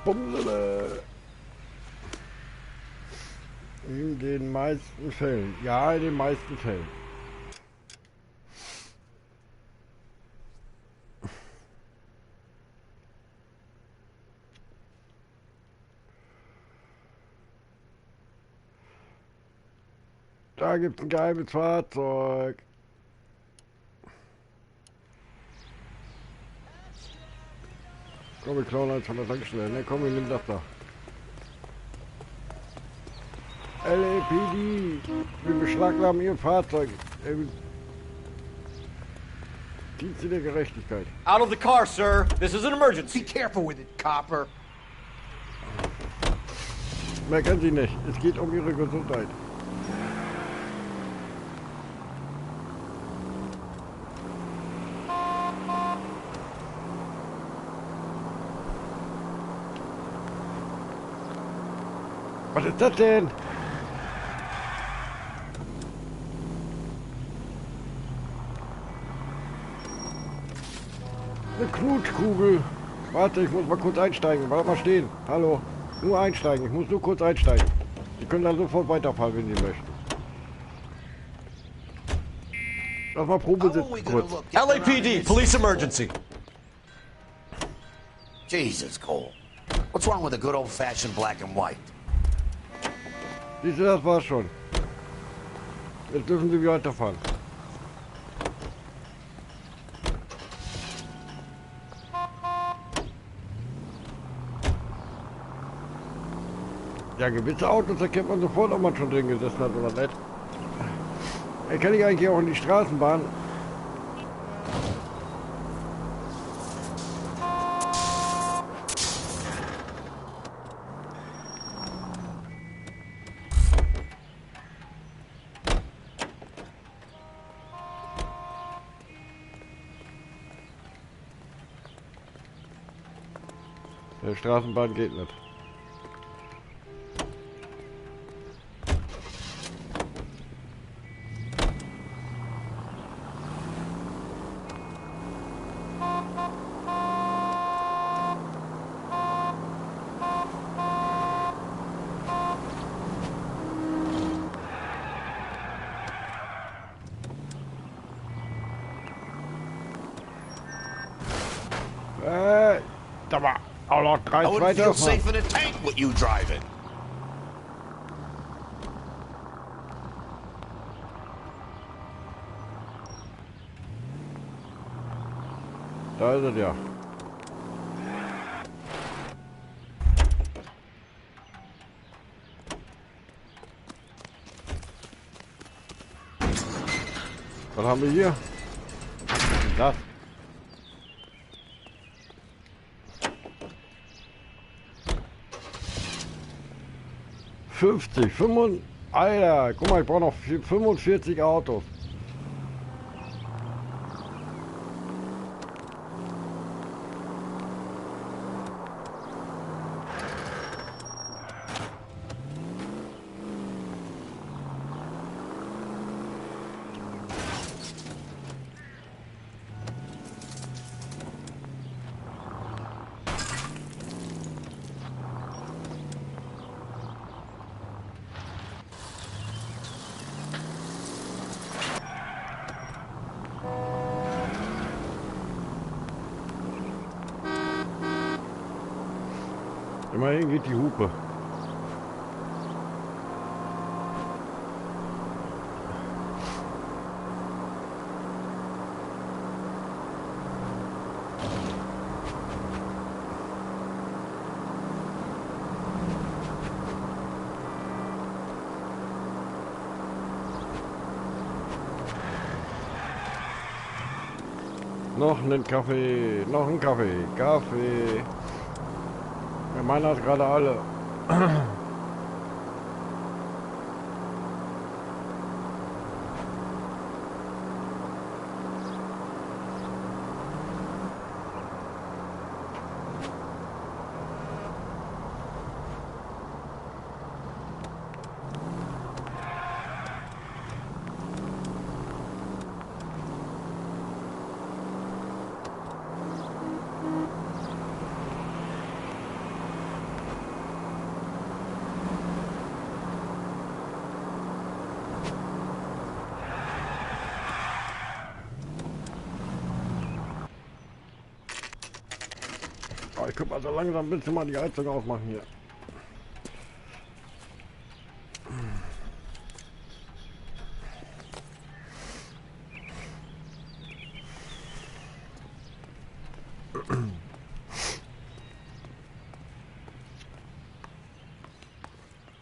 Speaker 1: Bumsele. In den meisten Fällen. Ja, in den meisten Fällen. Da gibt's ein geheimes Fahrzeug. Komm, wir klauen eins von der Tankstelle. Ne, komm, wir nehmen das da. LAPD, wir beschlagnahmen Ihr Fahrzeug. Dienste der Gerechtigkeit.
Speaker 19: Out of the car, sir. This is an emergency.
Speaker 22: be careful with it, copper.
Speaker 1: Mehr können Sie nicht. Es geht um Ihre Gesundheit. Was ist das denn? Eine Knutschkugel. Warte, ich muss mal kurz einsteigen. Warte mal stehen. Hallo. Nur einsteigen. Ich muss nur kurz einsteigen. Sie können dann sofort weiterfahren, wenn Sie möchten. Lass mal Probe sitzen kurz.
Speaker 19: LAPD, police emergency.
Speaker 20: Jesus, Cole. What's wrong with a good old-fashioned black and white?
Speaker 1: Siehst du, das war's schon. Jetzt dürfen Sie wieder weiterfahren. Ja, gewisse Autos erkennt man sofort, ob man schon drin gesessen hat oder nicht. Kann ich eigentlich auch in die Straßenbahn? Der Straßenbahn geht nicht. sag mal, auch noch 3
Speaker 12: I wouldn't feel
Speaker 1: zweite.
Speaker 12: safe in a tank with you driving.
Speaker 1: Da ist es ja. Was haben wir hier? Was ist das? Alter, guck mal, ich brauche noch 45 Autos. Immerhin geht die Hupe. Noch einen Kaffee, noch einen Kaffee, Kaffee. Ja, meiner hat gerade alle. Oh, ich könnte mal so langsam ein bisschen mal die Heizung ausmachen hier.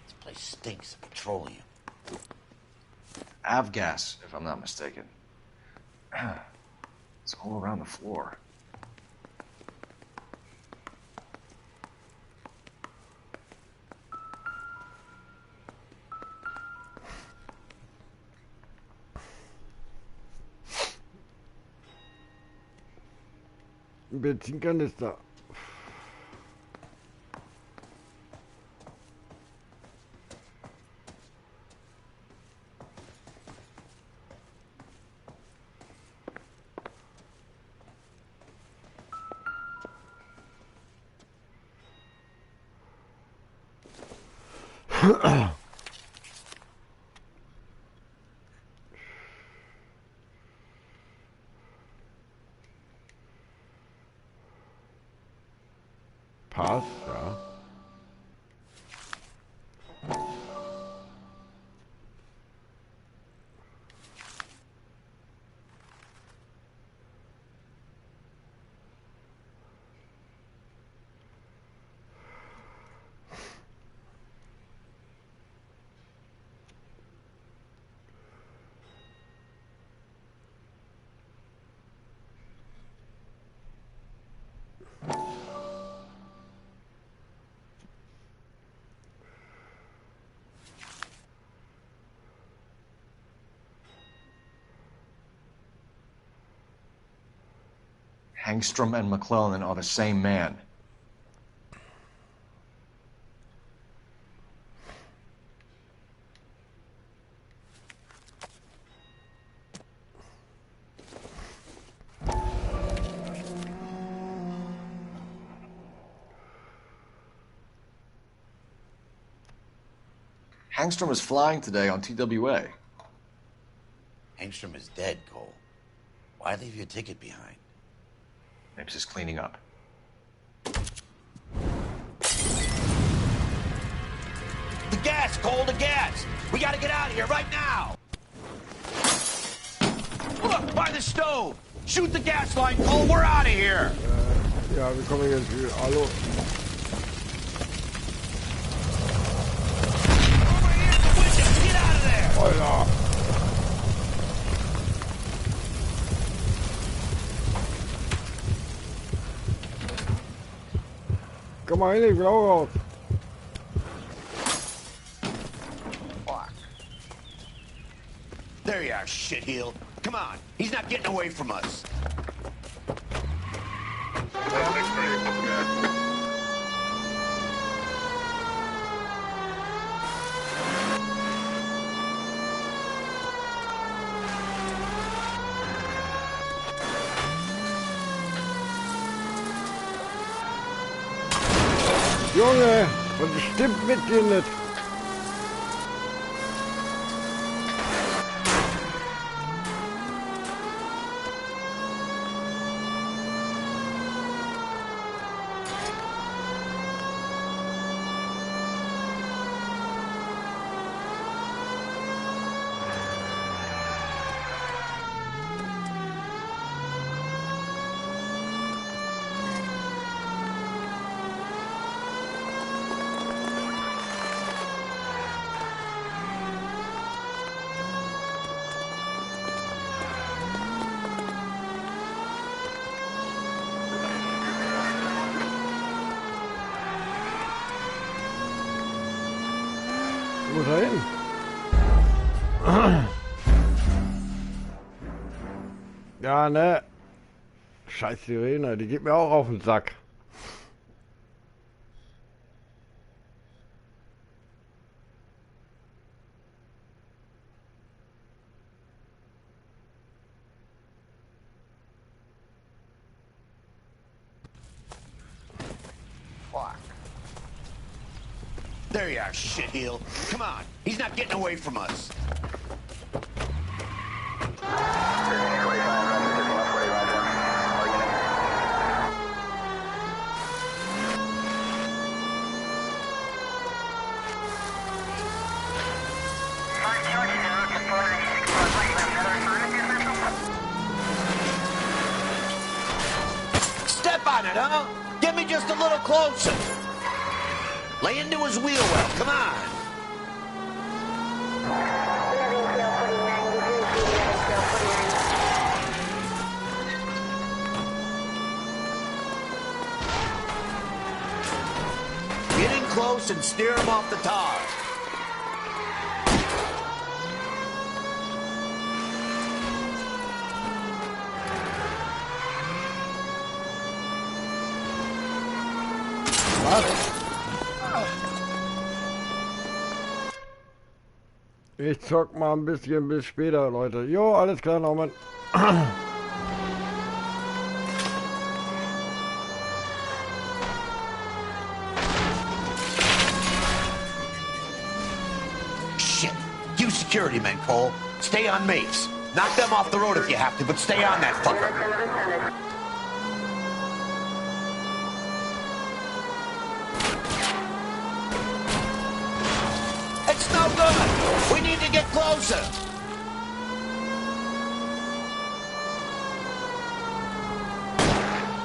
Speaker 20: This place stinks of petroleum.
Speaker 13: Avgas, if I'm not mistaken. It's all around the floor.
Speaker 1: Ein Benzinkanister. Pass, ja.
Speaker 13: Hangstrom and McClellan are the same man. Hangstrom is flying today on TWA.
Speaker 20: Hangstrom is dead, Cole. Why leave your ticket behind?
Speaker 13: Maybe just cleaning up.
Speaker 20: gas, Cole, the gas. We gotta get out of here right now. Look, by the stove. Shoot the gas line, Cole. We're out of here.
Speaker 1: Ja, wir kommen jetzt wieder. Hallo.
Speaker 20: Get out of there.
Speaker 1: Alter. Komm mal hin, ich will auch raus.
Speaker 20: There you are, shitheel. Come on. He's not getting away from us.
Speaker 1: Junge, was stimmt mit dir nicht? Wo ist er hin? Ja, ne? Scheiß Sirene, die geht mir auch auf den Sack.
Speaker 20: There you are, shitheel. Come on. He's not getting away from us. Step on it, huh? Get me just a little closer. Lay into his wheel well. Come on. Get in close and steer him off the tar.
Speaker 1: Ich zock mal ein bisschen bis später, Leute. Jo, alles klar, Norman.
Speaker 20: Shit. You security men, Cole. Stay on mates. Knock them off the road if you have to, but stay on that fucker. It's no good. We need to get closer.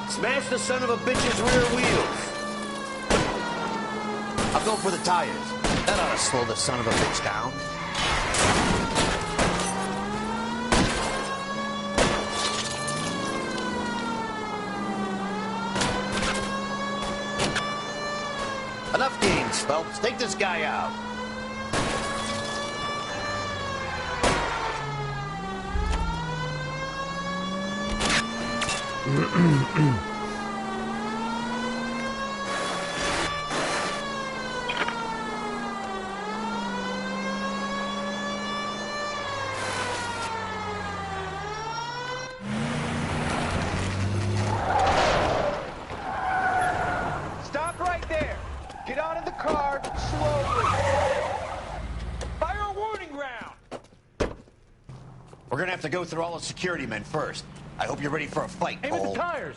Speaker 20: Smash the son of a bitch's rear wheels. I'll go for the tires. That ought to slow the son of a bitch down. Enough games, Phelps. Take this guy out.
Speaker 6: Stop right there. Get out of the car slowly. Fire a warning round.
Speaker 20: We're gonna have to go through all the security men first. I hope you're ready for a fight,
Speaker 6: Aim at
Speaker 20: Cole.
Speaker 6: the tires.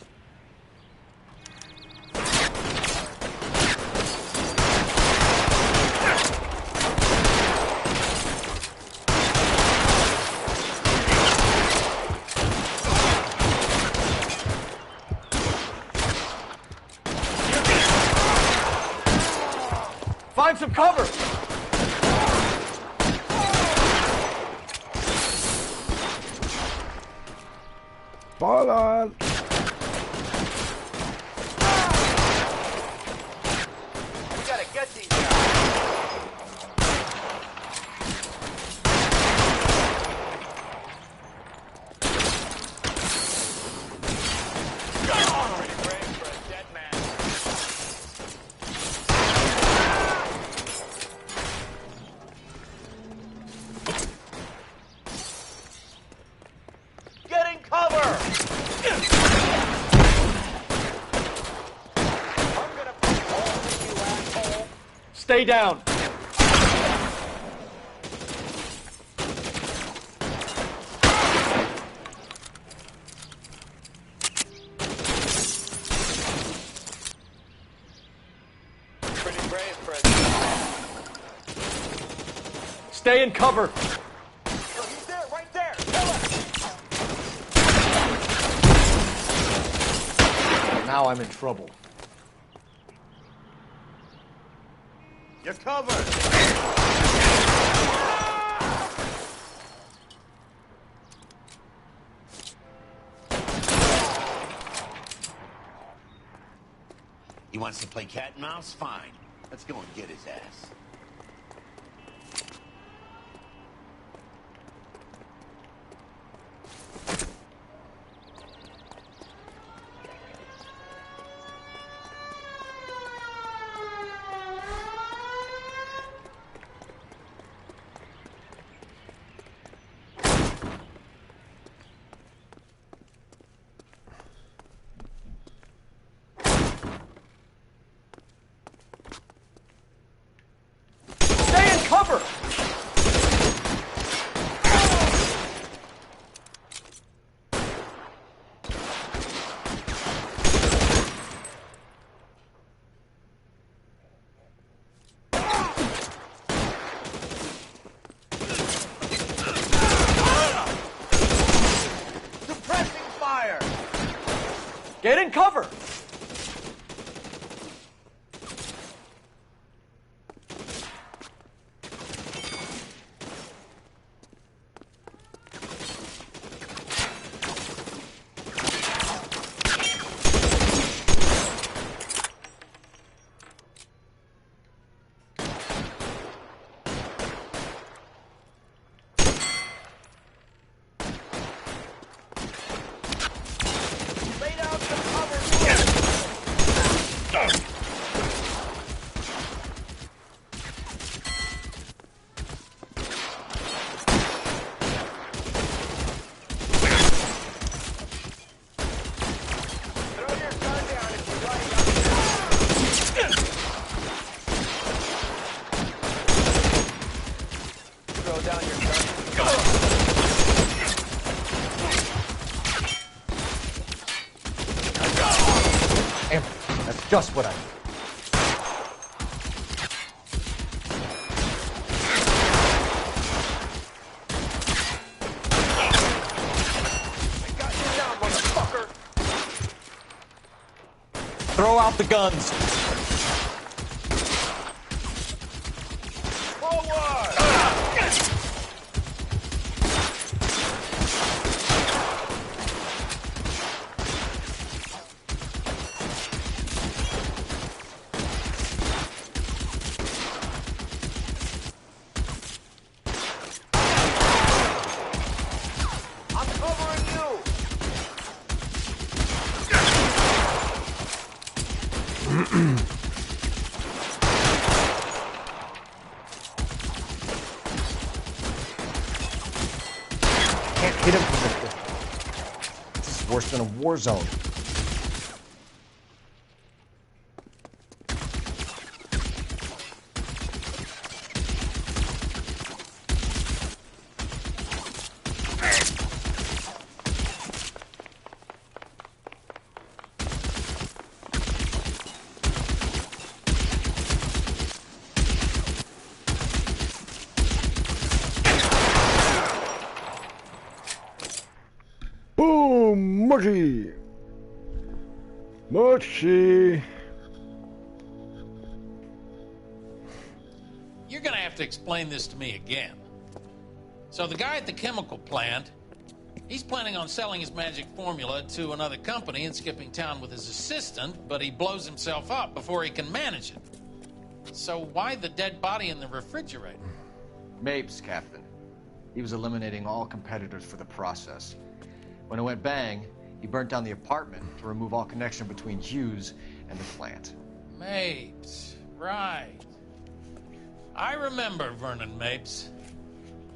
Speaker 3: Find some cover!
Speaker 1: Ballern!
Speaker 6: We gotta get these guys. Pretty brave for a dead man. Getting cover! I'm gonna put holes in you, asshole.
Speaker 3: Stay down.
Speaker 6: Pretty brave for a...
Speaker 3: Stay in cover.
Speaker 6: Yo, he's there, right there. Kill him.
Speaker 3: Now I'm in trouble.
Speaker 6: You're covered.
Speaker 20: He wants to play cat and mouse? Fine. Let's go and get his ass.
Speaker 3: Stay in cover.
Speaker 6: Suppressing fire.
Speaker 3: Get in cover.
Speaker 6: Lay down some cover. Throw your gun down if you like. Throw down your gun.
Speaker 3: Damn, that's just what I need.
Speaker 6: I got you now, motherfucker.
Speaker 3: Throw out the guns.
Speaker 6: Forward. I'm covering you.
Speaker 3: Can't hit him from this distance. This is worse than a war zone.
Speaker 1: Boom! Mochi! Mochi!
Speaker 5: have to explain this to me again. So the guy at the chemical plant, he's planning on selling his magic formula to another company and skipping town with his assistant, but he blows himself up before he can manage it. So why the dead body in the refrigerator?
Speaker 13: Mapes, Captain. He was eliminating all competitors for the process. When it went bang, he burnt down the apartment to remove all connection between Hughes and the plant.
Speaker 5: Mapes, right. I remember Vernon Mapes.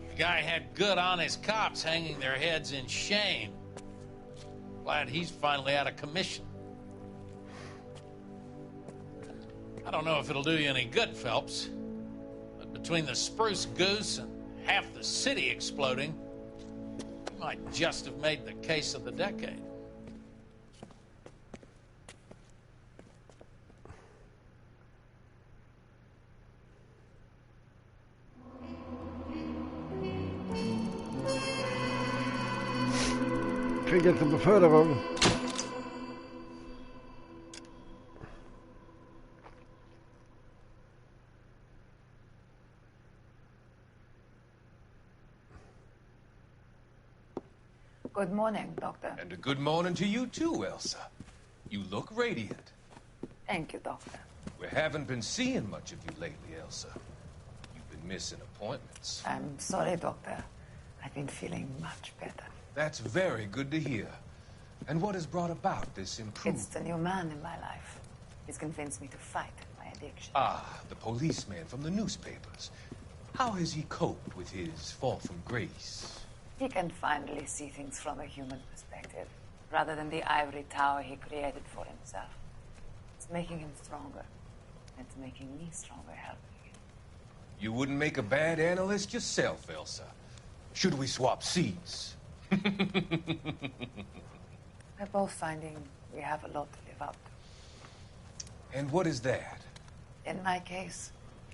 Speaker 5: The guy had good, honest cops hanging their heads in shame. Glad he's finally out of commission. I don't know if it'll do you any good, Phelps, but between the spruce goose and half the city exploding, you might just have made the case of the decade.
Speaker 1: Krieg jetzt eine Beförderung.
Speaker 9: Good morning, Doctor.
Speaker 16: And a good morning to you too, Elsa. You look radiant.
Speaker 9: Thank you, Doctor.
Speaker 16: We haven't been seeing much of you lately, Elsa. You've been missing appointments.
Speaker 9: I'm sorry, Doctor. I've been feeling much better.
Speaker 16: That's very good to hear. And what has brought about this improvement?
Speaker 9: It's the new man in my life. He's convinced me to fight my addiction.
Speaker 16: Ah, the policeman from the newspapers. How has he coped with his fall from grace?
Speaker 9: He can finally see things from a human perspective, rather than the ivory tower he created for himself. It's making him stronger. It's making me stronger helping him.
Speaker 16: You wouldn't make a bad analyst yourself, Elsa. Should we swap seats?
Speaker 9: We're both finding we have a lot to live up to.
Speaker 16: And what is that?
Speaker 9: In my case,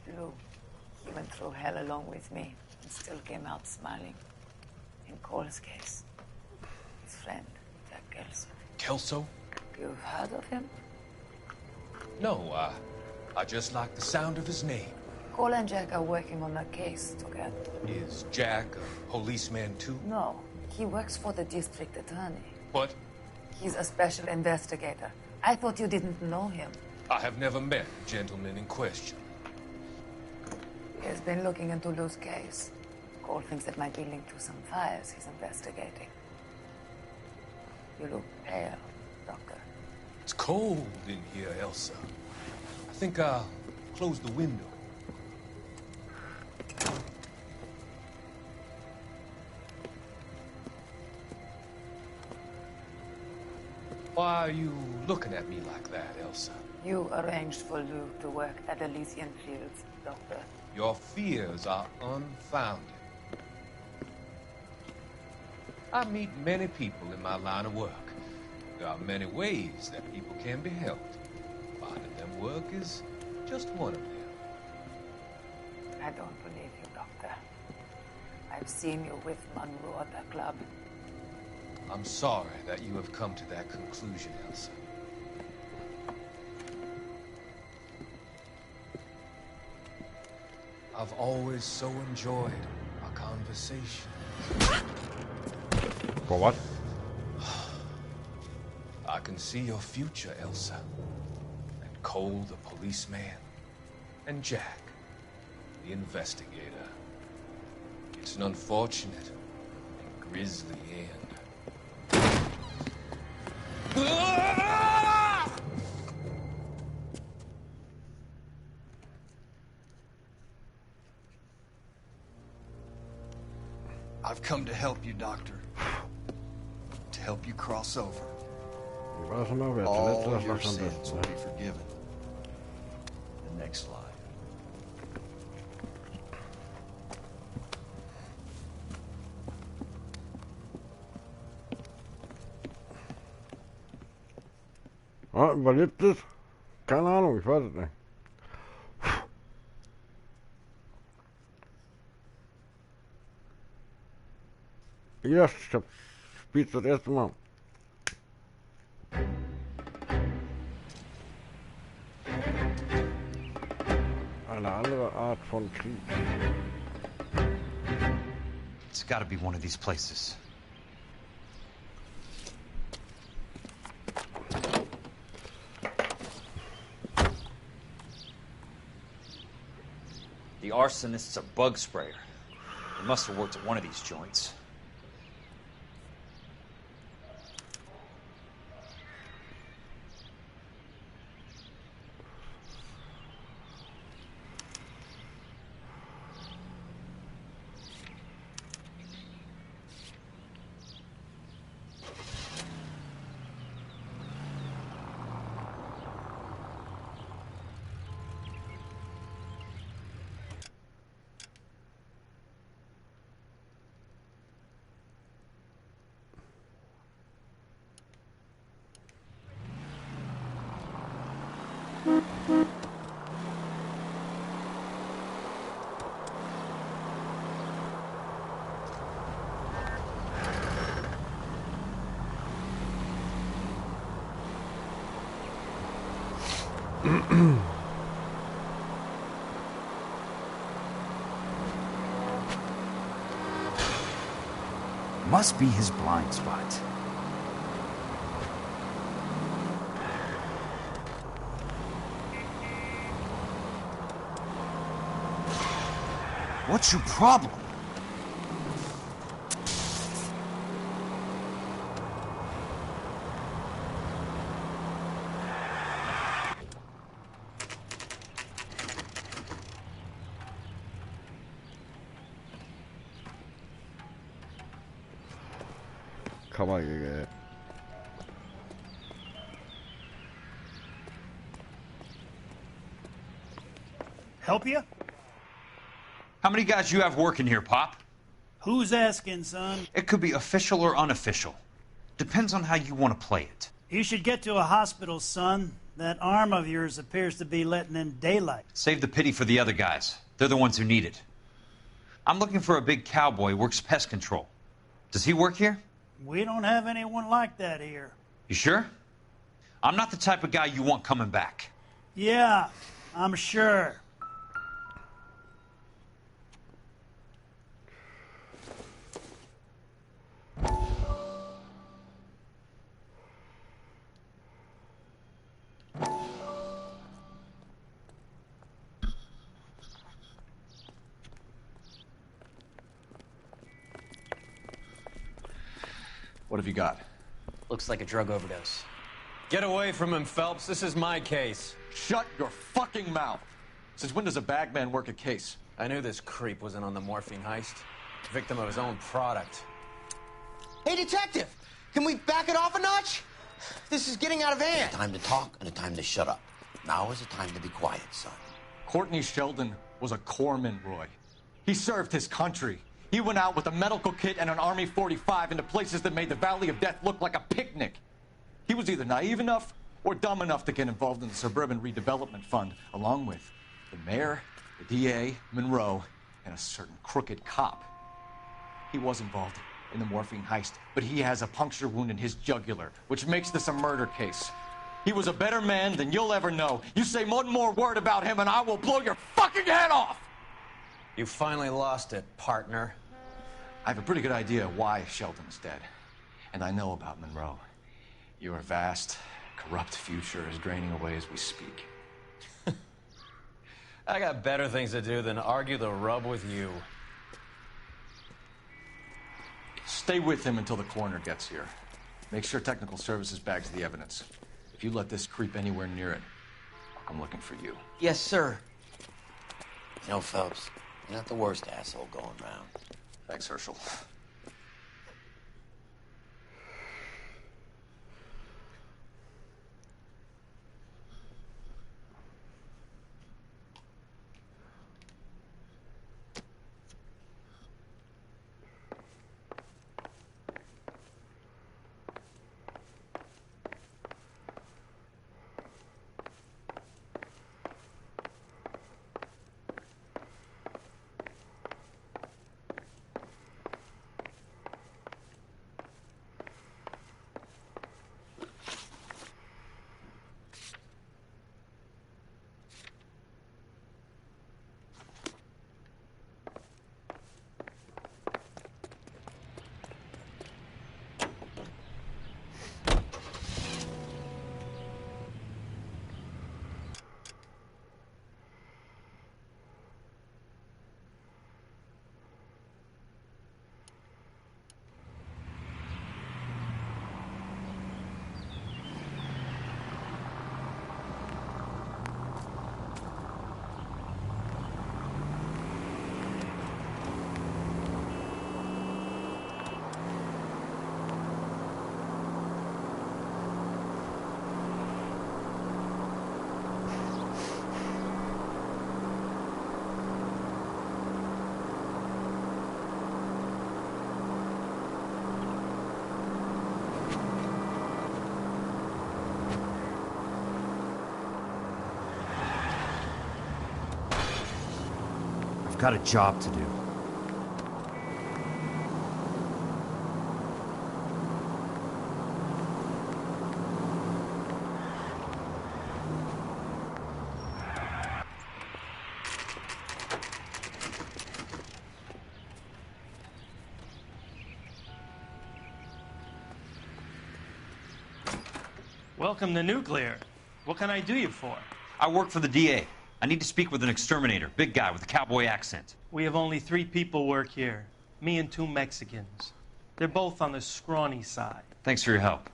Speaker 9: Lou. He went through hell along with me and still came out smiling. In Cole's case, his friend, Jack Kelso.
Speaker 16: Kelso?
Speaker 9: You've heard of him?
Speaker 16: No, I just like the sound of his name.
Speaker 9: Cole and Jack are working on a case together.
Speaker 16: Is Jack a policeman too?
Speaker 9: No, he works for the district attorney.
Speaker 16: What?
Speaker 9: He's a special investigator. I thought you didn't know him.
Speaker 16: I have never met the gentleman in question.
Speaker 9: He has been looking into Lou's case. Cole thinks it might be linked to some fires he's investigating. You look pale, Doctor.
Speaker 16: It's cold in here, Elsa. I think I'll close the window. Why are you looking at me like that, Elsa?
Speaker 9: You arranged for Lou to work at Elysian Fields, Doctor.
Speaker 16: Your fears are unfounded. I meet many people in my line of work. There are many ways that people can be helped. Finding them work is just one of them.
Speaker 9: I don't believe you, Doctor. I've seen you with Monroe at the club.
Speaker 16: I'm sorry that you have come to that conclusion, Elsa. I've always so enjoyed our conversation.
Speaker 1: For what?
Speaker 16: I can see your future, Elsa. And Cole, the policeman. And Jack, the investigator. It's an unfortunate and grisly end.
Speaker 15: I've come to help you, Doctor. To help you cross over. All your sins will be forgiven. The next slide.
Speaker 1: Ah, überlebt es? Keine Ahnung, ich weiß es nicht. Ja, ich hab spiel's das erste Mal. Eine andere Art. Art von Krieg.
Speaker 2: It's gotta be one of these places.
Speaker 11: The arsonist's a bug sprayer. He must have worked at one of these joints. Must be his blind spot. What's your problem?
Speaker 1: Kann man gegen.
Speaker 18: Help you?
Speaker 2: How many guys you have working here, Pop?
Speaker 18: Who's asking, son?
Speaker 2: It could be official or unofficial. Depends on how you want to play it.
Speaker 18: You should get to a hospital, son. That arm of yours appears to be letting in daylight.
Speaker 2: Save the pity for the other guys. They're the ones who need it. I'm looking for a big cowboy who works pest control. Does he work here?
Speaker 18: We don't have anyone like that here.
Speaker 2: You sure? I'm not the type of guy you want coming back.
Speaker 18: Yeah, I'm sure.
Speaker 13: What have you got?
Speaker 4: Looks like a drug overdose.
Speaker 14: Get away from him, Phelps. This is my case.
Speaker 13: Shut your fucking mouth! Since when does a bagman work a case?
Speaker 14: I knew this creep was in on the morphine heist. Victim of his own product.
Speaker 21: Hey, detective! Can we back it off a notch? This is getting out of hand.
Speaker 20: A time to talk and a time to shut up. Now is the time to be quiet, son.
Speaker 13: Courtney Sheldon was a corpsman, Roy. He served his country. He went out with a medical kit and an Army 45 into places that made the Valley of Death look like a picnic. He was either naive enough or dumb enough to get involved in the Suburban Redevelopment Fund, along with the mayor, the DA, Monroe, and a certain crooked cop. He was involved in the morphine heist, but he has a puncture wound in his jugular, which makes this a murder case. He was a better man than you'll ever know. You say one more word about him and I will blow your fucking head off!
Speaker 14: You finally lost it, partner.
Speaker 13: I have a pretty good idea why Sheldon is dead. And I know about Monroe. Your vast, corrupt future is draining away as we speak.
Speaker 14: I got better things to do than argue the rub with you.
Speaker 13: Stay with him until the coroner gets here. Make sure technical services bags the evidence. If you let this creep anywhere near it, I'm looking for you.
Speaker 20: Yes, sir. You know, Phelps, you're not the worst asshole going round.
Speaker 13: Thanks, Herschel.
Speaker 7: got a job to do.
Speaker 8: Welcome to Nuclear. What can I do you for?
Speaker 2: I work for the DA. I need to speak with an exterminator. Big guy with a cowboy accent.
Speaker 8: We have only 3 people work here. Me and 2 Mexicans. They're both on the scrawny side.
Speaker 2: Thanks for your help.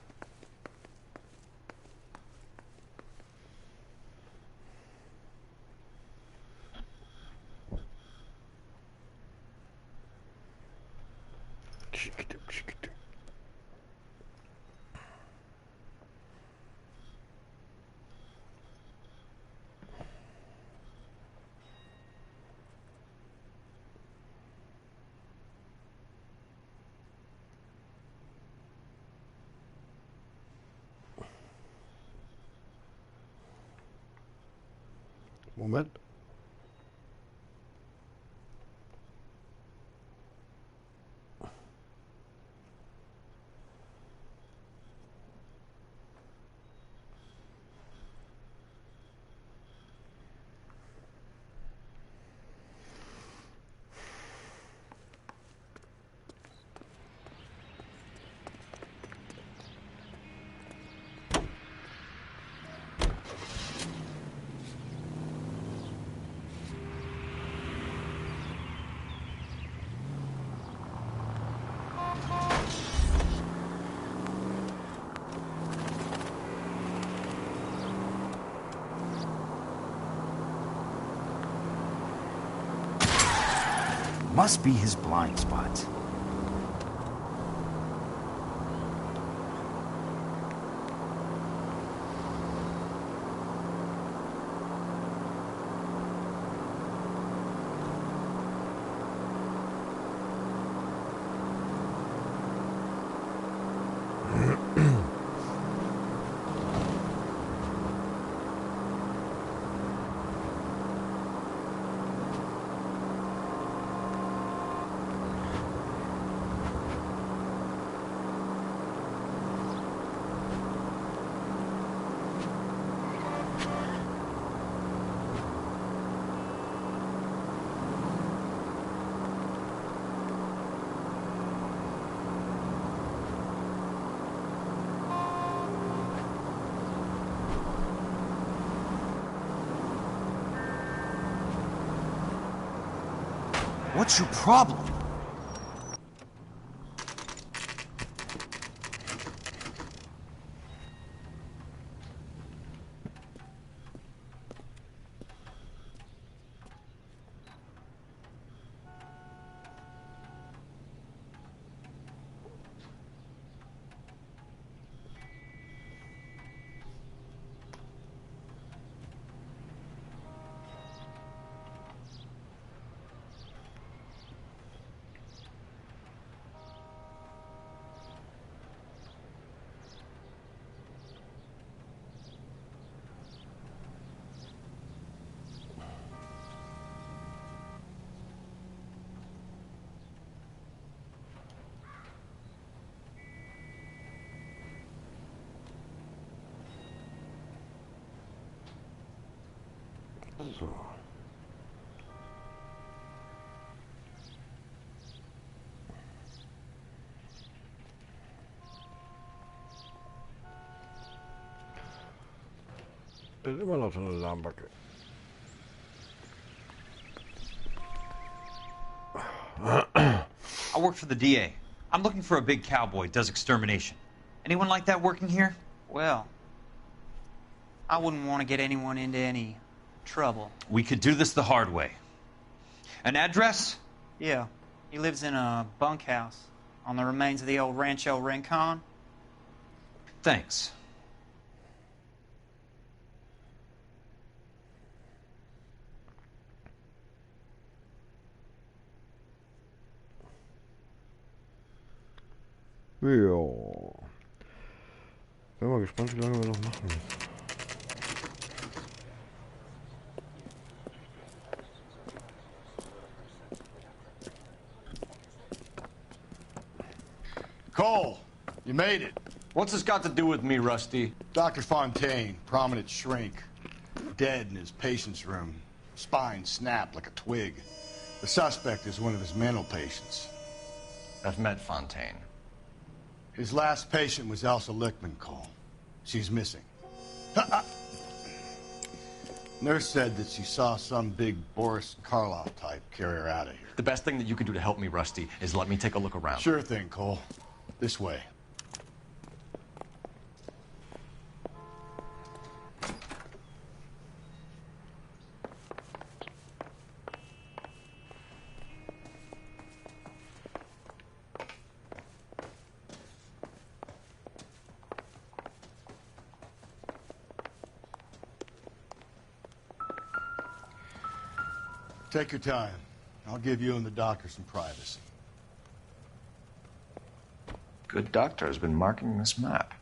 Speaker 1: Moment.
Speaker 7: Must be his blind spot. What's your problem?
Speaker 1: So. Ist immer noch so eine Lahmbacke.
Speaker 2: I work for the DA. I'm looking for a big cowboy, does extermination. Anyone like that working here?
Speaker 10: Well, I wouldn't want to get anyone into any trouble.
Speaker 2: We could do this the hard way. An address?
Speaker 10: Yeah. He lives in a bunkhouse on the remains of the old Rancho Rincon.
Speaker 2: Thanks.
Speaker 1: Ja. Bin mal gespannt, wie lange wir noch machen.
Speaker 17: Cole, you made it.
Speaker 19: What's this got to do with me, Rusty?
Speaker 17: Dr. Fontaine, prominent shrink, dead in his patient's room. Spine snapped like a twig. The suspect is one of his mental patients.
Speaker 13: I've met Fontaine.
Speaker 17: His last patient was Elsa Lichtman, Cole. She's missing. Nurse said that she saw some big Boris Karloff type carry her out of here.
Speaker 13: The best thing that you can do to help me, Rusty, is let me take a look around.
Speaker 17: Sure thing, Cole. This way. Take your time. I'll give you and the doctor some privacy.
Speaker 13: Good doctor has been marking this map.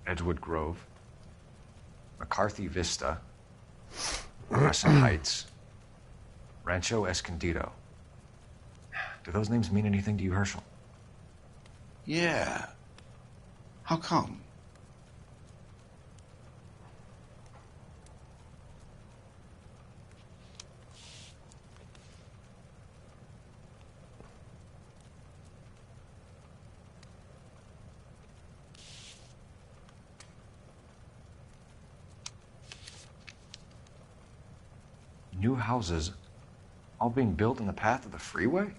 Speaker 13: Edgewood Grove, McCarthy Vista, Crescent Heights, Rancho Escondido. Do those names mean anything to you, Herschel?
Speaker 12: Yeah. How come?
Speaker 13: New houses all being built in the path of the freeway?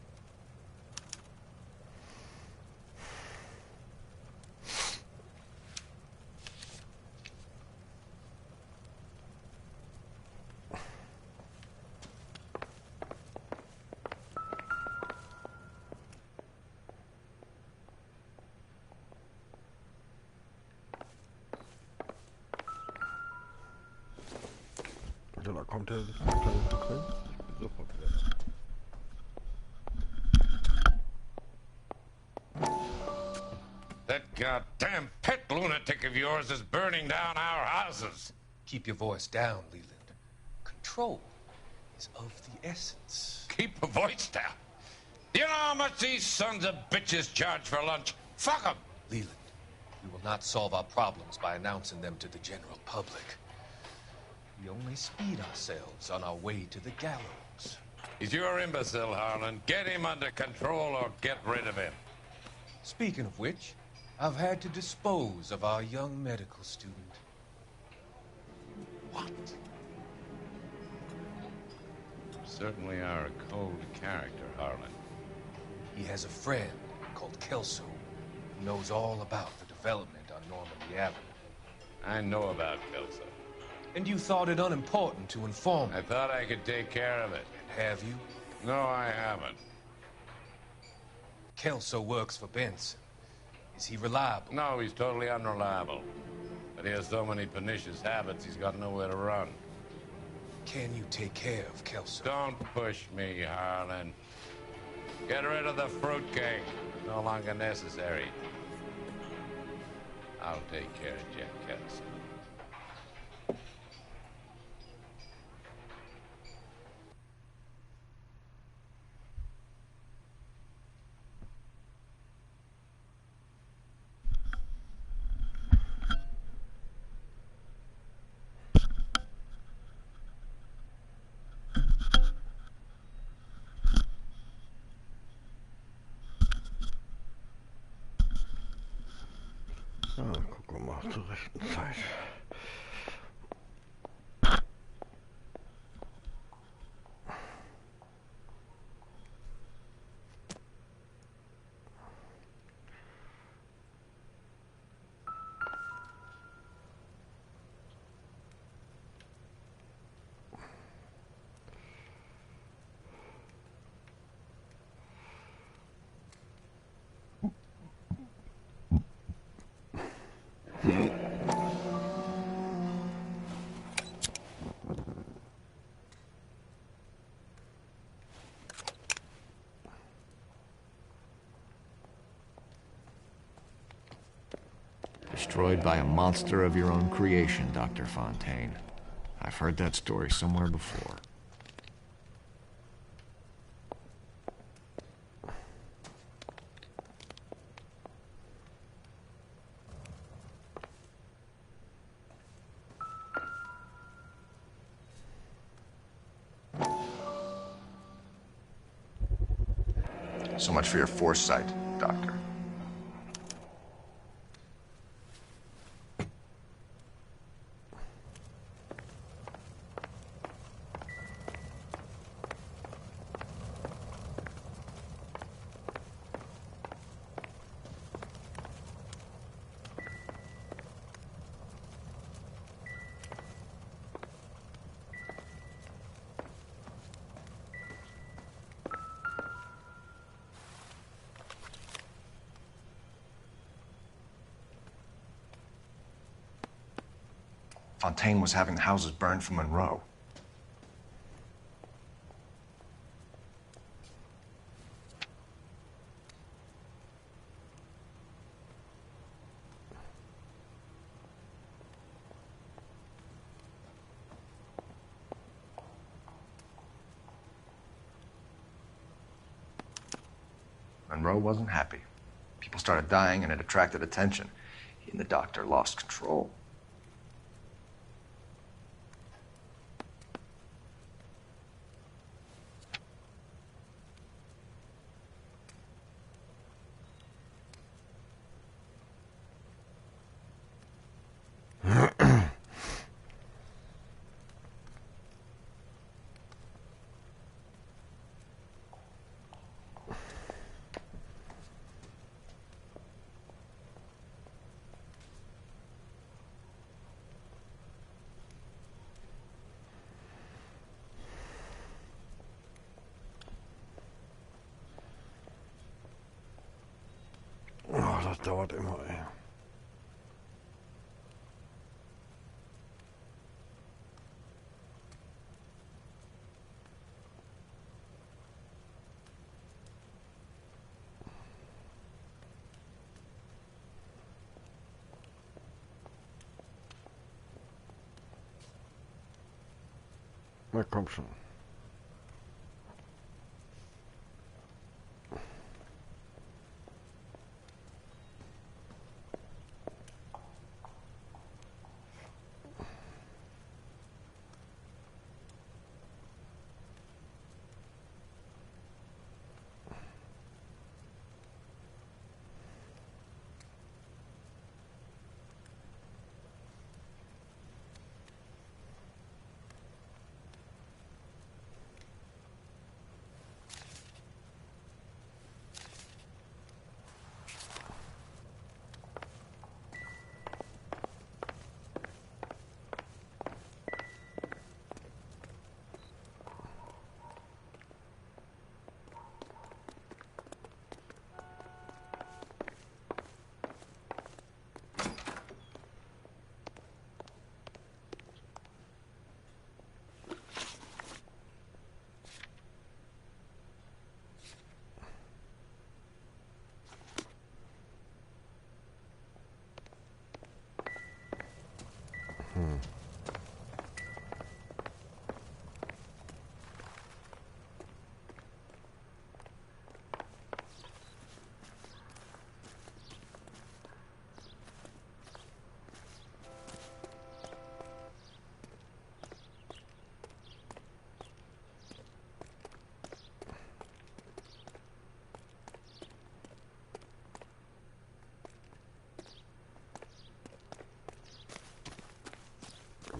Speaker 1: Ja, da kommt er drin. Sofort wieder.
Speaker 22: That goddamn pet lunatic of yours is burning down our houses.
Speaker 16: Keep your voice down, Leland. Control is of the essence.
Speaker 22: Keep your voice down. You know how much these sons of bitches charge for lunch? Fuck them.
Speaker 16: Leland, we will not solve our problems by announcing them to the general public. We only speed ourselves on our way to the gallows.
Speaker 22: He's your imbecile, Harlan. Get him under control or get rid of him.
Speaker 16: Speaking of which, I've had to dispose of our young medical student.
Speaker 22: What? You certainly are a cold character, Harlan.
Speaker 16: He has a friend called Kelso who knows all about the development on Normandy Avenue.
Speaker 22: I know about Kelso.
Speaker 16: And you thought it unimportant to inform me.
Speaker 22: I thought I could take care of it.
Speaker 16: And have you?
Speaker 22: No, I haven't.
Speaker 16: Kelso works for Benson. Is he reliable?
Speaker 22: No, he's totally unreliable. But he has so many pernicious habits, he's got nowhere to run.
Speaker 16: Can you take care of Kelso?
Speaker 22: Don't push me, Harlan. Get rid of the fruitcake. No longer necessary. I'll take care of Jack Kelso.
Speaker 1: Gucken wir mal zur rechten Zeit.
Speaker 3: destroyed by a monster of your own creation, Dr. Fontaine. I've heard that story somewhere before.
Speaker 13: So much for your foresight, Doctor. Fontaine was having the houses burned for Monroe. Monroe wasn't happy. People started dying and it attracted attention. He and the doctor lost control.
Speaker 1: Oh, das dauert immer, ey. Na komm schon.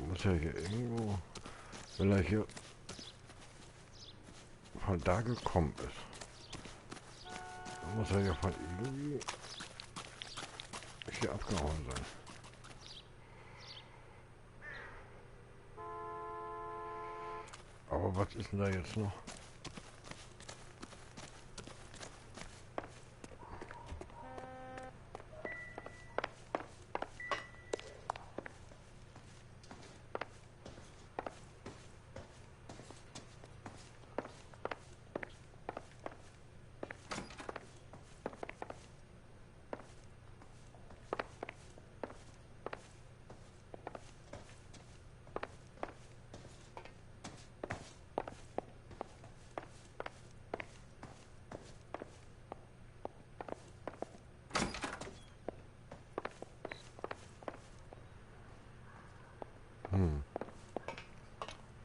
Speaker 1: Muss ja hier irgendwo, wenn er hier von da gekommen ist, dann muss er ja von irgendwie hier abgehauen sein. Aber was ist denn da jetzt noch?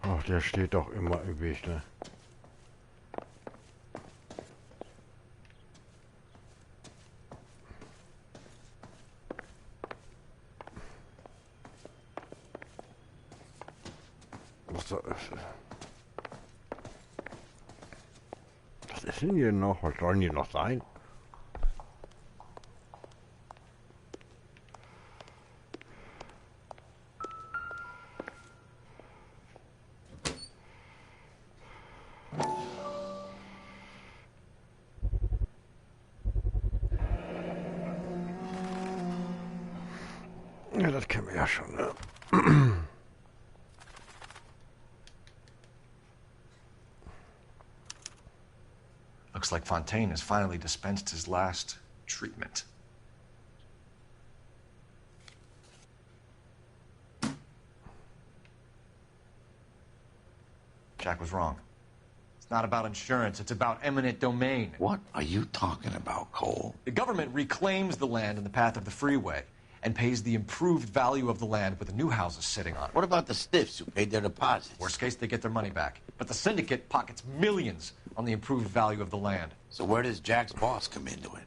Speaker 1: Ach, der steht doch immer im Weg, ne? Was ist denn hier noch? Was sollen die noch sein? Ja, das kennen wir ja schon, ne?
Speaker 13: Looks like Fontaine has finally dispensed his last treatment. Jack was wrong. It's not about insurance, it's about eminent domain.
Speaker 20: What are you talking about, Cole?
Speaker 13: The government reclaims the land in the path of the freeway and pays the improved value of the land with the new houses sitting on it.
Speaker 20: What about the stiffs who paid their deposits?
Speaker 13: Worst case, they get their money back. But the syndicate pockets millions on the improved value of the land.
Speaker 20: So where does Jack's boss come into it?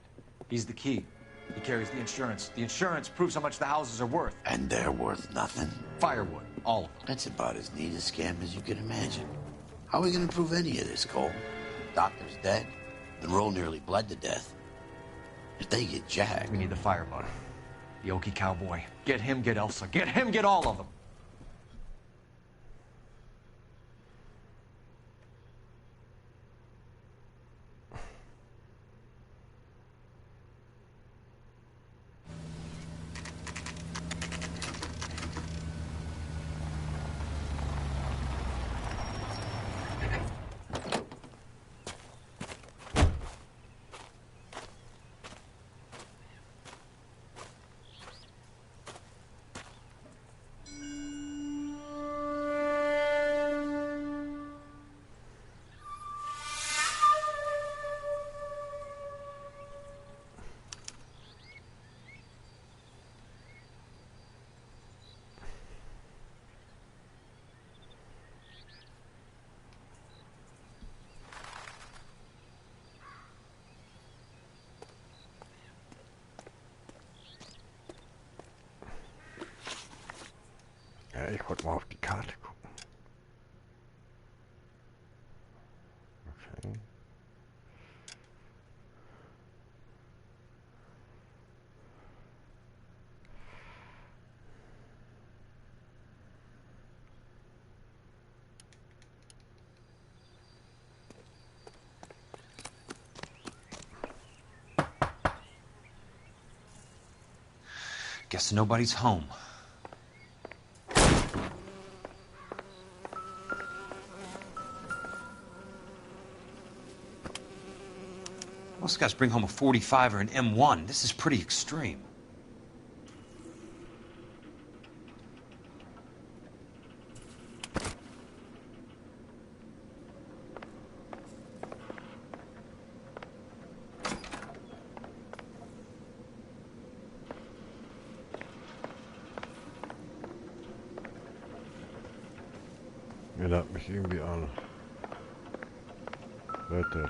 Speaker 13: He's the key. He carries the insurance. The insurance proves how much the houses are worth.
Speaker 20: And they're worth nothing?
Speaker 13: Firewood, all of them.
Speaker 20: That's about as neat a scam as you can imagine. How are we going to prove any of this, Cole? Doctor's dead. Monroe nearly bled to death. If they get Jack...
Speaker 13: We need the firebug. The Okie cowboy. Get him, get Elsa. Get him, get all of them.
Speaker 1: Ja, ich wollte mal auf die Karte gucken. Okay.
Speaker 2: Guess nobody's home. Most guys bring home a 45 or an M1. This is pretty extreme.
Speaker 1: Erinnert mich irgendwie an. Leute.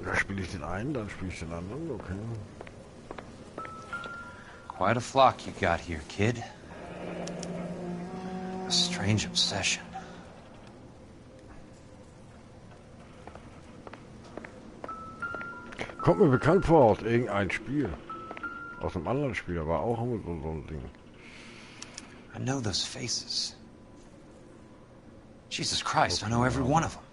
Speaker 1: Da spiele ich den einen, dann spiele ich den anderen, okay.
Speaker 2: Quite a flock you got here, kid. A strange obsession.
Speaker 1: Kommt mir bekannt vor aus irgendein Spiel. Aus einem anderen Spiel, aber auch so ein Ding.
Speaker 2: I know those faces. Jesus Christ, I know every one of them.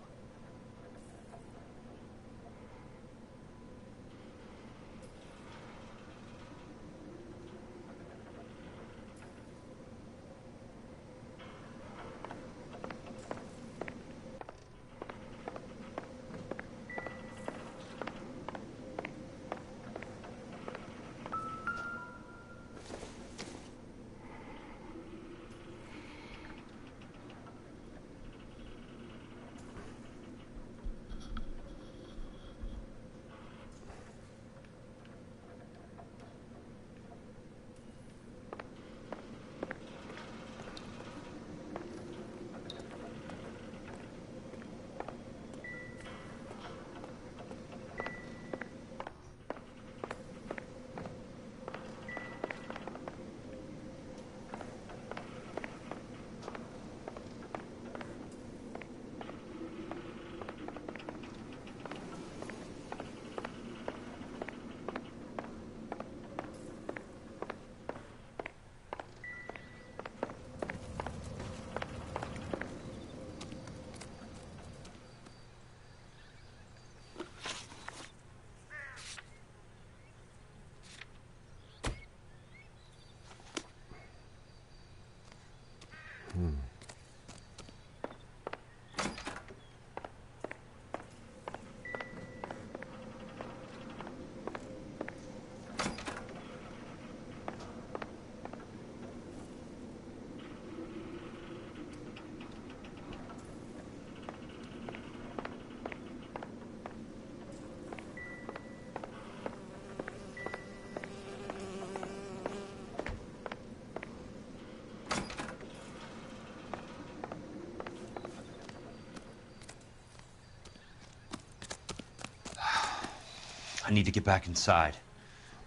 Speaker 2: I need to get back inside.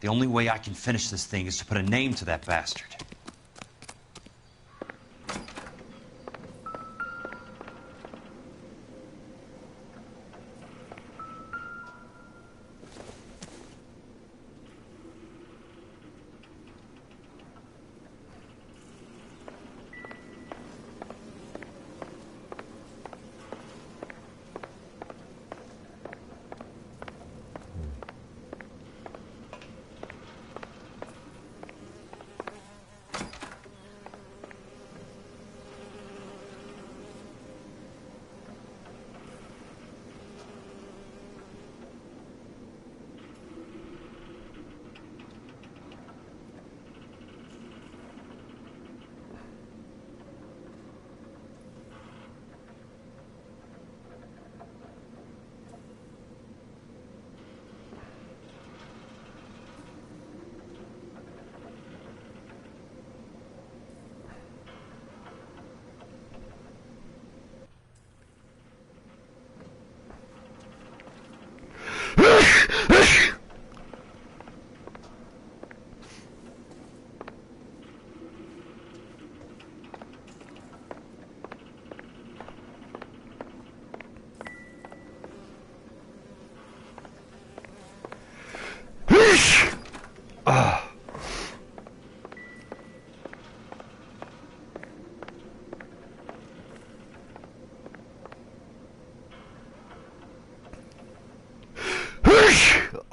Speaker 2: The only way I can finish this thing is to put a name to that bastard.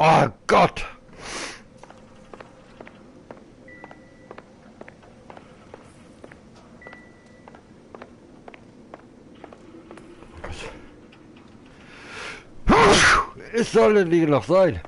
Speaker 1: Oh Gott! Es soll denn die noch sein?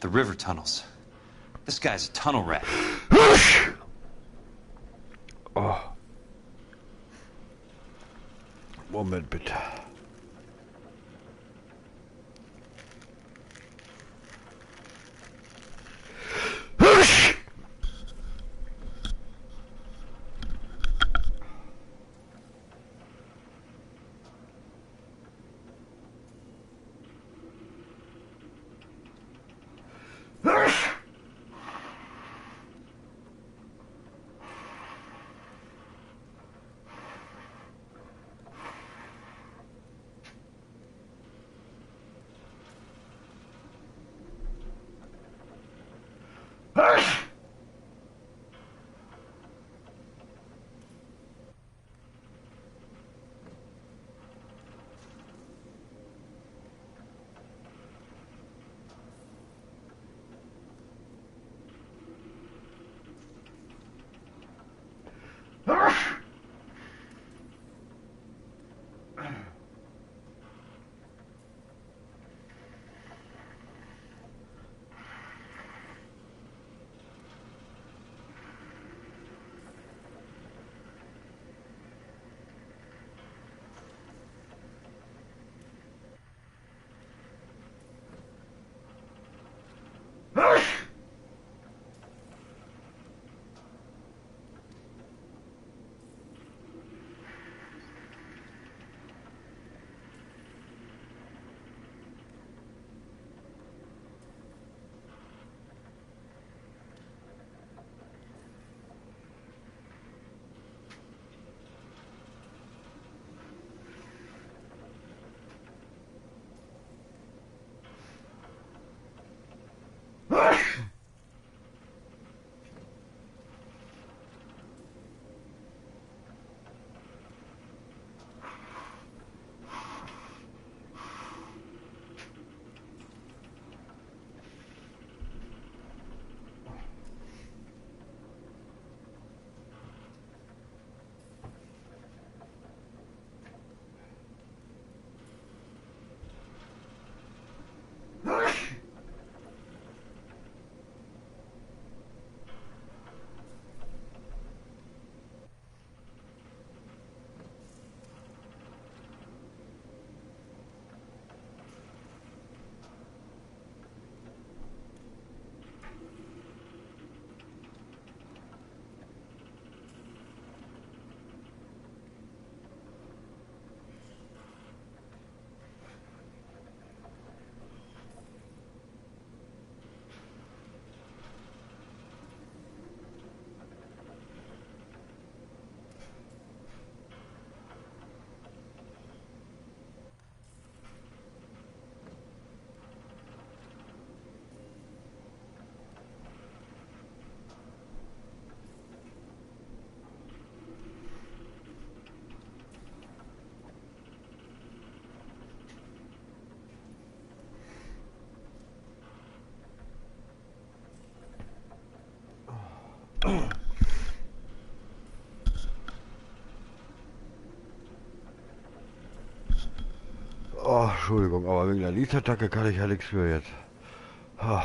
Speaker 2: The river tunnels. This guy's a tunnel rat.
Speaker 1: Oh. Moment bitte. Oh, Entschuldigung, aber wegen der Liedsattacke kann ich ja nichts für jetzt. Oh,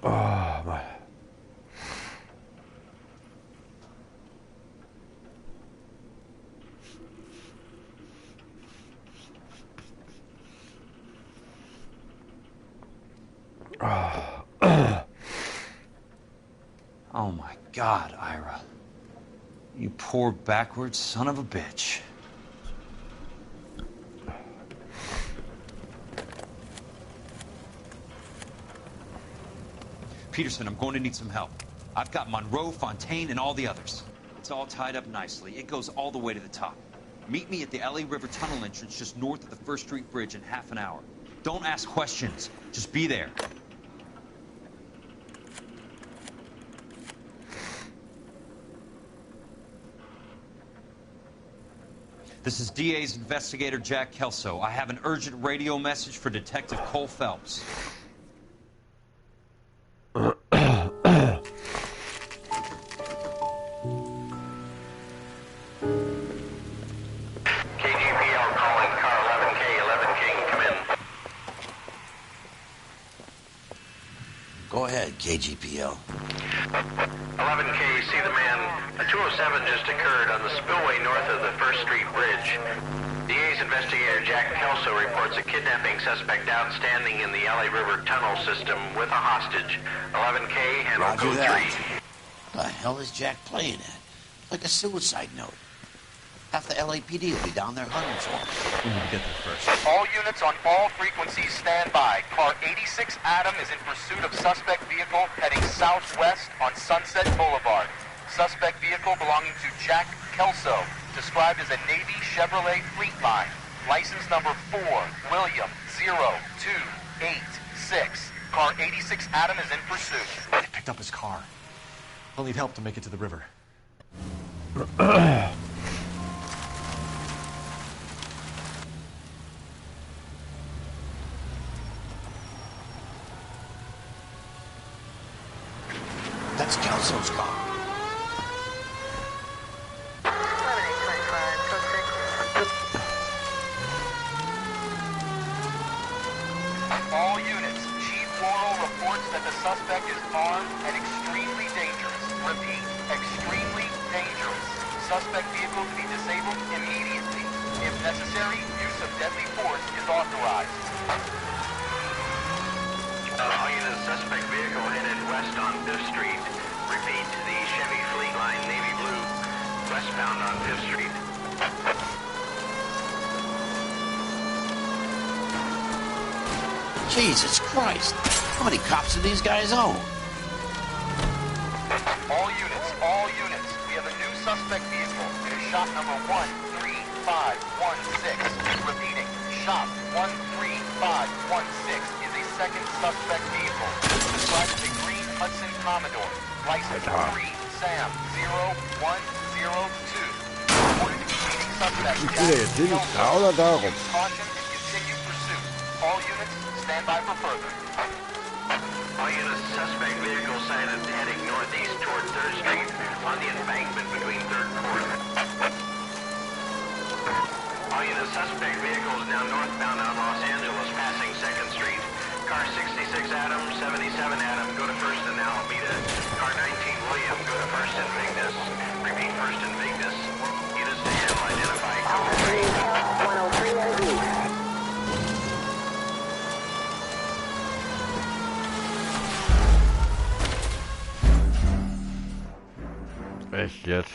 Speaker 1: Mann.
Speaker 2: Oh my God, Ira. You poor backwards son of a bitch. Peterson, I'm going to need some help. I've got Monroe, Fontaine, and all the others. It's all tied up nicely. It goes all the way to the top. Meet me at the LA River Tunnel entrance just north of the First Street Bridge in half an hour. Don't ask questions. Just be there. This is DA's investigator Jack Kelso. I have an urgent radio message for Detective Cole Phelps.
Speaker 20: KGPL.
Speaker 5: 11K, see the man. A 207 just occurred on the spillway north of the 1st Street Bridge. DA's investigator Jack Kelso reports a kidnapping suspect outstanding in the LA River tunnel system with a hostage. 11K, handle
Speaker 20: Roger
Speaker 5: code
Speaker 20: that.
Speaker 5: 3.
Speaker 20: The hell is Jack playing at? Like a suicide note. Half the LAPD will be down there hunting for him.
Speaker 19: We need to get there first.
Speaker 6: All units on all frequencies stand by. Car 86 Adam is in pursuit of suspect vehicle heading southwest on Sunset Boulevard. Suspect vehicle belonging to Jack Kelso, described as a Navy Chevrolet Fleetline. License number 4, William 0286. Car 86 Adam is in pursuit.
Speaker 13: They picked up his car. He'll need help to make it to the river.
Speaker 20: That's Kelso's car.
Speaker 6: All units, Chief Laurel reports that the suspect is armed and extremely dangerous. Repeat, extremely dangerous. Suspect vehicle to be disabled immediately. If necessary, use of deadly force is authorized.
Speaker 5: All units, suspect vehicle headed west on 5th Street. Repeat, the Chevy Fleetline navy blue, westbound on 5th Street.
Speaker 20: Jesus Christ. How many cops do these guys own?
Speaker 6: All units, we have a new suspect vehicle. It is shop number 13516. Repeating, shop 13516 is a second suspect vehicle. Described as a green Hudson Commodore. License 3 Sam 0102. Reported to be leading suspect.
Speaker 1: Ich will jetzt hin, da oder darum?
Speaker 6: Caution and continue pursuit. All units, stand by for further.
Speaker 5: All units, suspect vehicle sighted heading northeast toward 3rd Street on the embankment between 3rd and 4th. All units, suspect vehicle is now northbound on Los Angeles, passing 2nd Street. Car 66 Adam, 77 Adam, go to 1st and Alameda. Car 19 William, go to 1st and Vignes. Repeat, 1st and Vignes. Units to handle, identify code 3. 103 and B.
Speaker 1: Echt jetzt?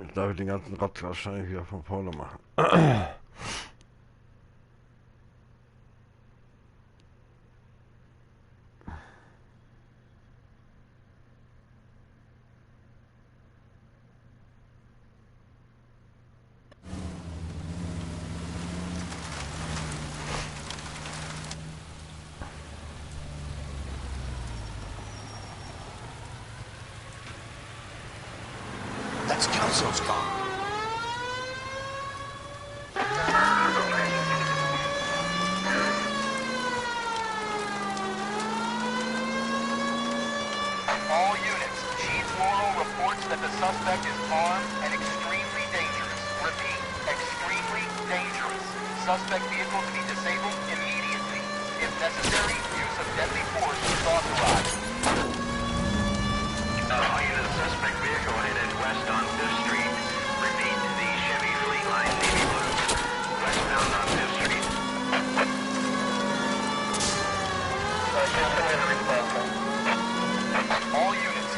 Speaker 1: Jetzt darf ich den ganzen Rotz wahrscheinlich wieder von vorne machen.
Speaker 20: That's Kelso's car.
Speaker 6: All units, Chief Laurel reports that the suspect is armed and extremely dangerous. Repeat, extremely dangerous. Suspect vehicle to be disabled immediately. If necessary, use of deadly force is authorized.
Speaker 5: All units, suspect vehicle headed west on 5th Street. Repeat, the Chevy Fleetline navy blue, westbound on 5th Street.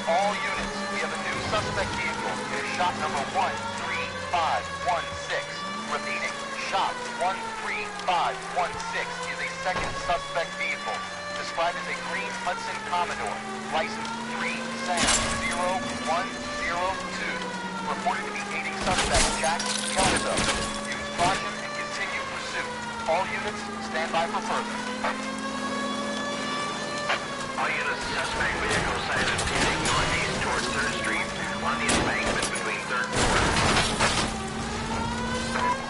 Speaker 6: All units, we have a new suspect vehicle. It is shop number 13516. Repeating, shop 13516 is a second suspect vehicle. Described as a green Hudson Commodore. License 3 Sam 0102. Reported to be aiding suspect Jack Kelso. Use caution and continue pursuit. All units, stand by for further.
Speaker 5: All units, suspect vehicle sighted heading northeast towards 3rd Street on the embankment between 3rd and 4th.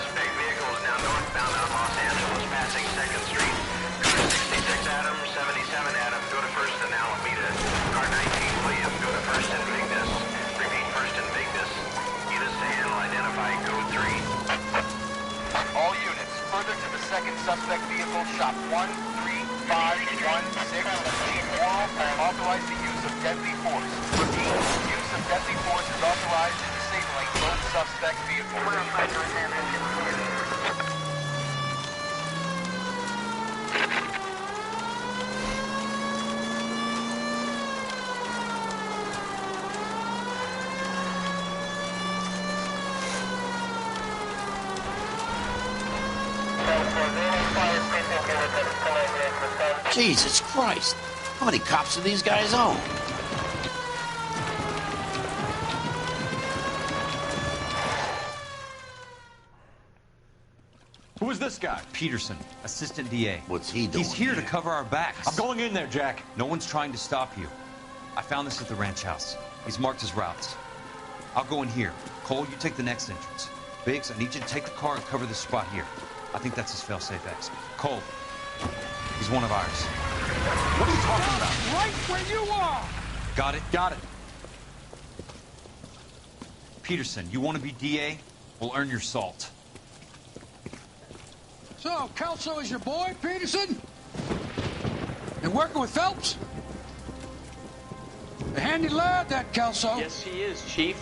Speaker 5: suspect vehicle is now northbound on Los Angeles, passing 2nd Street. Car 66 Adam, 77 Adam, go to 1st and Alameda. Car 19 William, go to 1st and Vignes. Repeat, 1st and Vignes. Units to handle, identify code 3.
Speaker 6: All units, further to the second suspect vehicle, shop 13516. Chief Worrell, authorize the use of deadly force. Repeat, use of deadly force is authorized in disabling both suspect vehicles.
Speaker 20: Jesus Christ. How many cops do these guys own?
Speaker 19: Who is this guy?
Speaker 2: Peterson, assistant DA.
Speaker 20: What's he doing?
Speaker 2: He's here to cover our backs.
Speaker 19: I'm going in there, Jack.
Speaker 2: No one's trying to stop you. I found this at the ranch house. He's marked his routes. I'll go in here. Cole, you take the next entrance. Biggs, I need you to take the car and cover this spot here. I think that's his fail-safe exit. Cole, he's one of ours.
Speaker 19: What are you talking about?
Speaker 12: Right where you are!
Speaker 2: Got it?
Speaker 19: Got it.
Speaker 2: Peterson, you want to be DA? We'll earn your salt.
Speaker 12: So, Kelso is your boy, Peterson? And working with Phelps? A handy lad, that Kelso.
Speaker 9: Yes, he is, Chief.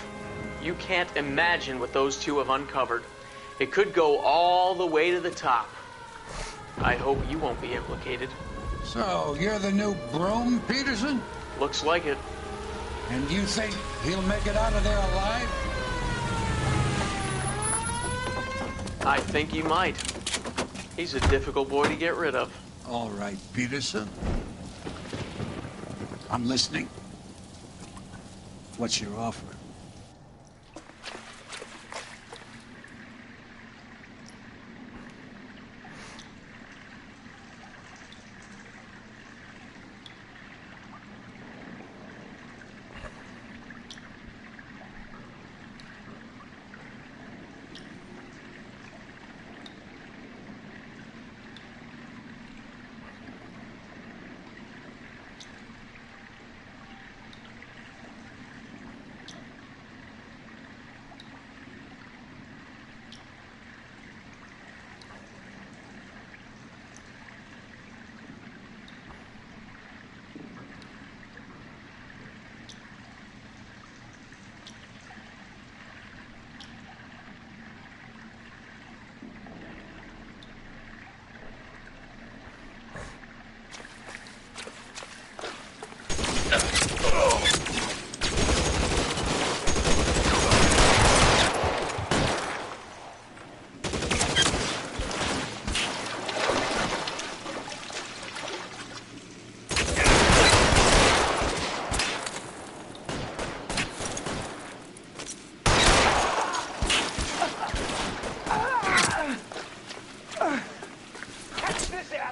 Speaker 9: You can't imagine what those two have uncovered. It could go all the way to the top. I hope you won't be implicated.
Speaker 12: So, you're the new broom, Peterson?
Speaker 9: Looks like it.
Speaker 12: And you think he'll make it out of there alive?
Speaker 9: I think he might. He's a difficult boy to get rid of.
Speaker 12: All right, Peterson. I'm listening. What's your offer?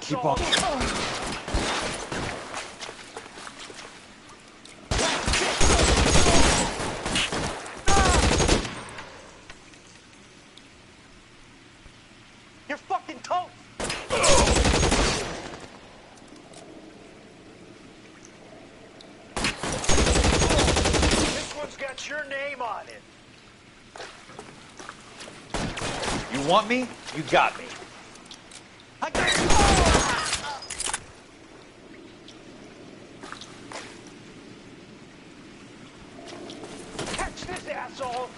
Speaker 2: Keep up.
Speaker 12: You're fucking toast! This one's got your name on it.
Speaker 11: You want me? You got me.
Speaker 12: I got you! Catch this, asshole!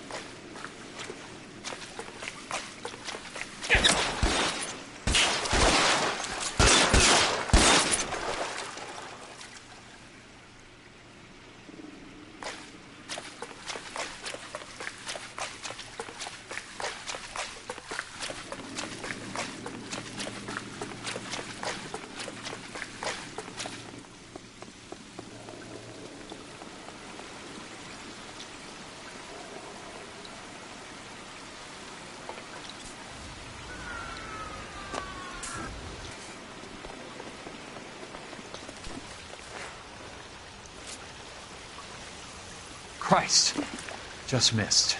Speaker 2: Christ. Just missed.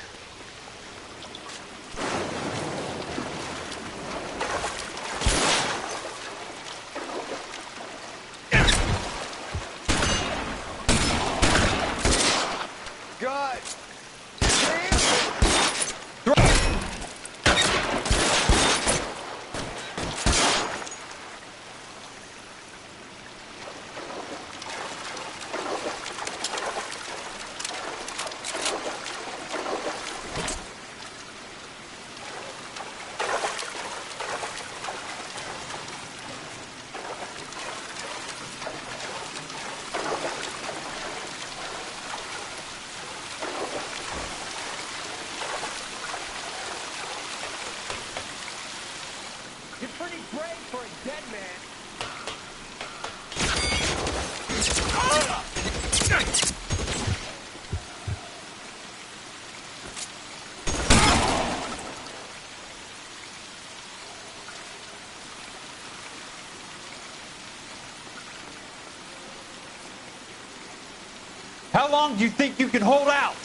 Speaker 11: How long do you think you can hold out?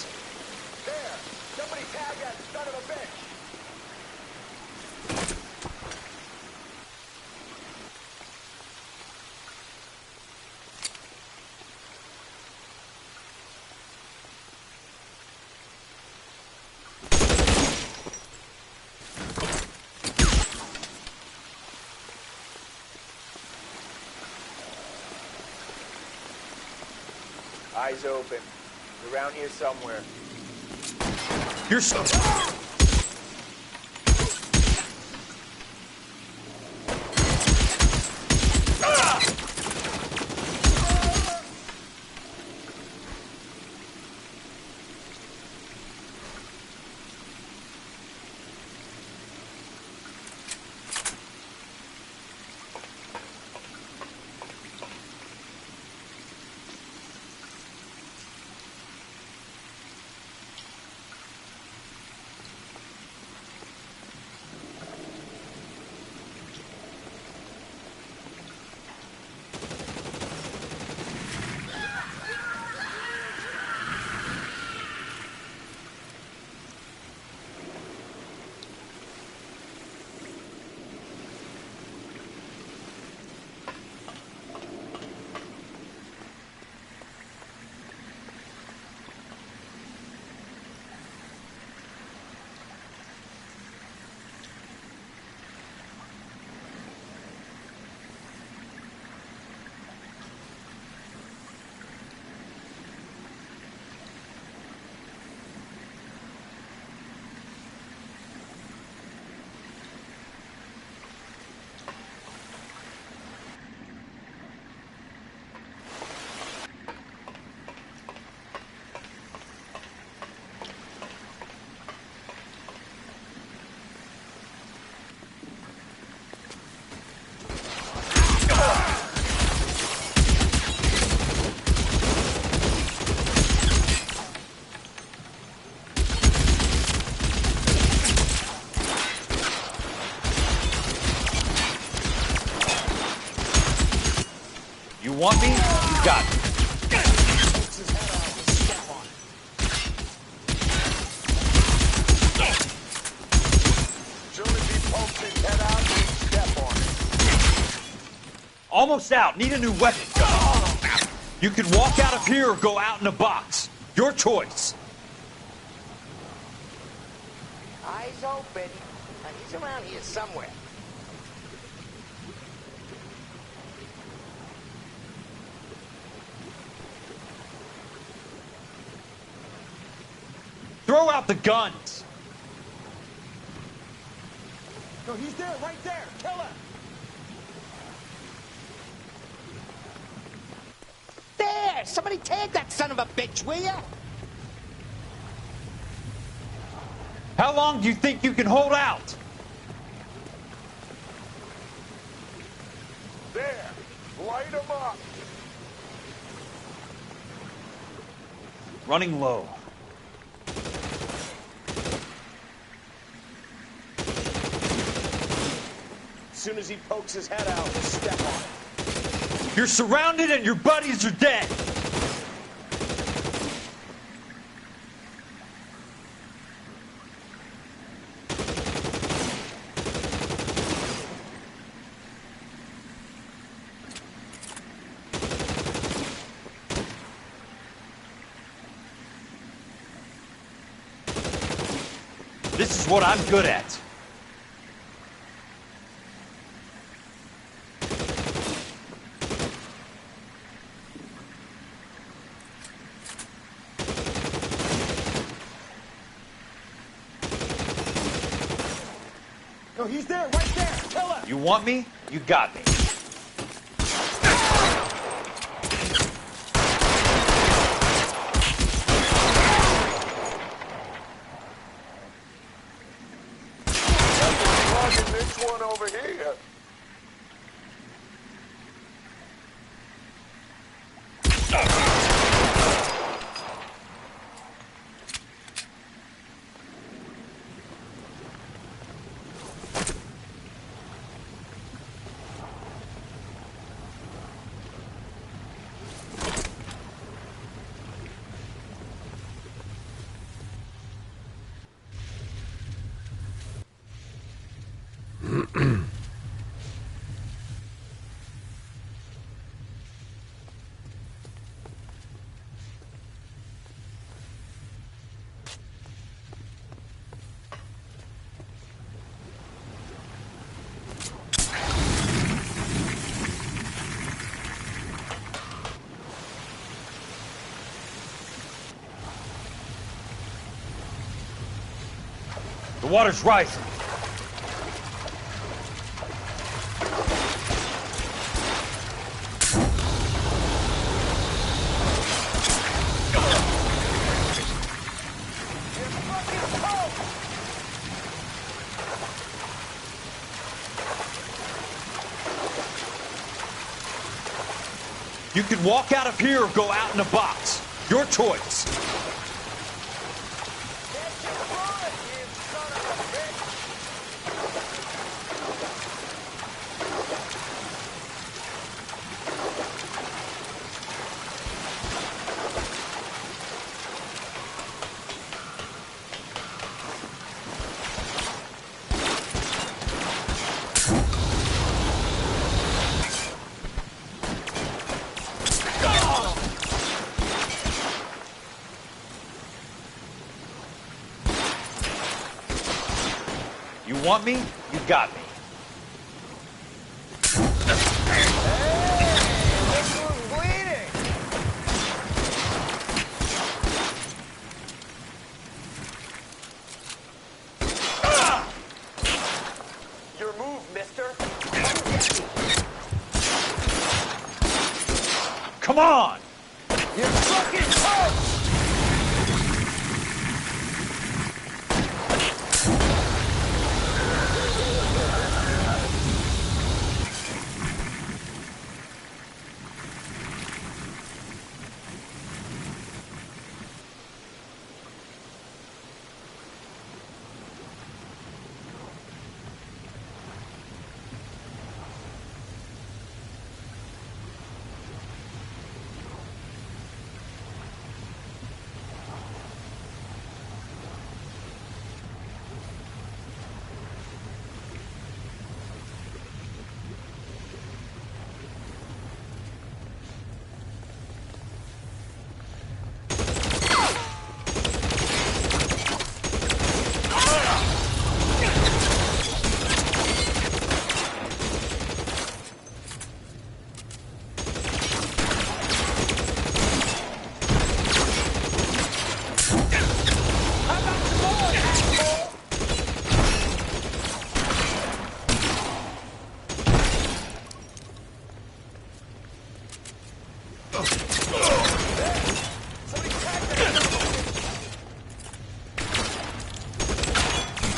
Speaker 5: There! Somebody tag that son of a bitch! Eyes open. You're around here somewhere.
Speaker 11: You're so... You want me? You got me. Almost out. Need a new weapon. You can walk out of here or go out in a box. Your choice.
Speaker 5: Eyes open. He's around here somewhere.
Speaker 11: Throw out the guns.
Speaker 5: No, he's there, right there. Kill him. There! Somebody tag that son of a bitch, will ya?
Speaker 11: How long do you think you can hold out?
Speaker 5: There! Light him up!
Speaker 11: Running low.
Speaker 5: As soon as he pokes his head out, we'll step on it.
Speaker 11: You're surrounded and your buddies are dead. This is what I'm good at.
Speaker 5: No, he's there, right there. Kill him.
Speaker 11: You want me? You got me.
Speaker 5: This one over here.
Speaker 11: water's rising. You can walk out of here or go out in a box. Your choice. You want me? You got me.
Speaker 5: Your move, mister.
Speaker 11: Come on!
Speaker 5: You're fucking toast!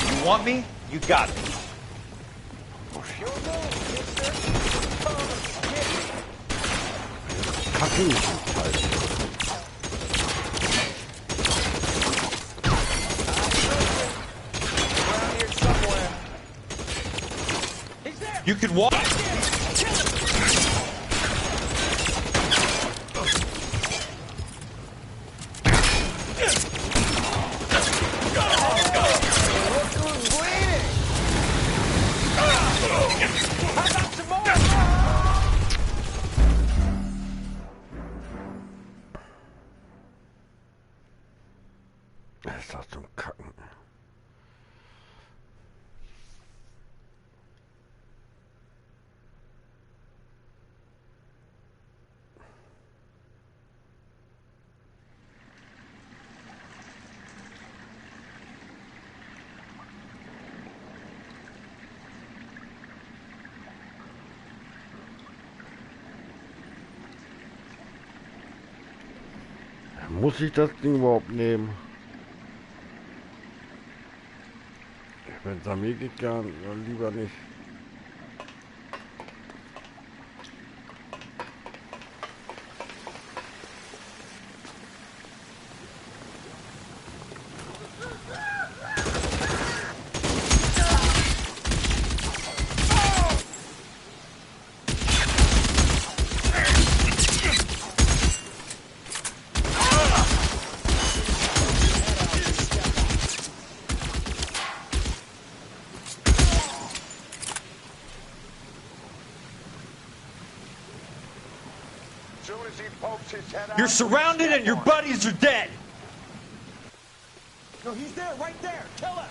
Speaker 11: You want me? You got me. You can walk.
Speaker 1: Ist das zum Kacken. Muss ich das Ding überhaupt nehmen? Wenn es an mir geht, dann lieber nicht.
Speaker 11: You're surrounded and your buddies are dead.
Speaker 5: No, he's there, right there. Kill him.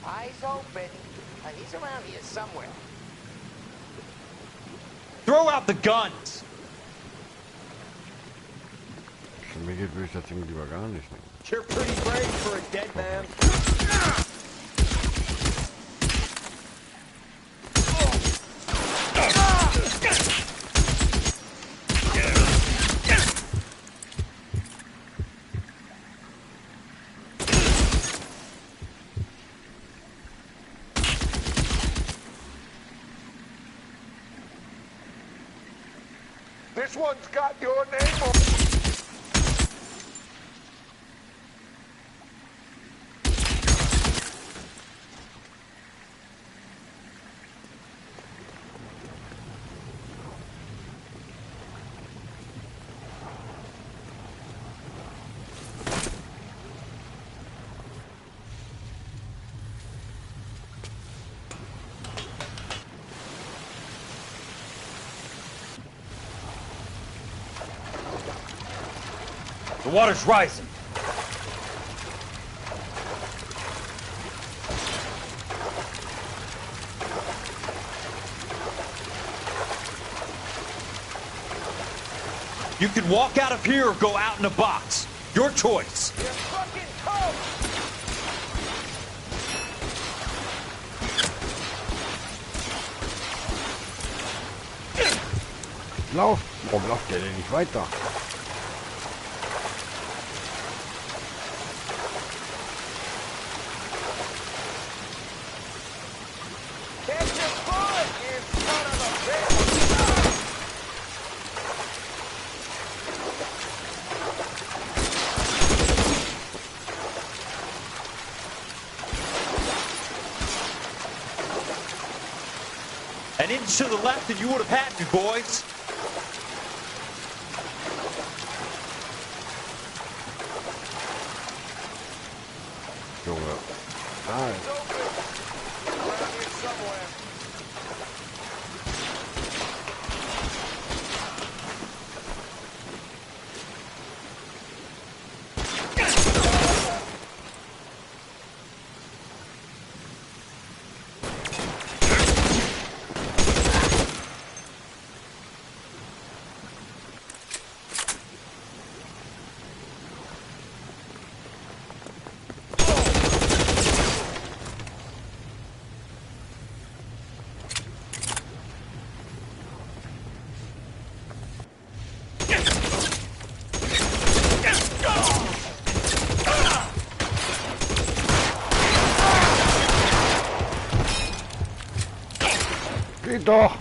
Speaker 15: Eyes open. He's around here somewhere.
Speaker 11: Throw out the guns!
Speaker 1: Mir geht, würde ich das Ding lieber gar nicht nehmen.
Speaker 15: You're pretty brave for a dead man.
Speaker 18: This one's got your name on.
Speaker 11: The water's rising. You can walk out of here or go out in a box. Your choice.
Speaker 15: You're fucking toast!
Speaker 1: Lauf! Warum lauft der denn nicht weiter?
Speaker 15: Catch your foot, you son of a bitch!
Speaker 11: An inch to the left and you would have had me, boys.
Speaker 1: Junge. Nein.
Speaker 15: Around here somewhere.
Speaker 1: Geht doch!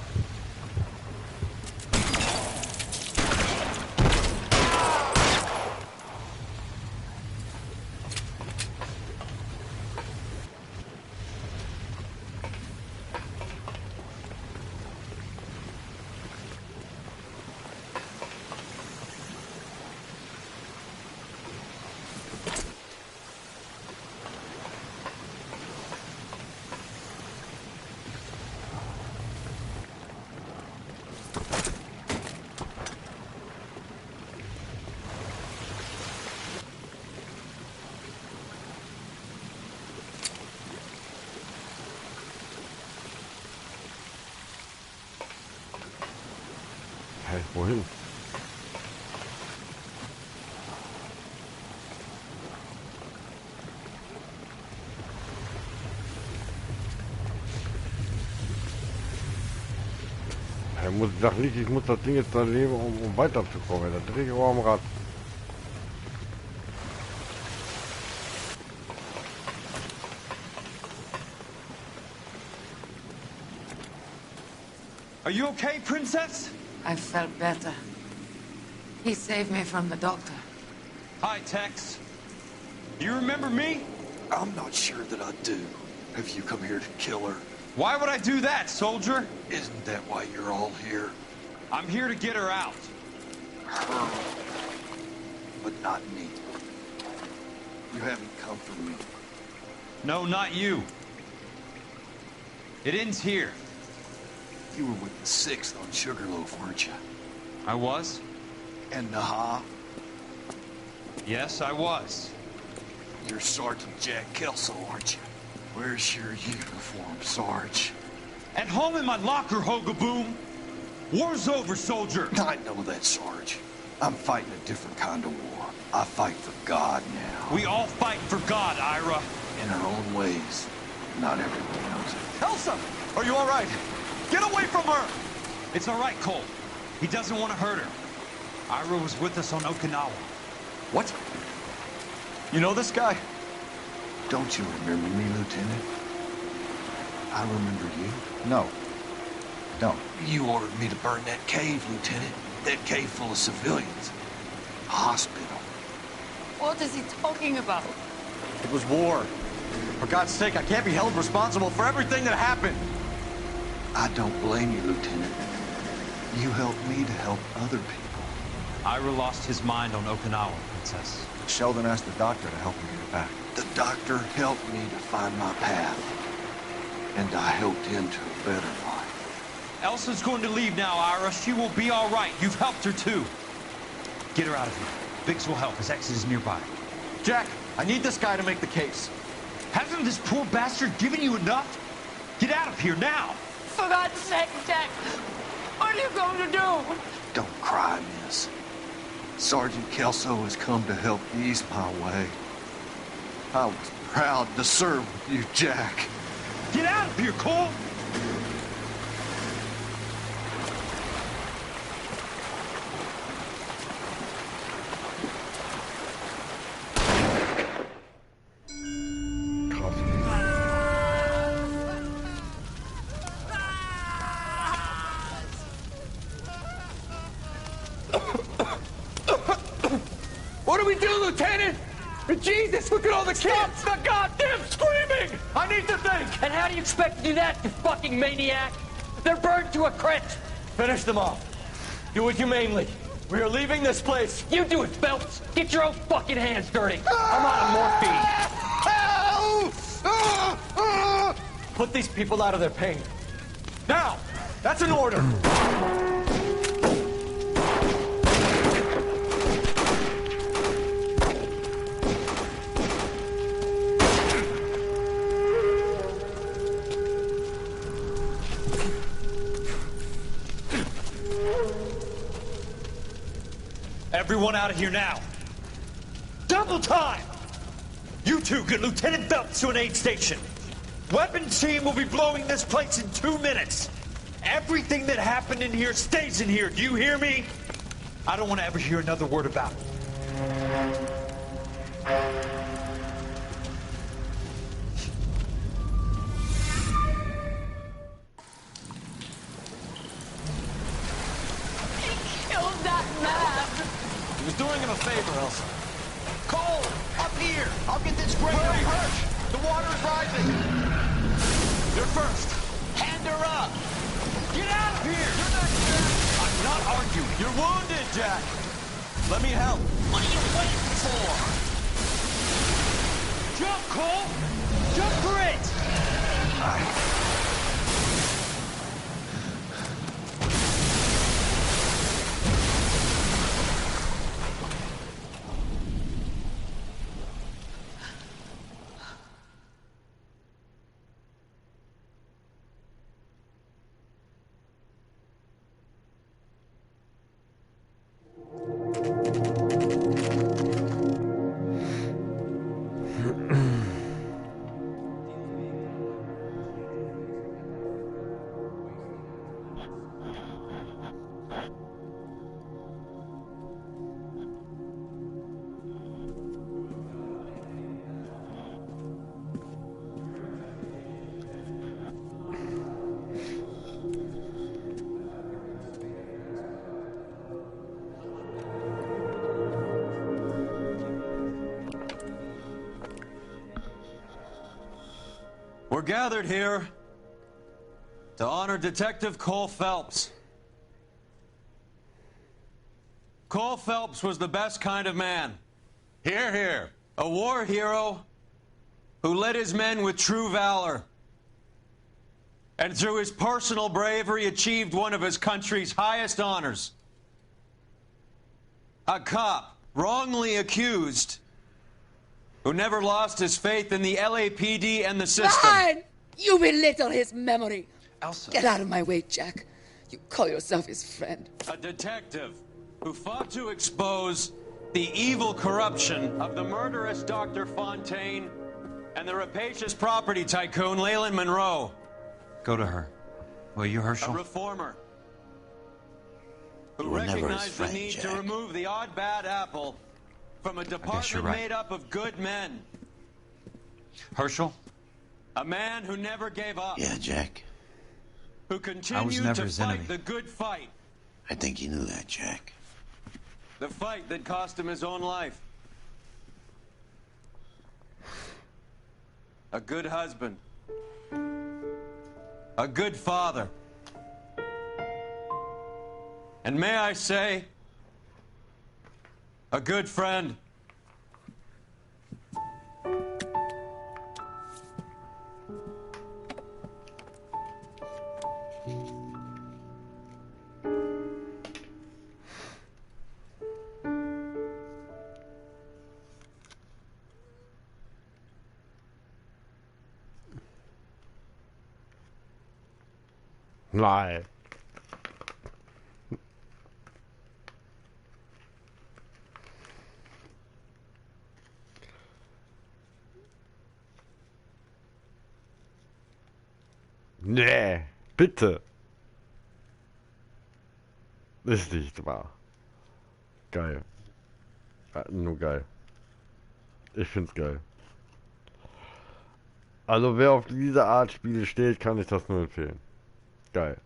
Speaker 1: Hä, wohin? Sag nicht, ich muss das Ding jetzt da nehmen, um weiterzukommen. Da drehe ich auch am Rad.
Speaker 11: Are you okay, Princess?
Speaker 23: I felt better. He saved me from the doctor.
Speaker 11: Hi, Tex. Do you remember me?
Speaker 24: I'm not sure that I do. Have you come here to kill her?
Speaker 11: Why would I do that, soldier?
Speaker 24: Isn't that why you're all here?
Speaker 11: I'm here to get her out.
Speaker 24: Her. But not me. You haven't come for me.
Speaker 11: No, not you. It ends here.
Speaker 24: You were with the 6th on Sugarloaf, weren't you?
Speaker 11: I was?
Speaker 24: And Naha?
Speaker 11: Yes, I was.
Speaker 24: You're Sergeant Jack Kelso, aren't you? Where's your uniform, Sarge?
Speaker 11: At home in my locker, Hogaboom. War's over, soldier.
Speaker 24: I know that, Sarge. I'm fighting a different kind of war. I fight for God now.
Speaker 11: We all fight for God, Ira.
Speaker 24: In our own ways. Not everyone knows it.
Speaker 11: Elsa! Are you all right? Get away from her! It's all right, Cole. He doesn't want to hurt her. Ira was with us on Okinawa.
Speaker 13: What? You know this guy?
Speaker 24: Don't you remember me, Lieutenant? I remember you.
Speaker 13: No. Don't.
Speaker 24: You ordered me to burn that cave, Lieutenant. That cave full of civilians. A hospital.
Speaker 23: What is he talking about?
Speaker 13: It was war. For God's sake, I can't be held responsible for everything that happened.
Speaker 24: I don't blame you, Lieutenant. You helped me to help other people.
Speaker 11: Ira lost his mind on Okinawa, Princess.
Speaker 13: Sheldon asked the doctor to help him get it back.
Speaker 24: The doctor helped me to find my path. And I helped him to a better life.
Speaker 11: Elsa's going to leave now, Ira. She will be all right. You've helped her, too. Get her out of here. Biggs will help. His exit is nearby.
Speaker 13: Jack, I need this guy to make the case.
Speaker 11: Hasn't this poor bastard given you enough? Get out of here now!
Speaker 23: For God's sake, Jack! What are you going to do?
Speaker 24: Don't cry, miss. Sergeant Kelso has come to help ease my way. I was proud to serve with you, Jack.
Speaker 11: Get out of here, Cole!
Speaker 15: What do we do, Lieutenant? Jesus, look at all the kids!
Speaker 11: Stop the goddamn screaming! I need to think!
Speaker 15: And how do you expect to do that, you fucking maniac? They're burned to a crisp!
Speaker 11: Finish them off. Do it humanely. We are leaving this place.
Speaker 15: You do it, Phelps! Get your own fucking hands dirty! I'm out of morphine!
Speaker 11: Put these people out of their pain. Now! That's an order! Everyone out of here now. Double time! You two get Lieutenant Phelps to an aid station. Weapons team will be blowing this place in 2 minutes. Everything that happened in here stays in here. Do you hear me? I don't want to ever hear another word about it.
Speaker 23: Killed that man!
Speaker 13: He was doing him a favor, Elsa.
Speaker 15: Cole! Up here! I'll get this grader first! The water is rising!
Speaker 11: You're first.
Speaker 15: Hand her up!
Speaker 11: Get out of here! You're not Jack! I'm not arguing. You're wounded, Jack. Let me help.
Speaker 15: What are you waiting for?
Speaker 11: Jump, Cole! Jump for it! We're gathered here to honor Detective Cole Phelps. Cole Phelps was the best kind of man. Hear, hear. A war hero who led his men with true valor. And through his personal bravery achieved one of his country's highest honors. A cop wrongly accused who never lost his faith in the LAPD and the system.
Speaker 23: Fine! You belittle his memory.
Speaker 11: Elsa.
Speaker 23: Get out of my way, Jack. You call yourself his friend.
Speaker 11: A detective who fought to expose the evil corruption of the murderous Dr. Fontaine and the rapacious property tycoon Leyland Monroe.
Speaker 7: Go to her. Will you, Herschel?
Speaker 11: A reformer who
Speaker 20: You were never his
Speaker 11: recognized
Speaker 20: friend,
Speaker 11: the need
Speaker 20: Jack.
Speaker 11: to remove the odd bad apple from a
Speaker 7: you're
Speaker 11: department
Speaker 7: right.
Speaker 11: made up of good men.
Speaker 7: Herschel?
Speaker 11: A man who never gave up.
Speaker 20: Yeah, Jack.
Speaker 11: Who continued
Speaker 7: never
Speaker 11: to
Speaker 7: his
Speaker 11: fight
Speaker 7: enemy.
Speaker 11: the good fight.
Speaker 20: I think you knew that, Jack.
Speaker 11: The fight that cost him his own life. A good husband. A good father. And may I say, a good friend.
Speaker 1: Nein. Nee, bitte. Ist nicht wahr. Geil. Nur geil. Ich find's geil. Also wer auf diese Art Spiele steht, kann ich das nur empfehlen. Geil.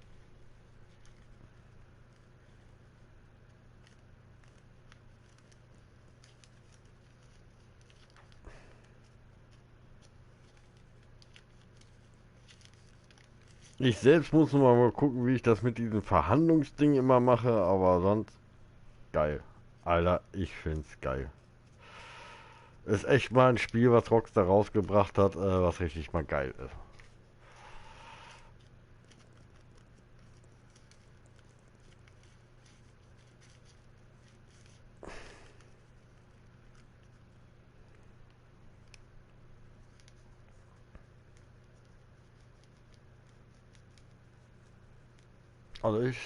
Speaker 1: Ich selbst muss noch mal gucken, wie ich das mit diesem Verhandlungsding immer mache, aber sonst geil. Alter, ich find's geil. Ist echt mal ein Spiel, was Rockstar rausgebracht hat, was richtig mal geil ist. Also ich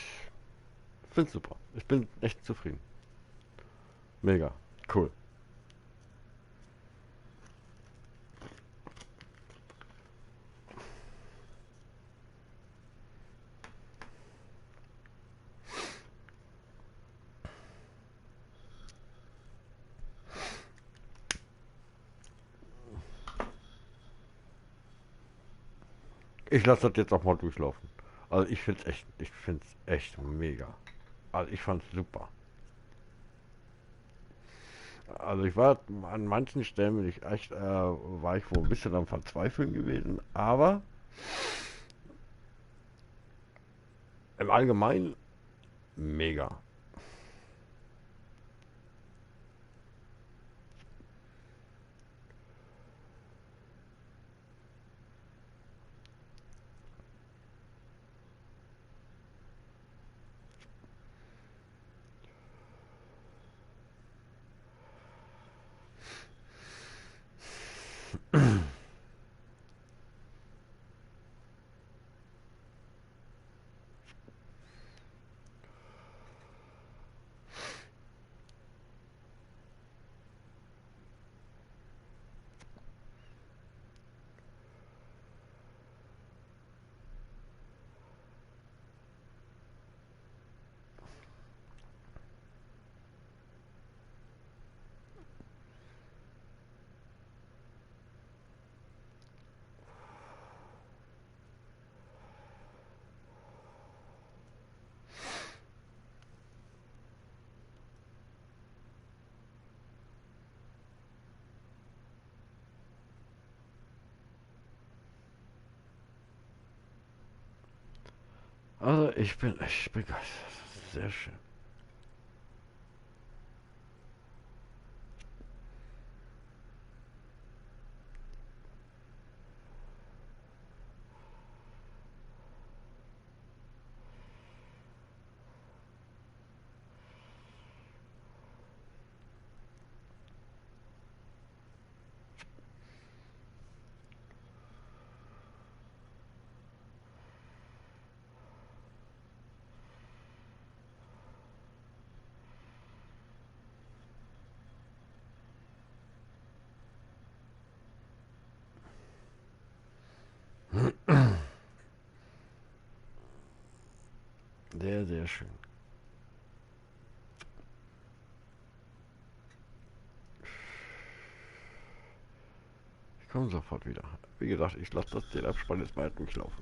Speaker 1: find's super. Ich bin echt zufrieden. Mega. Cool. Ich lasse das jetzt auch mal durchlaufen. Also ich find's echt mega. Also ich fand's super. Also ich war an manchen Stellen bin ich echt, war ich wohl ein bisschen am Verzweifeln gewesen, aber im Allgemeinen mega. Also ich bin echt begeistert. Sehr schön. Sehr, sehr schön. Ich komme sofort wieder. Wie gesagt, ich lasse den Abspann jetzt mal durchlaufen.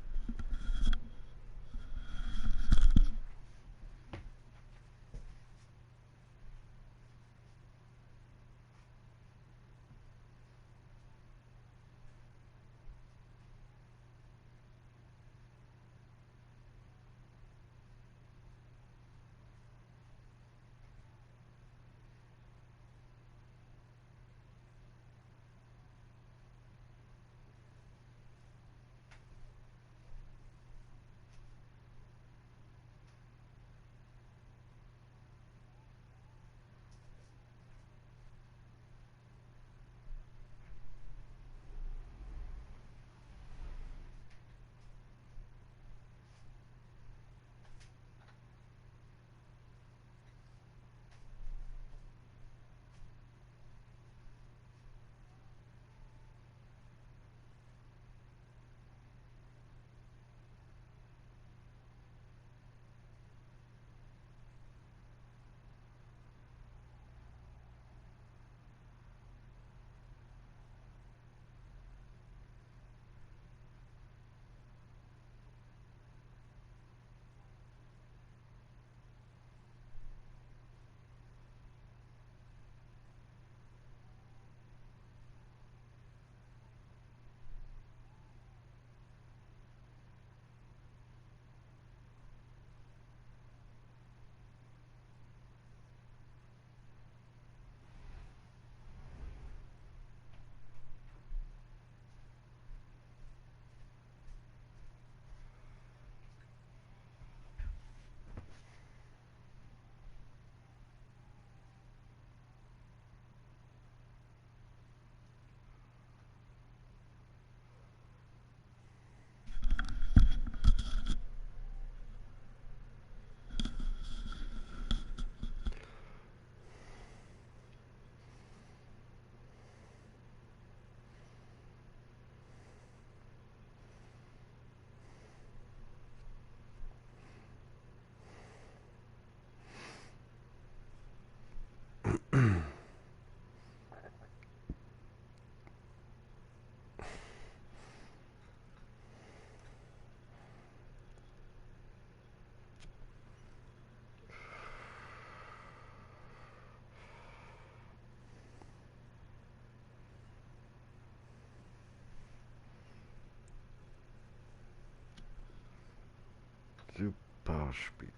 Speaker 1: Super Spiel.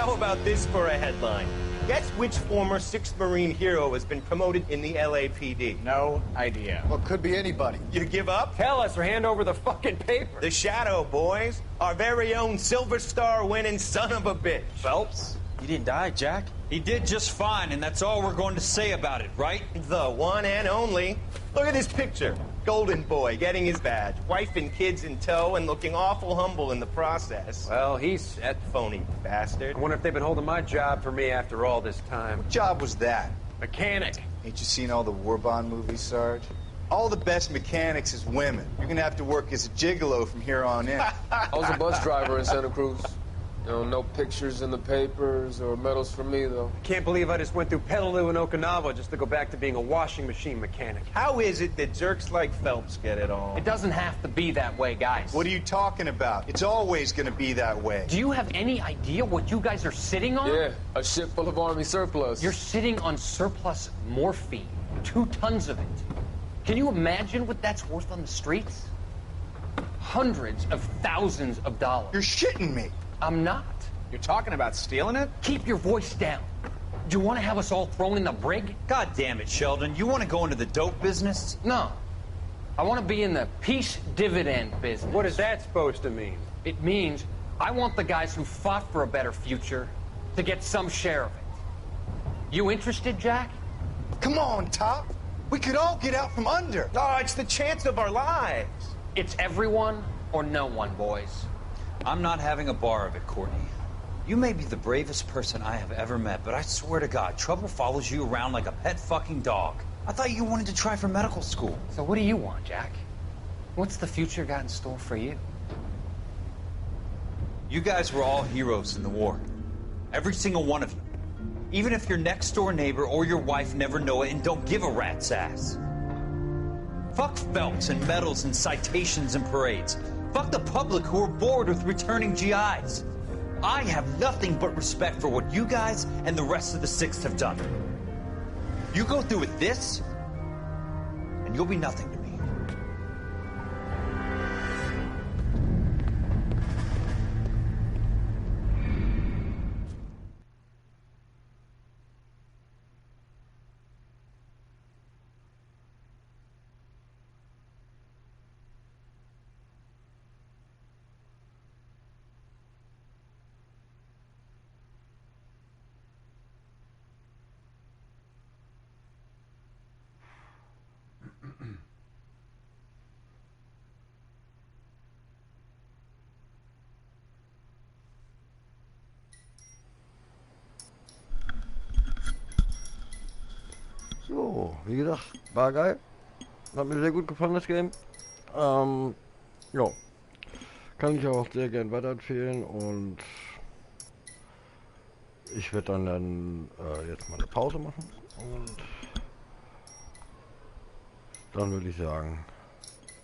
Speaker 4: How about this for a headline? Guess which former 6th Marine hero has been promoted in the LAPD?
Speaker 8: No idea.
Speaker 17: Well, could be anybody.
Speaker 4: You give up?
Speaker 8: Tell us or hand over the fucking paper.
Speaker 4: The Shadow, boys. Our very own Silver Star winning son of a bitch.
Speaker 11: Phelps? He didn't die, Jack. He did just fine, and that's all we're going to say about it, right?
Speaker 4: The one and only. Look at this picture. Golden boy getting his badge, wife and kids in tow, and looking awful humble in the process.
Speaker 8: Well, he's
Speaker 4: That phony bastard.
Speaker 8: I wonder if they've been holding my job for me after all this time.
Speaker 14: What job was that?
Speaker 8: Mechanic.
Speaker 14: Ain't you seen all the war bond movies, Sarge? All the best mechanics is women. You're gonna have to work as a gigolo from here on in.
Speaker 21: I was a bus driver in Santa Cruz. You know, no pictures in the papers or medals for me, though.
Speaker 8: I can't believe I just went through Petaloo and Okinawa just to go back to being a washing machine mechanic.
Speaker 4: How is it that jerks like Phelps get it all?
Speaker 8: It doesn't have to be that way, guys.
Speaker 14: What are you talking about? It's always gonna be that way.
Speaker 8: Do you have any idea what you guys are sitting on?
Speaker 21: Yeah, a ship full of Army surplus.
Speaker 8: You're sitting on surplus morphine. 2 tons of it. Can you imagine what that's worth on the streets? Hundreds of thousands of dollars.
Speaker 14: You're shitting me.
Speaker 8: I'm not. You're talking about stealing it? Keep your voice down. Do you want to have us all thrown in the brig?
Speaker 11: God damn it, Sheldon. You want to go into the dope business?
Speaker 8: No. I want to be in the peace dividend business. What is that supposed to mean? It means I want the guys who fought for a better future to get some share of it. You interested, Jack?
Speaker 14: Come on, Top. We could all get out from under.
Speaker 4: Oh, it's the chance of our lives.
Speaker 8: It's everyone or no one, boys.
Speaker 11: I'm not having a bar of it, Courtney. You may be the bravest person I have ever met, but I swear to God, trouble follows you around like a pet fucking dog. I thought you wanted to try for medical school.
Speaker 8: So what do you want, Jack? What's the future got in store for you?
Speaker 11: You guys were all heroes in the war. Every single one of you. Even if your next door neighbor or your wife never know it and don't give a rat's ass. Fuck Phelps and medals and citations and parades. Fuck the public who are bored with returning GIs. I have nothing but respect for what you guys and the rest of the 6th have done. You go through with this, and you'll be nothing to me.
Speaker 1: So, wie gesagt, war geil. Hat mir sehr gut gefallen, das Game. Ja. Kann ich auch sehr gern weiterempfehlen und ich werde dann jetzt mal eine Pause machen und dann würde ich sagen,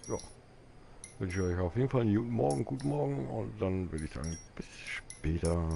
Speaker 1: ja, wünsche ich euch auf jeden Fall einen guten Morgen und dann würde ich sagen, bis später.